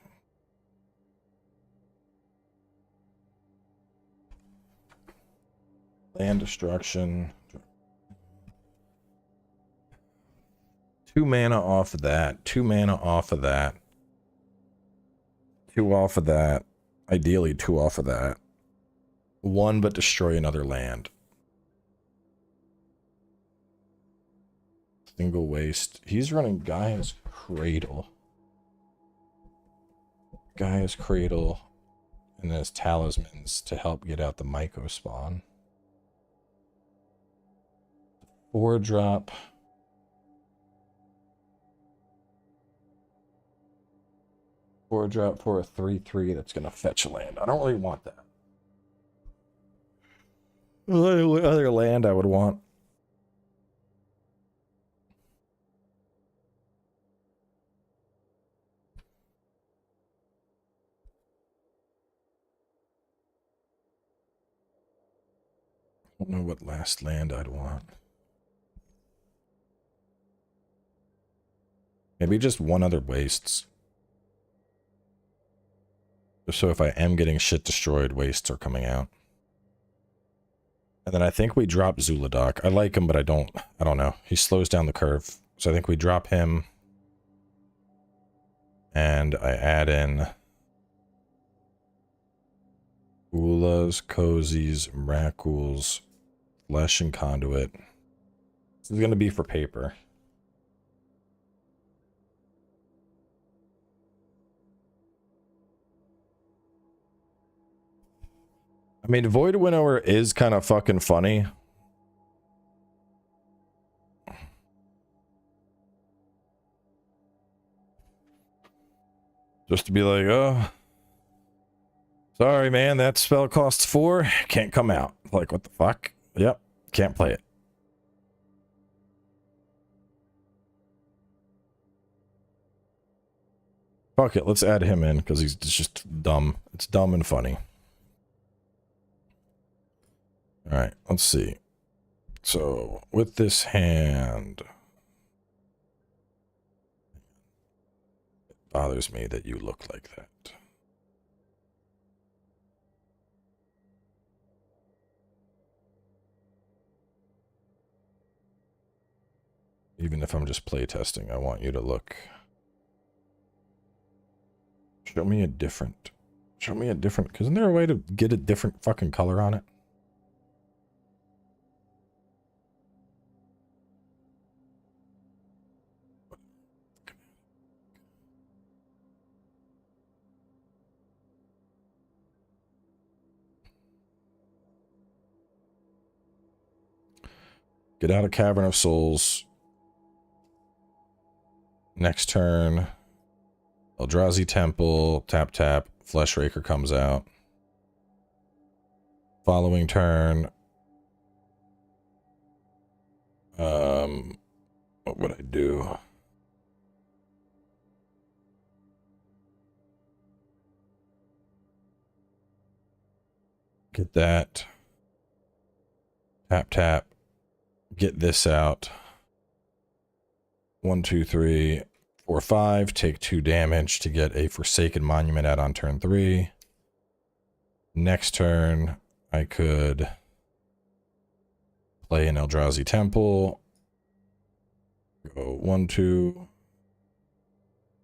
Land destruction. 2 mana off of that. 2 mana off of that. 2 off of that. Ideally 2 off of that. 1 but destroy another land. Single waste. He's running Gaia's Cradle. Gaia's Cradle. And then his talismans to help get out the Myco spawn. 4-drop. 4-drop for a 3/3 that's gonna fetch a land. I don't really want that. What other land I would want? I don't know what last land I'd want. Maybe just 1 other wastes. So if I am getting shit destroyed, wastes are coming out. And then I think we drop Zuladoc. I like him, but I don't know. He slows down the curve. So I think we drop him. And I add in Ulas, Cozies, Mrakuls, Flesh, and Conduit. This is going to be for paper. I mean, Void Winnower is kind of fucking funny. Just to be like, oh, sorry, man, that spell costs 4, can't come out. Like, what the fuck? Yep, can't play it. Fuck it, let's add him in, because he's just dumb. It's dumb and funny. Alright, let's see. So, with this hand... It bothers me that you look like that. Even if I'm just playtesting, I want you to look... Show me a different... Isn't there a way to get a different fucking color on it? Get out of Cavern of Souls. Next turn, Eldrazi Temple, tap tap, Flesh Raker comes out. Following turn, what would I do? Get that. Tap tap. Get this out. 1, 2, 3, 4, 5. Take 2 damage to get a Forsaken Monument out on turn 3. Next turn, I could play an Eldrazi Temple. Go 1, 2,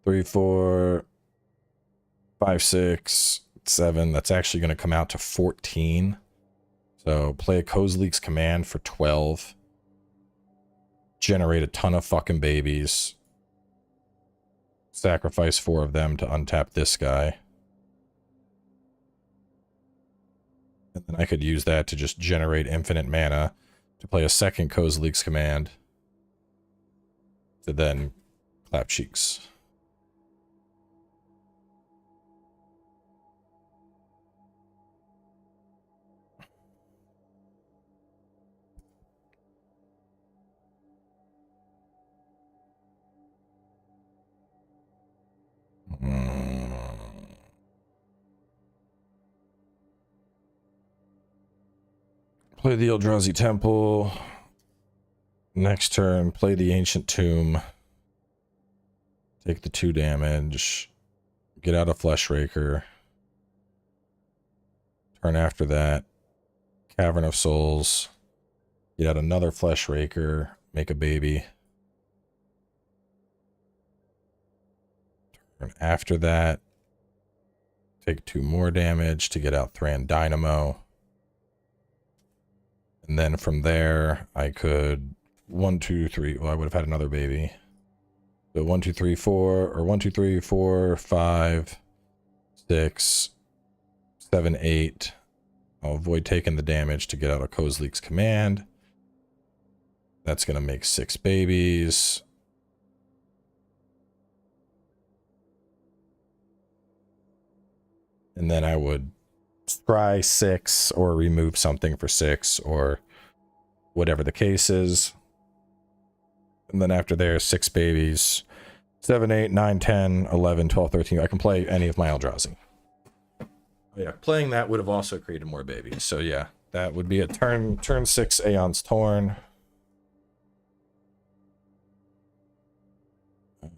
3, 4, 5, 6, 7. That's actually going to come out to 14. So play a Kozilek's Command for 12. Generate a ton of fucking babies. Sacrifice 4 of them to untap this guy. And then I could use that to just generate infinite mana to play a second Kozilek's Command. To then clap cheeks. Play the Eldrazi Temple. Next turn, play the Ancient Tomb. take the 2 damage, get out a Flesh Raker. Turn after that, Cavern of Souls, get out another Flesh Raker, make a baby. Turn after that, take 2 more damage to get out Thran Dynamo. And then from there, I could 1, 2, 3. Well, I would have had another baby. So 1, 2, 3, 4, or 1, 2, 3, 4, 5, 6, 7, 8. I'll avoid taking the damage to get out of Kozlik's command. That's going to make 6 babies. And then I would try 6 or remove something for 6 or whatever the case is. And then after there, 6 babies. 7, 8, 9, 10, 11, 12, 13. I can play any of my Eldrazi. Yeah, playing that would have also created more babies. So yeah, that would be a turn 6 Aeon's Torn.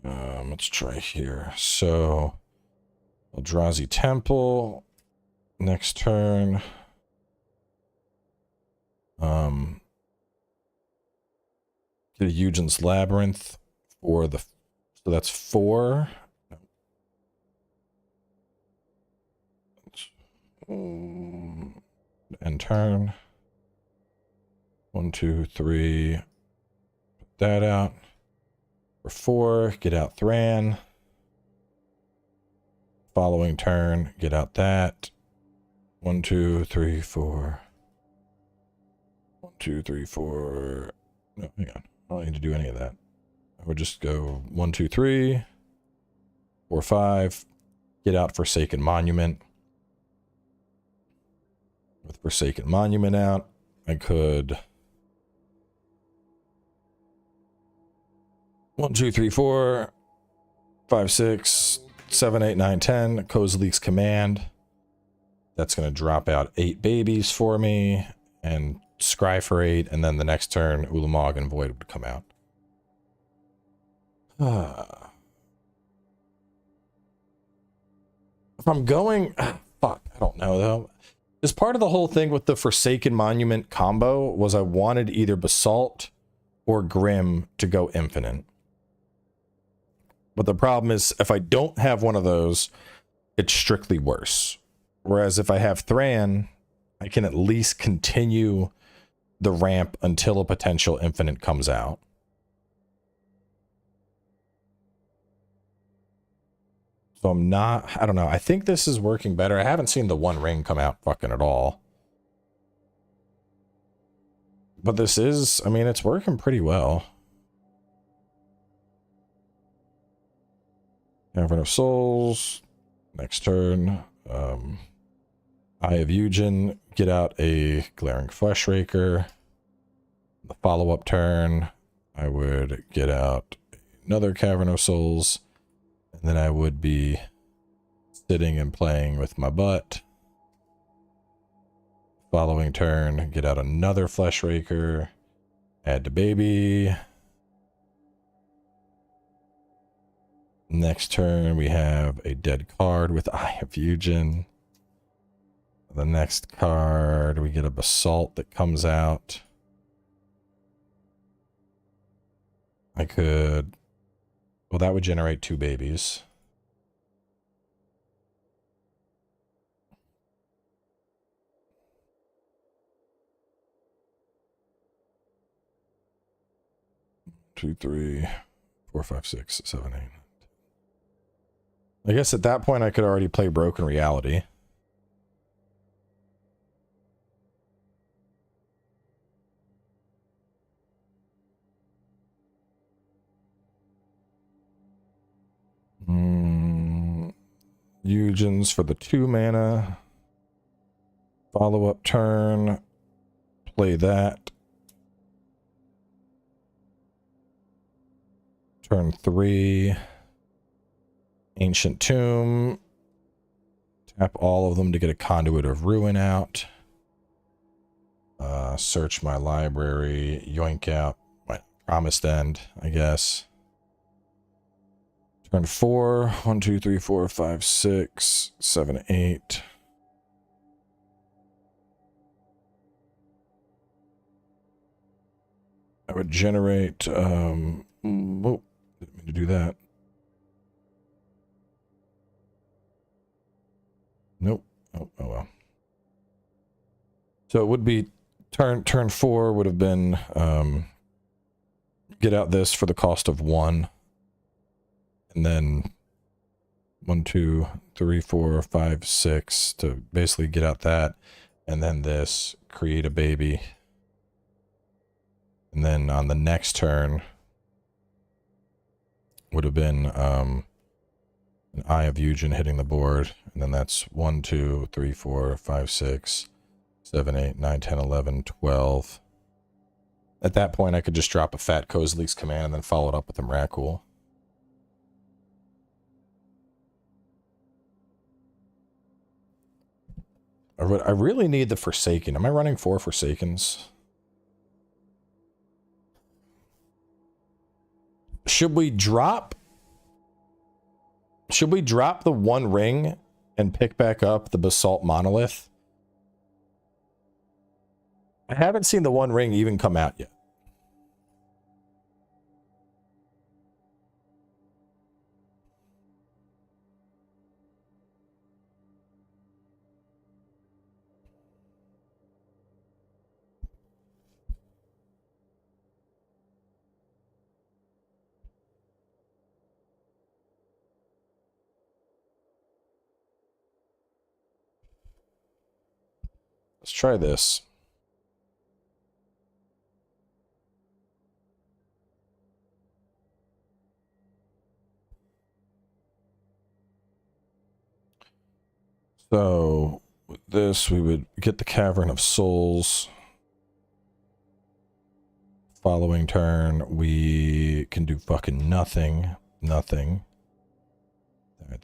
Let's try here. So Eldrazi Temple. Next turn. Get a Eugen's Labyrinth for the, so that's 4. End turn. 1, 2, 3. Put that out. For 4, get out Thran. Following turn, get out that. 1, 2, 3, 4. 1, 2, 3, 4. No, hang on. I don't need to do any of that. I would just go 1, 2, 3, 4, 5. Get out Forsaken Monument. With Forsaken Monument out, I could 1, 2, 3, 4, 5, 6, 7, 8, 9, 10. Kozlik's command. That's going to drop out 8 babies for me and scry for 8. And then the next turn, Ulamog and Void would come out. If I'm going, fuck, I don't know though. As part of the whole thing with the Forsaken Monument combo was I wanted either Basalt or Grim to go infinite. But the problem is if I don't have one of those, it's strictly worse. Whereas if I have Thran, I can at least continue the ramp until a potential infinite comes out. So I'm not, I don't know. I think this is working better. I haven't seen the One Ring come out fucking at all. But this is, I mean, it's working pretty well. Cavern of Souls. Next turn. Eye of Eugen. Get out a Glaring Flesh Raker. The follow-up turn, I would get out another Cavern of Souls. And then I would be sitting and playing with my butt. Following turn, get out another Flesh Raker. Add to baby. Next turn, we have a dead card with Eye of Eugen. The next card, we get a Basalt that comes out. I could... Well, that would generate 2 babies. Two, 3, 4, 5, 6, 7, 8. I guess at that point I could already play Broken Reality. Eugen's for the 2 mana. Follow-up turn. Play that. Turn 3. Ancient Tomb. Tap all of them to get a Conduit of Ruin out. Search my library. Yoink out my Promised End, I guess. Turn 4. 1, 2, 3, 4, 5, 6, 7, 8. I would generate, oh, didn't mean to do that. Nope. Oh well. So it would be turn 4 would have been, get out this for the cost of 1. And then 1, 2, 3, 4, 5, 6 to basically get out that. And then this, create a baby. And then on the next turn would have been an Eye of Eugen hitting the board. And then that's 1, 2, 3, 4, 5, 6, 7, 8, 9, 10, 11, 12. At that point, I could just drop a Fat Kozleek's command and then follow it up with a Miracle. I really need the Forsaken. Am I running 4 Forsakens? Should we drop the 1 ring and pick back up the Basalt Monolith? I haven't seen the 1 ring even come out yet. Let's try this. So with this, we would get the Cavern of Souls. Following turn, we can do fucking nothing. Nothing.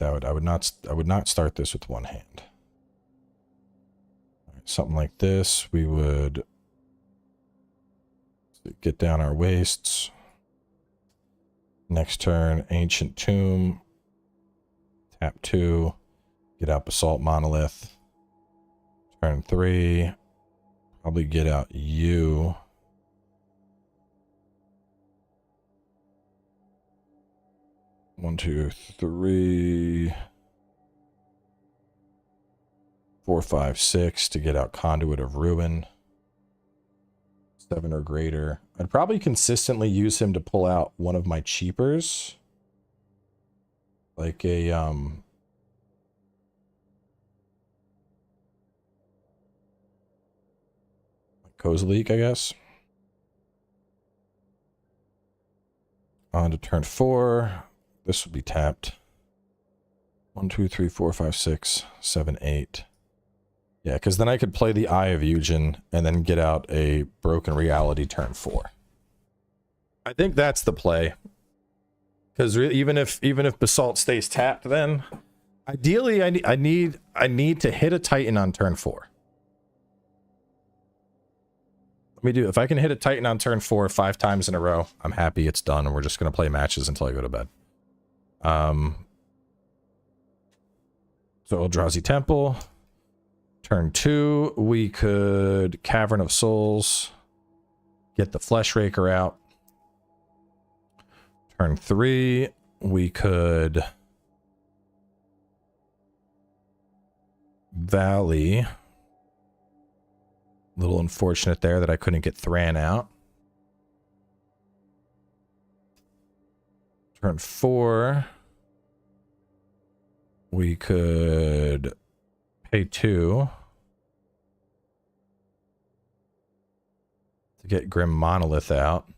I would not start this with 1 hand. Something like this, we would get down our wastes. Next turn, Ancient Tomb. Tap 2. Get out Basalt Monolith. Turn 3. Probably get out you. One, 2, 3. 4, 5, 6 to get out Conduit of Ruin. 7 or greater. I'd probably consistently use him to pull out one of my cheapers. Like a, Kozleek, I guess. On to turn 4. This would be tapped. 1, 2, 3, 4, 5, 6, 7, 8. Yeah, because then I could play the Eye of Eugen and then get out a Broken Reality turn 4. I think that's the play. Because even if Basalt stays tapped, then ideally I need to hit a Titan on turn 4. Let me do. If I can hit a Titan on turn 4 5 times in a row, I'm happy it's done, and we're just gonna play matches until I go to bed. So Eldrazi Temple. Turn 2, we could Cavern of Souls, get the Flesh Raker out. Turn 3, we could Valley. A little unfortunate there that I couldn't get Thran out. Turn 4, we could pay 2 to get Grim Monolith out.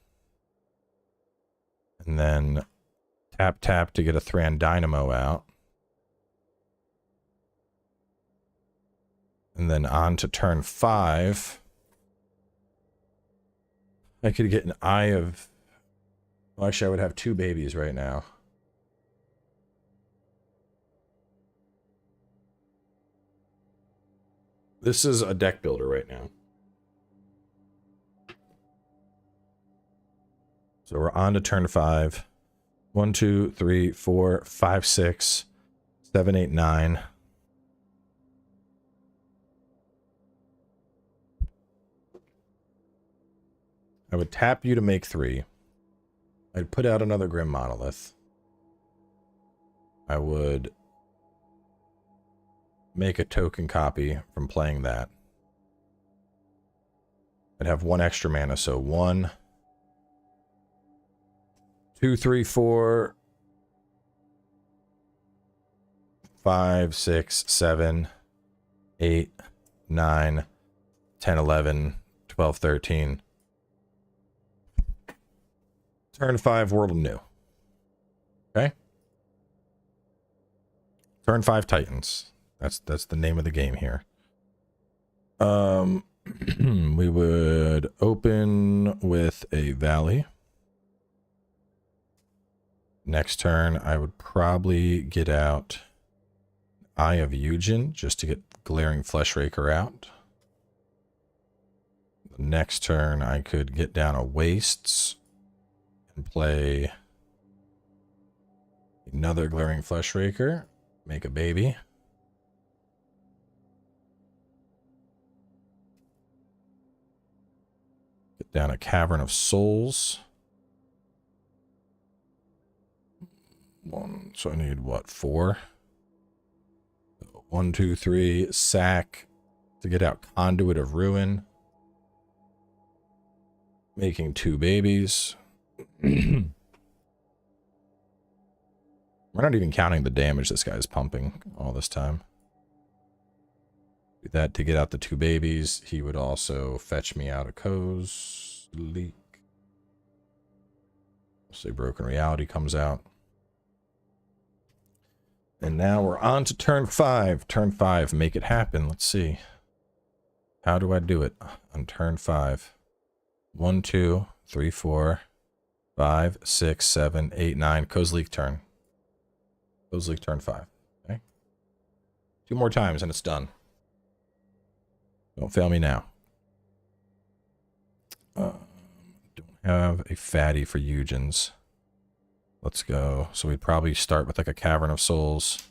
And then tap to get a Thran Dynamo out. And then on to turn 5. I could get an Eye of... Well, actually, I would have 2 babies right now. This is a deck builder right now. So we're on to turn 5. 1, 2, 3, 4, 5, 6, 7, 8, 9. I would tap you to make 3. I'd put out another Grim Monolith. I would make a token copy from playing that. I'd have 1 extra mana, so 1, 2, 3, 4, 5, 6, 7, 8, 9, 10, 11, 12, 13. Turn 5, World of New. Okay? Turn 5 Titans. That's the name of the game here. We would open with a Valley. Next turn, I would probably get out Eye of Eugen just to get Glaring Fleshraker out. The next turn, I could get down a Wastes and play another Glaring Fleshraker, make a baby. Get down a Cavern of Souls. 1, so I need what, 4? 1, 2, 3, sack to get out Conduit of Ruin. Making 2 babies. We're not even counting the damage this guy's pumping all this time. Do that to get out the 2 babies. He would also fetch me out a Kozilek. Say Broken Reality comes out. And now we're on to turn 5. Turn 5, make it happen. Let's see. How do I do it on turn 5? 1, 2, 3, 4, 5, 6, 7, 8, 9. Kozilek turn. Kozilek turn 5. Okay. 2 more times and it's done. Don't fail me now. Don't have a fatty for Eugens. Let's go. So we'd probably start with like a Cavern of Souls.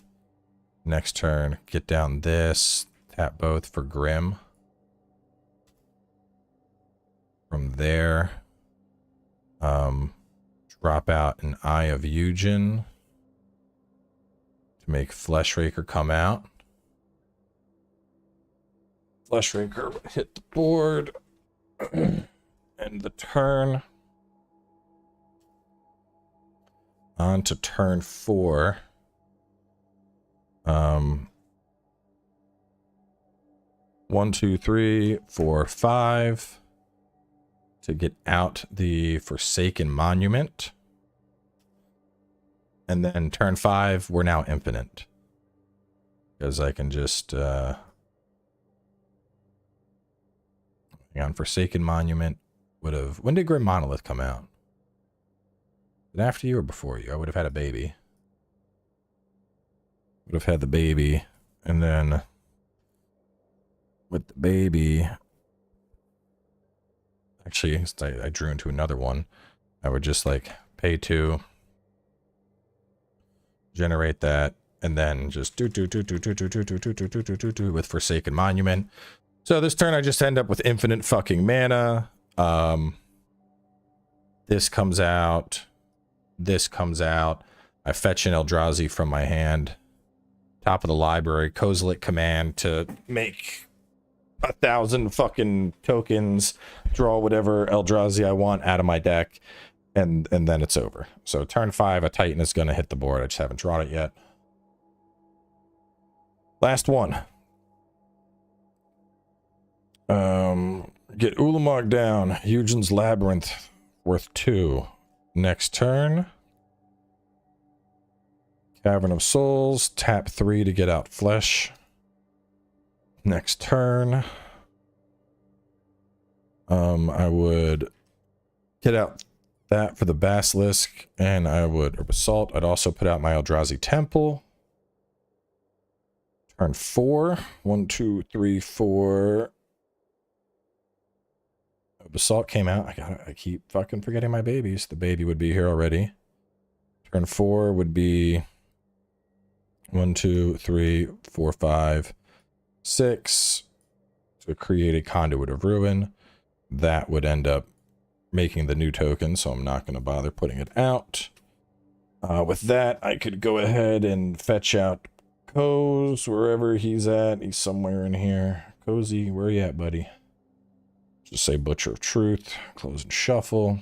Next turn, get down this. Tap both for Grim. From there, drop out an Eye of Eugen to make Fleshraker come out. Fleshraker hit the board. End the turn. On to turn 4. 1, 2, 3, 4, 5. To get out the Forsaken Monument. And then turn 5, we're now infinite. Because I can just hang on, Forsaken Monument would have. When did Grim Monolith come out? After you or before you? I would have had a baby. Would have had the baby, and then with the baby, actually, I drew into another one. I would just like pay 2, generate that, and then just do with Forsaken Monument. So this turn I just end up with infinite fucking mana. This comes out. This comes out. I fetch an Eldrazi from my hand. Top of the library. Kozilek command to make 1,000 fucking tokens. Draw whatever Eldrazi I want out of my deck. And then it's over. So turn 5, a Titan is going to hit the board. I just haven't drawn it yet. Last one. Get Ulamog down. Eugen's Labyrinth. Worth 2. Next turn, Cavern of Souls, tap 3 to get out Flesh. Next turn, I would get out that for the Basilisk, and I would, or Basalt, I'd also put out my Eldrazi Temple. Turn 4, 1, 2, 3, 4. Basalt came out. I keep fucking forgetting my babies. The baby would be here already. Turn 4 would be 1, 2, 3, 4, 5, 6 to create a Conduit of Ruin. That would end up making the new token, so I'm not going to bother putting it out. With that, I could go ahead and fetch out Coz wherever he's at. He's somewhere in here. Cozy, where you at, buddy? Just say Butcher of Truth. Close and shuffle.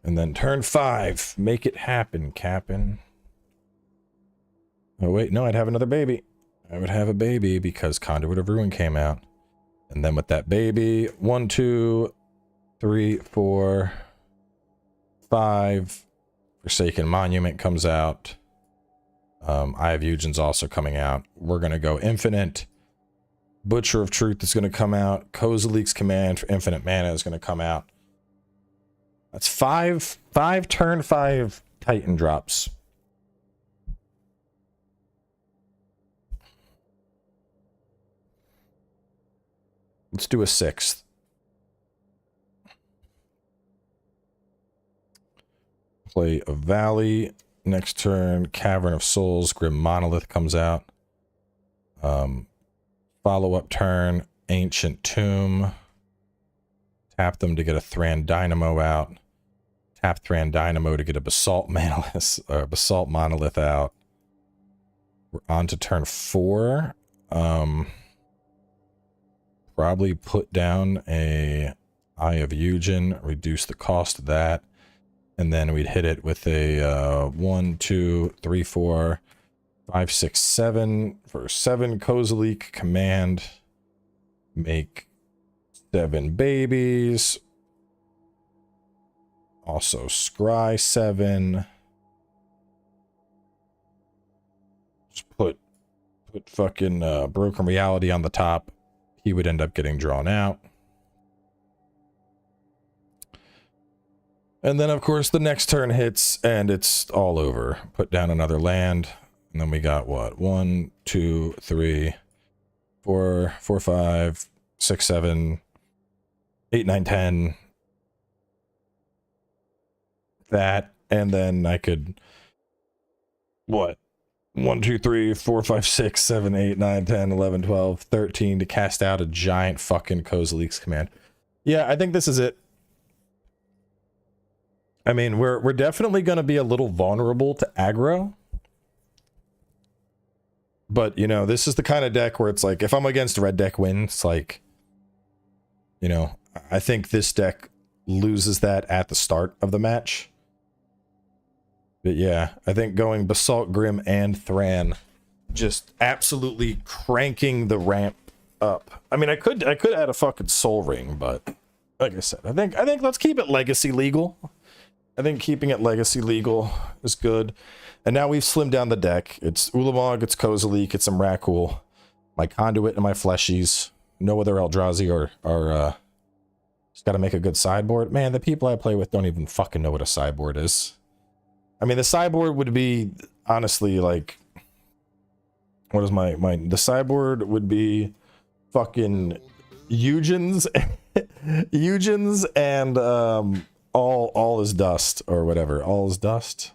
And then turn 5. Make it happen, Cap'n. Oh, wait. No, I'd have another baby. I would have a baby because Conduit of Ruin came out. And then with that baby, 1, 2, 3, 4, 5. Forsaken Monument comes out. Eye of Eugen's also coming out. We're going to go infinite. Butcher of Truth is going to come out. Kozilek's Command for infinite mana is going to come out. That's five turn 5 Titan drops. Let's do a 6th. Play a Valley. Next turn, Cavern of Souls, Grim Monolith comes out. Follow-up turn, Ancient Tomb. Tap them to get a Thran Dynamo out. Tap Thran Dynamo to get a Basalt Monolith out. We're on to turn 4. Probably put down a Eye of Eugen, reduce the cost of that. And then we'd hit it with a 1, 2, 3, 4, 5, 6, 7 for 7 Kozilek Command. Make 7 babies. Also scry 7. Just put fucking Broken Reality on the top. He would end up getting drawn out. And then, of course, the next turn hits, and it's all over. Put down another land, and then we got, what? 1, 2, 3, 4, 5, 6, 7, 8, 9, 10. That, and then I could... What? 1, 2, 3, 4, 5, 6, 7, 8, 9, 10, 11, 12, 13 to cast out a giant fucking Kozilek's Command. Yeah, I think this is it. I mean, we're definitely going to be a little vulnerable to aggro. But, you know, this is the kind of deck where it's like, if I'm against red deck wins, like, you know, I think this deck loses that at the start of the match. But yeah, I think going Basalt, Grim, and Thran, just absolutely cranking the ramp up. I mean, I could add a fucking Soul Ring, but like I said, I think let's keep it legacy legal. I think keeping it legacy legal is good. And now we've slimmed down the deck. It's Ulamog, it's Kozilek, it's some Rakul, my Conduit, and my Fleshies. No other Eldrazi or just gotta make a good sideboard. Man, the people I play with don't even fucking know what a sideboard is. I mean, the sideboard would be, honestly, like... What is the sideboard would be fucking Eugen's, Eugen's and all is dust or whatever. All is dust.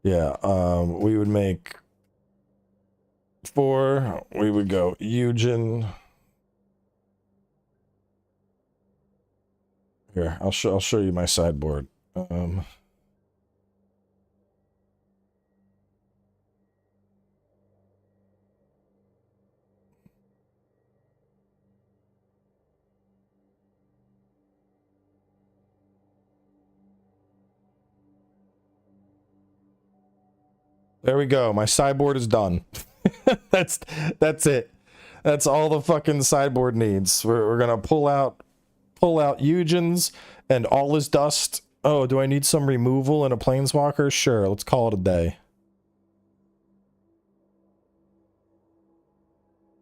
Yeah, we would make 4. We would go Eugen. Here, I'll show you my sideboard. There we go. My sideboard is done. That's it. That's all the fucking sideboard needs. We're gonna pull out Eugen's and all is dust. Oh, do I need some removal and a planeswalker? Sure, let's call it a day.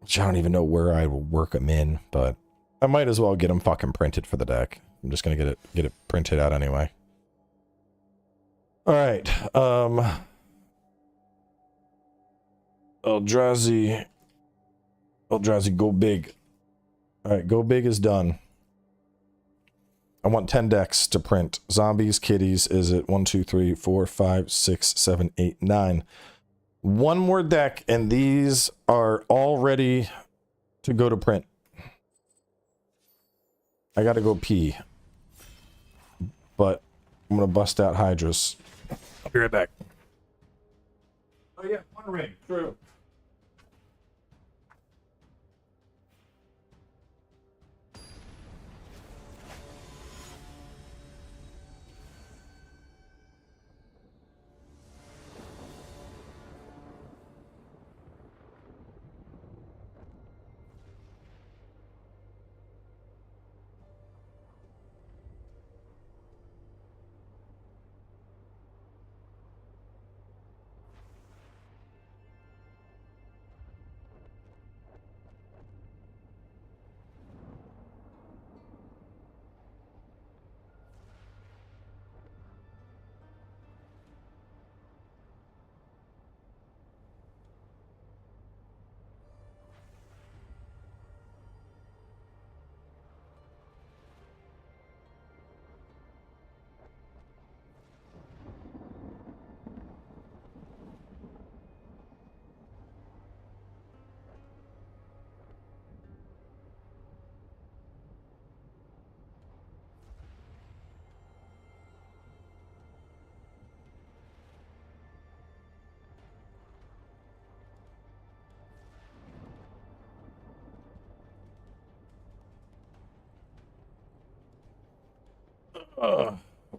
Which I don't even know where I will work them in, but I might as well get them fucking printed for the deck. I'm just gonna get it printed out anyway. All right. Eldrazi, go big. All right, go big is done. I want 10 decks to print. Zombies, kitties is it 1, 2, 3, 4, 5, 6, 7, 8, 9. One more deck, and these are all ready to go to print. I gotta go pee. But I'm gonna bust out Hydras. I'll be right back. Oh yeah, one ring. True.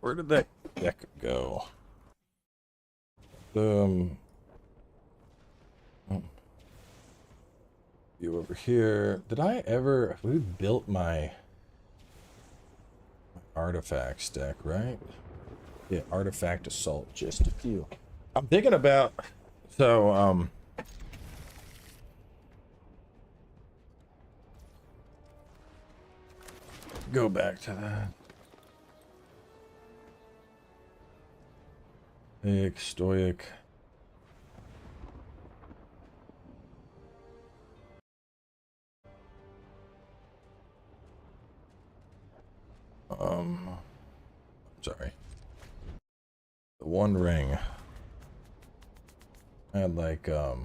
Where did that deck go? You over here. Did I ever... We built my artifacts deck, right? Yeah, artifact assault, just a few. I'm thinking about... So, go back to that. Stoic. Sorry. The One Ring. I had like, the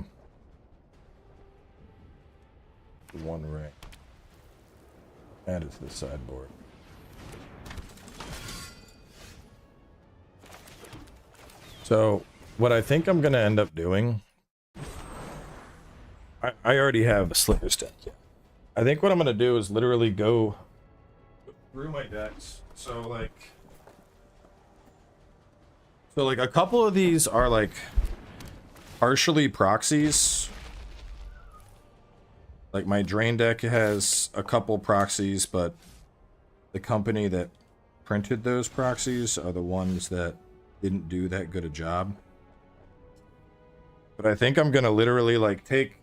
One Ring. Add it to the sideboard. So, what I think I'm going to end up doing... I already have a Slickers deck. I think what I'm going to do is literally go through my decks. So, like a couple of these are, like, partially proxies. Like, my Drain deck has a couple proxies, but the company that printed those proxies are the ones that didn't do that good a job. But I think I'm gonna literally like take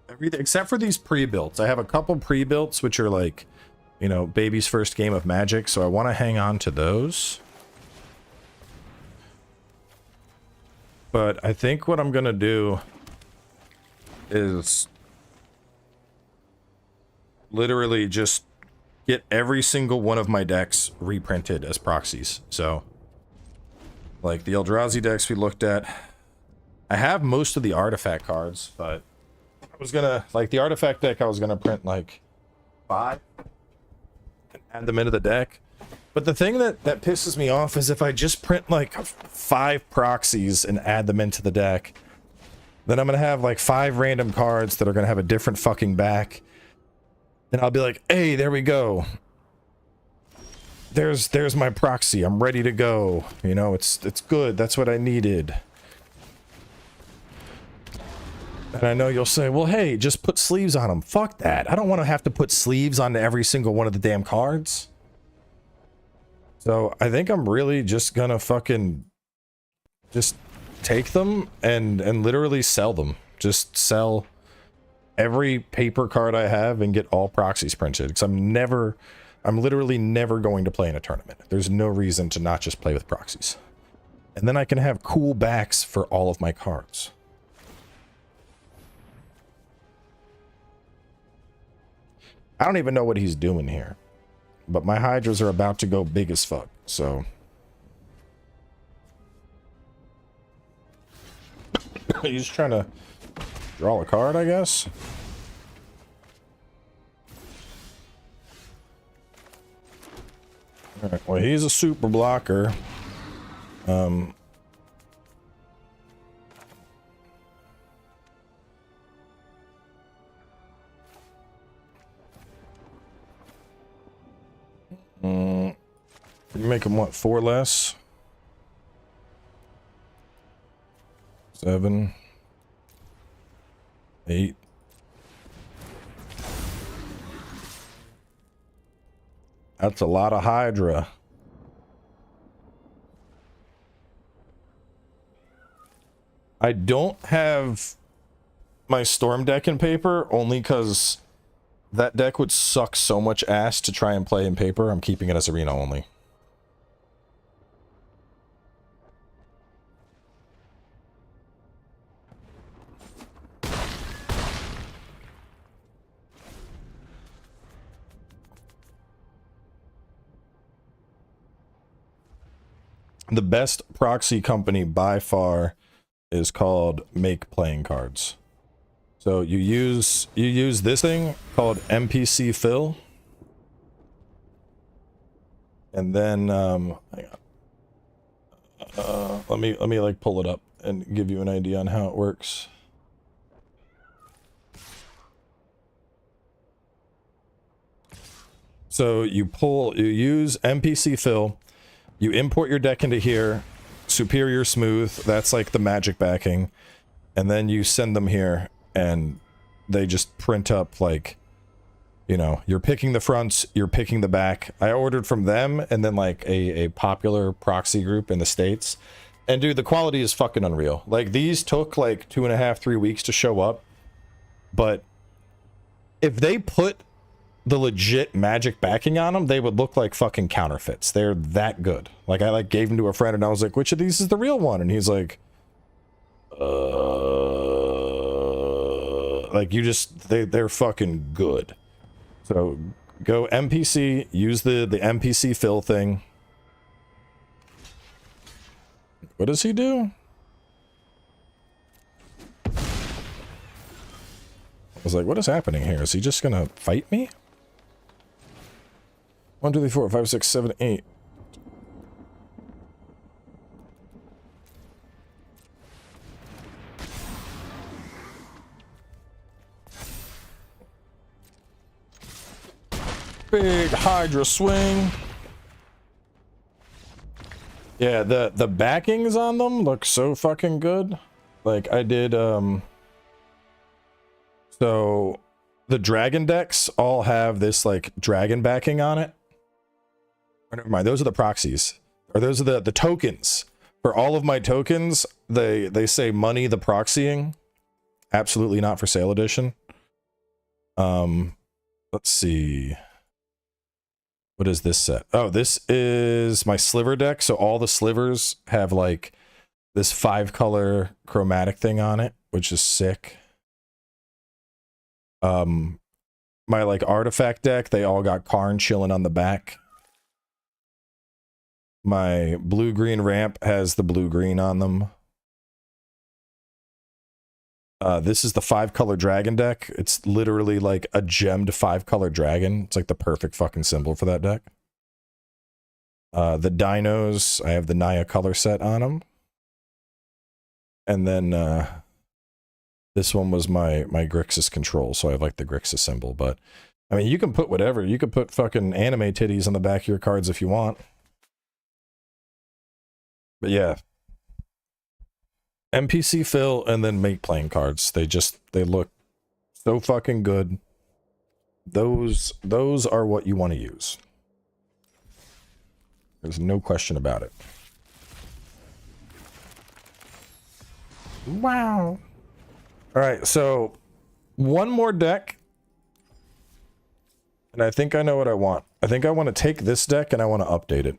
everything except for these pre-builts. I have a couple pre-builts which are like, you know, baby's first game of Magic, so I want to hang on to those. But I think what I'm gonna do is literally just get every single one of my decks reprinted as proxies. So like the Eldrazi decks we looked at. I have most of the artifact cards, but I was gonna, like the artifact deck, I was gonna print like 5 and add them into the deck. But the thing that pisses me off is if I just print like 5 proxies and add them into the deck, then I'm gonna have like 5 random cards that are gonna have a different fucking back. And I'll be like, hey, there we go. There's my proxy. I'm ready to go. You know, it's good. That's what I needed. And I know you'll say, well, hey, just put sleeves on them. Fuck that. I don't want to have to put sleeves on every single one of the damn cards. So I think I'm really just gonna fucking just take them and literally sell them. Just sell every paper card I have and get all proxies printed. Because I'm literally never going to play in a tournament. There's no reason to not just play with proxies. And then I can have cool backs for all of my cards. I don't even know what he's doing here. but my Hydras are about to go big as fuck, so. He's trying to draw a card, I guess. Alright, well, he's a super blocker. You make him what, 4 less? 7, 8. That's a lot of Hydra. I don't have my Storm deck in paper only because that deck would suck so much ass to try and play in paper. I'm keeping it as arena only. The best proxy company by far is called Make Playing Cards. So you use this thing called MPC Fill, and then hang on. Let me like pull it up and give you an idea on how it works. So you use MPC Fill. You import your deck into here, Superior Smooth, that's like the magic backing, and then you send them here, and they just print up like, you know, you're picking the fronts, you're picking the back. I ordered from them, and then like a popular proxy group in the States, and dude, the quality is fucking unreal. Like, these took like 2.5, 3 weeks to show up, but if they put the legit magic backing on them, they would look like fucking counterfeits. They're that good. Like, I like gave them to a friend and I was like, which of these is the real one? And he's like, like, you just, they're fucking good. So go MPC, use the MPC fill thing. What does he do? I was like, what is happening here? Is he just gonna fight me? 1, 2, 3, 4, 5, 6, 7, 8. Big Hydra swing. Yeah, the backings on them look so fucking good. Like, I did so the dragon decks all have this like dragon backing on it. Or never mind, those are the proxies. Or those are the tokens. For all of my tokens, they say money the proxying. Absolutely not for sale edition. Let's see. What is this set? Oh, this is my sliver deck. So all the slivers have like this 5-color chromatic thing on it, which is sick. My like artifact deck, they all got Karn chilling on the back. My blue-green ramp has the blue-green on them. This is the 5-color dragon deck. It's literally like a gemmed 5-color dragon. It's like the perfect fucking symbol for that deck. The dinos, I have the Naya color set on them. And then this one was my Grixis control, so I have like the Grixis symbol. But I mean, you can put whatever. You could put fucking anime titties on the back of your cards if you want. But yeah, MPC fill and then make playing cards. They look so fucking good. Those are what you want to use. There's no question about it. Wow. All right, so one more deck. And I think I know what I want. I think I want to take this deck and I want to update it.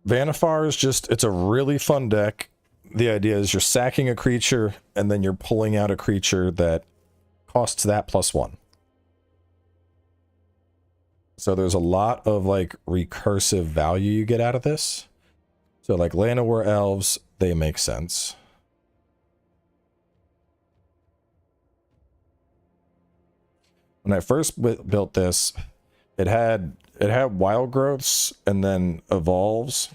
Vanifar is just, it's a really fun deck. The idea is you're sacking a creature and then you're pulling out a creature that costs that +1. So there's a lot of like recursive value you get out of this. So like Llanowar elves, they make sense. When I first built this, it had wild growths and then evolves.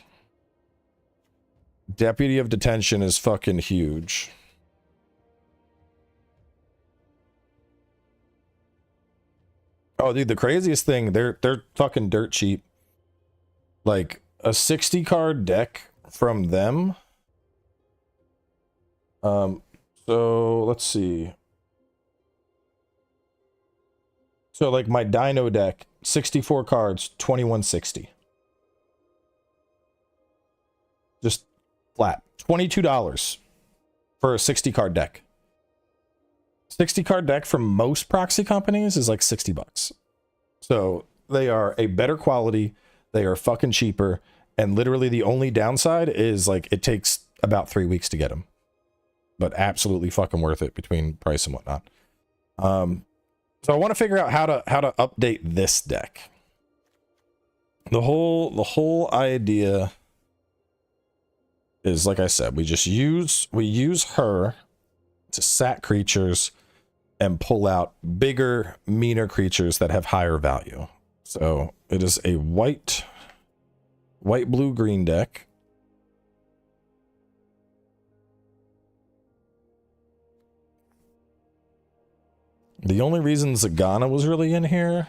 Deputy of Detention is fucking huge. Oh, dude, the craziest thing, they're fucking dirt cheap. Like a 60 card deck from them. So let's see. So like my Dino deck, 64 cards, 2160. Just flat. $22 for a 60 card deck. 60 card deck from most proxy companies is like 60 bucks. So they are a better quality, they are fucking cheaper, and literally the only downside is like it takes about 3 weeks to get them. But absolutely fucking worth it between price and whatnot. So I want to figure out how to update this deck. The whole idea is, like I said, we use her to sack creatures and pull out bigger, meaner creatures that have higher value. So it is a white, blue, green deck. The only reason Zagana was really in here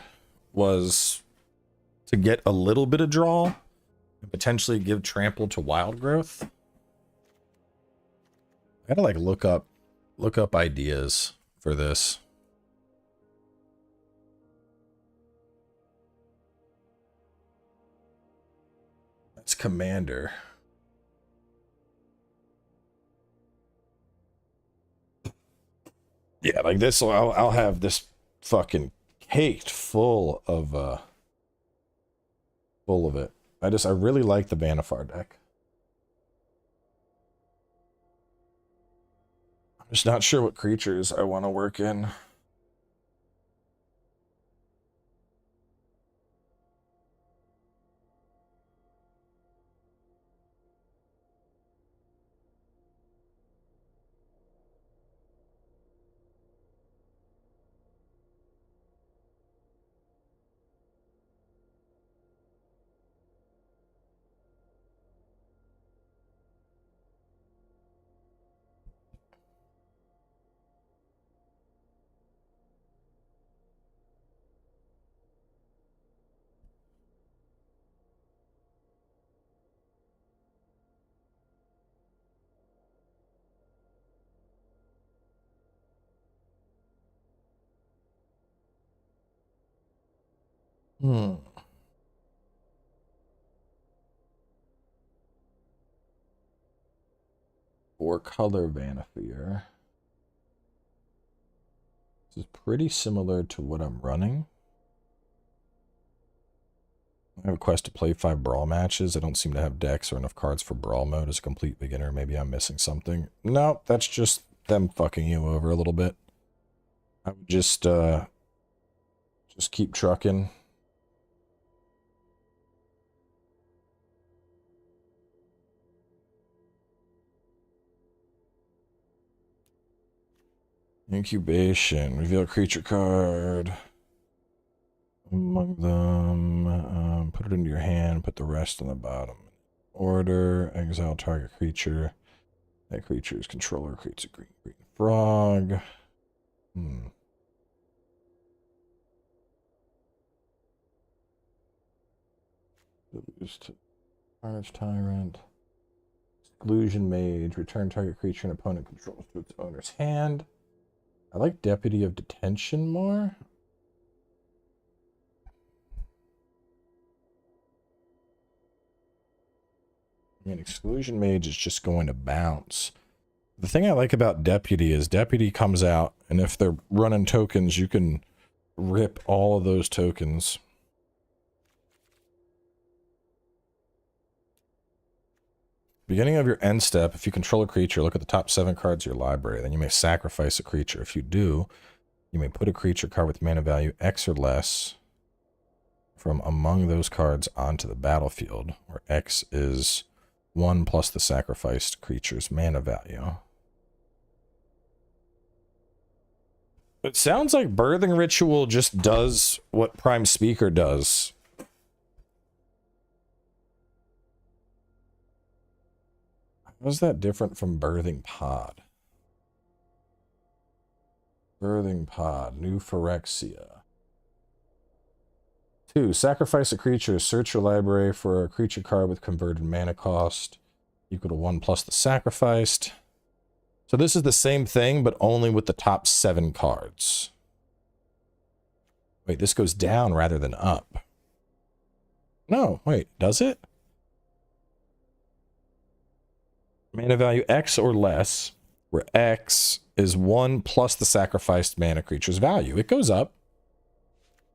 was to get a little bit of draw and potentially give trample to wild growth. I gotta like look up ideas for this. That's Commander. Yeah, like this, I'll have this fucking caked full of it. I really like the Banifar deck. I'm just not sure what creatures I want to work in. Four color Vanifier. This is pretty similar to what I'm running. I have a quest to play 5 brawl matches. I don't seem to have decks or enough cards for brawl mode as a complete beginner. Maybe I'm missing something. No, that's just them fucking you over a little bit. I would just keep trucking. Incubation. Reveal a creature card. Among them. Put it into your hand. Put the rest on the bottom. Order. Exile target creature. That creature's controller creates a green frog. Just Carnage Tyrant. Exclusion Mage. Return target creature and opponent controls to its owner's hand. I like Deputy of Detention more. I mean, Exclusion Mage is just going to bounce. The thing I like about Deputy is Deputy comes out, and if they're running tokens, you can rip all of those tokens. Beginning of your end step, if you control a creature, look at the top 7 cards of your library. Then you may sacrifice a creature. If you do, you may put a creature card with mana value X or less from among those cards onto the battlefield, where X is 1 plus the sacrificed creature's mana value. It sounds like Birthing Ritual just does what Prime Speaker does. How's that different from Birthing Pod? Birthing Pod, new Phyrexia. 2. Sacrifice a creature. Search your library for a creature card with converted mana cost equal to 1 plus the sacrificed. So this is the same thing, but only with the top 7 cards. Wait, this goes down rather than up. No, wait, does it? Mana value X or less, where X is 1 plus the sacrificed mana creature's value. It goes up.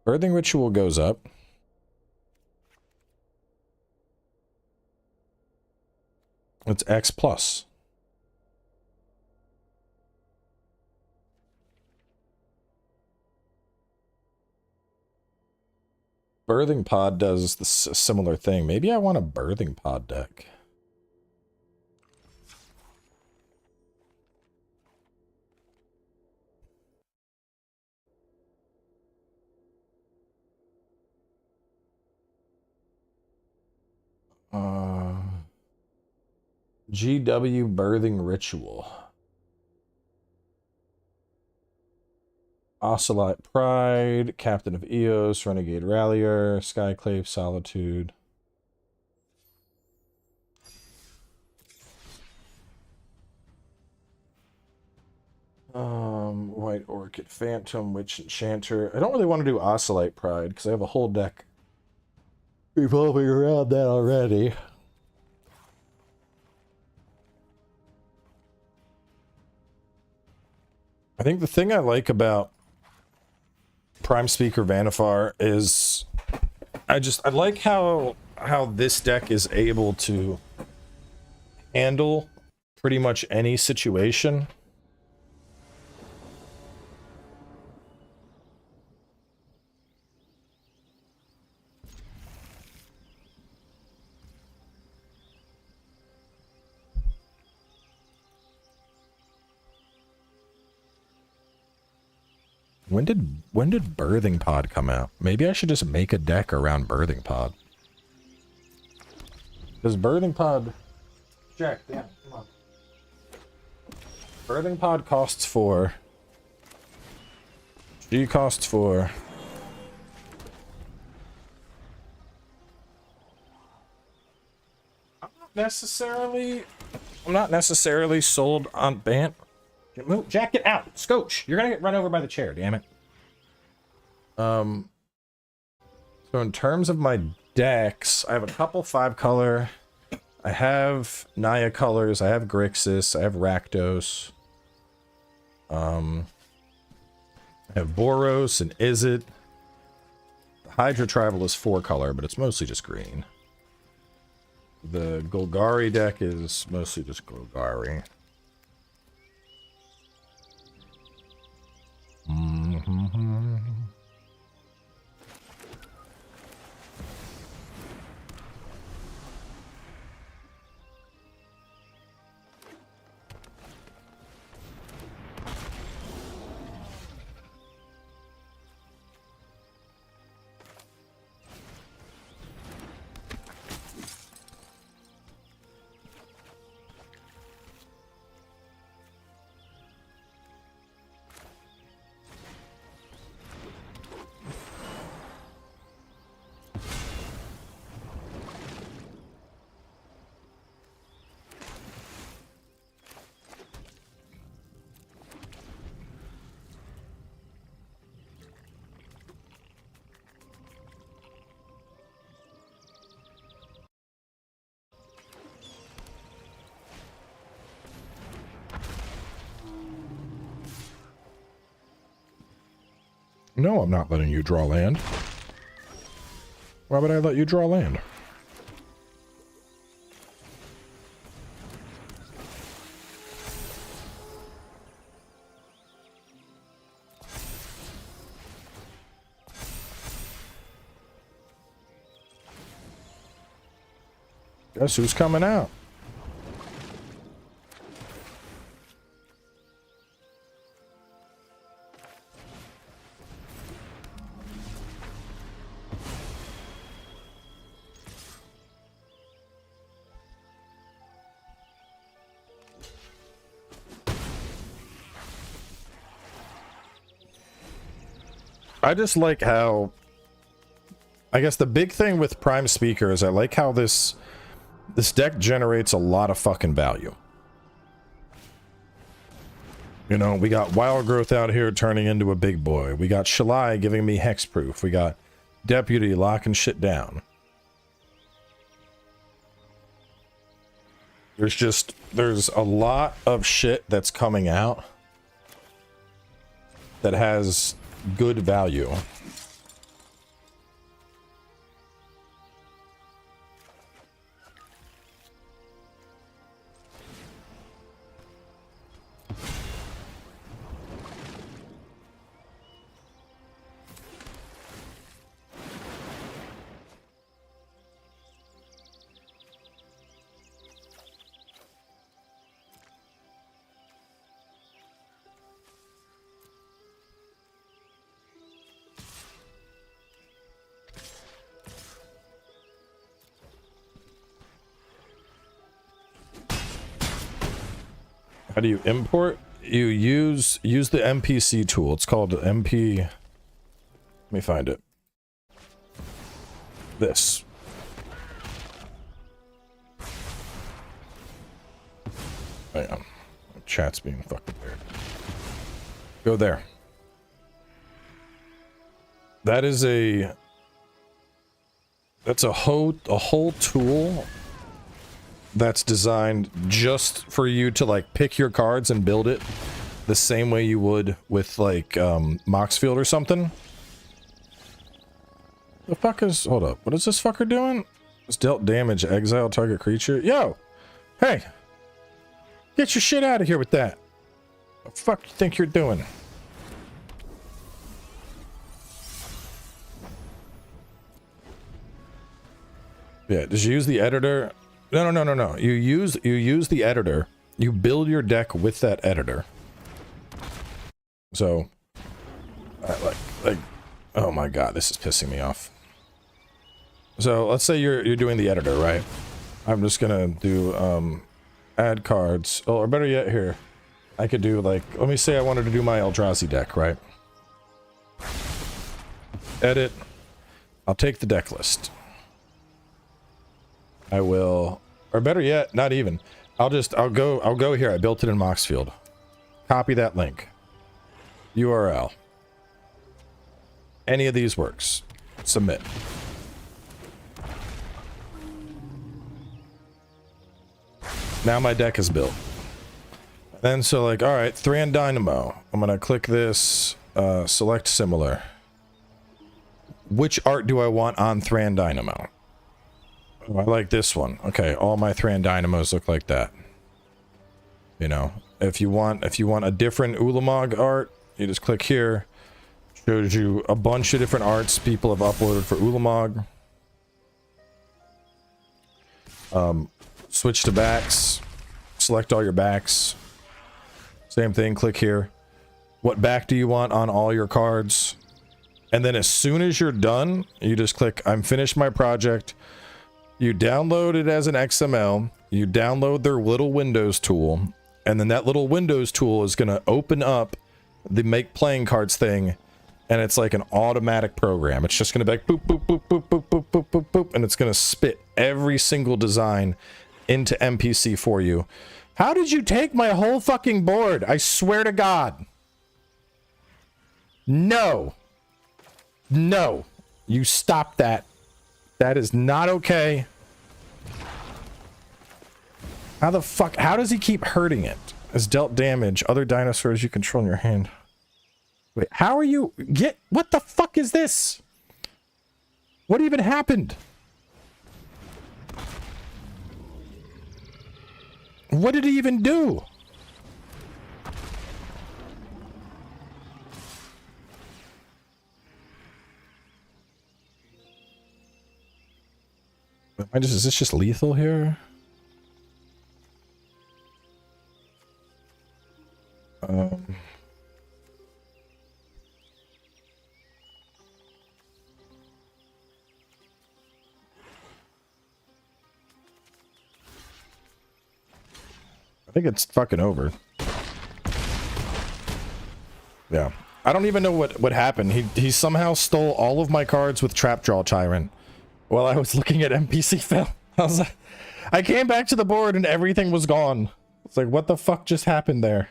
Birthing Ritual goes up. It's X plus. Birthing Pod does the similar thing. Maybe I want a Birthing Pod deck. GW Birthing Ritual. Ocelot Pride, Captain of Eos, Renegade Rallier, Skyclave Solitude. White Orchid Phantom, Witch Enchanter. I don't really want to do Ocelot Pride because I have a whole deck revolving around that already. I think the thing I like about Prime Speaker Vanifar is I like how this deck is able to handle pretty much any situation. When did Birthing Pod come out? Maybe I should just make a deck around Birthing Pod. Does Birthing Pod... Jack, yeah, come on. Birthing Pod costs 4. G costs 4. I'm not necessarily sold on Bant. Jack, get out! Scotch! You're gonna get run over by the chair, damn it. So in terms of my decks, I have a couple 5-color. I have Naya colors, I have Grixis, I have Rakdos. I have Boros and Izzet. The Hydra Tribal is 4-color, but it's mostly just green. The Golgari deck is mostly just Golgari. No, I'm not letting you draw land. Why would I let you draw land? Guess who's coming out? I just like how, I guess the big thing with Prime Speaker is I like how this deck generates a lot of fucking value. You know, we got Wild Growth out here turning into a big boy. We got Shalai giving me hexproof. We got Deputy locking shit down. There's a lot of shit that's coming out that has good value. How do you import? You use the MPC tool. It's called MP. Let me find it. This. Hang on. Chat's being fucking weird. Go there. That is that's a whole tool that's designed just for you to like pick your cards and build it the same way you would with like Moxfield or something. The fuck is, hold up, what is this fucker doing? It's dealt damage, exile target creature. Yo, hey, get your shit out of here with that. What the fuck you think you're doing? Yeah, did you use the editor? No. You use the editor. You build your deck with that editor. So, like, oh my god, this is pissing me off. So let's say you're doing the editor, right? I'm just gonna do add cards. Oh, or better yet, here, I could do like, let me say I wanted to do my Eldrazi deck, right? Edit. I'll take the deck list. I will, or better yet, not even. I'll go here. I built it in Moxfield. Copy that link. URL. Any of these works. Submit. Now my deck is built. Then so like, all right, Thran Dynamo. I'm gonna click this, select similar. Which art do I want on Thran Dynamo? Oh, I like this one. Okay, all my Thran Dynamos look like that. You know, if you want a different Ulamog art, you just click here. Shows you a bunch of different arts people have uploaded for Ulamog. Switch to backs. Select all your backs. Same thing, click here. What back do you want on all your cards? And then as soon as you're done, you just click, I'm finished my project. You download it as an XML, you download their little Windows tool, and then that little Windows tool is going to open up the make playing cards thing, and it's like an automatic program. It's just going to be like boop, boop, boop, boop, boop, boop, boop, boop, boop, and it's going to spit every single design into MPC for you. How did you take my whole fucking board? I swear to God. No. No. You stop that. That is not okay. How the fuck? How does he keep hurting it? As dealt damage, other dinosaurs you control in your hand. Wait, how are you? What the fuck is this? What even happened? What did he even do? Is this just lethal here? I think it's fucking over. Yeah. I don't even know what happened. He somehow stole all of my cards with Trapjaw Tyrant while I was looking at NPC fill. I came back to the board and everything was gone. It's like, what the fuck just happened there?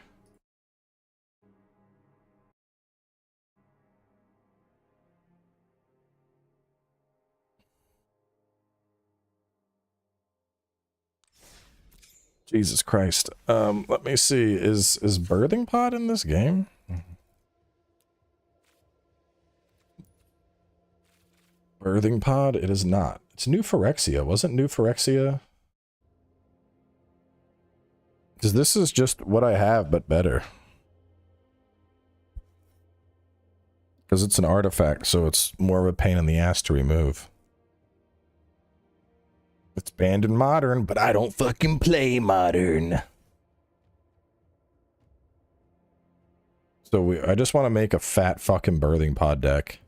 Jesus Christ. Let me see. Is Birthing Pod in this game? Birthing Pod? It is not. It's New Phyrexia. Wasn't New Phyrexia? Because this is just what I have, but better. Because it's an artifact, so it's more of a pain in the ass to remove. It's banned in Modern, but I don't fucking play Modern. So I just want to make a fat fucking Birthing Pod deck.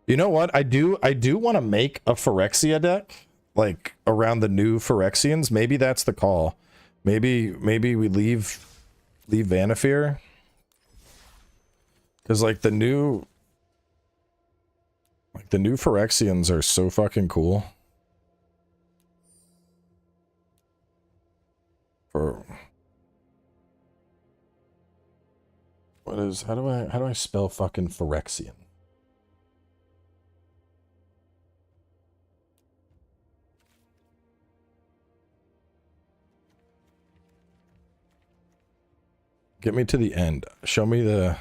You know what? I do want to make a Phyrexia deck, like around the new Phyrexians. Maybe that's the call. Maybe we leave Vanifear. Because like the new Phyrexians are so fucking cool. How do I spell fucking Phyrexian? Get me to the end. Show me the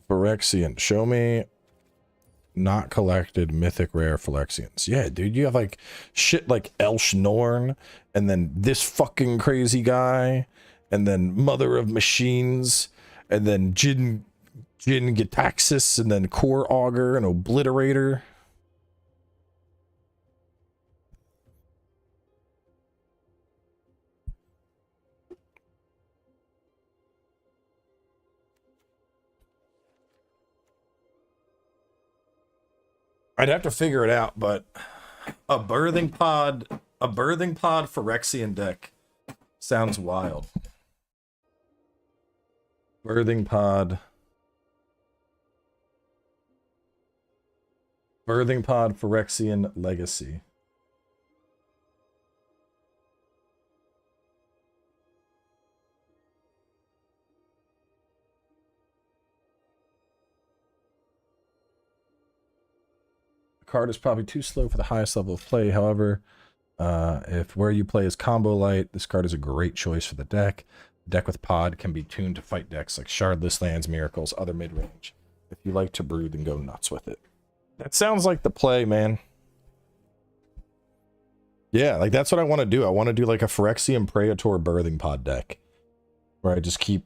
Phyrexian. Show me not collected mythic rare Phyrexians. Yeah, dude, you have like shit like Elshnorn, and then this fucking crazy guy, and then Mother of Machines, and then Jin Gitaxis, and then Core Augur and Obliterator. I'd have to figure it out, but a Birthing Pod Phyrexian deck sounds wild. Birthing Pod Phyrexian Legacy. Card is probably too slow for the highest level of play. However, if where you play is combo light, this card is a great choice for the deck. Deck with Pod can be tuned to fight decks like Shardless Lands, Miracles, other mid-range. If you like to brew, then go nuts with it. That sounds like the play, man. Yeah, like that's what I want to do. I want to do like a Phyrexian Praetor Birthing Pod deck, where I just keep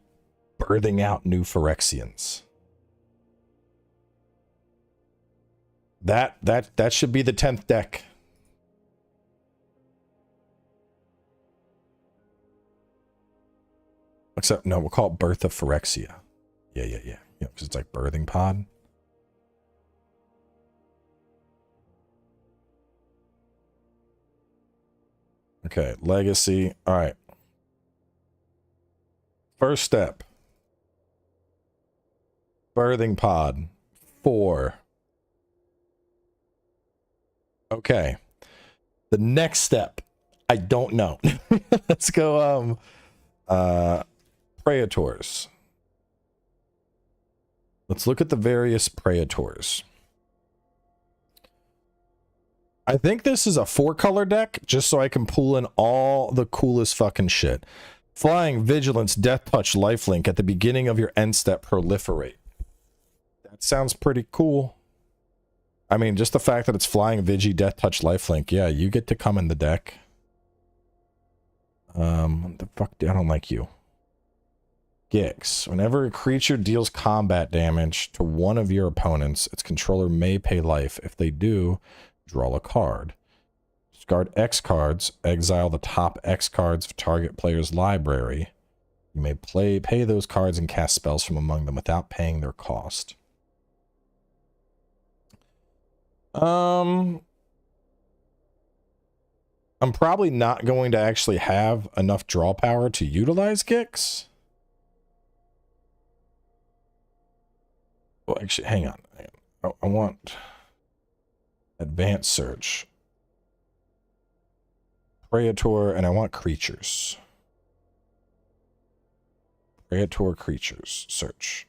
birthing out new Phyrexians. That should be the 10th deck. Except, no, we'll call it Birth of Phyrexia. Yeah, because it's like Birthing Pod. Okay, Legacy. All right. First step. Birthing Pod. 4. Okay. The next step, I don't know. Let's go Praetors. Let's look at the various Praetors. I think this is a 4-color deck, just so I can pull in all the coolest fucking shit. Flying, Vigilance, Death Touch, Lifelink at the beginning of your end step, Proliferate. That sounds pretty cool. I mean, just the fact that it's Flying, Vigi, Death Touch, Lifelink. Yeah, you get to come in the deck. What the fuck? I don't like you. Gix. Whenever a creature deals combat damage to one of your opponents, its controller may pay life. If they do, draw a card. Discard X cards. Exile the top X cards of target player's library. You may pay those cards and cast spells from among them without paying their cost. I'm probably not going to actually have enough draw power to utilize Gix. Well, actually, hang on. I want advanced search. Praetor, and I want creatures. Praetor creatures. Search.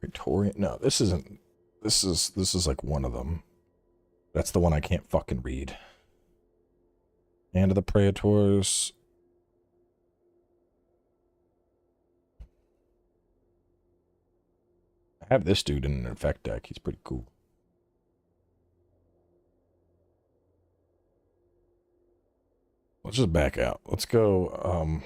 Praetorian. No, this isn't. This is like one of them. That's the one I can't fucking read. Hand of the Praetors. I have this dude in an effect deck. He's pretty cool. Let's just back out. Let's go,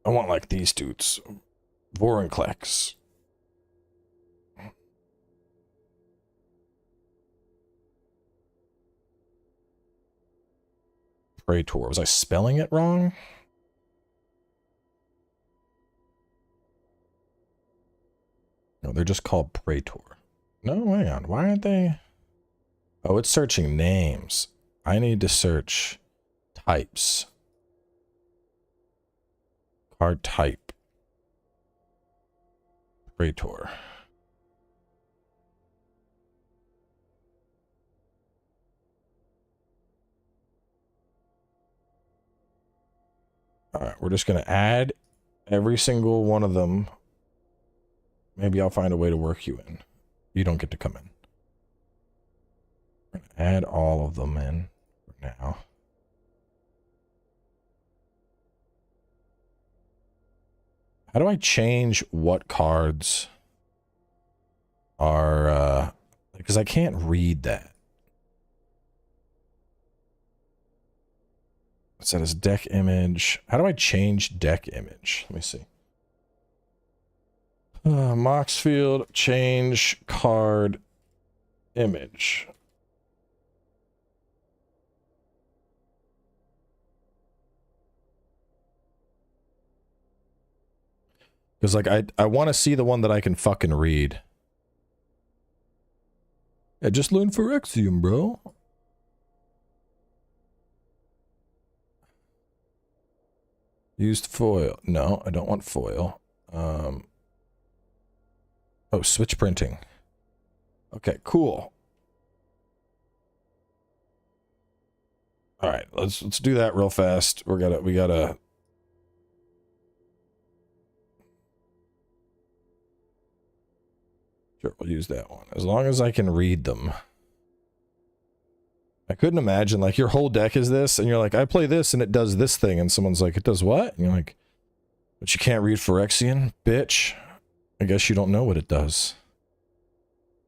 I want like these dudes. Vorinclex. Praetor. Was I spelling it wrong? No, they're just called Praetor. No, hang on. Why aren't they? Oh, it's searching names. I need to search types. Card type. Praetor. All right, we're just going to add every single one of them. Maybe I'll find a way to work you in. You don't get to come in. We're going to add all of them in for now. How do I change what cards are, because I can't read that. Set as deck image. How do I change deck image? Let me see. Moxfield, change card image. Because, like, I want to see the one that I can fucking read. I just learned Phyrexian, bro. Used foil. No, I don't want foil. Oh, switch printing. Okay, cool. All right, let's do that real fast. We gotta. Sure, we'll use that one as long as I can read them. I couldn't imagine like your whole deck is this, and you're like, I play this and it does this thing, and someone's like, it does what? And you're like, but you can't read Phyrexian, bitch. I guess you don't know what it does.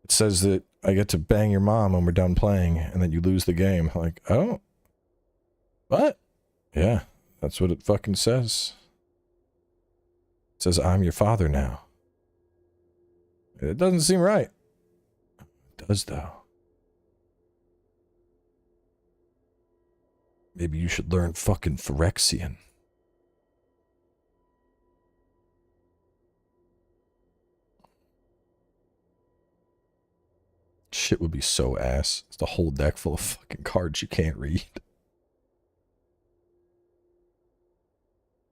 It says that I get to bang your mom when we're done playing, and then you lose the game. Like, oh, what? Yeah, that's what it fucking says. It says I'm your father now. It doesn't seem right. It does though. Maybe you should learn fucking Phyrexian. Shit would be so ass. It's the whole deck full of fucking cards you can't read.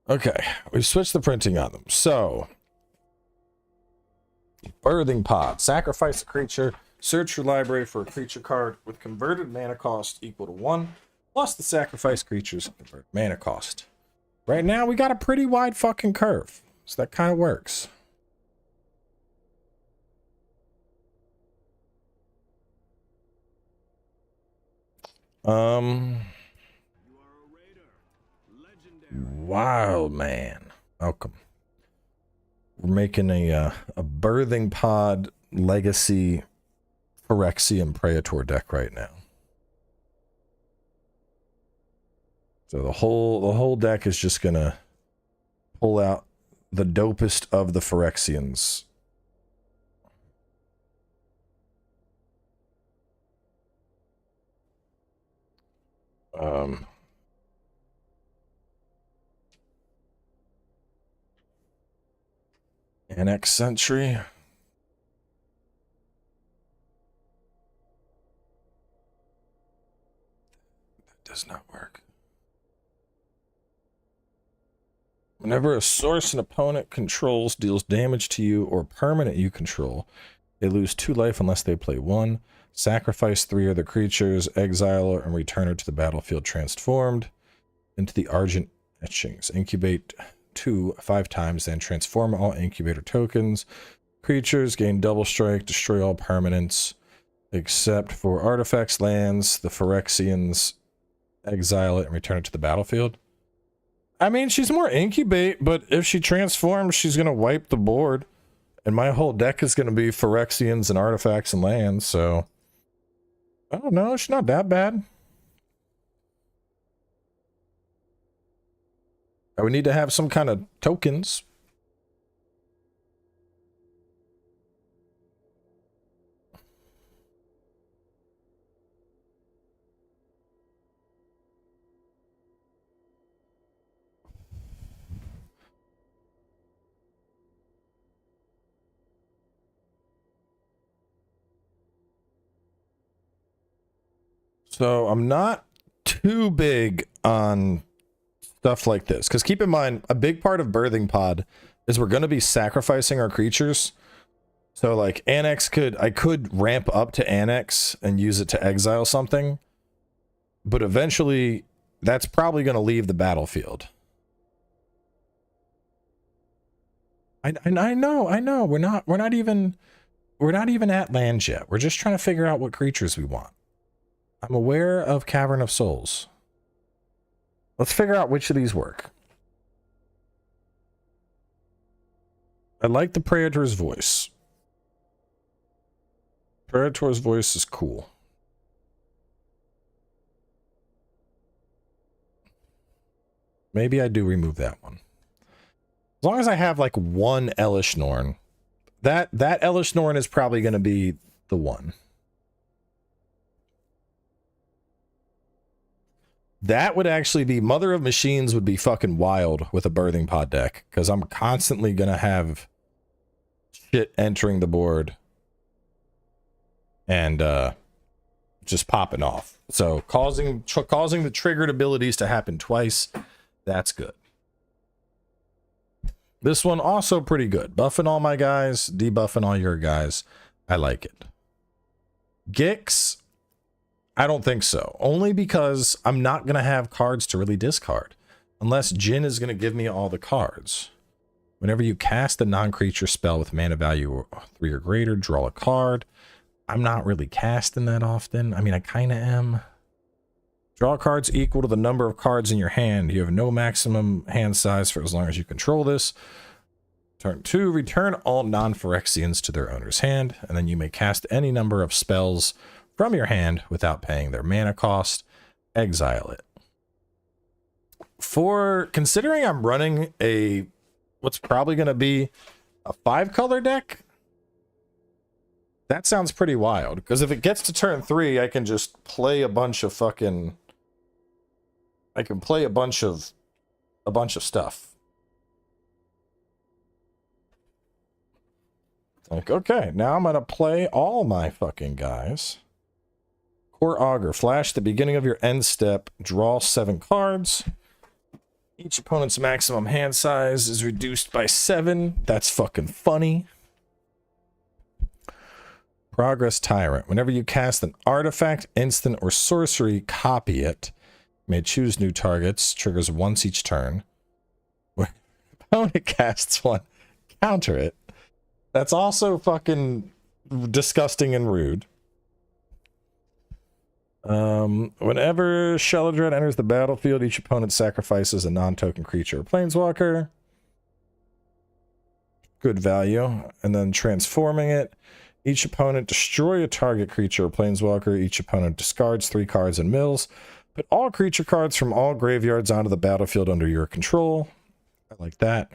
Okay, we switched the printing on them. So, birthing pod. Sacrifice a creature. Search your library for a creature card with converted mana cost equal to 1, plus the sacrifice creature's converted mana cost. Right now, we got a pretty wide fucking curve, so that kind of works. Wild man. Welcome. We're making a birthing pod legacy Phyrexian Praetor deck right now. So the whole deck is just gonna pull out the dopest of the Phyrexians. Annex Sentry. That does not work. Whenever a source an opponent controls deals damage to you or permanent you control, they lose 2 life unless they play 1. Sacrifice 3 other creatures, exile her, and return her to the battlefield transformed into the Argent Etchings. Incubate 2 5 times, then transform all incubator tokens. Creatures gain double strike, destroy all permanents, except for artifacts, lands, the Phyrexians, exile it, and return it to the battlefield. I mean, she's more incubate, but if she transforms, she's going to wipe the board. And my whole deck is going to be Phyrexians and artifacts and lands, so... I don't know, she's not that bad. I would need to have some kind of tokens. So I'm not too big on stuff like this, because keep in mind, a big part of Birthing Pod is we're going to be sacrificing our creatures. So like Annex I could ramp up to Annex and use it to exile something, but eventually that's probably going to leave the battlefield. I know. We're not even at land yet. We're just trying to figure out what creatures we want. I'm aware of Cavern of Souls. Let's figure out which of these work. I like the Praetor's voice. Praetor's voice is cool. Maybe I do remove that one. As long as I have like one Elish Norn. That Elish Norn is probably going to be the one. That would actually be... Mother of Machines would be fucking wild with a Birthing Pod deck, because I'm constantly going to have shit entering the board and just popping off. So causing the triggered abilities to happen twice, that's good. This one also pretty good. Buffing all my guys, debuffing all your guys. I like it. Gix... I don't think so. Only because I'm not going to have cards to really discard. Unless Jin is going to give me all the cards. Whenever you cast a non-creature spell with mana value 3 or greater, draw a card. I'm not really casting that often. I mean, I kind of am. Draw cards equal to the number of cards in your hand. You have no maximum hand size for as long as you control this. Turn 2, return all non-Phyrexians to their owner's hand. And then you may cast any number of spells from your hand without paying their mana cost. Exile it. For considering I'm running what's probably going to be a 5-color deck, that sounds pretty wild, because if it gets to turn 3, I can just play a bunch of fucking... I can play a bunch of stuff. Like, okay, now I'm going to play all my fucking guys. Core Augur. Flash the beginning of your end step. Draw 7 cards. Each opponent's maximum hand size is reduced by 7. That's fucking funny. Progress Tyrant. Whenever you cast an artifact, instant, or sorcery, copy it. You may choose new targets. Triggers once each turn. When opponent casts one, counter it. That's also fucking disgusting and rude. Whenever Sheldred enters the battlefield, each opponent sacrifices a non-token creature or planeswalker. Good value. And then transforming it. Each opponent destroy a target creature or planeswalker. Each opponent discards 3 cards and mills. Put all creature cards from all graveyards onto the battlefield under your control. I like that.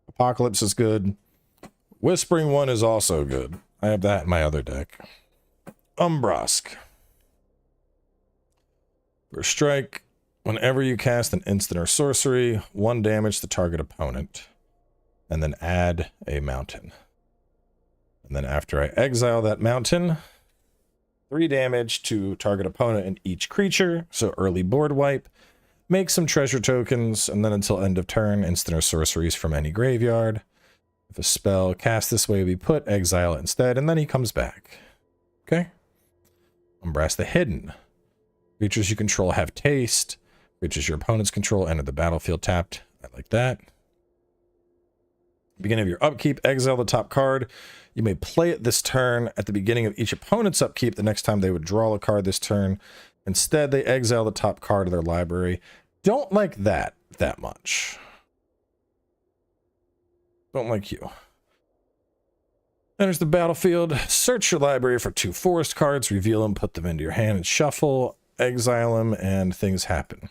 Apocalypse is good. Whispering One is also good. I have that in my other deck. Umbrosk. For strike, whenever you cast an instant or sorcery, 1 damage to target opponent. And then add a mountain. And then after I exile that mountain, 3 damage to target opponent and each creature. So early board wipe. Make some treasure tokens, and then until end of turn, instant or sorceries from any graveyard. If a spell cast this way, we put exile it instead, and then he comes back. Okay? Umbras the Hidden. Creatures you control have taste. Creatures your opponents control enter the battlefield tapped. I like that. Beginning of your upkeep, exile the top card. You may play it this turn. At the beginning of each opponent's upkeep, the next time they would draw a card this turn. Instead, they exile the top card of their library. Don't like that much. Don't like you. Enters the battlefield. Search your library for 2 forest cards. Reveal them, put them into your hand, and shuffle. Exile them, and things happen.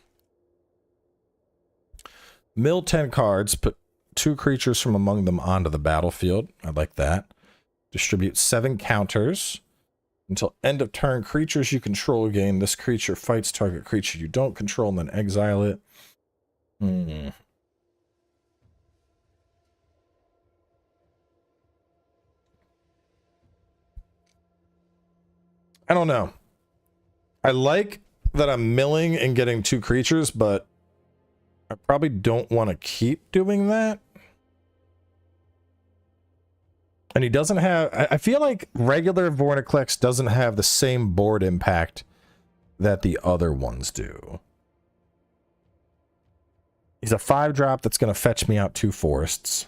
Mill 10 cards. Put 2 creatures from among them onto the battlefield. I like that. Distribute 7 counters. Until end of turn, creatures you control gain. This creature fights target creature you don't control and then exile it. I don't know. I like that I'm milling and getting 2 creatures, but I probably don't want to keep doing that. And he doesn't have... I feel like regular Vorniclex doesn't have the same board impact that the other ones do. He's a 5-drop that's going to fetch me out 2 forests.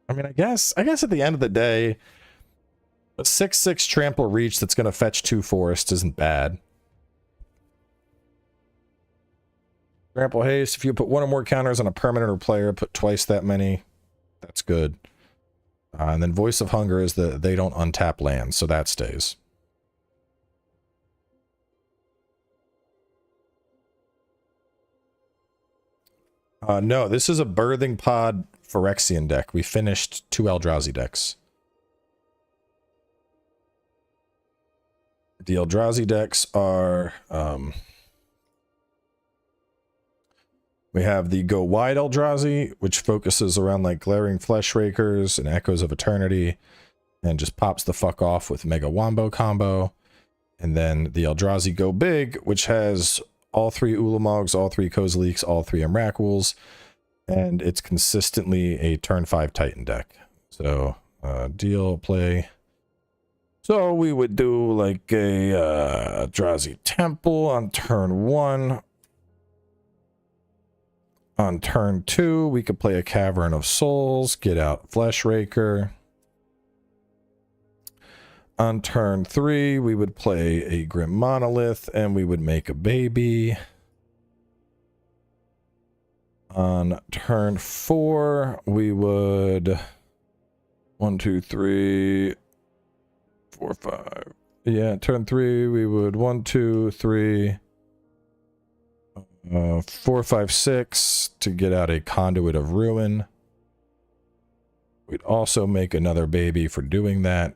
I mean, I guess at the end of the day, a 6/6 trample reach that's going to fetch 2 forests isn't bad. Trample haste, if you put 1 or more counters on a permanent or player, put twice that many. That's good. And then Voice of Hunger is they don't untap lands, so that stays. No, this is a Birthing Pod Phyrexian deck. We finished 2 Eldrazi decks. The Eldrazi decks are... we have the Go Wide Eldrazi, which focuses around like Glaring Flesh Rakers and Echoes of Eternity, and just pops the fuck off with Mega Wombo combo. And then the Eldrazi Go Big, which has all 3 Ulamogs, all 3 Koziliks, all 3 Emrakuls, and it's consistently a turn 5 Titan deck. So, deal, play. So we would do like a Eldrazi Temple on turn 1. On turn 2, we could play a Cavern of Souls, get out Flesh Raker. On turn 3, we would play a Grim Monolith, and we would make a baby. On turn 4, we would... 1, 2, 3, 4, 5. Yeah, turn 3, we would 1, 2, 3... 4, 5, 6 to get out a Conduit of Ruin. We'd also make another baby for doing that.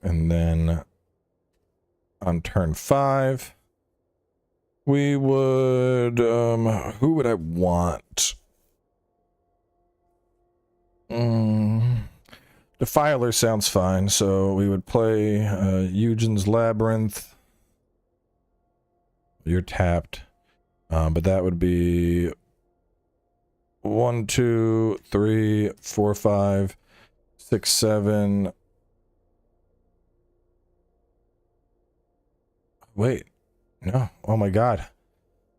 And then on turn 5, we would... who would I want? Defiler sounds fine, so we would play Eugen's Labyrinth. You're tapped. But that would be 1, 2, 3, 4, 5, 6, 7. Wait. No. Oh my god.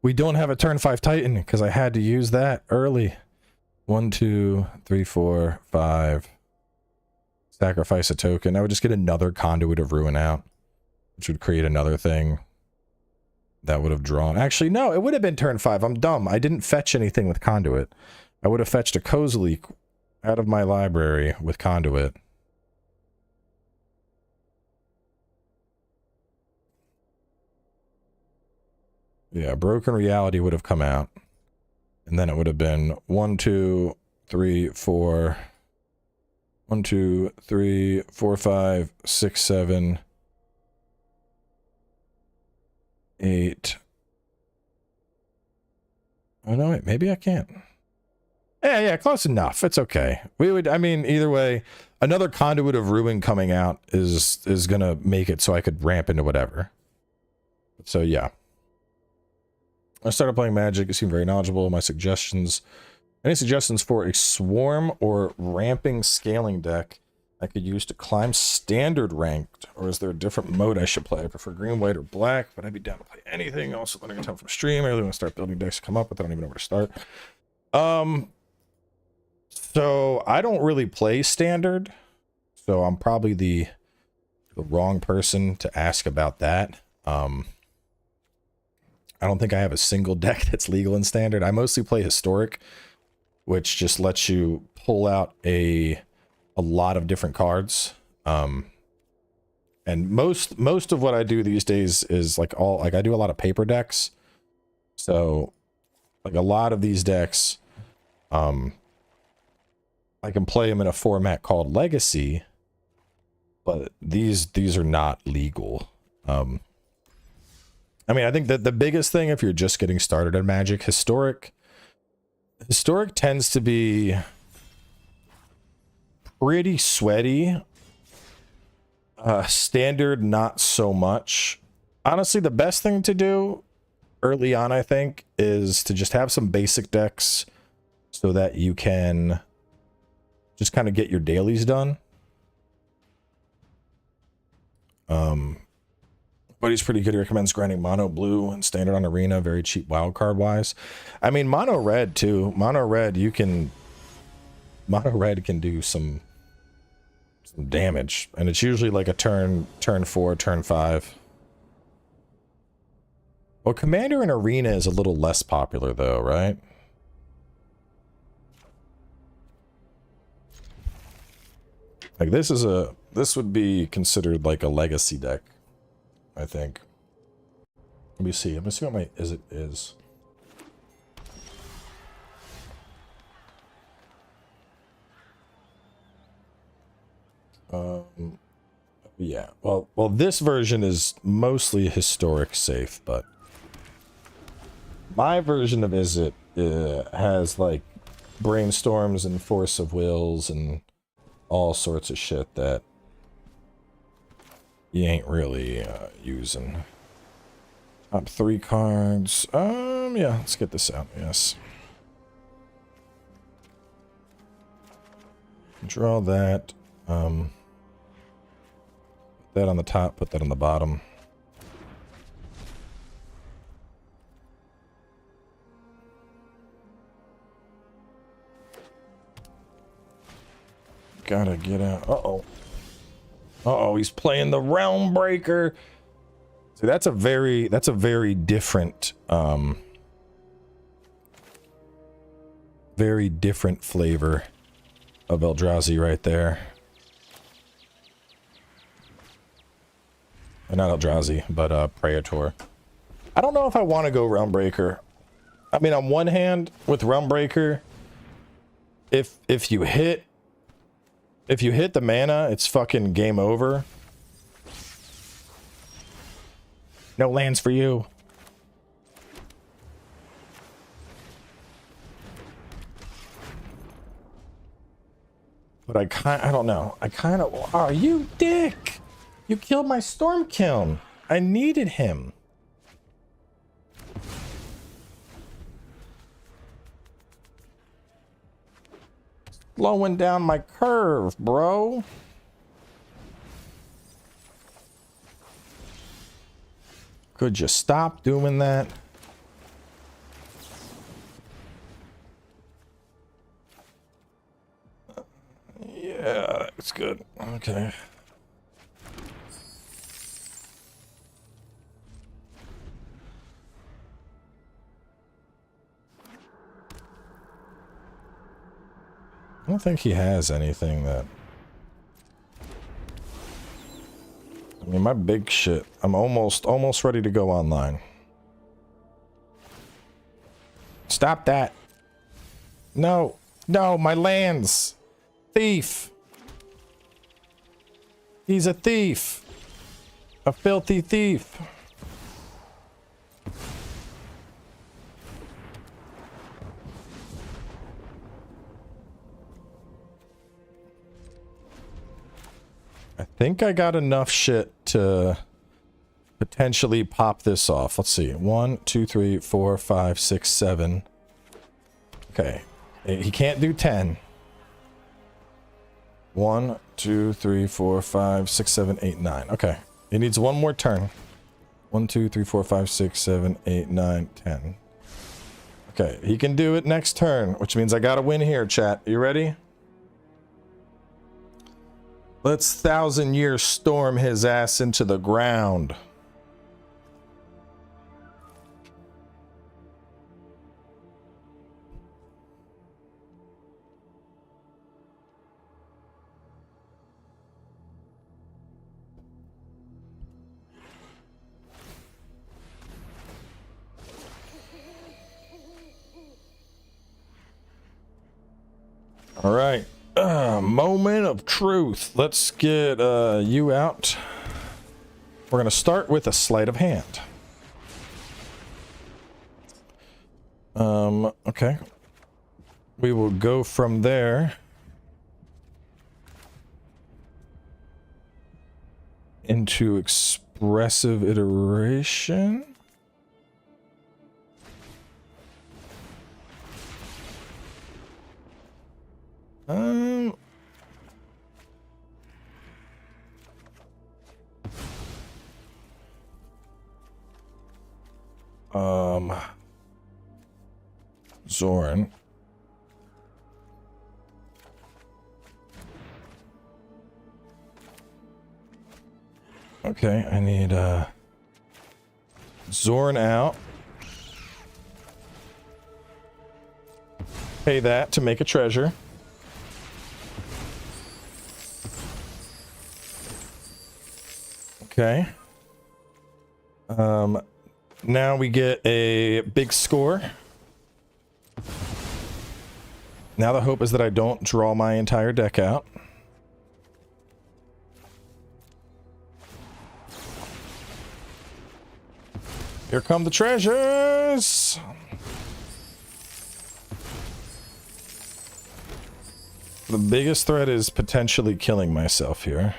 We don't have a turn 5 Titan because I had to use that early. 1, 2, 3, 4, 5. Sacrifice a token. I would just get another Conduit of Ruin out. which would create another thing that would have drawn. Actually, no, it would have been turn 5. I'm dumb. I didn't fetch anything with conduit. I would have fetched a Kozilek out of my library with conduit. Yeah, Broken Reality would have come out. And then it would have been 1, 2, 3, 4. 1, 2, 3, 4, 5, 6, 7, 8. Oh no, wait, maybe I can't. Yeah, close enough. It's okay. We would, I mean, either way, another Conduit of Ruin coming out is gonna make it so I could ramp into whatever. So yeah. I started playing Magic. You seem very knowledgeable. My suggestions. Any suggestions for a swarm or ramping scaling deck I could use to climb standard ranked? Or is there a different mode I should play? I prefer green, white, or black, but I'd be down to play anything. Also learning a ton from stream. I really want to start building decks to come up with. I don't even know where to start. So I don't really play standard. So I'm probably the wrong person to ask about that. I don't think I have a single deck that's legal in standard. I mostly play historic, which just lets you pull out a lot of different cards. And most of what I do these days is like I do a lot of paper decks. So like a lot of these decks, I can play them in a format called Legacy, but these are not legal. I mean, I think that the biggest thing, if you're just getting started at Magic, historic tends to be pretty sweaty. Standard, not so much. Honestly, the best thing to do early on, I think, is to just have some basic decks so that you can just kind of get your dailies done. But he's pretty good. He recommends grinding mono blue and standard on arena, very cheap wildcard wise. I mean, mono red too. Mono red can do some damage, and it's usually like a turn 4, turn 5. Well, commander in arena is a little less popular though, right? Like this would be considered like a legacy deck, I think. Let me see. I'm gonna see what my is. Yeah. Well, this version is mostly historic safe, but my version of Izzet has like brainstorms and force of wills and all sorts of shit that you ain't really using. Top 3 cards. Yeah, let's get this out. Yes. Draw that. Put that on the top, put that on the bottom. Gotta get out. Uh-oh. Uh-oh, he's playing the Realm Breaker. See, that's a very different very different flavor of Eldrazi right there. Not Eldrazi, but Praetor. I don't know if I want to go Realm Breaker. I mean, on one hand, with Realm Breaker, if you hit the mana, it's fucking game over. No lands for you. But I don't know. I kind of... Oh, you dick! You killed my Stormkiln. I needed him. Slowing down my curve, bro. Could you stop doing that? Yeah, that's good. Okay. don't think he has anything that... I mean, my big shit. I'm almost ready to go online. Stop that. No. No, my lands. Thief. He's a thief. A filthy thief. I think I got enough shit to potentially pop this off. Let's see. 1, 2, 3, 4, 5, 6, 7. Okay. He can't do 10. 1, 2, 3, 4, 5, 6, 7, 8, 9. Okay. He needs one more turn. 1, 2, 3, 4, 5, 6, 7, 8, 9, 10. Okay. He can do it next turn, which means I gotta win here, chat. You ready? Let's 1,000-year storm his ass into the ground. All right. Moment of truth. Let's get you out. We're going to start with a sleight of hand. Okay. We will go from there into expressive iteration. Zoran. Okay, I need Zoran out. Pay that to make a treasure. Okay. Now we get a big score. Now the hope is that I don't draw my entire deck out. Here come the treasures! The biggest threat is potentially killing myself here.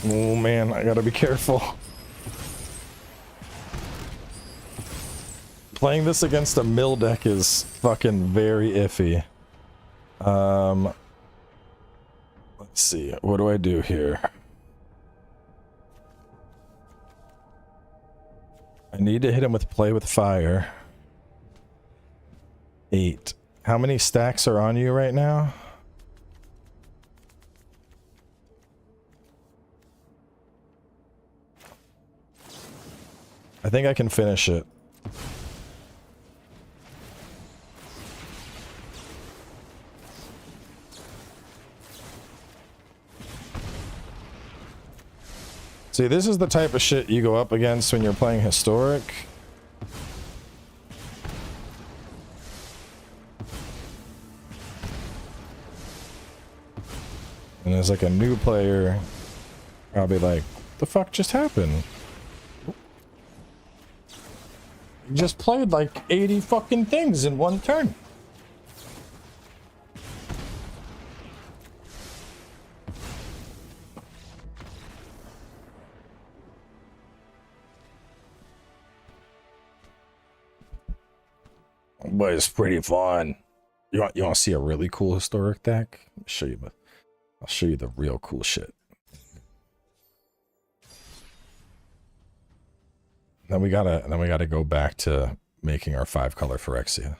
Oh man, I gotta be careful. Playing this against a mill deck is fucking very iffy. Let's see, what do I do here? I need to hit him with play with fire. 8. How many stacks are on you right now? I think I can finish it. See, this is the type of shit you go up against when you're playing Historic. And as like a new player, I'll be like, what the fuck just happened? You just played like 80 fucking things in one turn. But it's pretty fun. You want to see a really cool historic deck? I'll show you the real cool shit. Then we gotta go back to making our 5-color Phyrexia.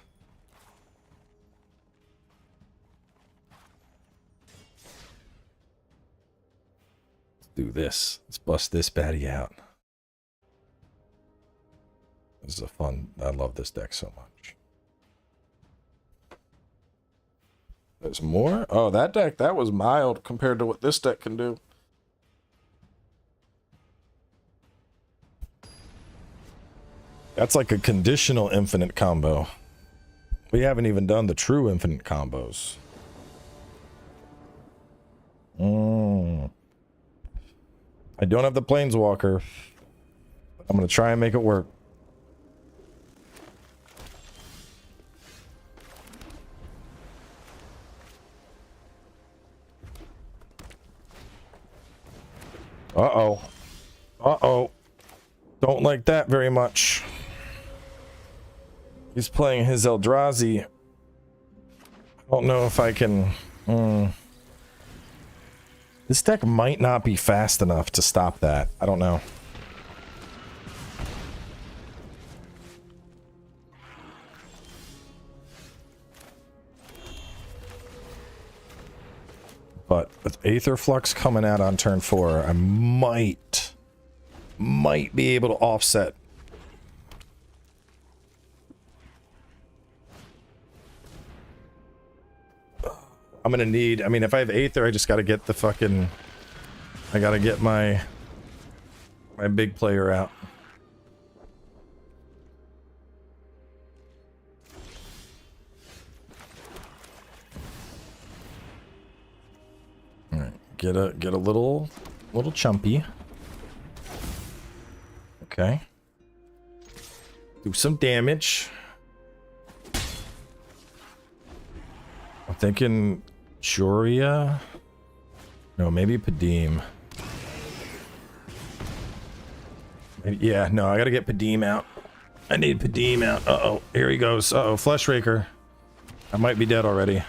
Let's do this. Let's bust this baddie out. This is a fun. I love this deck so much. There's more? Oh, that deck, that was mild compared to what this deck can do. That's like a conditional infinite combo. We haven't even done the true infinite combos. I don't have the Planeswalker. I'm going to try and make it work. Uh-oh. Uh-oh. Don't like that very much. He's playing his Eldrazi. I don't know if I can... This deck might not be fast enough to stop that. I don't know. But with Aether Flux coming out on turn 4, I might be able to offset. I'm gonna need, I mean, if I have Aether, I just gotta get the fucking, I gotta get my big player out. All right, get a little chumpy. Okay. Do some damage. I'm thinking Joria. No, maybe Padim. Maybe, yeah, no, I gotta get Padim out. I need Padim out. Uh-oh, here he goes. Uh-oh, Flesh Raker. I might be dead already.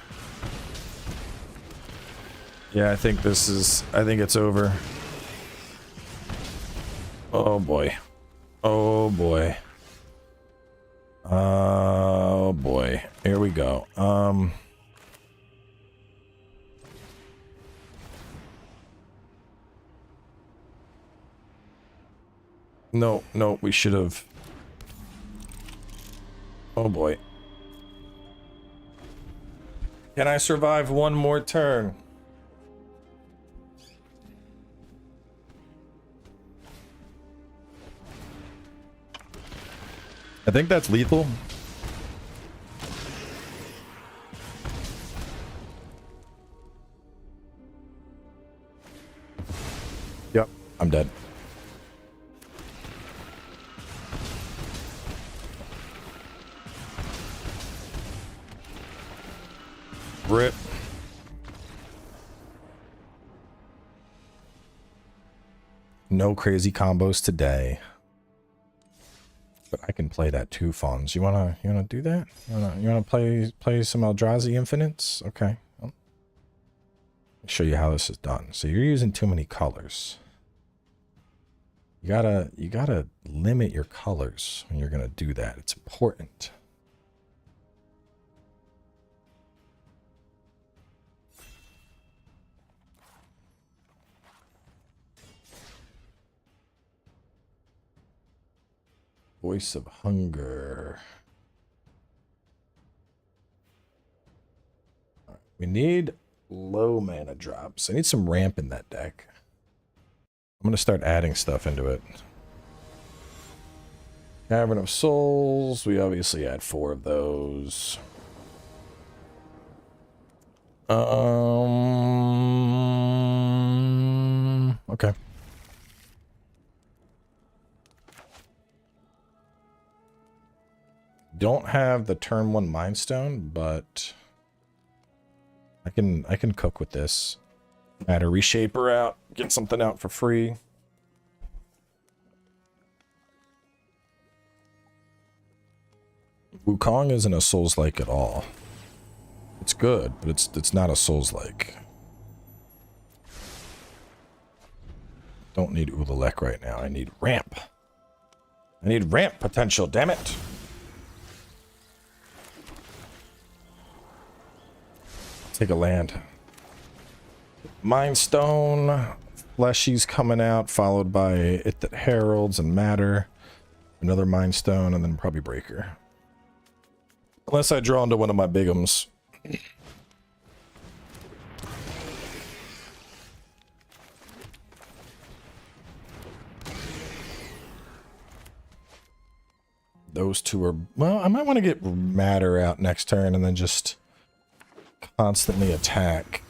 Yeah, I think it's over. Oh boy. Oh boy. Oh boy. Here we go. No, we should have. Oh boy. Can I survive one more turn? I think that's lethal. Yep, I'm dead. Rip. No crazy combos today. But I can play that too, Fonz. You wanna do that? You wanna play some Eldrazi Infinites? Okay. I'll show you how this is done. So you're using too many colors. You gotta limit your colors when you're gonna do that. It's important. Voice of Hunger. Right, we need low mana drops. I need some ramp in that deck. I'm gonna start adding stuff into it. Cavern of Souls. We obviously had 4 of those. Okay. don't have the turn 1 Mind Stone, but I can cook with this. Add a reshaper out, get something out for free. Wukong isn't a Souls-like at all. It's good, but it's not a Souls-like. Don't need Ulalek right now. I need ramp. I need ramp potential, damn it. Take a land. Mind Stone. Fleshy's coming out, followed by It That Heralds and Matter. Another Mind Stone, and then probably Breaker. Unless I draw into one of my bigums. Those two are... Well, I might want to get Matter out next turn and then just constantly attack.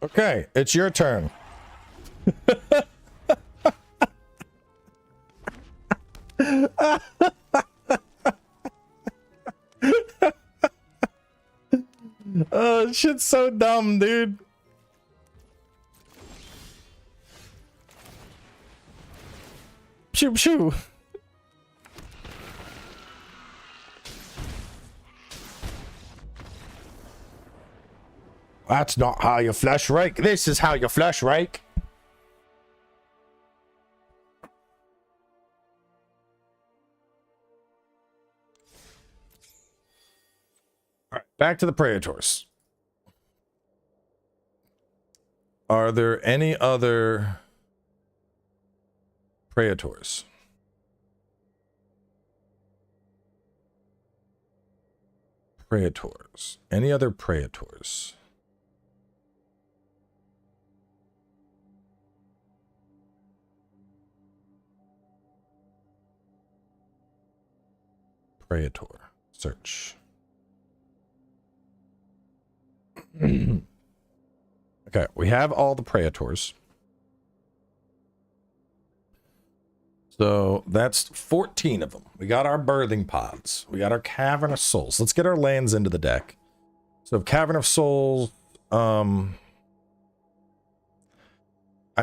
Okay, it's your turn. Oh, shit's so dumb, dude. Shoo, shoo. That's not how you flush rake. This is how you flush rake. All right, back to the Praetors. Are there any other Praetors? Praetors. Any other Praetors? Praetor. Search. Okay, we have all the Praetors. So that's 14 of them. We got our Birthing Pods. We got our Cavern of Souls. Let's get our lands into the deck. So Cavern of Souls, I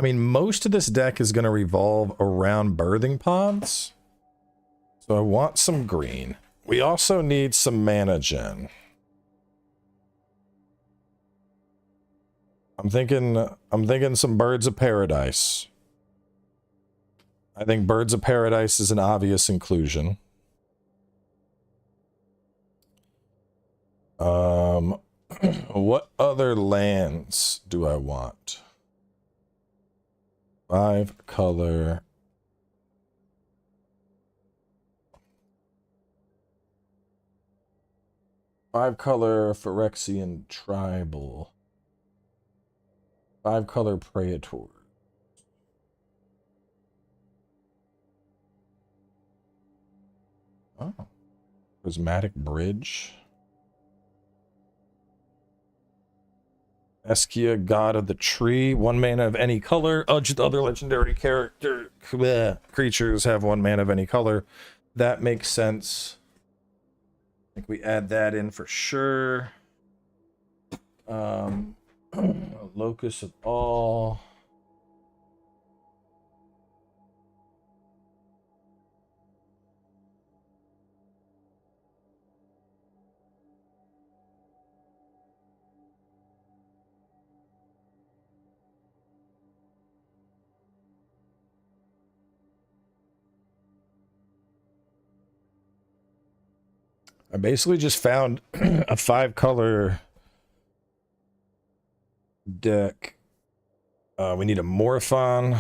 mean, most of this deck is going to revolve around Birthing Pods. So I want some green. We also need some mana gen. I'm thinking some Birds of Paradise. I think Birds of Paradise is an obvious inclusion. What other lands do I want? 5 color. Phyrexian Tribal. 5 color Praetor. Oh. Prismatic Bridge. Eskia, God of the Tree. 1 mana of any color. Just other legendary creatures have 1 mana of any color. That makes sense. I think we add that in for sure. Locus of All. I basically just found a 5-color deck. We need a Morophon.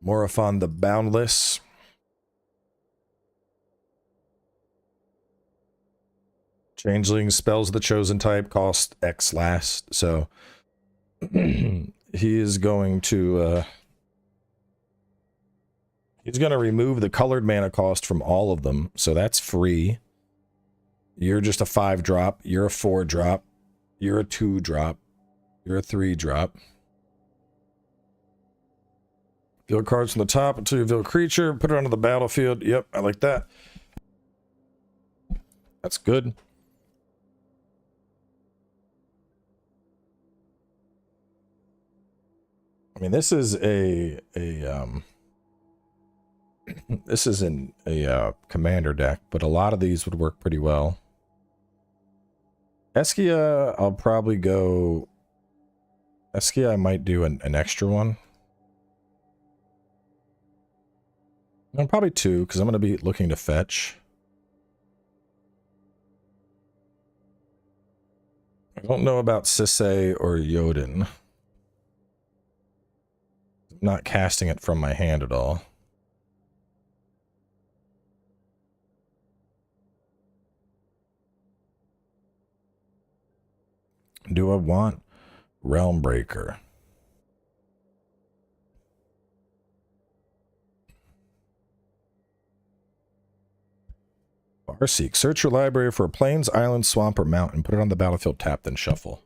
Morophon the Boundless. Changeling, spells of the chosen type, cost X last. So he is going to he's going to remove the colored mana cost from all of them. So that's free. You're just a 5-drop. You're a 4-drop. You're a 2-drop. You're a 3-drop. Reveal cards from the top until you reveal a creature. Put it onto the battlefield. Yep, I like that. That's good. I mean, this is this isn't a commander deck, but a lot of these would work pretty well. Eskia, I'll probably go... Eskia, I might do an extra one. No, probably 2, because I'm going to be looking to fetch. I don't know about Sisay or Yodin. I'm not casting it from my hand at all. Do I want Realm Breaker? Farseek. Search your library for a plains, island, swamp, or mountain. Put it on the battlefield, tap, then shuffle.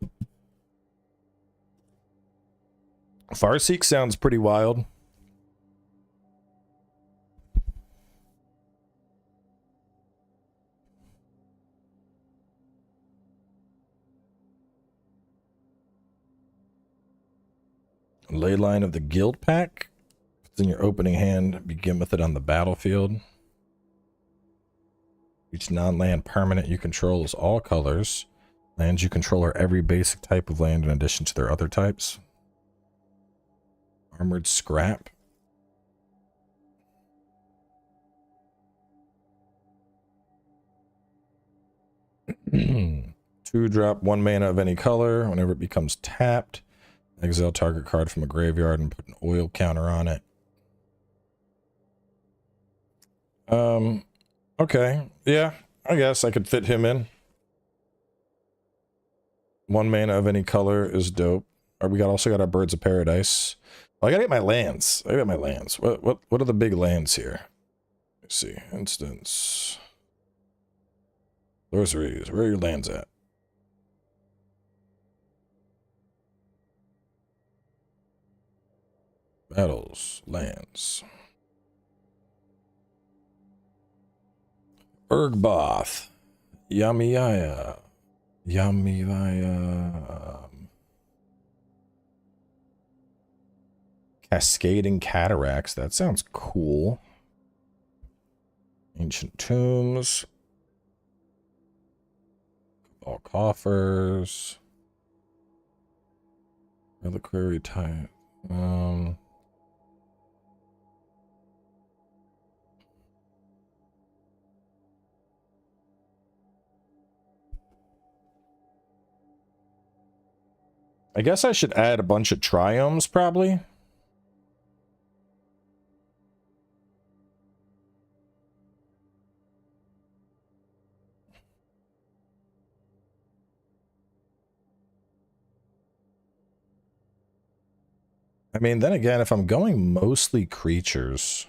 Farseek sounds pretty wild. Leyline of the Guild Pack. It's in your opening hand. Begin with it on the battlefield. Each non-land permanent you control is all colors. Lands you control are every basic type of land in addition to their other types. Armored Scrap. Two-drop, 1 mana of any color. Whenever it becomes tapped, exile target card from a graveyard and put an oil counter on it. Okay. Yeah, I guess I could fit him in. 1 mana of any color is dope. Or we also got our Birds of Paradise. Well, I gotta get my lands. What are the big lands here? Let's see. Instance. Sorceries. Where are your lands at? Battles. Lands. Urgboth. Yamiya. Cascading Cataracts. That sounds cool. Ancient Tombs. All Coffers. Reliquary Type. I guess I should add a bunch of triomes, probably. I mean, then again, if I'm going mostly creatures,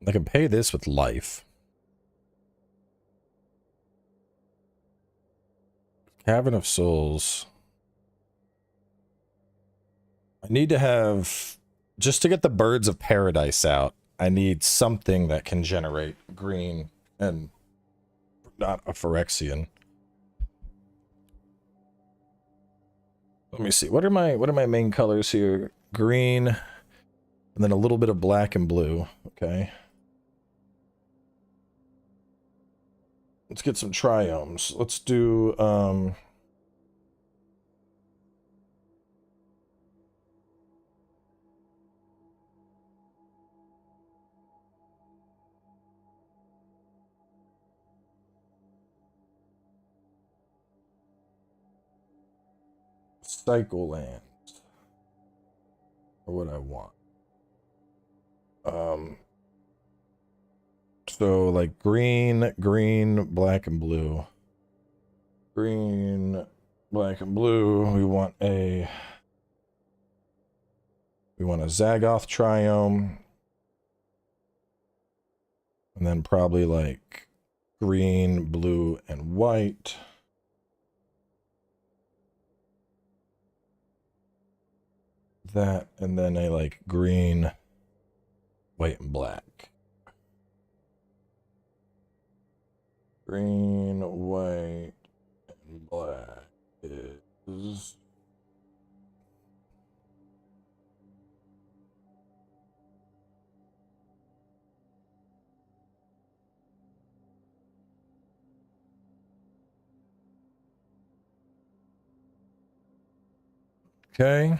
I can pay this with life. Cavern of Souls. I need to have, just to get the Birds of Paradise out, I need something that can generate green and not a Phyrexian. Let me see. What are my main colors here? Green, and then a little bit of black and blue. Okay. Let's get some triomes. Let's do cycle lands are what I want. So like green, black, and blue. Green, black, and blue. We want a Zagoth Triome. And then probably like green, blue, and white. That, and then a like green, white, and black. Green, white, and black is... Okay.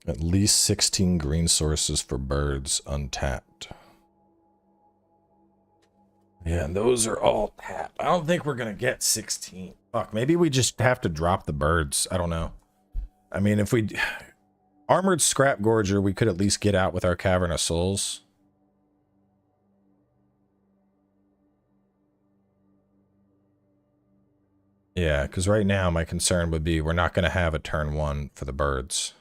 At least 16 green sources for birds untapped. Yeah, and those are all tapped. I don't think we're going to get 16. Fuck, maybe we just have to drop the birds. I don't know. I mean, if we... Armored Scrap Gorger, we could at least get out with our Cavern of Souls. Yeah, because right now my concern would be we're not going to have a turn 1 for the birds.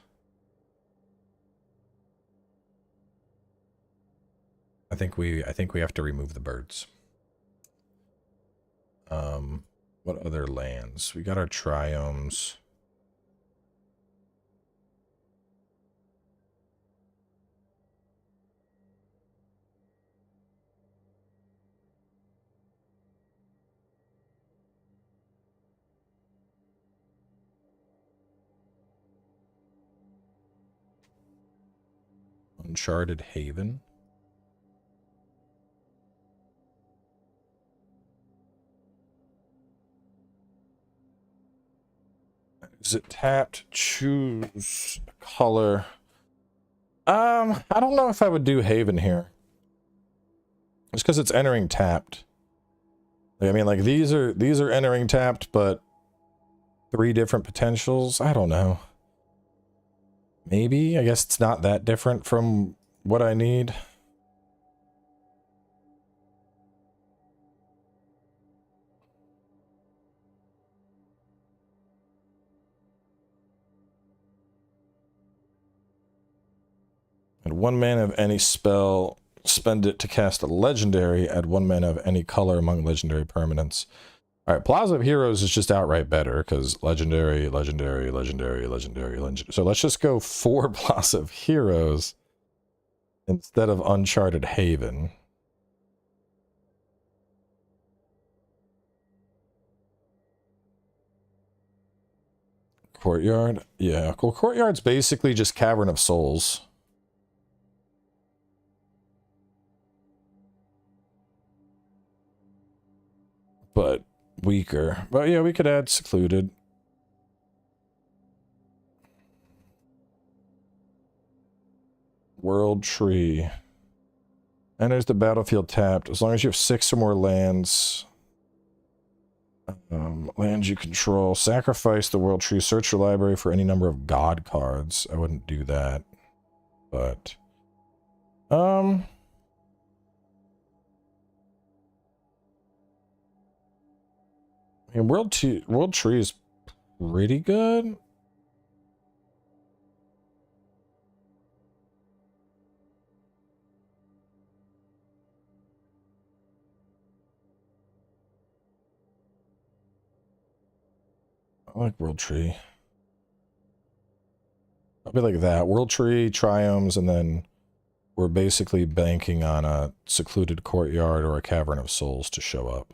I think we have to remove the birds. What other lands? We got our triomes. Uncharted Haven. Is it tapped? Choose color. I don't know if I would do Haven here. Just because it's entering tapped. I mean, like these are entering tapped, but 3 different potentials. I don't know. Maybe. I guess it's not that different from what I need. At 1 mana of any spell, spend it to cast a legendary. Add 1 mana of any color among legendary permanents. Alright, Plaza of Heroes is just outright better, because legendary. So let's just go 4 Plaza of Heroes instead of Uncharted Haven. Courtyard? Yeah, well, Courtyard's basically just Cavern of Souls. But weaker. But yeah, we could add Secluded. World Tree. Enters the battlefield tapped. As long as you have 6 or more lands. Lands you control. Sacrifice the World Tree. Search your library for any number of God cards. I wouldn't do that. But... I mean, World Tree is pretty good. I like World Tree. Probably like that. World Tree, Triomes, and then we're basically banking on a Secluded Courtyard or a Cavern of Souls to show up.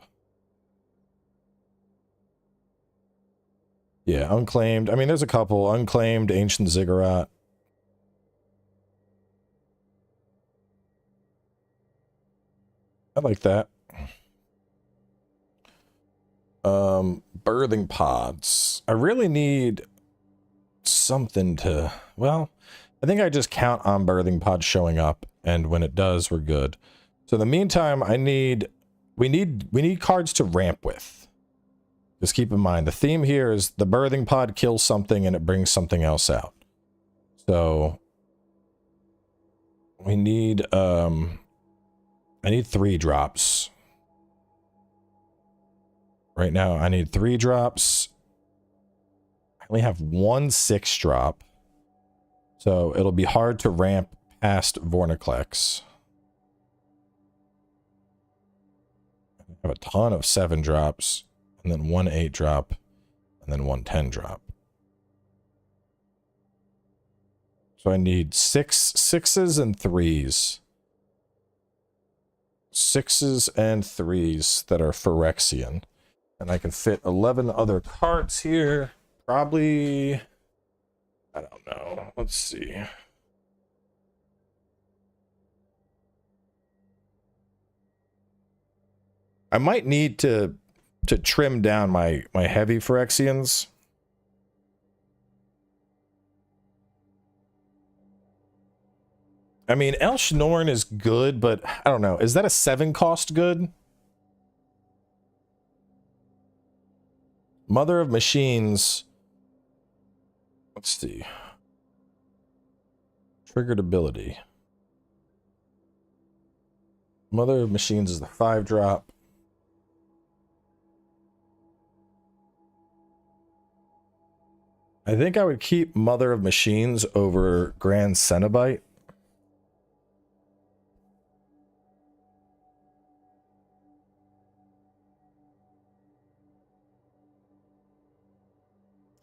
Yeah, Unclaimed. I mean, there's a couple. Unclaimed, Ancient Ziggurat. I like that. Birthing Pods. I really need something to... Well, I think I just count on Birthing Pods showing up, and when it does, we're good. So in the meantime, I need we need cards to ramp with. Just keep in mind, the theme here is the birthing pod kills something and it brings something else out. So we need, I need 3 drops. Right now, I need 3 drops. I only have 1 6-drop. So it'll be hard to ramp past Vorniclex. I have a ton of 7 drops, and then 1 8-drop, and then 1 10-drop. So I need 6 6s and 3s. 6s and 3s that are Phyrexian. And I can fit 11 other cards here. Probably, I don't know. Let's see. I might need to trim down my heavy Phyrexians. I mean, Elshnorn is good, but I don't know. Is that a 7 cost good? Mother of Machines. Let's see. Triggered ability. Mother of Machines is the 5-drop. I think I would keep Mother of Machines over Grand Cenobite.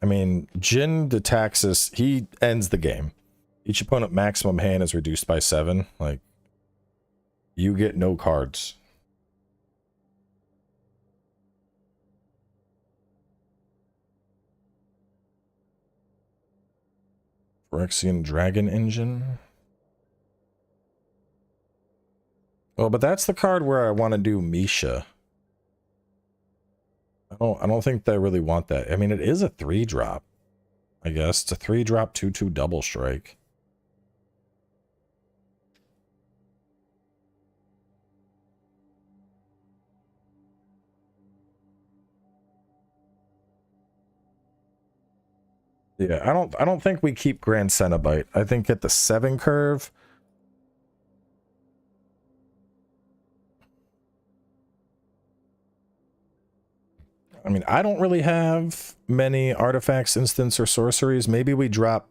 I mean, Jin the Taxis, he ends the game. Each opponent maximum hand is reduced by 7. Like, you get no cards. Phyrexian Dragon Engine. Oh, but that's the card where I want to do Misha. I don't think they really want that. I mean, it is a 3-drop. I guess it's a 3-drop 2/2 double strike. Yeah, I don't think we keep Grand Cenobite. I think at the 7 curve. I mean, I don't really have many artifacts, instants, or sorceries. Maybe we drop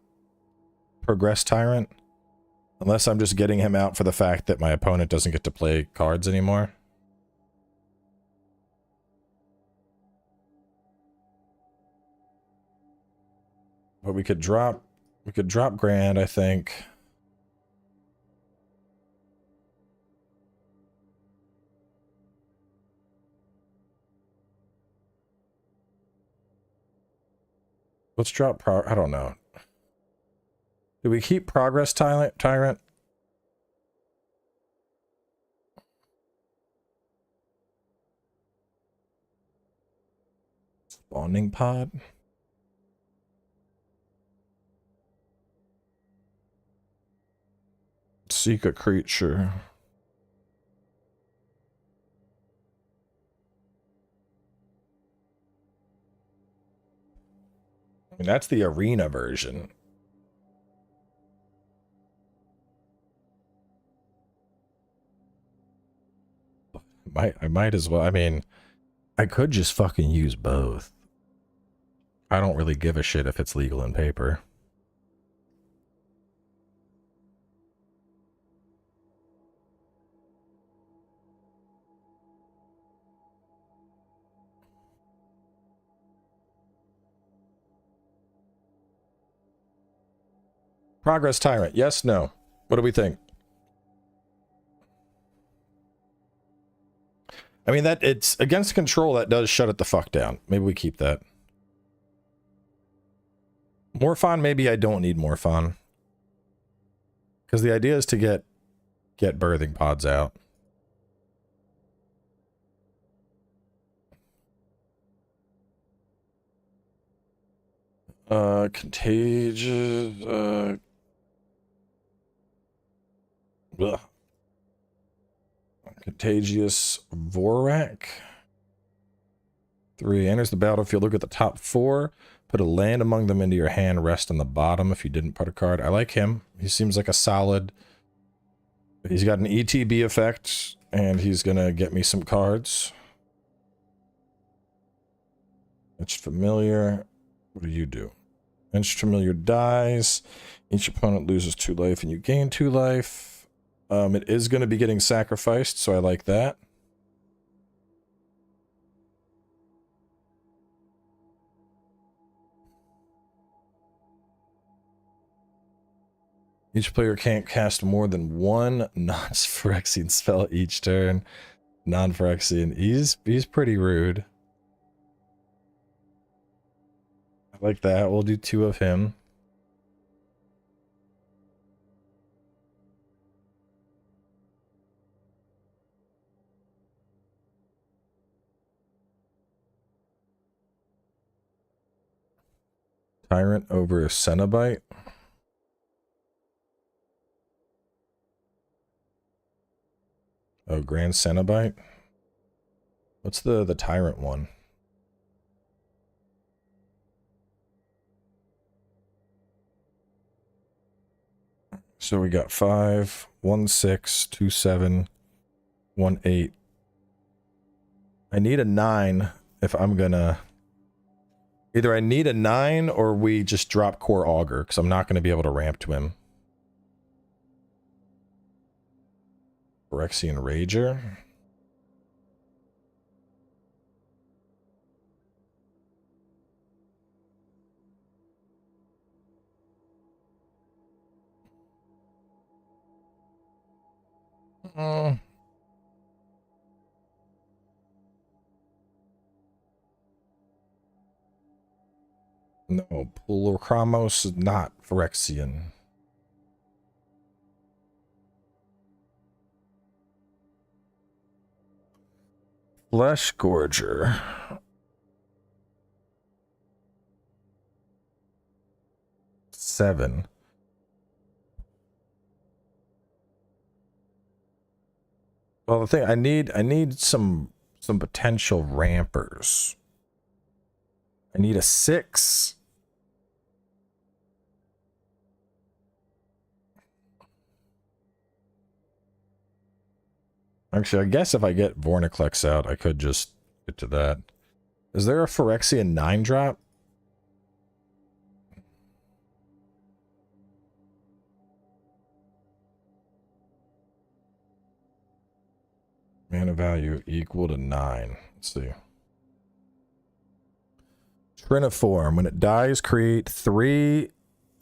Progress Tyrant. Unless I'm just getting him out for the fact that my opponent doesn't get to play cards anymore. But we could drop Grand, I think. Let's drop I don't know. Do we keep Progress Tyrant? Spawning Pod? Seek a creature. I mean, that's the arena version. I might as well. I mean, I could just fucking use both. I don't really give a shit if it's legal in paper. Progress Tyrant. Yes, no. What do we think? I mean, that it's against control. That does shut it the fuck down. Maybe we keep that. Morphon, maybe I don't need Morphon. Because the idea is to get birthing pods out. Contagious, Contagious Vorak. 3, enters the battlefield. Look at the top 4. Put a land among them into your hand. Rest on the bottom if you didn't put a card. I like him. He seems like a solid... He's got an ETB effect, and he's going to get me some cards. It's familiar. What do you do? Bench Familiar dies. Each opponent loses 2 life, and you gain 2 life. It is going to be getting sacrificed, so I like that. Each player can't cast more than 1 non-Phyrexian spell each turn. Non-Phyrexian. He's pretty rude. I like that. We'll do 2 of him. Tyrant over Cenobite. Oh, Grand Cenobite. What's the Tyrant one? So we got 5, 1, 6, 2, 7, 1, 8. I need a 9 if I'm gonna... Either I need a 9 or we just drop Core Augur, because I'm not going to be able to ramp to him. Phyrexian Rager. No, Pulochromos is not Phyrexian. Flesh Gorger. Seven. Well, the thing I need some potential rampers. I need a 6. Actually, I guess if I get Vorniclex out, I could just get to that. Is there a Phyrexian 9-drop? Mana value equal to 9. Let's see. Triniform. When it dies, create 3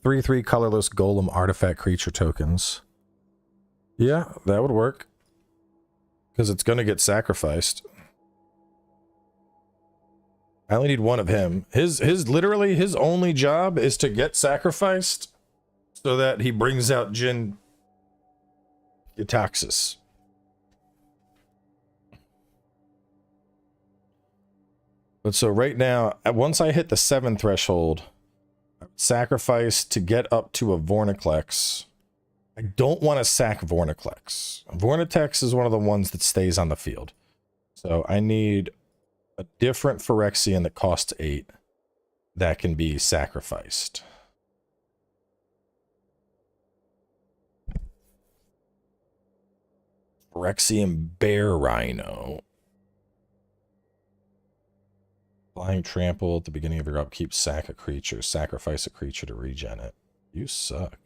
colorless golem artifact creature tokens. Yeah, that would work. Because it's going to get sacrificed. I only need 1 of him. Literally, his only job is to get sacrificed so that he brings out Jin Utaxis. But so right now, once I hit the 7 threshold, I sacrifice to get up to a Vorniclex. I don't want to sack Vorniclex. Vornitex is one of the ones that stays on the field. So I need a different Phyrexian that costs 8 that can be sacrificed. Phyrexian Bear Rhino. Flying Trample at the beginning of your upkeep. Sack a creature. Sacrifice a creature to regen it. You suck.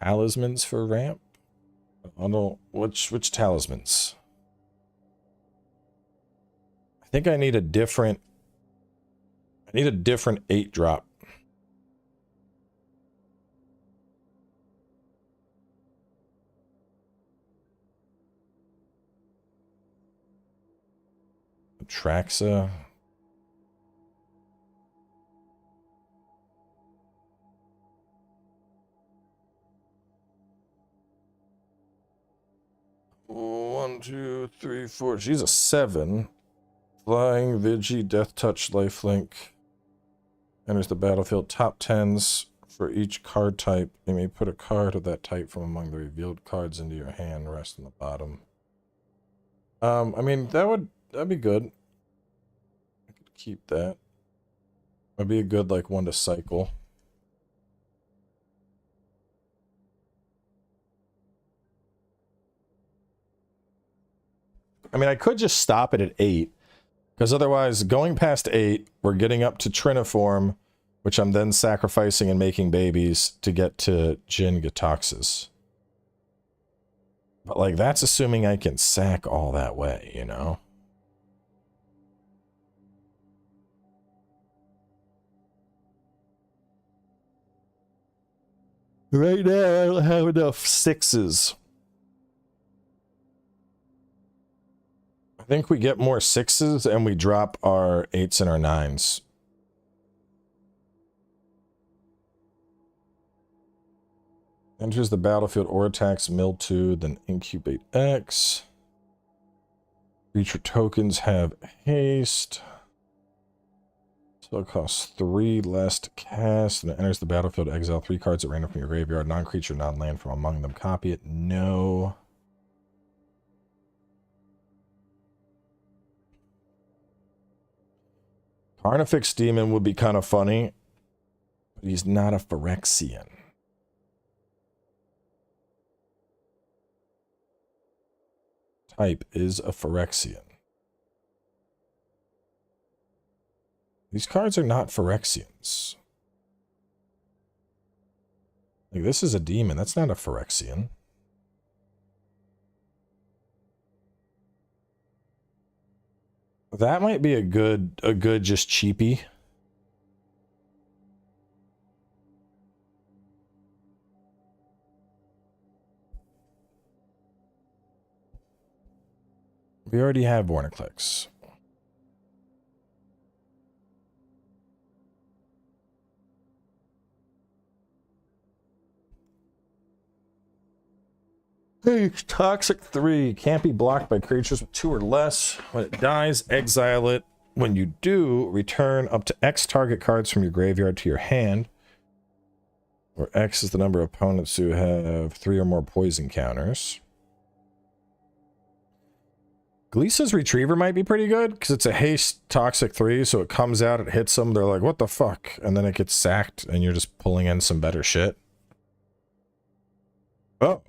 Talismans for ramp? I don't... Which talismans? I think I need a different... I need a different 8-drop. Traxa. One, two, three, four. She's a 7. Flying, Vigi, Death Touch, Lifelink. Enters the battlefield. Top 10s. For each card type, you may put a card of that type from among the revealed cards into your hand, rest on the bottom. I mean, that'd be good. I could keep that. That'd be a good, like, one to cycle. I mean, I could just stop it at 8, because otherwise, going past 8, we're getting up to Triniform, which I'm then sacrificing and making babies to get to Jin Gatoxis. But, like, that's assuming I can sack all that way, you know? Right now, I don't have enough 6s. I think we get more 6s and we drop our 8s and our 9s. Enters the battlefield or attacks mill 2, then incubate X. Creature tokens have haste. So it costs 3 less to cast, and it enters the battlefield. Exile 3 cards at random from your graveyard. Non-creature, non-land from among them. Copy it. No. Carnifex Demon would be kind of funny, but he's not a Phyrexian. Type is a Phyrexian. These cards are not Phyrexians. Like, this is a demon. That's not a Phyrexian. That might be a good just cheapie. We already have Vorniclex. Hey, Toxic 3 can't be blocked by creatures with 2 or less. When it dies, exile it. When you do, return up to X target cards from your graveyard to your hand, where X is the number of opponents who have 3 or more poison counters. Gleesa's Retriever might be pretty good, because it's a haste Toxic 3, so it comes out, it hits them, they're like, what the fuck? And then it gets sacked, and you're just pulling in some better shit. Oh.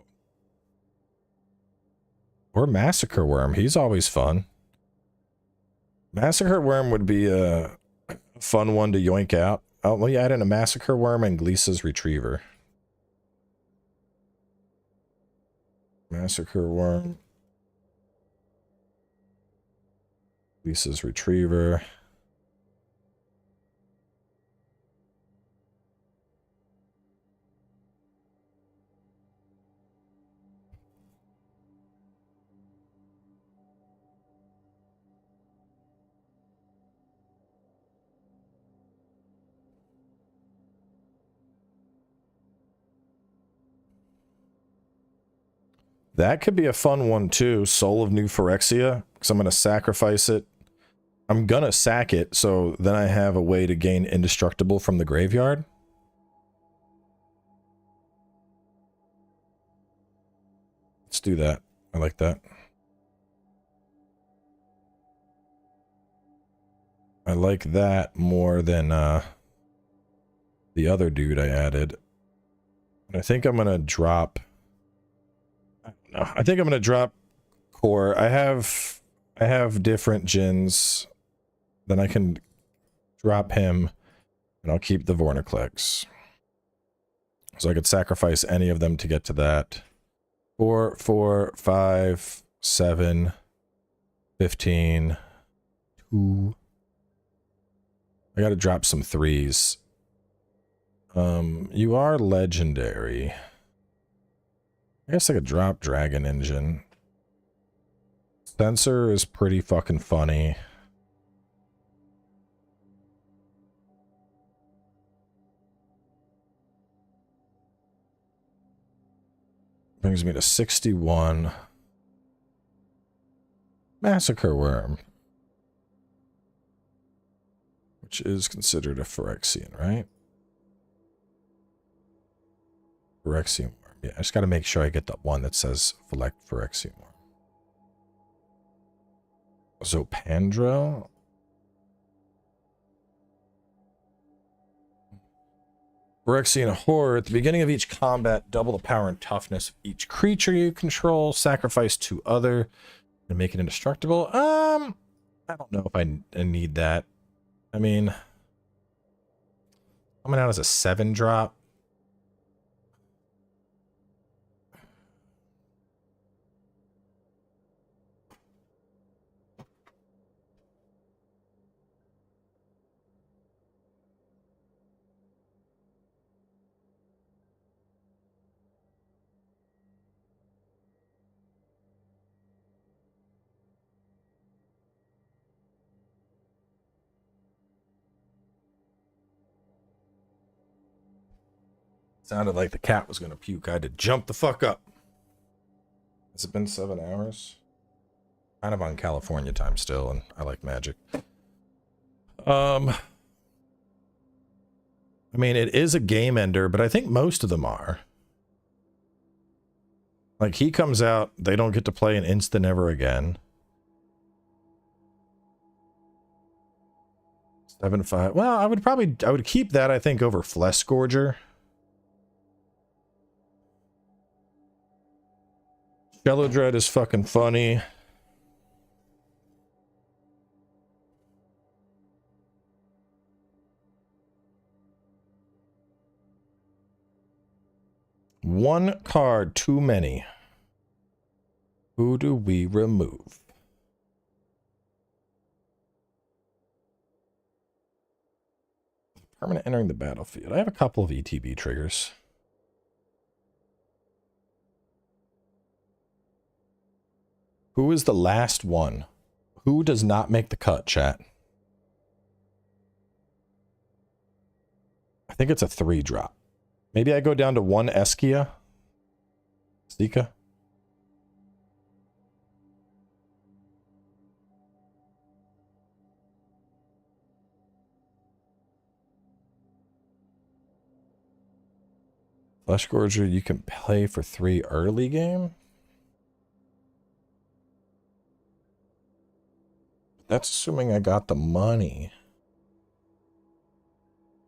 Or Massacre Worm, he's always fun. Massacre Worm would be a fun one to yoink out. I'll let you add in a Massacre Worm and Gleesa's Retriever. Massacre Worm. Gleesa's Retriever. That could be a fun one too, Soul of New Phyrexia, because I'm going to sacrifice it. I'm going to sack it, so then I have a way to gain Indestructible from the graveyard. Let's do that. I like that. I like that more than the other dude I added. And I think I'm going to drop... I think I'm gonna drop Core. I have different Jins. Then I can drop him, and I'll keep the Vorniclex. So I could sacrifice any of them to get to that. 4, 4, 5, 7, 15, 2. I gotta drop some 3s. You are legendary. I guess I could drop Dragon Engine. Sensor is pretty fucking funny. Brings me to 61. Massacre Worm. Which is considered a Phyrexian, right? Phyrexian Worm. Yeah, I just got to make sure I get the one that says select Phyrexian Worm. Zopandra. Phyrexian Horror. At the beginning of each combat, double the power and toughness of each creature you control. Sacrifice 2 other and make it indestructible. I don't know if I need that. I mean, coming out as a 7-drop. Sounded like the cat was going to puke. I had to jump the fuck up. Has it been 7 hours? Kind of on California time still, and I like Magic. I mean, it is a game ender, but I think most of them are. Like, he comes out, they don't get to play an instant ever again. 7-5. Well, I would keep that, I think, over Flesh Scourger. Shallow Dread is fucking funny. One card too many. Who do we remove? Permanent entering the battlefield. I have a couple of ETB triggers. Who is the last one? Who does not make the cut, chat? I think it's a 3-drop. Maybe I go down to 1 Eskia. Zika. Flesh Gorger, you can play for 3 early game. That's assuming I got the money.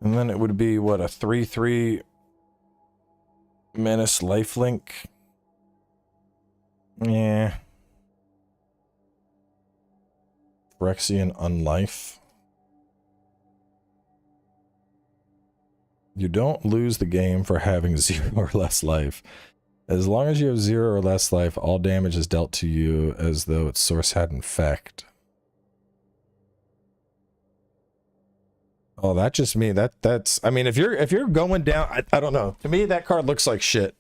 And then it would be, what, a 3/3 Menace Lifelink? Yeah. Phyrexian Unlife. You don't lose the game for having 0 or less life. As long as you have 0 or less life, all damage is dealt to you as though its source had infect. Oh, that just me. That's. I mean, if you're going down, I don't know. To me, that card looks like shit.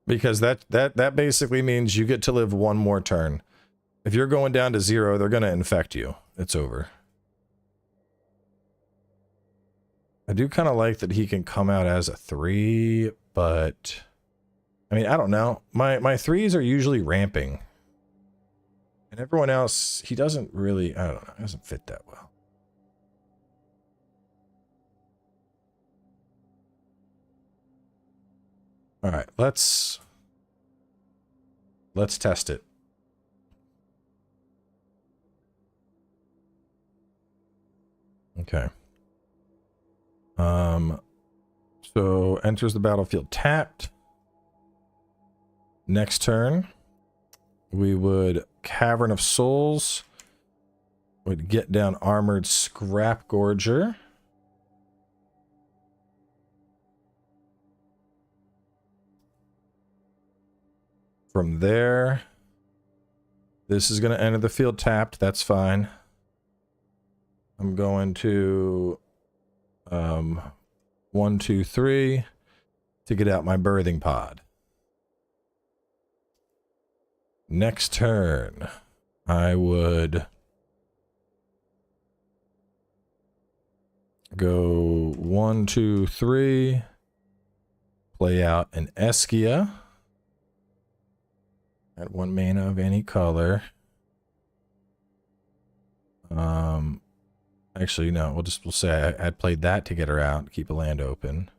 Because that basically means you get to live 1 more turn. If you're going down to 0, they're gonna infect you. It's over. I do kind of like that he can come out as a 3, but I mean, I don't know. My 3s are usually ramping. And everyone else, he doesn't really, I don't know, doesn't fit that well. All right, let's test it. Okay. So enters the battlefield tapped. Next turn, we would Cavern of Souls. Would get down Armored Scrap Gorger. From there, this is going to enter the field tapped. That's fine. I'm going to 1, 2, 3 to get out my birthing pod. Next turn, I would go 1, 2, 3, play out an Eskia at 1 mana of any color. actually, no. We'll say I played that to get her out, keep a land open.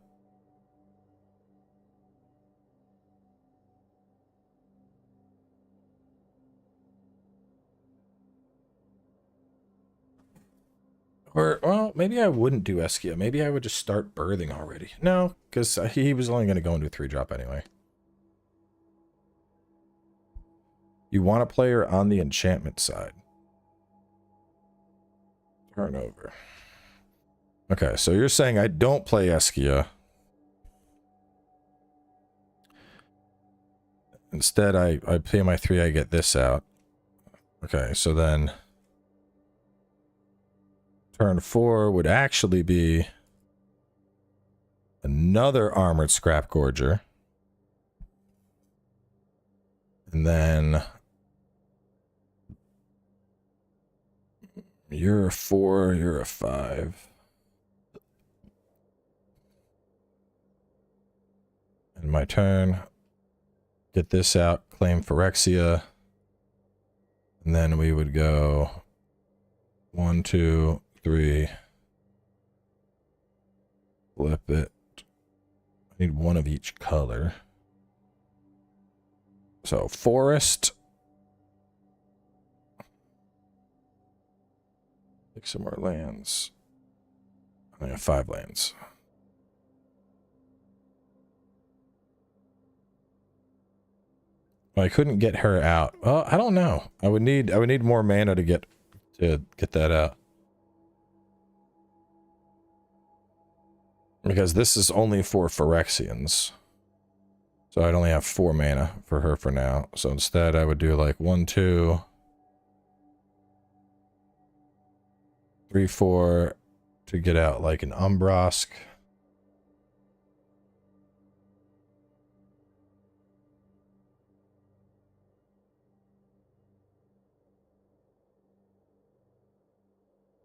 Or, well, maybe I wouldn't do Eskia. Maybe I would just start birthing already. No, because he was only going to go into a 3-drop anyway. You want a player on the enchantment side. Turn over. Okay, so you're saying I don't play Eskia. Instead, I pay my 3, I get this out. Okay, so then turn 4 would actually be another armored scrap gorger. And then you're a 4, you're a 5. And my turn. Get this out, claim Phyrexia. And then we would go 1, 2, 3. Flip it. I need one of each color. So forest. Take some more lands. I have 5 lands. I couldn't get her out. Well, I don't know. I would need more mana to get that out. Because this is only for Phyrexians. So I'd only have 4 mana for her for now. So instead I would do like 1, 2, 3, 4 to get out like an Umbrosk.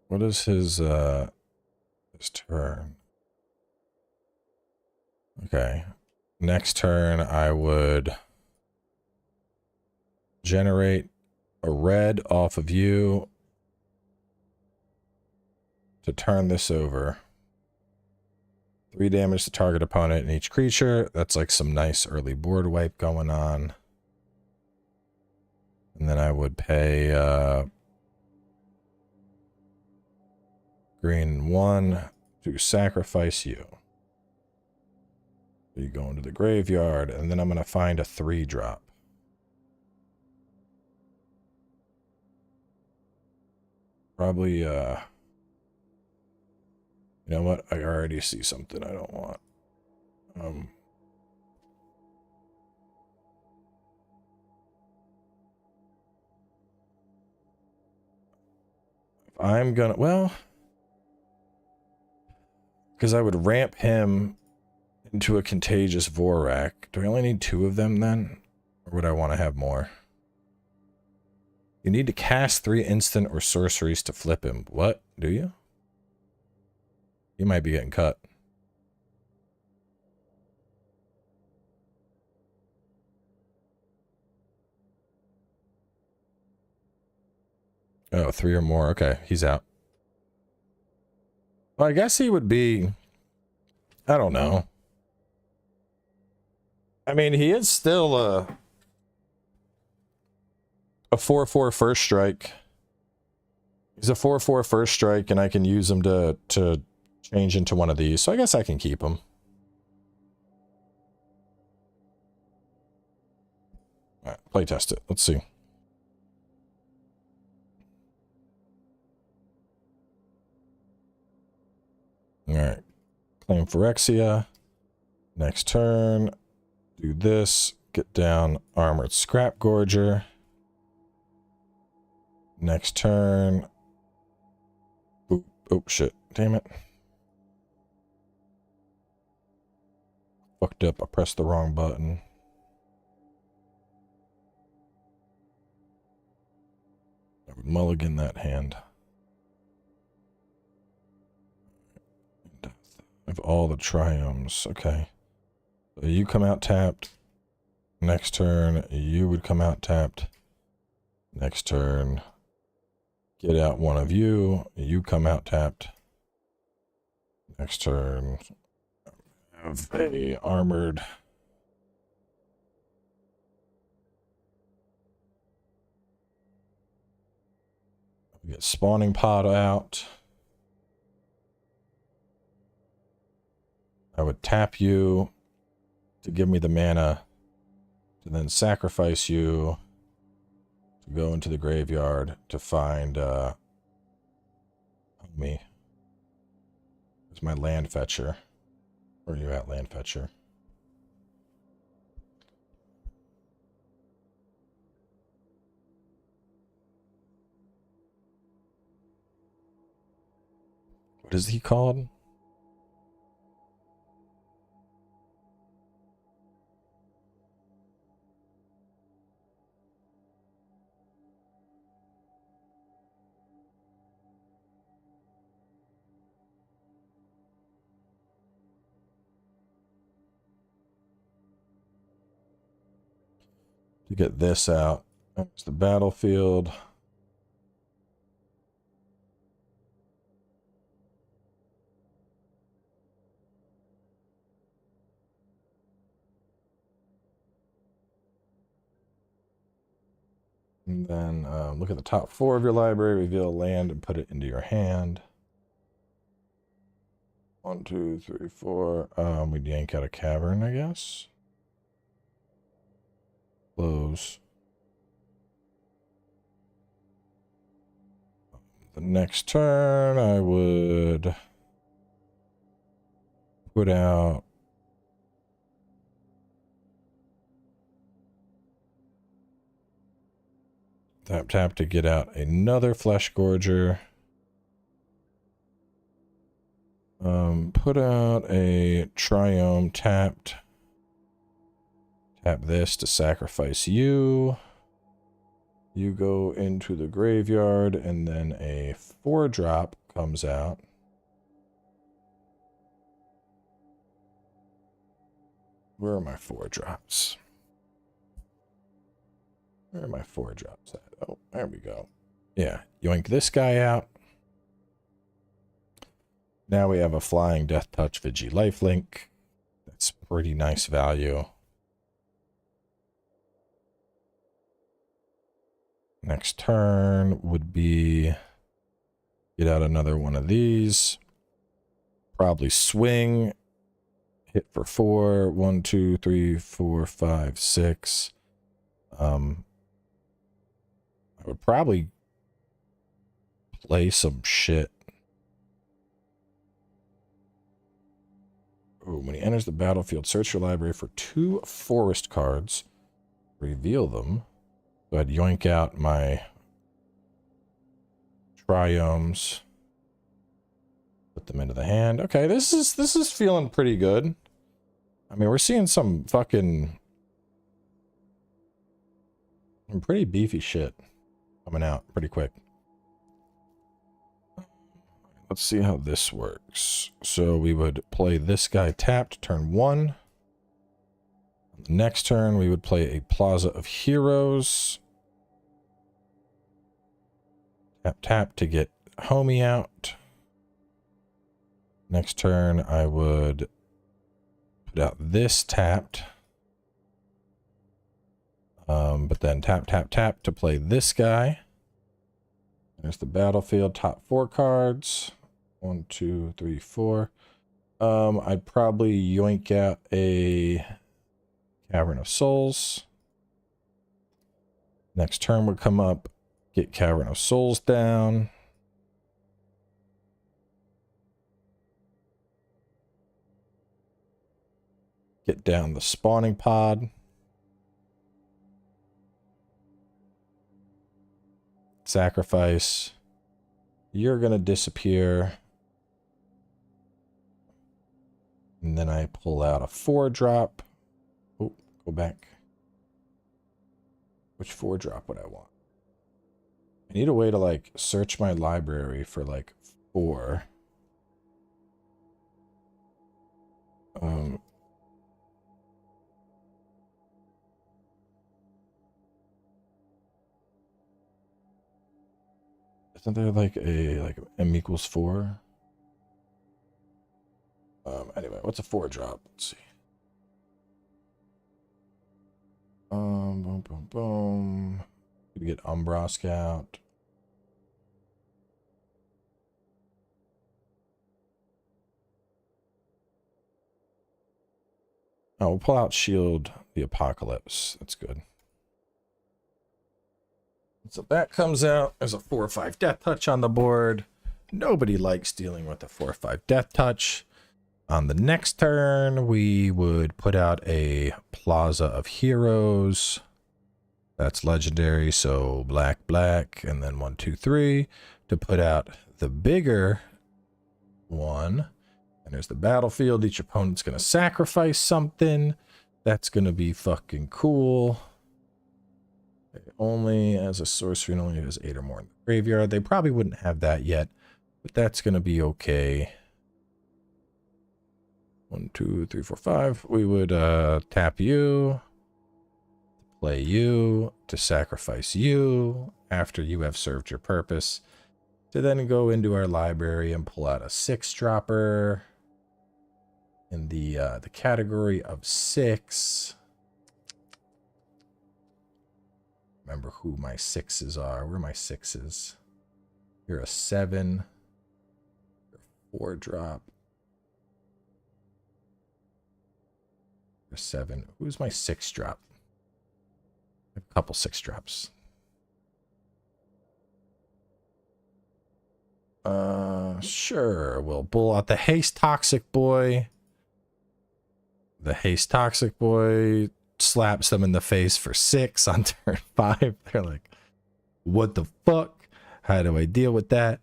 What is his turn? Okay. Next turn, I would generate a red off of you to turn this over. 3 damage to target opponent and each creature. That's like some nice early board wipe going on. And then I would pay green 1 to sacrifice you. You go into the graveyard, and then I'm going to find a 3-drop. Probably, you know what? I already see something I don't want. I'm gonna, well, because I would ramp him into a contagious Vorak. Do I only need 2 of them then? Or would I want to have more? You need to cast 3 instant or sorceries to flip him. What? Do you? You might be getting cut. Oh, 3 or more. Okay, he's out. Well, I guess he would be... I don't know. I mean, he is still a 4/4 first strike. He's a 4/4 first strike, and I can use him to change into one of these. So I guess I can keep him. All right, play test it. Let's see. All right, claim Phyrexia. Next turn. Do this, get down Armored Scrap Gorger. Next turn. Oop, oh shit, damn it. Fucked up, I pressed the wrong button. I would mulligan that hand. Of all the triomes, okay. You come out tapped. Next turn, you would come out tapped. Next turn, get out one of you. You come out tapped. Next turn, have a armored. We get spawning pod out. I would tap you to give me the mana to then sacrifice you to go into the graveyard to find me. It's my land fetcher. Where are you at, land fetcher? What is he called? To get this out. That's the battlefield. And then look at the top 4 of your library, reveal a land, and put it into your hand. 1, 2, 3, 4. We'd yank out a cavern, I guess. Close. The next turn, I would put out tap to get out another Flesh Gorger. Put out a Triome tapped. Tap this to sacrifice you. You go into the graveyard, and then a 4-drop comes out. Where are my 4-drops? Where are my 4-drops at? Oh, there we go. Yeah, yoink this guy out. Now we have a Flying Death Touch Vigi Lifelink. That's pretty nice value. Next turn would be get out another one of these. Probably swing. Hit for 4. 1, 2, 3, 4, 5, 6. I would probably play some shit. Ooh, when he enters the battlefield, search your library for 2 forest cards. Reveal them. So I'd yoink out my Triomes. Put them into the hand. Okay, this is feeling pretty good. I mean, we're seeing some pretty beefy shit coming out pretty quick. Let's see how this works. So we would play this guy tapped turn 1. The next turn we would play a Plaza of Heroes. Tap to get homie out. Next turn I would put out this tapped. But then tap to play this guy. There's the battlefield, top 4 cards. 1, 2, 3, 4. I'd probably yoink out a Cavern of Souls. Next turn would come up, get Cavern of Souls down. Get down the spawning pod. Sacrifice. You're going to disappear. And then I pull out a 4-drop. Oh, go back. Which 4-drop would I want? I need a way to, like, search my library for, like, 4. Isn't there like M equals 4? Anyway, what's a 4 drop? Let's see. Boom, boom, boom. We get Umbrosk out. Oh, we'll pull out Shield the Apocalypse. That's good. So that comes out. There's a 4/5 Death Touch on the board. Nobody likes dealing with a 4/5 Death Touch. On the next turn, we would put out a Plaza of Heroes. That's legendary, so black, black, and then 1, 2, 3 to put out the bigger one. And there's the battlefield. Each opponent's going to sacrifice something. That's going to be fucking cool. Only as a sorcery, and only has 8 or more in the graveyard. They probably wouldn't have that yet, but that's going to be okay. 1, 2, 3, 4, 5. We would tap you, play you, to sacrifice you after you have served your purpose, to then go into our library and pull out a 6-dropper in the category of 6. Remember who my 6s are. Where are my 6s? You're a 7. You're a 4-drop. You're a 7. Who's my 6-drop? I have a couple 6-drops. Sure. We'll pull out the Haste Toxic Boy. The Haste Toxic Boy slaps them in the face for 6 on turn 5. They're like, what the fuck? How do I deal with that?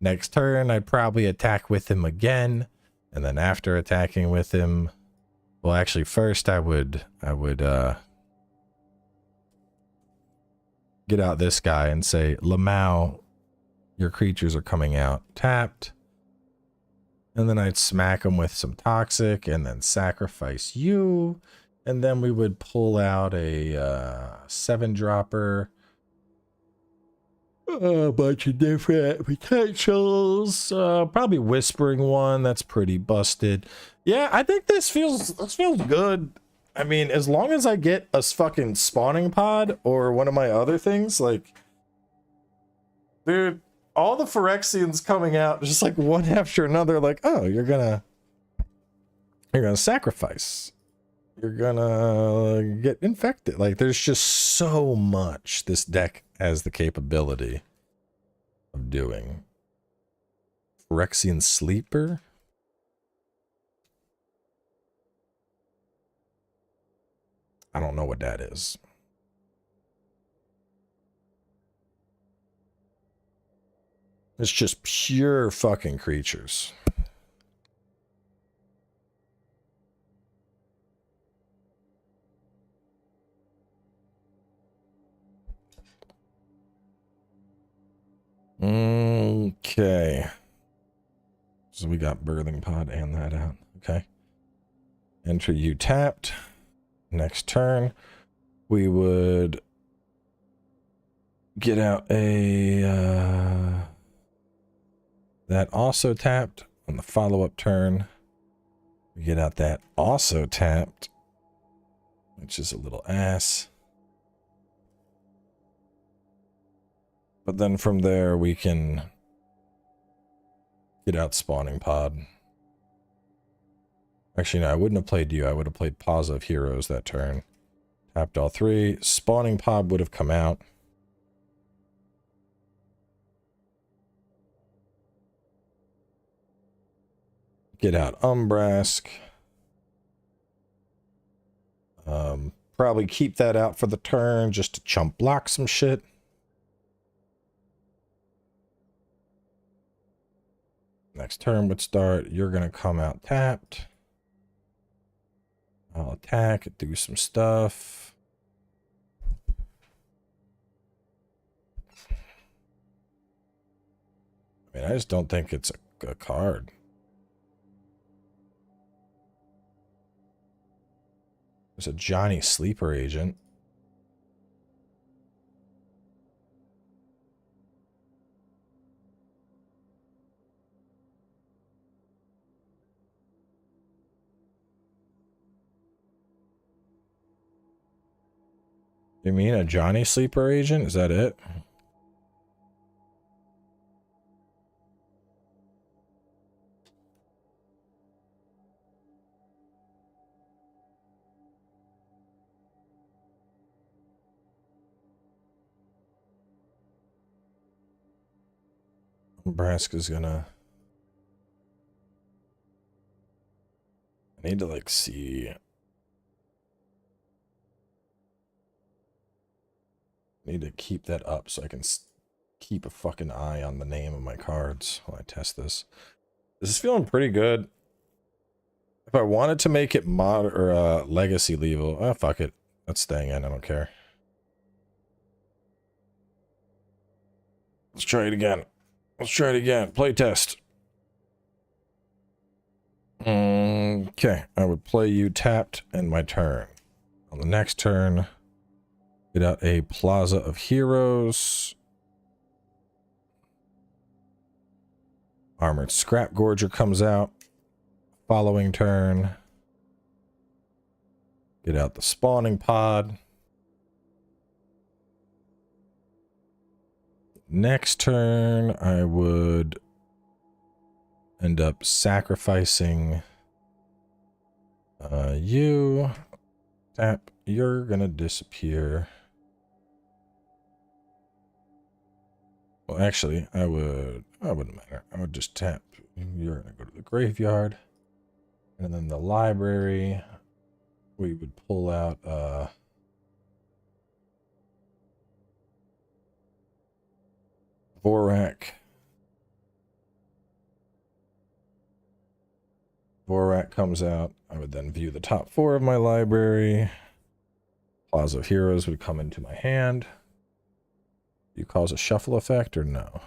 Next turn, I'd probably attack with him again. And then after attacking with him, well, actually, first I would get out this guy and say, Lamau, your creatures are coming out tapped. And then I'd smack them with some toxic and then sacrifice you. And then we would pull out a 7-dropper. A bunch of different potentials. Probably Whispering one. That's pretty busted. Yeah, I think this feels good. I mean, as long as I get a fucking spawning pod or one of my other things, like, dude, all the Phyrexians coming out just like one after another, like, oh, you're gonna sacrifice. You're gonna get infected. Like, there's just so much this deck has the capability of doing. Phyrexian Sleeper. I don't know what that is. It's just pure fucking creatures. Okay. So we got Birthing Pod and that out. Okay. Enter you tapped. Next turn, we would get out a that also tapped. On the follow-up turn, we get out that also tapped, which is a little ass. But then from there, we can get out Spawning Pod. Actually, no, I wouldn't have played you. I would have played Plaza of Heroes that turn. Tapped all 3. Spawning Pod would have come out. Get out Umbrask. Probably keep that out for the turn just to chump block some shit. Next turn would start. You're going to come out tapped. I'll attack, do some stuff. I mean, I just don't think it's a card. There's a Johnny Sleeper Agent. You mean a Johnny Sleeper agent? Is that it? Nebraska's gonna... I need to like see... Need to keep that up so I can keep a fucking eye on the name of my cards while I test this. This is feeling pretty good. If I wanted to make it mod or legacy level, oh fuck it. That's staying in, I don't care. Let's try it again. Let's try it again. Play test. Okay, I would play you tapped and my turn. On the next turn, get out a Plaza of Heroes. Armored Scrap Gorger comes out. Following turn, get out the Spawning Pod. Next turn, I would end up sacrificing you. Tap, you're gonna disappear. Well, actually, I wouldn't matter. I would just tap. You're gonna go to the graveyard. And then the library, we would pull out Vorak. Vorak comes out. I would then view the top 4 of my library. Plaza of Heroes would come into my hand. You cause a shuffle effect or no?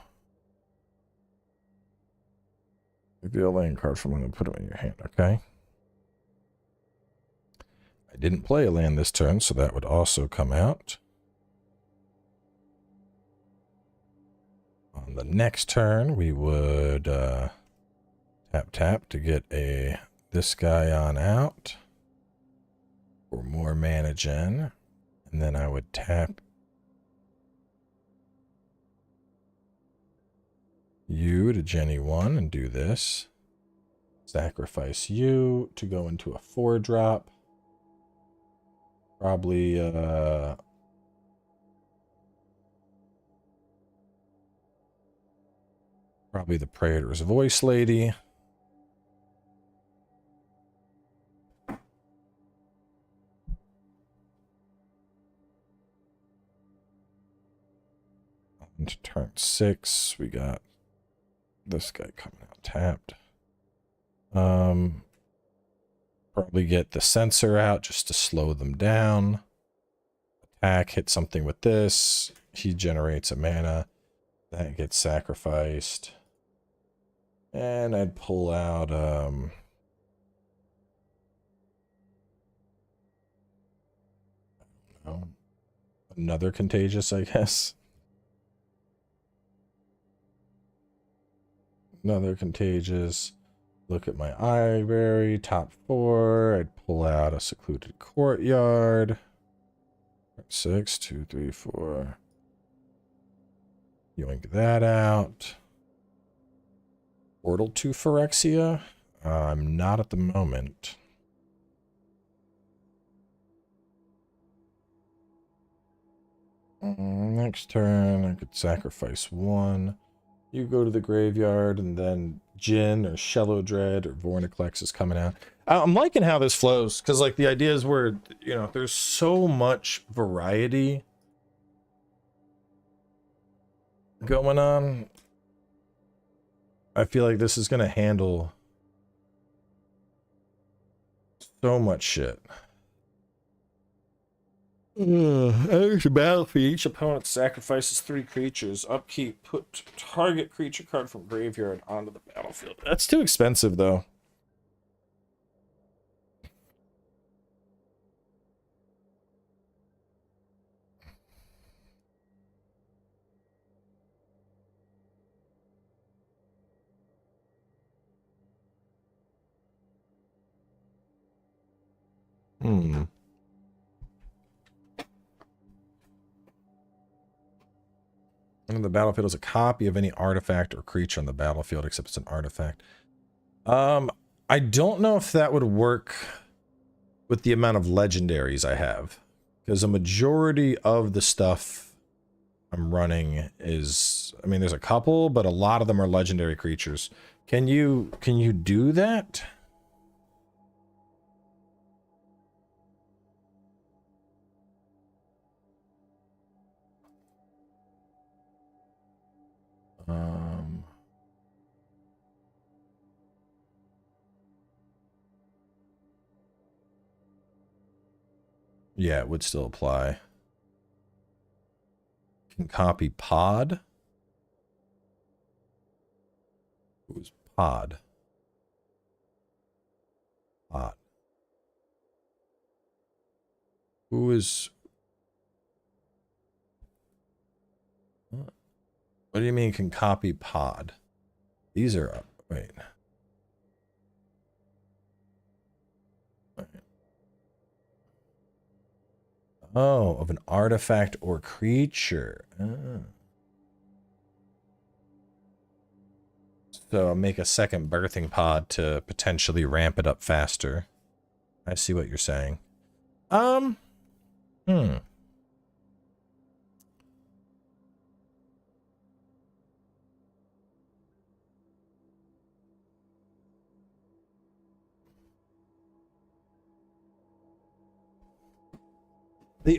Reveal a land card from one and put it in your hand, okay? I didn't play a land this turn, so that would also come out. On the next turn, we would tap to get this guy on out for more mana gen. And then I would tap you to Jenny 1 and do this. Sacrifice you to go into a 4-drop. Probably the Praetor's Voice Lady. On to turn 6, we got this guy coming out tapped. Probably get the sensor out just to slow them down. Attack, hit something with this. He generates a mana. That gets sacrificed. And I'd pull out another Contagious, I guess. Another Contagious. Look at my library, top 4. I'd pull out a Secluded Courtyard. 6, 2, 3, 4. Yoink that out. Portal to Phyrexia? I'm not at the moment. Next turn, I could sacrifice 1. You go to the graveyard, and then Jin or Shellowdread or Vornaclex is coming out. I'm liking how this flows, because like the idea is where, you know, there's so much variety going on. I feel like this is going to handle so much shit. Enters the battlefield. Each opponent sacrifices 3 creatures. Upkeep. Put target creature card from graveyard onto the battlefield. That's too expensive, though. And the battlefield is a copy of any artifact or creature on the battlefield, except it's an artifact. I don't know if that would work with the amount of legendaries I have, because a majority of the stuff I'm running is, I mean, there's a couple, but a lot of them are legendary creatures. Can you do that? Yeah, it would still apply. Can copy pod. Who's pod? Pod. Who is... What do you mean can copy pod? These are... Wait. Oh, of an artifact or creature. Oh. So I'll make a second birthing pod to potentially ramp it up faster. I see what you're saying.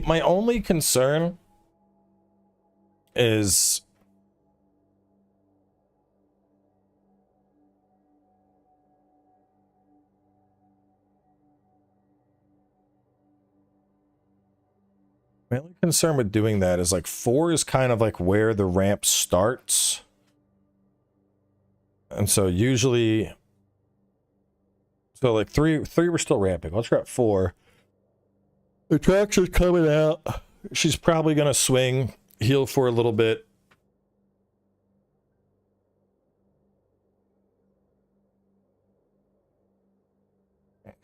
My only concern is my only concern with doing that is like 4 is kind of like where the ramp starts. And so usually, so like 3 we're still ramping. Let's grab 4. The tractor's coming out. She's probably going to swing, heal for a little bit.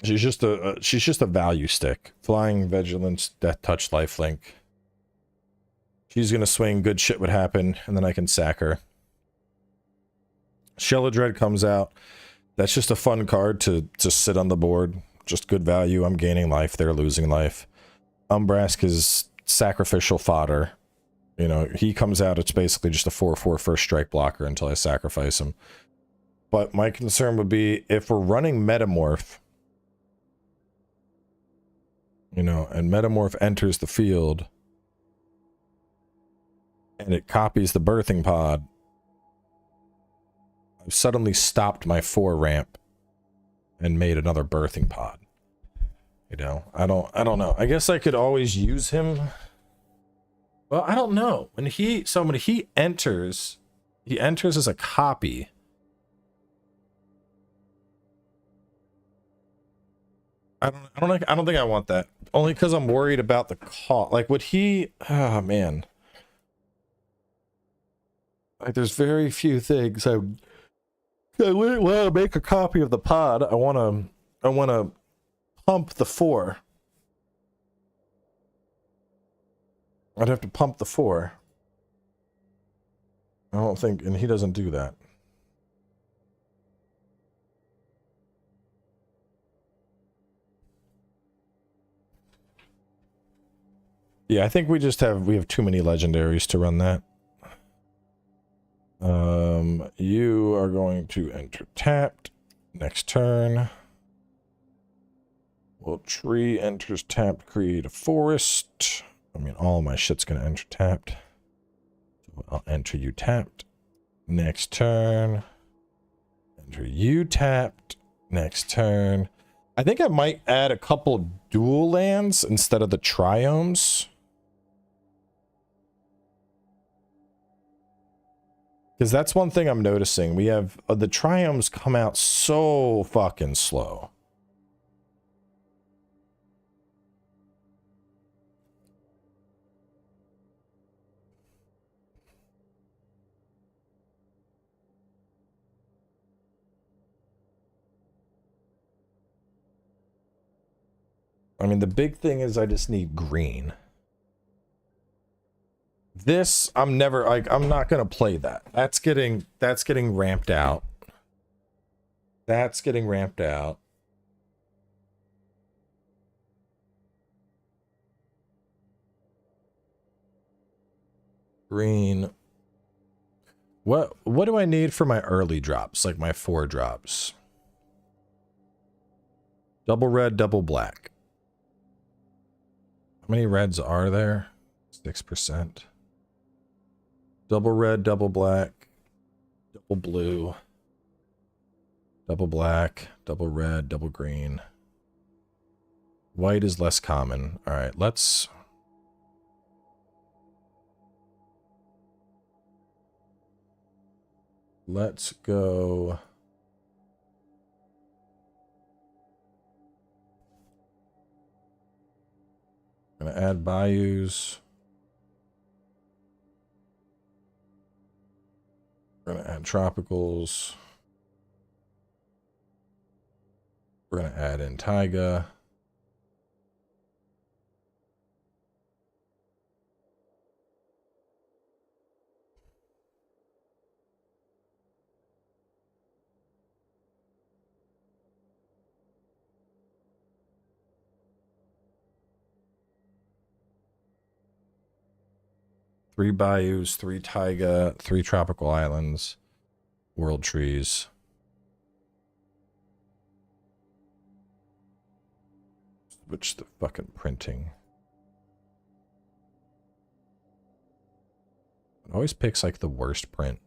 She's just a value stick. Flying, Vigilance, Death Touch, Lifelink. She's going to swing, good shit would happen, and then I can sack her. Shell of Dread comes out. That's just a fun card to sit on the board. Just good value. I'm gaining life, they're losing life. Umbrask is sacrificial fodder. You know, he comes out, it's basically just a 4/4 first strike blocker until I sacrifice him. But my concern would be if we're running Metamorph, you know, and Metamorph enters the field and it copies the birthing pod, I've suddenly stopped my 4 ramp and made another birthing pod. You know, I don't know. I guess I could always use him. Well, I don't know. When he enters as a copy. I don't think I want that. Only because I'm worried about the cost. Like, would he? Oh man. Like, there's very few things I wouldn't want to make a copy of the pod. I want to pump the 4. I'd have to pump the 4. I don't think, and he doesn't do that. Yeah, I think we have too many legendaries to run that. You are going to enter tapped next turn. Well, tree enters tapped, create a forest. I mean, all my shit's gonna enter tapped. So I'll enter you tapped. Next turn. Enter you tapped. Next turn. I think I might add a couple dual lands instead of the triomes. Because that's one thing I'm noticing. We have the triomes come out so fucking slow. I mean, the big thing is I just need green. This, I'm never, like, I'm not gonna play that. That's getting ramped out. That's getting ramped out. Green. What do I need for my early drops, like my 4 drops? Double red, double black. How many reds are there? 6%. Double red, double black, double blue, double black, double red, double green. White is less common. All right, let's go. I'm gonna add bayous. We're gonna add tropicals. We're gonna add in taiga. Three bayous, 3 taiga, 3 tropical islands, world trees. Switch the fucking printing. It always picks like the worst print.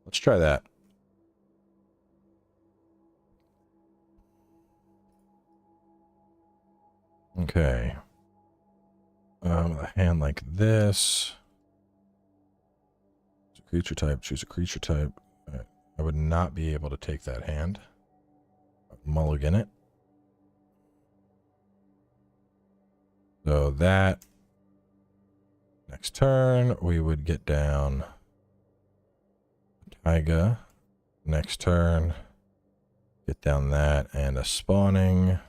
Let's try that. Okay. A hand like this. It's a creature type. Choose a creature type. I would not be able to take that hand. Mulligan it. So that. Next turn, we would get down taiga. Next turn, get down that and a spawning.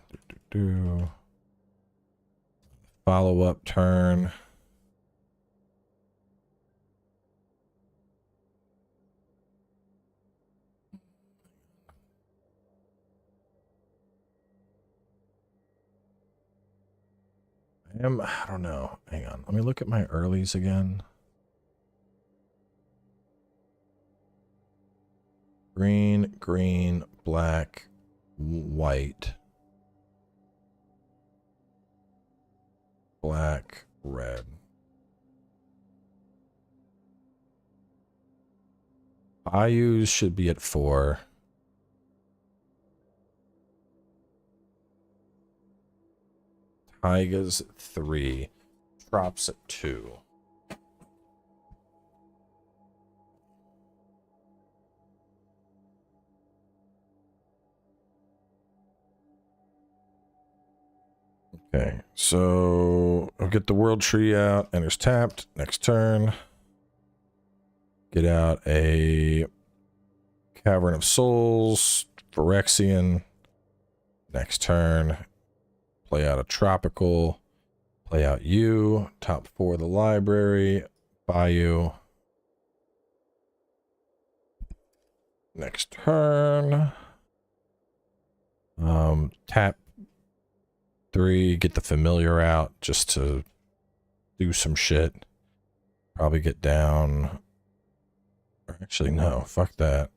Follow-up turn. I don't know. Hang on. Let me look at my earlies again. Green, green, black, white. Black, red. Bayous should be at 4. Taiga's 3. Drops at 2. Okay, so I'll get the world tree out. Enters tapped. Next turn. Get out a Cavern of Souls. Phyrexian. Next turn. Play out a tropical. Play out you. Top 4 of the library. Bayou. Next turn. Tap 3, get the familiar out just to do some shit. Probably get down. Actually, no, fuck that.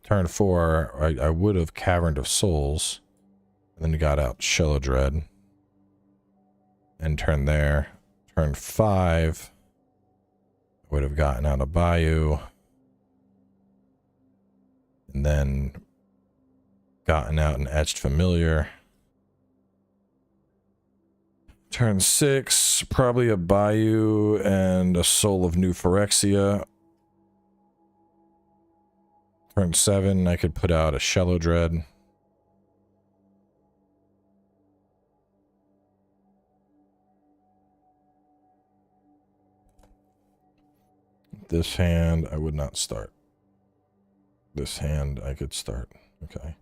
Turn 4, I would have Cavern of Souls. And then got out Shallow Dread. And turn there. Turn 5. Would have gotten out a Bayou. And then gotten out an Etched Familiar. Turn 6, probably a Bayou and a Soul of New Phyrexia. Turn 7, I could put out a Shallow Dread. This hand, I would not start. this hand I could start. Okay.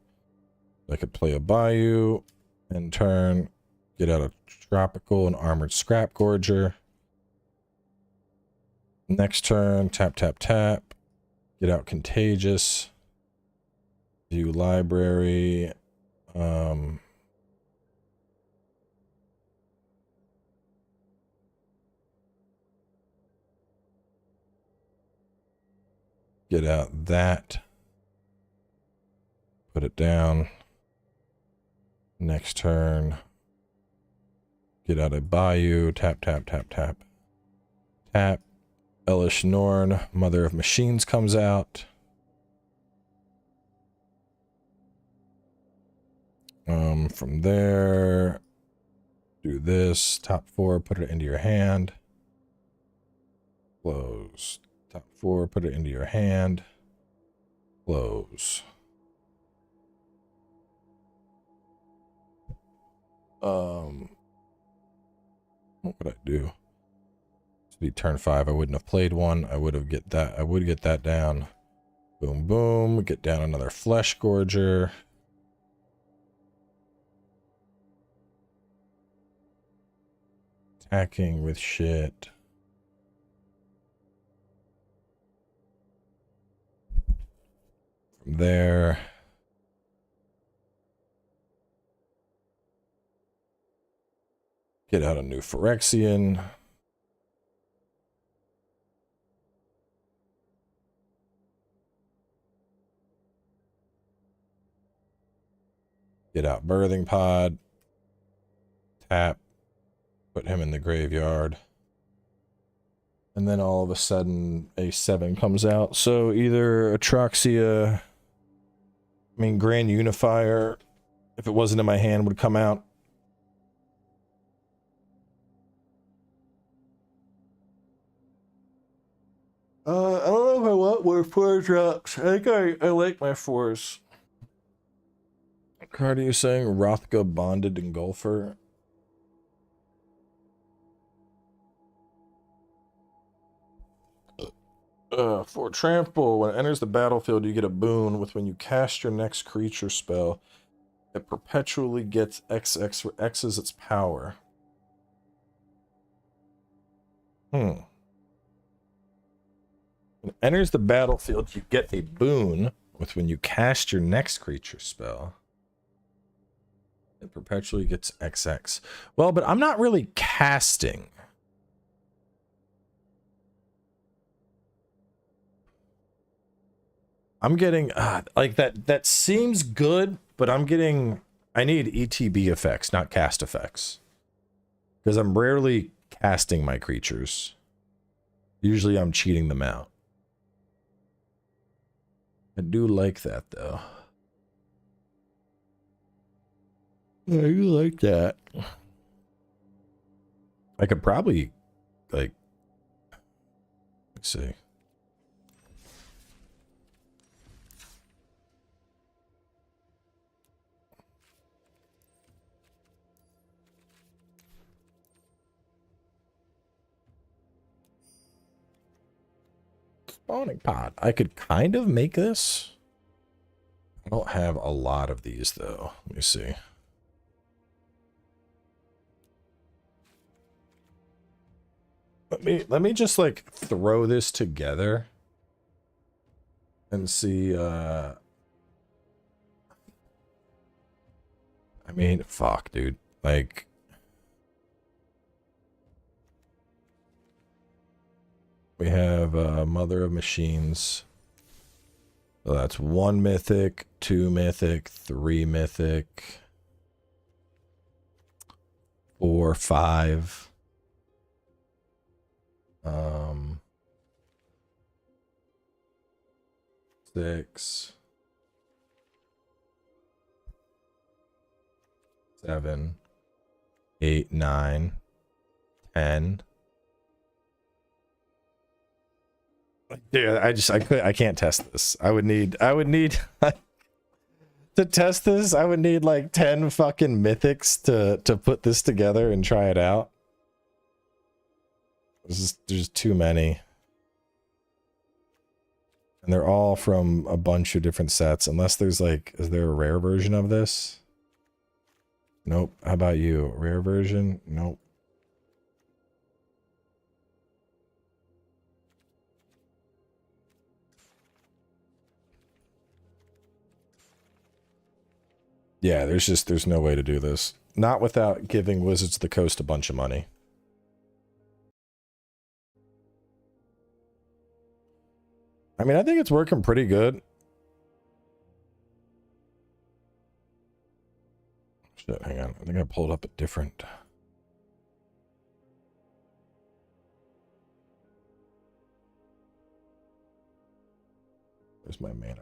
I could play a Bayou and turn, get out a Tropical and Armored Scrap Gorger. Next turn, tap, tap, tap. Get out Contagious. Do Library. Get out that. Put it down. Next turn. Get out a Bayou. Tap, tap, tap, tap. Tap. Elish Norn, Mother of Machines comes out. From there, do this. Top 4, put it into your hand. Close. Top 4, put it into your hand. Close. What would I do? Be turn 5. I wouldn't have played one. I would get that down. Boom, boom. Get down another Flesh Gorger. Attacking with shit. From there. Get out a new Phyrexian. Get out Birthing Pod. Tap. Put him in the graveyard. And then all of a sudden a 7 comes out. So either Atroxia, Grand Unifier, if it wasn't in my hand, would come out. I don't know if I want more 4 drops. I think I like my 4s. Card are you saying? Rothga Bonded Engulfer. For trample, when it enters the battlefield, you get a boon with when you cast your next creature spell. It perpetually gets XX for X is its power. When it enters the battlefield, you get a boon with when you cast your next creature spell. It perpetually gets XX. Well, but I'm not really casting. I'm getting like that seems good, but I'm getting I need ETB effects, not cast effects. Because I'm rarely casting my creatures. Usually I'm cheating them out. I do like that though. I do like that. I could probably like let's see. Spawning pod. I could kind of make this. I don't have a lot of these though. Let me see. Let me just like throw this together and see I mean, fuck, dude. Like we have Mother of Machines. So that's 1 mythic, 2 mythic, 3 mythic, 4, 5. 6, 7, 8, 9, 10. Dude, I can't test this. I would need to test this. I would need like 10 fucking mythics to put this together and try it out. There's too many. And they're all from a bunch of different sets. Unless there's like, is there a rare version of this? Nope. How about you? Rare version? Nope. Yeah, there's no way to do this. Not without giving Wizards of the Coast a bunch of money. I mean, I think it's working pretty good. Shit, hang on. I think I pulled up a different... Where's my mana?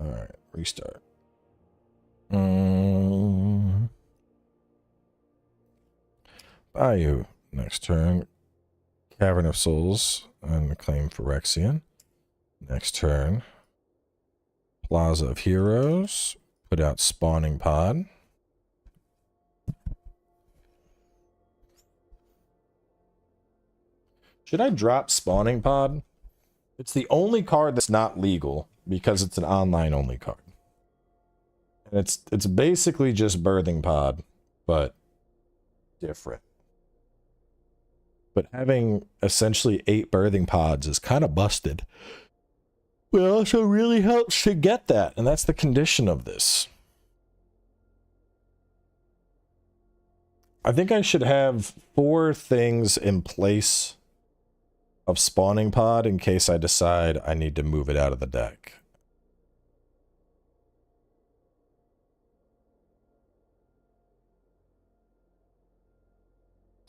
Alright, restart. Bayou. Next turn. Cavern of Souls and claim Phyrexian. Next turn. Plaza of Heroes. Put out Spawning Pod. Should I drop Spawning Pod? It's the only card that's not legal because it's an online only card. And it's basically just Birthing Pod, but different. But having essentially 8 birthing pods is kind of busted. But it also really helps to get that, and that's the condition of this. I think I should have 4 things in place of spawning pod in case I decide I need to move it out of the deck.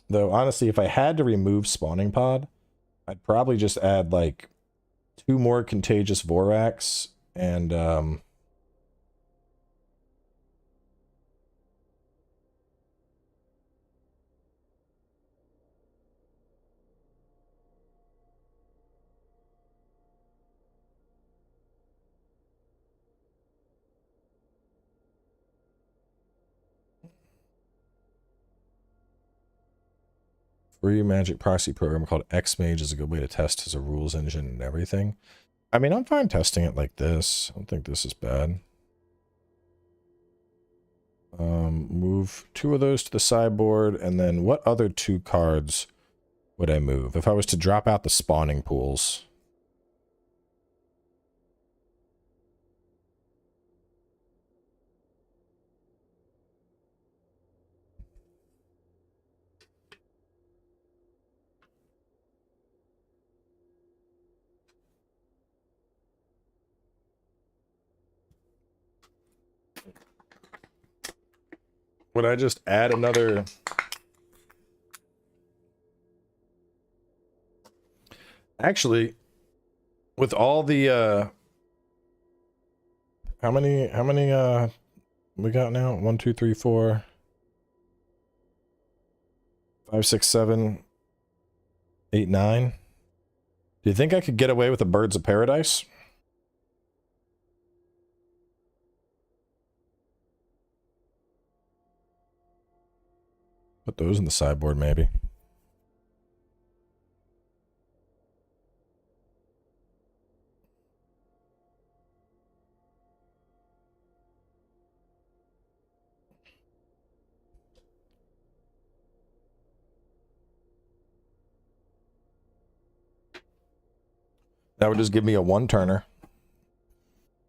Though, honestly, if I had to remove Spawning Pod, I'd probably just add, like, 2 more Contagious Vorax and, free magic proxy program called X-Mage is a good way to test as a rules engine and everything. I mean, I'm fine testing it like this. I don't think this is bad. Move 2 of those to the sideboard, and then what other 2 cards would I move? If I was to drop out the spawning pools. Would I just add another... Actually, with all the, how many, we got now? 1, 2, 3, 4, 5, 6, 7, 8, 9. Do you think I could get away with the Birds of Paradise? Put those in the sideboard, maybe. That would just give me a 1-turner.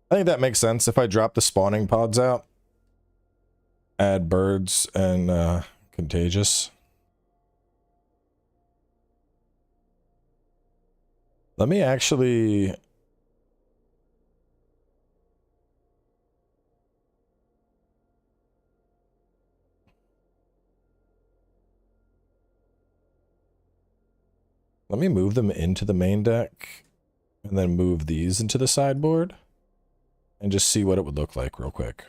I think that makes sense. If I drop the spawning pods out, add birds and contagious. Let me actually... Let me move them into the main deck and then move these into the sideboard and just see what it would look like real quick.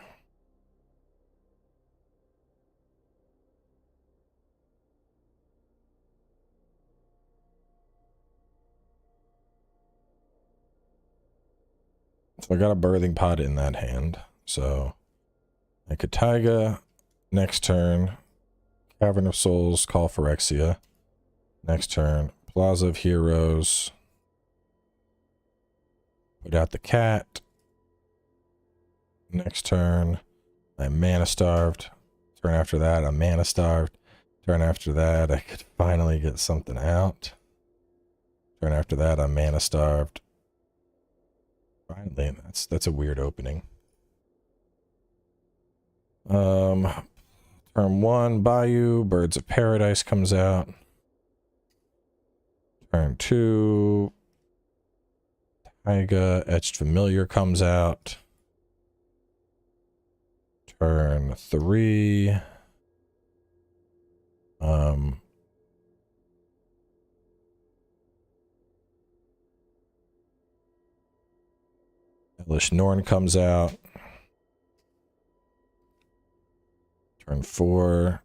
So I got a birthing pod in that hand. So I could Taiga next turn, Cavern of Souls, call Phyrexia. Next turn, Plaza of Heroes. Put out the cat. Next turn, I'm mana starved. Turn after that, I'm mana starved. Turn after that, I could finally get something out. Turn after that, I'm mana starved. Finally, that's a weird opening. Turn 1, Bayou, Birds of Paradise comes out. Turn 2, Taiga, Etched Familiar comes out. Turn 3, Elish Norn comes out. Turn 4,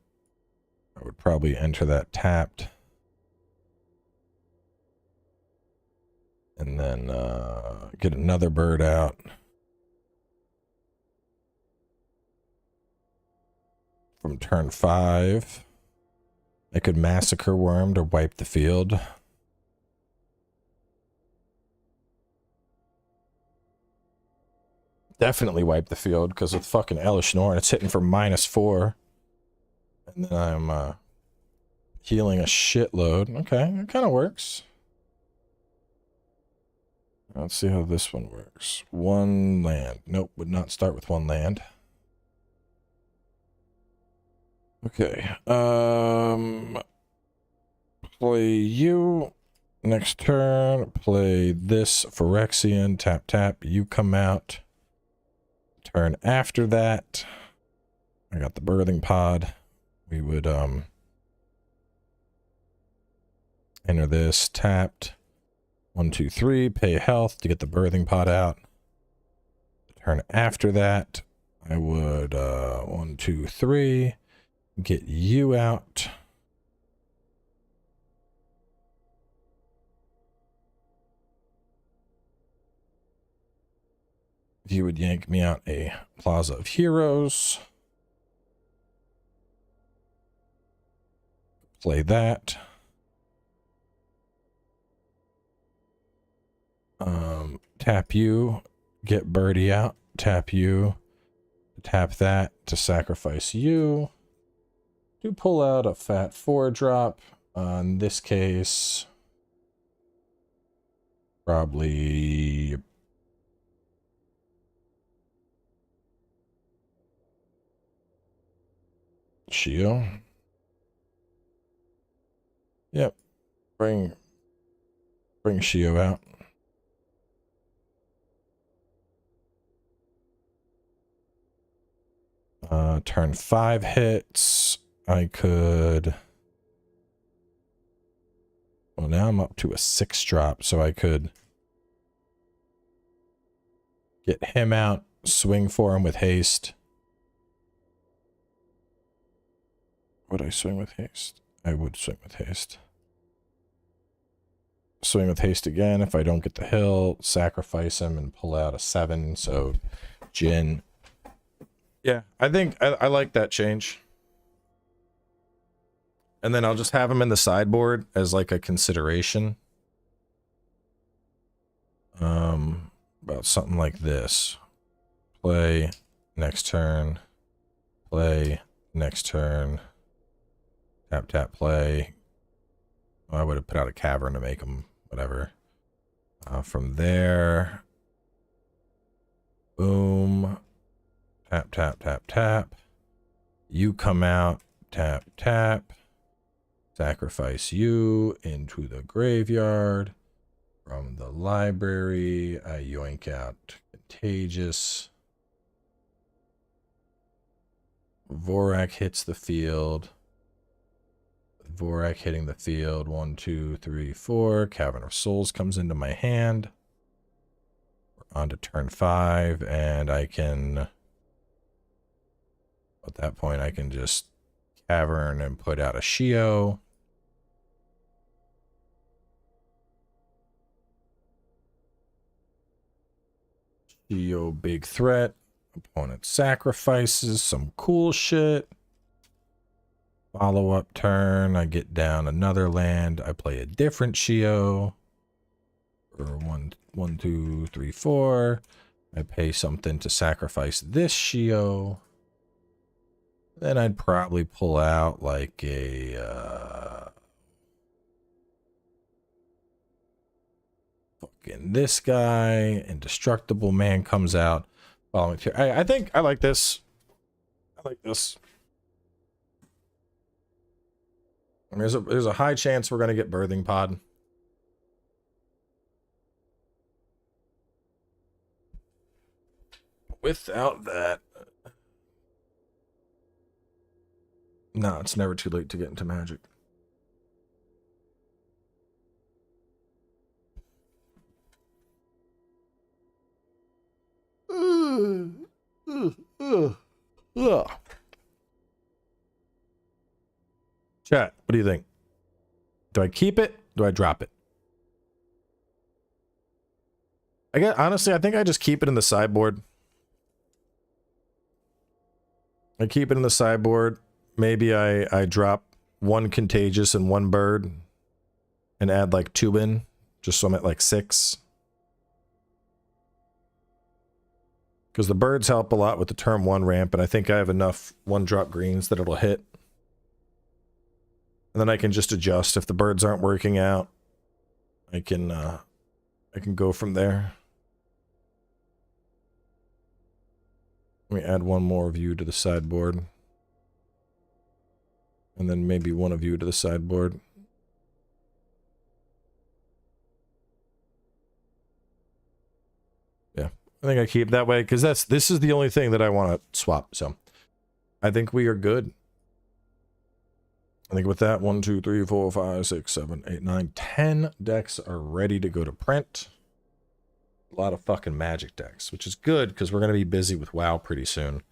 I would probably enter that tapped. And then get another bird out. From turn 5, I could Massacre Worm to wipe the field. Definitely wipe the field, because with fucking Elish Norn, it's hitting for -4. And then I'm healing a shitload. Okay, it kind of works. Let's see how this one works. 1 land. Nope, would not start with 1 land. Okay. Play you. Next turn, play this Phyrexian. Tap, tap. You come out. Turn after that, I got the birthing pod. We would enter this tapped. 1, 2, 3. Pay health to get the birthing pod out. Turn after that, I would 1, 2, 3. Get you out. You would yank me out a Plaza of Heroes. Play that. Tap you. Get Birdie out. Tap you. Tap that to sacrifice you. Do pull out a fat 4-drop. In this case, probably Shio. Yep. Bring Shio out. Turn 5 hits. I could. Well, now I'm up to a 6-drop, so I could get him out, swing for him with haste. Would I swing with haste? I would swing with haste. Swing with haste again. If I don't get the hill, sacrifice him and pull out a 7. So, Jin. Yeah, I think I like that change. And then I'll just have him in the sideboard as like a consideration. About something like this. Play next turn. Play next turn. Tap, tap, play. Oh, I would have put out a cavern to make him whatever. From there. Boom. Tap, tap, tap, tap. You come out. Tap, tap. Sacrifice you into the graveyard. From the library, I yoink out Contagious. Vorak hits the field. Vorak hitting the field. 1, 2, 3, 4. Cavern of Souls comes into my hand. We're on to turn 5, and I can. At that point, I can just cavern and put out a Shio. Shio, big threat. Opponent sacrifices some cool shit. Follow-up turn, I get down another land. I play a different Shio. Or 1, 2, 3, 4. I pay something to sacrifice this Shio. Then I'd probably pull out like a fucking this guy. Indestructible Man comes out. Following here. I think I like this. I like this. There's a high chance we're gonna get Birthing Pod. Without that, no, it's never too late to get into Magic. Chat, what do you think? Do I keep it? Do I drop it? Honestly, I think I just keep it in the sideboard. I keep it in the sideboard. Maybe I drop 1 Contagious and 1 Bird and add like 2 in, just so I'm at like 6. Because the birds help a lot with the turn 1 ramp, and I think I have enough 1-drop greens that it'll hit. And then I can just adjust if the birds aren't working out. I can go from there. Let me add 1 more view to the sideboard. And then maybe 1 view to the sideboard. Yeah, I think I keep it that way because this is the only thing that I want to swap. So I think we are good. I think with that, 1, 2, 3, 4, 5, 6, 7, 8, 9, 10 decks are ready to go to print. A lot of fucking Magic decks, which is good because we're going to be busy with WoW pretty soon.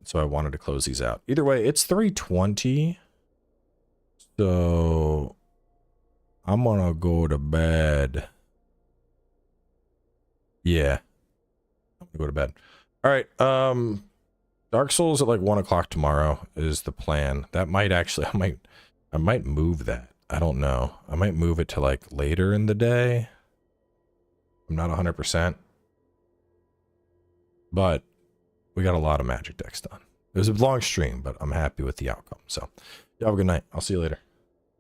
So I wanted to close these out. Either way, it's 3:20. So I'm going to go to bed. Yeah. I'm going to go to bed. All right. Dark Souls at like 1 o'clock tomorrow is the plan. That might actually, I might move that. I don't know. I might move it to like later in the day. I'm not 100%. But we got a lot of Magic decks done. It was a long stream, but I'm happy with the outcome. So, y'all have a good night. I'll see you later.